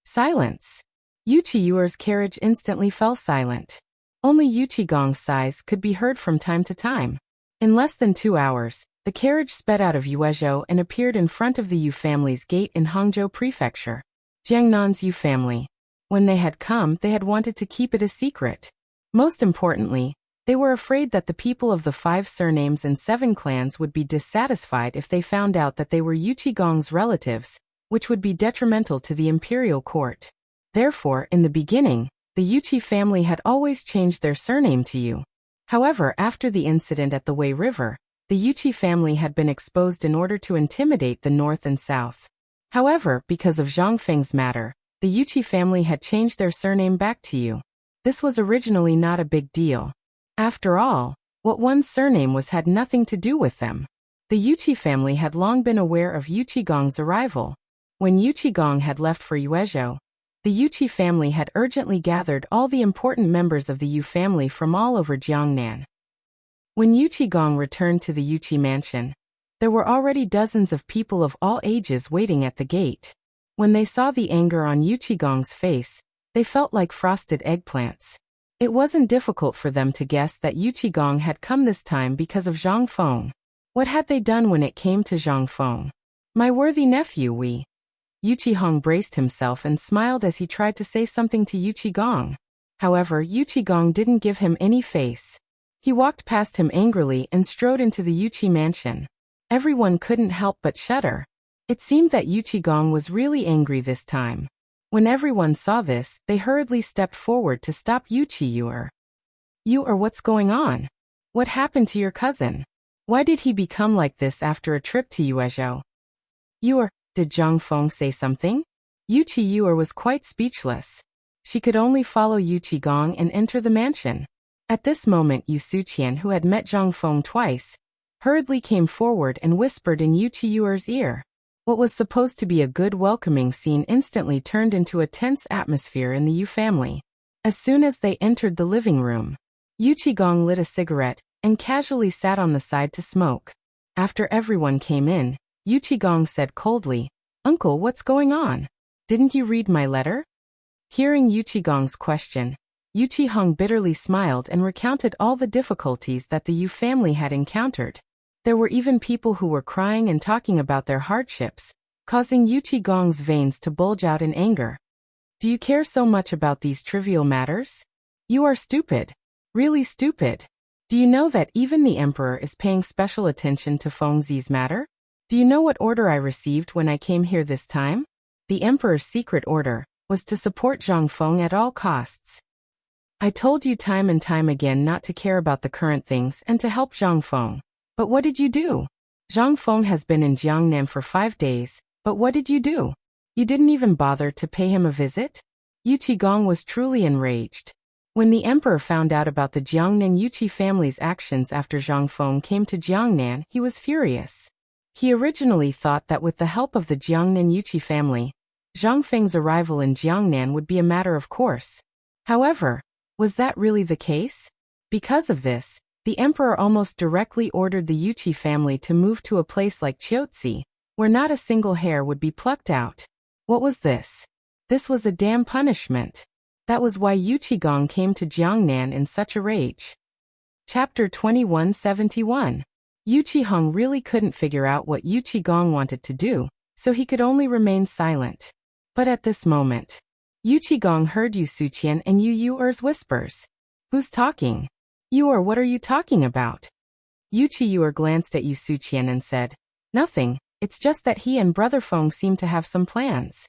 Silence. Yu Qiyuer's carriage instantly fell silent. Only Yu Qigong's sighs could be heard from time to time. In less than 2 hours, the carriage sped out of Yuezhou and appeared in front of the Yu family's gate in Hangzhou Prefecture. Jiangnan's Yu family. When they had come, they had wanted to keep it a secret. Most importantly, they were afraid that the people of the 5 surnames and 7 clans would be dissatisfied if they found out that they were Yu Qigong's relatives, which would be detrimental to the imperial court. Therefore, in the beginning, the Yu Qi family had always changed their surname to Yu. However, after the incident at the Wei River, the Yu Qi family had been exposed in order to intimidate the north and south. However, because of Zhang Feng's matter, the Yu Qi family had changed their surname back to Yu. This was originally not a big deal. After all, what one's surname was had nothing to do with them. The Yu Qi family had long been aware of Yu Qigong's arrival. When Yu Qigong had left for Yuezhou, the Yu Qi family had urgently gathered all the important members of the Yu family from all over Jiangnan. When Yu Qigong returned to the Yu Qi mansion, there were already dozens of people of all ages waiting at the gate. When they saw the anger on Yu Qigong's face, they felt like frosted eggplants. It wasn't difficult for them to guess that Yu Qigong had come this time because of Zhang Feng. What had they done when it came to Zhang Feng? "My worthy nephew, Yu Qihong braced himself and smiled as he tried to say something to Yu Qigong. However, Yu Qigong didn't give him any face. He walked past him angrily and strode into the Yu Qi mansion. Everyone couldn't help but shudder. It seemed that Yu Qigong was really angry this time. When everyone saw this, they hurriedly stepped forward to stop Yu Qiyuer. "What's going on? What happened to your cousin? Why did he become like this after a trip to Yuezhou?" Did Zhang Feng say something? Yu Qiyuer was quite speechless. She could only follow Yu Qigong and enter the mansion. At this moment, Yu Suqian, who had met Zhang Feng twice, hurriedly came forward and whispered in Yu Qiyuer's ear. What was supposed to be a good welcoming scene instantly turned into a tense atmosphere in the Yu family. As soon as they entered the living room, Yu Qigong lit a cigarette and casually sat on the side to smoke. After everyone came in, Yu Qigong said coldly, "Uncle, what's going on? Didn't you read my letter?" Hearing Yu Qigong's question, Yu Qihong bitterly smiled and recounted all the difficulties that the Yu family had encountered. There were even people who were crying and talking about their hardships, causing Yu Qigong's veins to bulge out in anger. "Do you care so much about these trivial matters? You are stupid. Really stupid. Do you know that even the emperor is paying special attention to Feng Zi's matter? Do you know what order I received when I came here this time? The emperor's secret order was to support Zhang Feng at all costs. I told you time and time again not to care about the current things and to help Zhang Feng. But what did you do? Zhang Feng has been in Jiangnan for 5 days, but what did you do? You didn't even bother to pay him a visit?" Yu Qigong was truly enraged. When the emperor found out about the Jiangnan Yu Qi family's actions after Zhang Feng came to Jiangnan, he was furious. He originally thought that with the help of the Jiangnan Yu Qi family, Zhang Feng's arrival in Jiangnan would be a matter of course. However, was that really the case? Because of this, The emperor almost directly ordered the Yuchi family to move to a place like Chiotsi, where not a single hair would be plucked out. What was this? This was a damn punishment. That was why Yuchi-gong came to Jiangnan in such a rage. Chapter 2171. Yuchi-hong really couldn't figure out what Yuchi-gong wanted to do, so he could only remain silent. But at this moment, Yuchi-gong heard Yu Suqian and Yu Er's whispers. Who's talking? Yu Er, what are you talking about? Yuchi Er glanced at Yu Suqian and said, Nothing, it's just that he and Brother Feng seem to have some plans.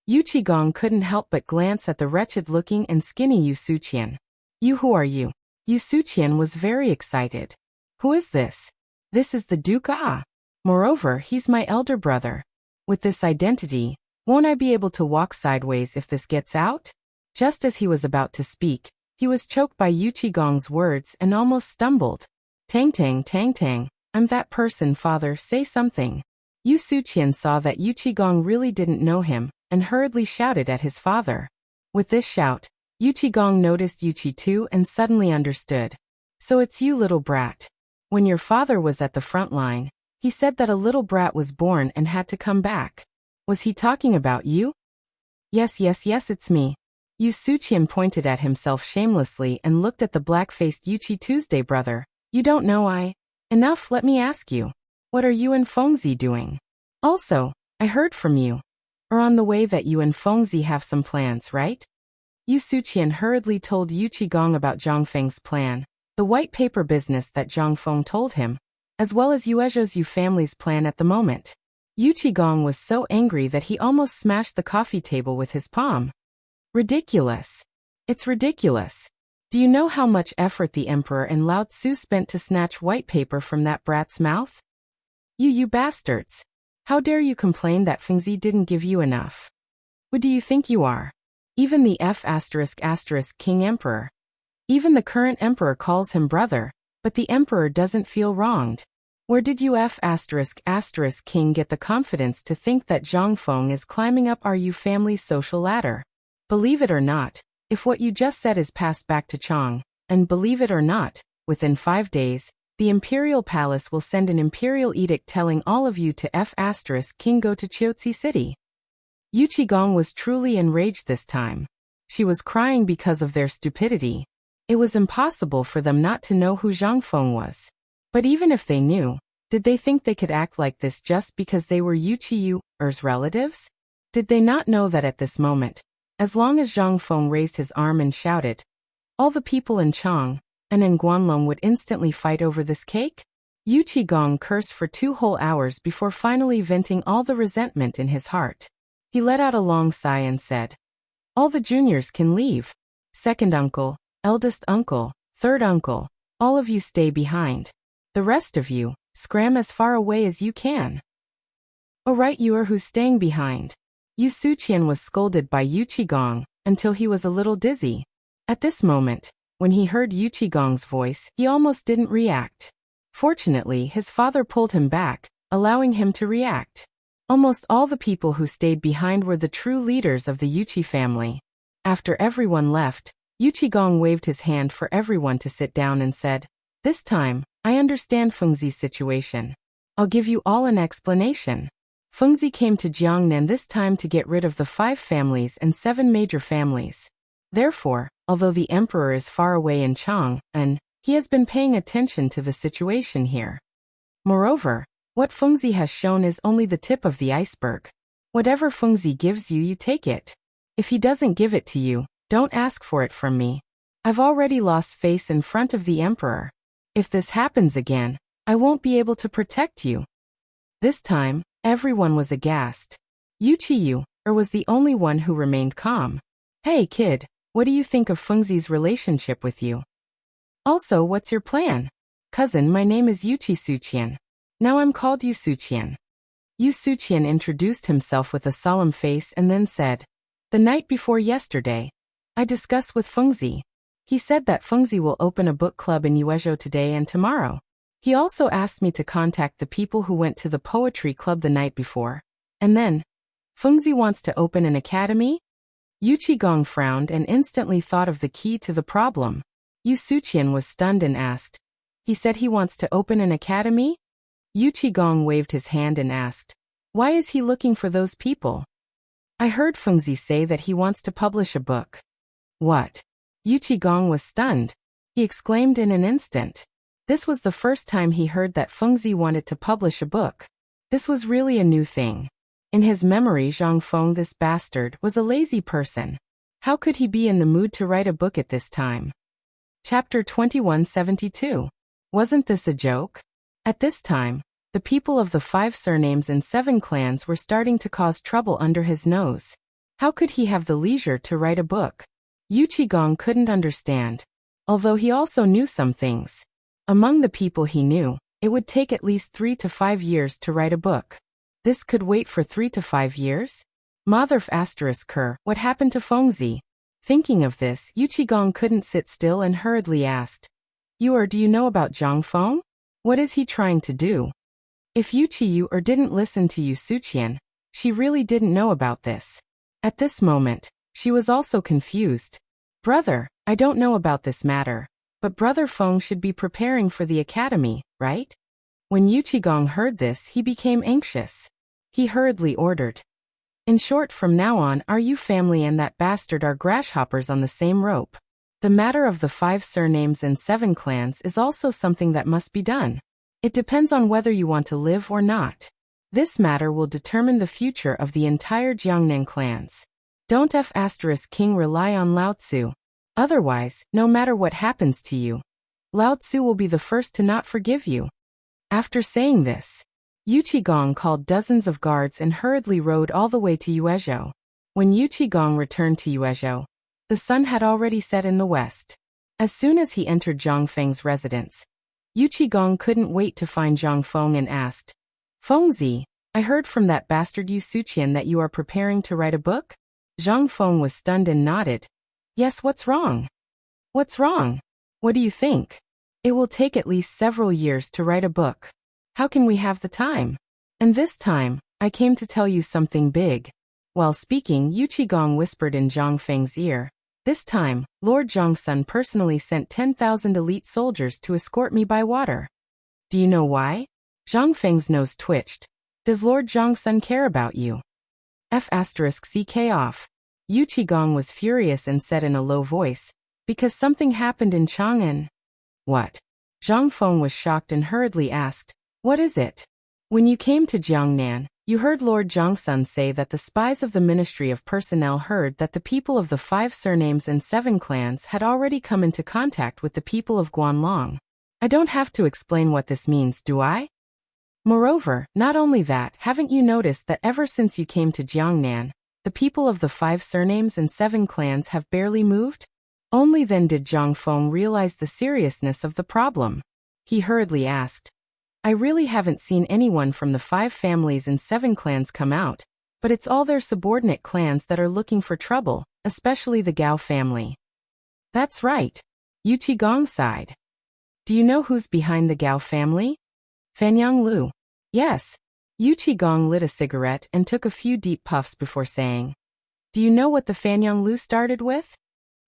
Yuchi-gong couldn't help but glance at the wretched-looking and skinny Yu Suqian. Who are you? Yu Suqian was very excited. Who is this? This is the Duke Ah. Moreover, he's my elder brother. With this identity, won't I be able to walk sideways if this gets out? Just as he was about to speak, he was choked by Yuchi-gong's words and almost stumbled. Tang, I'm that person, father, say something. Yu Suqian saw that Yuchi-gong really didn't know him, and hurriedly shouted at his father. With this shout, Yuchi-gong noticed Yuchi too and suddenly understood. So it's you, little brat. When your father was at the front line, he said that a little brat was born and had to come back. Was he talking about you? Yes, it's me. Yu Suqian pointed at himself shamelessly and looked at the black-faced Yuchi Tuesday brother. You don't know I? Enough, let me ask you. What are you and Fengzi doing? Also, I heard from you. Or on the way that you and Fengzi have some plans, right? Yu Suqian hurriedly told Yuchi-gong about Zhang Feng's plan, the white paper business that Zhang Feng told him, as well as Yuezhou's Yu family's plan at the moment. Yuchi-gong was so angry that he almost smashed the coffee table with his palm. Ridiculous. It's ridiculous. Do you know how much effort the emperor and Lao Tzu spent to snatch white paper from that brat's mouth? You bastards. How dare you complain that Fengzi didn't give you enough? Who do you think you are? Even the King Emperor. Even the current emperor calls him brother, but the emperor doesn't feel wronged. Where did you King get the confidence to think that Zhang Feng is climbing up our Yu family's social ladder? Believe it or not, if what you just said is passed back to Chang, and believe it or not, within 5 days, the imperial palace will send an imperial edict telling all of you to King go to Chiotsi City. Yuchi-gong was truly enraged this time. She was crying because of their stupidity. It was impossible for them not to know who Zhang Feng was. But even if they knew, did they think they could act like this just because they were Yuchi Er's relatives? Did they not know that at this moment, as long as Zhang Feng raised his arm and shouted, all the people in Chang and in Guanlong would instantly fight over this cake? Yuchi-gong cursed for 2 whole hours before finally venting all the resentment in his heart. He let out a long sigh and said, all the juniors can leave. Second uncle, eldest uncle, third uncle, all of you stay behind. The rest of you, scram as far away as you can. Oh right, you are who's staying behind. Yu Suqian was scolded by Yuchi-gong until he was a little dizzy. At this moment, when he heard Yuchi-gong's voice, he almost didn't react. Fortunately, his father pulled him back, allowing him to react. Almost all the people who stayed behind were the true leaders of the Yuchi family. After everyone left, Yuchi-gong waved his hand for everyone to sit down and said, this time, I understand Fengzi's situation. I'll give you all an explanation. Fengzi came to Jiangnan this time to get rid of the 5 families and 7 major families. Therefore, although the emperor is far away in Chang'an, he has been paying attention to the situation here. Moreover, what Fengzi has shown is only the tip of the iceberg. Whatever Fengzi gives you, you take it. If he doesn't give it to you, don't ask for it from me. I've already lost face in front of the emperor. If this happens again, I won't be able to protect you. This time, everyone was aghast. Yuchi was the only one who remained calm. Hey kid, what do you think of Fengzi's relationship with you? Also, what's your plan? Cousin, my name is Yuchi Suqian. Now I'm called Yu Suqian. Yu Suqian introduced himself with a solemn face and then said, the night before yesterday, I discussed with Fengzi. He said that Fengzi will open a book club in Yuezhou today and tomorrow. He also asked me to contact the people who went to the poetry club the night before. And then, Fengzi wants to open an academy? Yuchi-gong frowned and instantly thought of the key to the problem. Yu Suqian was stunned and asked, He said he wants to open an academy? Yu Qigong waved his hand and asked, "Why is he looking for those people?" "I heard Fengzi say that he wants to publish a book." "What?" Yu Qigong was stunned. He exclaimed in an instant. This was the first time he heard that Fengzi wanted to publish a book. This was really a new thing. In his memory, Zhang Feng, this bastard, was a lazy person. How could he be in the mood to write a book at this time? Chapter 2172. Wasn't this a joke? At this time, the people of the 5 surnames and 7 clans were starting to cause trouble under his nose. How could he have the leisure to write a book? Yu Qigong couldn't understand, although he also knew some things. Among the people he knew, it would take at least 3 to 5 years to write a book. This could wait for 3 to 5 years? Motherf **Ker, what happened to Fengzi? Thinking of this, Yu Qigong couldn't sit still and hurriedly asked, do you know about Zhang Feng? What is he trying to do? If Yu Qiyu didn't listen to Yu Suqian, she really didn't know about this. At this moment, she was also confused. Brother, I don't know about this matter, but Brother Feng should be preparing for the academy, right? When Yu Qigong heard this, he became anxious. He hurriedly ordered, "In short, from now on, our Yu family and that bastard are grasshoppers on the same rope." The matter of the 5 surnames and 7 clans is also something that must be done. It depends on whether you want to live or not. This matter will determine the future of the entire Jiangnan clans. Don't **King rely on Lao Tzu. Otherwise, no matter what happens to you, Lao Tzu will be the first to not forgive you. After saying this, Yu Qigong called dozens of guards and hurriedly rode all the way to Yuezhou. When Yu Qigong returned to Yuezhou, the sun had already set in the west. As soon as he entered Zhang Feng's residence, Yu Qigong couldn't wait to find Zhang Feng and asked, "Fengzi, I heard from that bastard Yu Suqian that you are preparing to write a book?" Zhang Feng was stunned and nodded. "Yes, what's wrong?" "What's wrong? What do you think? It will take at least several years to write a book. How can we have the time? And this time, I came to tell you something big." While speaking, Yu Qigong whispered in Zhang Feng's ear, "This time, Lord Zhangsun personally sent 10,000 elite soldiers to escort me by water. Do you know why?" Zhang Feng's nose twitched. "Does Lord Zhangsun care about you?" **CK off. Yu Qigong was furious and said in a low voice, "Because something happened in Chang'an." "What?" Zhang Feng was shocked and hurriedly asked, "What is it?" "When you came to Jiangnan, you heard Lord Zhangsun say that the spies of the Ministry of Personnel heard that the people of the 5 surnames and 7 clans had already come into contact with the people of Guanlong. I don't have to explain what this means, do I? Moreover, not only that, haven't you noticed that ever since you came to Jiangnan, the people of the 5 surnames and 7 clans have barely moved?" Only then did Zhang Feng realize the seriousness of the problem. He hurriedly asked, "I really haven't seen anyone from the 5 families and 7 clans come out, but it's all their subordinate clans that are looking for trouble, especially the Gao family." "That's right." Yu Qigong sighed. "Do you know who's behind the Gao family?" "Fanyang Lu." "Yes." Yu Qigong lit a cigarette and took a few deep puffs before saying, "Do you know what the Fanyang Lu started with?"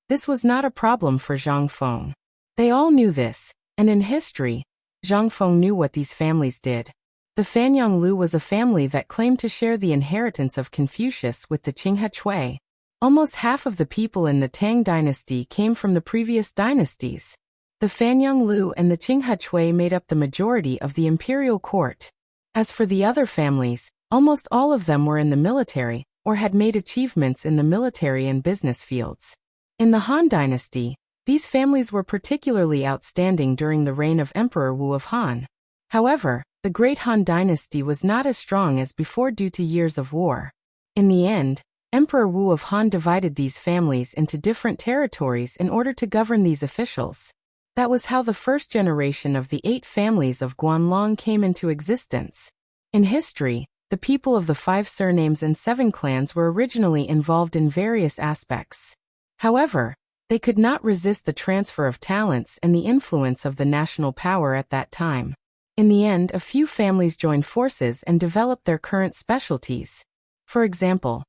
This was not a problem for Zhang Feng. They all knew this, and in history, Zhang Feng knew what these families did. The Fanyang Lu was a family that claimed to share the inheritance of Confucius with the Qinghe Chui. Almost half of the people in the Tang dynasty came from the previous dynasties. The Fanyang Lu and the Qinghe Chui made up the majority of the imperial court. As for the other families, almost all of them were in the military, or had made achievements in the military and business fields. In the Han dynasty, these families were particularly outstanding during the reign of Emperor Wu of Han. However, the Great Han dynasty was not as strong as before due to years of war. In the end, Emperor Wu of Han divided these families into different territories in order to govern these officials. That was how the first generation of the 8 families of Guanlong came into existence. In history, the people of the 5 surnames and 7 clans were originally involved in various aspects. However, they could not resist the transfer of talents and the influence of the national power at that time. In the end, a few families joined forces and developed their current specialties. For example,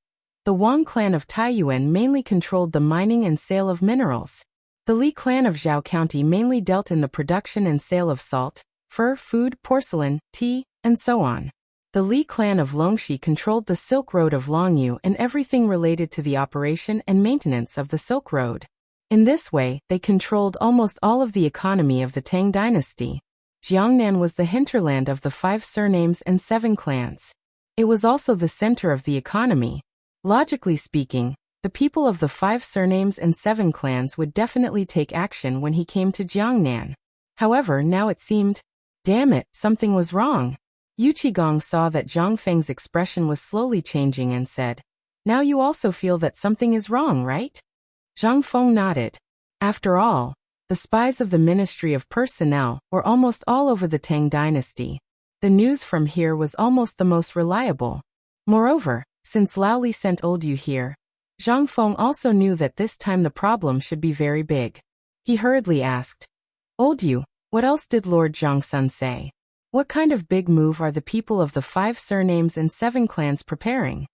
the Wang clan of Taiyuan mainly controlled the mining and sale of minerals. The Li clan of Zhao County mainly dealt in the production and sale of salt, fur, food, porcelain, tea, and so on. The Li clan of Longxi controlled the Silk Road of Longyu and everything related to the operation and maintenance of the Silk Road. In this way, they controlled almost all of the economy of the Tang dynasty. Jiangnan was the hinterland of the 5 surnames and 7 clans. It was also the center of the economy. Logically speaking, the people of the 5 surnames and 7 clans would definitely take action when he came to Jiangnan. However, now it seemed, damn it, something was wrong. Yu Qigong saw that Zhang Feng's expression was slowly changing and said, "Now you also feel that something is wrong, right?" Zhang Feng nodded. After all, the spies of the Ministry of Personnel were almost all over the Tang dynasty. The news from here was almost the most reliable. Moreover, since Lao Li sent Old Yu here, Zhang Feng also knew that this time the problem should be very big. He hurriedly asked, "Old Yu, what else did Lord Zhangsun say? What kind of big move are the people of the 5 surnames and 7 clans preparing?"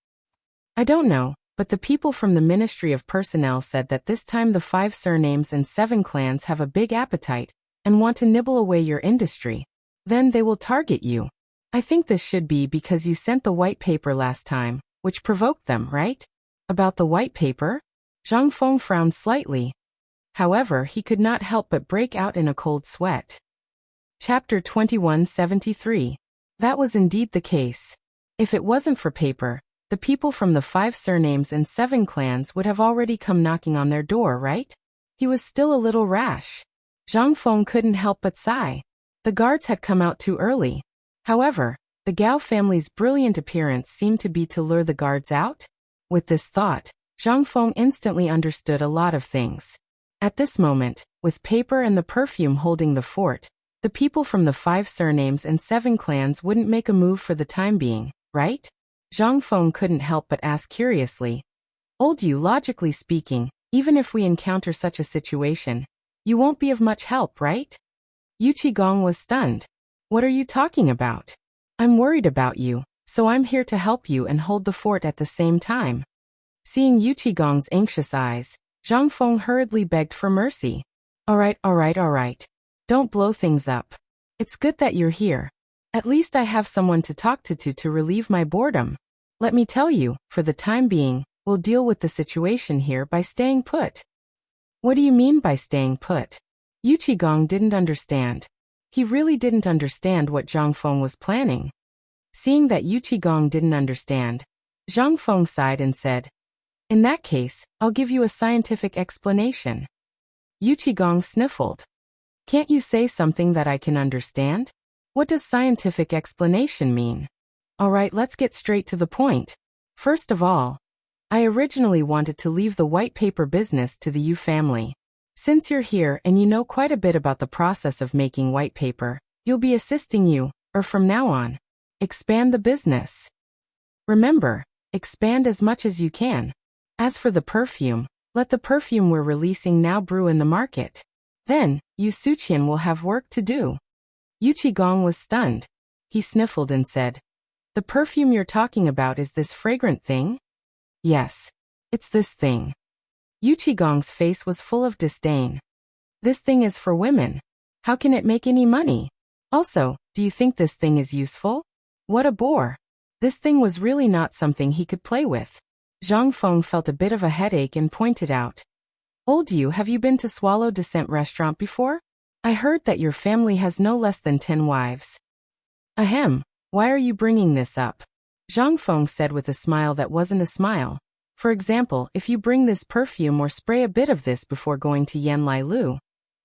"I don't know, but the people from the Ministry of Personnel said that this time the 5 surnames and 7 clans have a big appetite and want to nibble away your industry. Then they will target you. I think this should be because you sent the white paper last time, which provoked them, right?" "About the white paper?" Zhang Feng frowned slightly. However, he could not help but break out in a cold sweat. Chapter 2173. That was indeed the case. If it wasn't for paper, the people from the 5 surnames and 7 clans would have already come knocking on their door, right? He was still a little rash. Zhang Feng couldn't help but sigh. The guards had come out too early. However, the Gao family's brilliant appearance seemed to be to lure the guards out. With this thought, Zhang Feng instantly understood a lot of things. At this moment, with paper and the perfume holding the fort, the people from the 5 surnames and 7 clans wouldn't make a move for the time being, right? Zhang Feng couldn't help but ask curiously. "Old Yu, logically speaking, even if we encounter such a situation, you won't be of much help, right?" Yu Qigong was stunned. "What are you talking about? I'm worried about you, so I'm here to help you and hold the fort at the same time." Seeing Yu Qigong's anxious eyes, Zhang Feng hurriedly begged for mercy. All right. Don't blow things up. It's good that you're here. At least I have someone to talk to relieve my boredom. Let me tell you, for the time being, we'll deal with the situation here by staying put." "What do you mean by staying put?" Yu Qigong didn't understand. He really didn't understand what Zhang Feng was planning. Seeing that Yu Qigong didn't understand, Zhang Feng sighed and said, "In that case, I'll give you a scientific explanation." Yu Qigong sniffled. "Can't you say something that I can understand? What does scientific explanation mean?" "All right, let's get straight to the point. First of all, I originally wanted to leave the white paper business to the Yu family. Since you're here and you know quite a bit about the process of making white paper, you'll be assisting you, or from now on, expand the business. Remember, expand as much as you can. As for the perfume, let the perfume we're releasing now brew in the market. Then, Yu Suqian will have work to do." Yu Qigong was stunned. He sniffled and said, "The perfume you're talking about is this fragrant thing?" "Yes. It's this thing." Yu Qigong's face was full of disdain. "This thing is for women. How can it make any money? Also, do you think this thing is useful? What a bore. This thing was really not something he could play with." Zhang Feng felt a bit of a headache and pointed out, "Old Yu, have you been to Swallow Descent restaurant before? I heard that your family has no less than 10 wives." "Ahem, why are you bringing this up?" Zhang Feng said with a smile that wasn't a smile. "For example, if you bring this perfume or spray a bit of this before going to Yanlai Lu,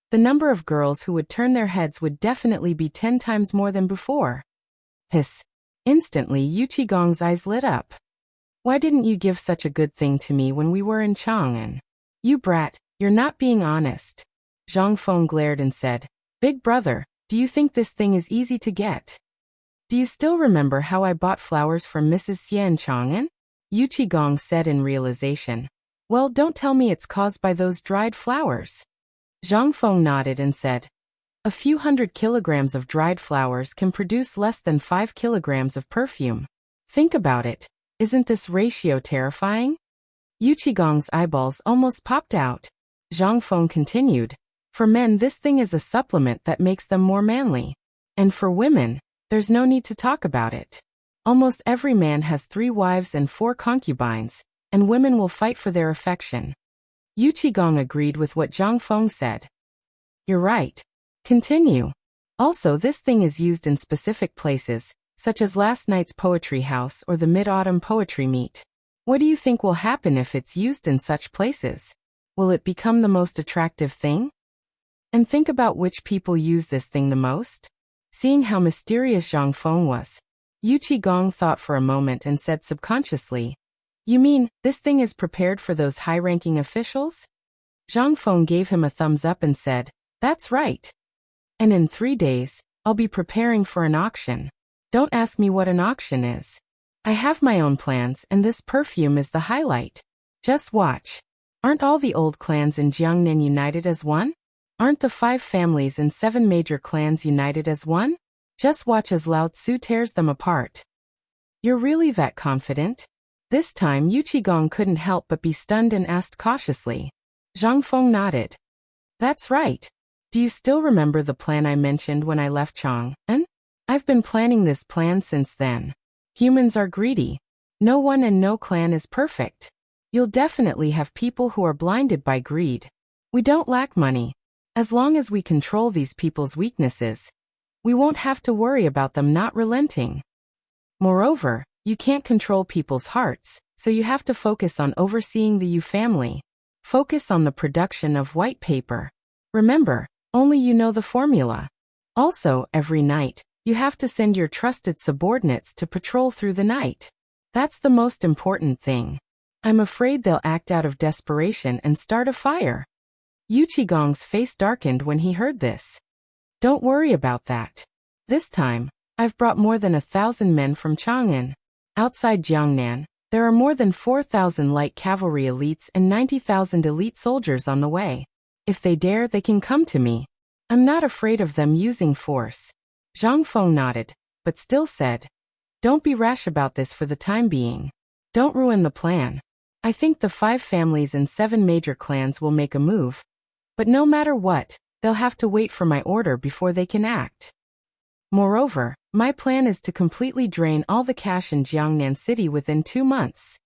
the number of girls who would turn their heads would definitely be 10 times more than before." Hiss. Instantly, Yu Qigong's eyes lit up. "Why didn't you give such a good thing to me when we were in Chang'an? You brat, you're not being honest." Zhang Feng glared and said, "Big brother, do you think this thing is easy to get? Do you still remember how I bought flowers from Mrs. Xie in Chang'an?" Yu Qigong said in realization. "Well, don't tell me it's caused by those dried flowers." Zhang Feng nodded and said, "A few 100 kilograms of dried flowers can produce less than 5 kilograms of perfume. Think about it. Isn't this ratio terrifying?" Yu Qigong's eyeballs almost popped out. Zhang Feng continued. For men, this thing is a supplement that makes them more manly. And for women, there's no need to talk about it. Almost every man has 3 wives and 4 concubines, and women will fight for their affection. Yu Qigong agreed with what Zhang Feng said. You're right. Continue. Also, this thing is used in specific places, such as last night's poetry house or the Mid-Autumn Poetry Meet. What do you think will happen if it's used in such places? Will it become the most attractive thing? And think about which people use this thing the most. Seeing how mysterious Zhang Feng was, Yu Qigong thought for a moment and said subconsciously, You mean, this thing is prepared for those high-ranking officials? Zhang Feng gave him a thumbs up and said, That's right. And in 3 days, I'll be preparing for an auction. Don't ask me what an auction is. I have my own plans, and this perfume is the highlight. Just watch. Aren't all the old clans in Jiangnan united as one? Aren't the 5 families and 7 major clans united as one? Just watch as Lao Tzu tears them apart. You're really that confident? This time Yu Qigong couldn't help but be stunned and asked cautiously. Zhang Feng nodded. That's right. Do you still remember the plan I mentioned when I left Chang'an? I've been planning this plan since then. Humans are greedy. No one and no clan is perfect. You'll definitely have people who are blinded by greed. We don't lack money. As long as we control these people's weaknesses, we won't have to worry about them not relenting. Moreover, you can't control people's hearts, so you have to focus on overseeing the Yu family. Focus on the production of white paper. Remember, only you know the formula. Also, every night, you have to send your trusted subordinates to patrol through the night. That's the most important thing. I'm afraid they'll act out of desperation and start a fire. Yu Qigong's face darkened when he heard this. Don't worry about that. This time, I've brought more than 1,000 men from Chang'an. Outside Jiangnan, there are more than 4,000 light cavalry elites and 90,000 elite soldiers on the way. If they dare, they can come to me. I'm not afraid of them using force. Zhang Feng nodded, but still said, Don't be rash about this for the time being. Don't ruin the plan. I think the 5 families and 7 major clans will make a move. But no matter what, they'll have to wait for my order before they can act. Moreover, my plan is to completely drain all the cash in Jiangnan City within 2 months.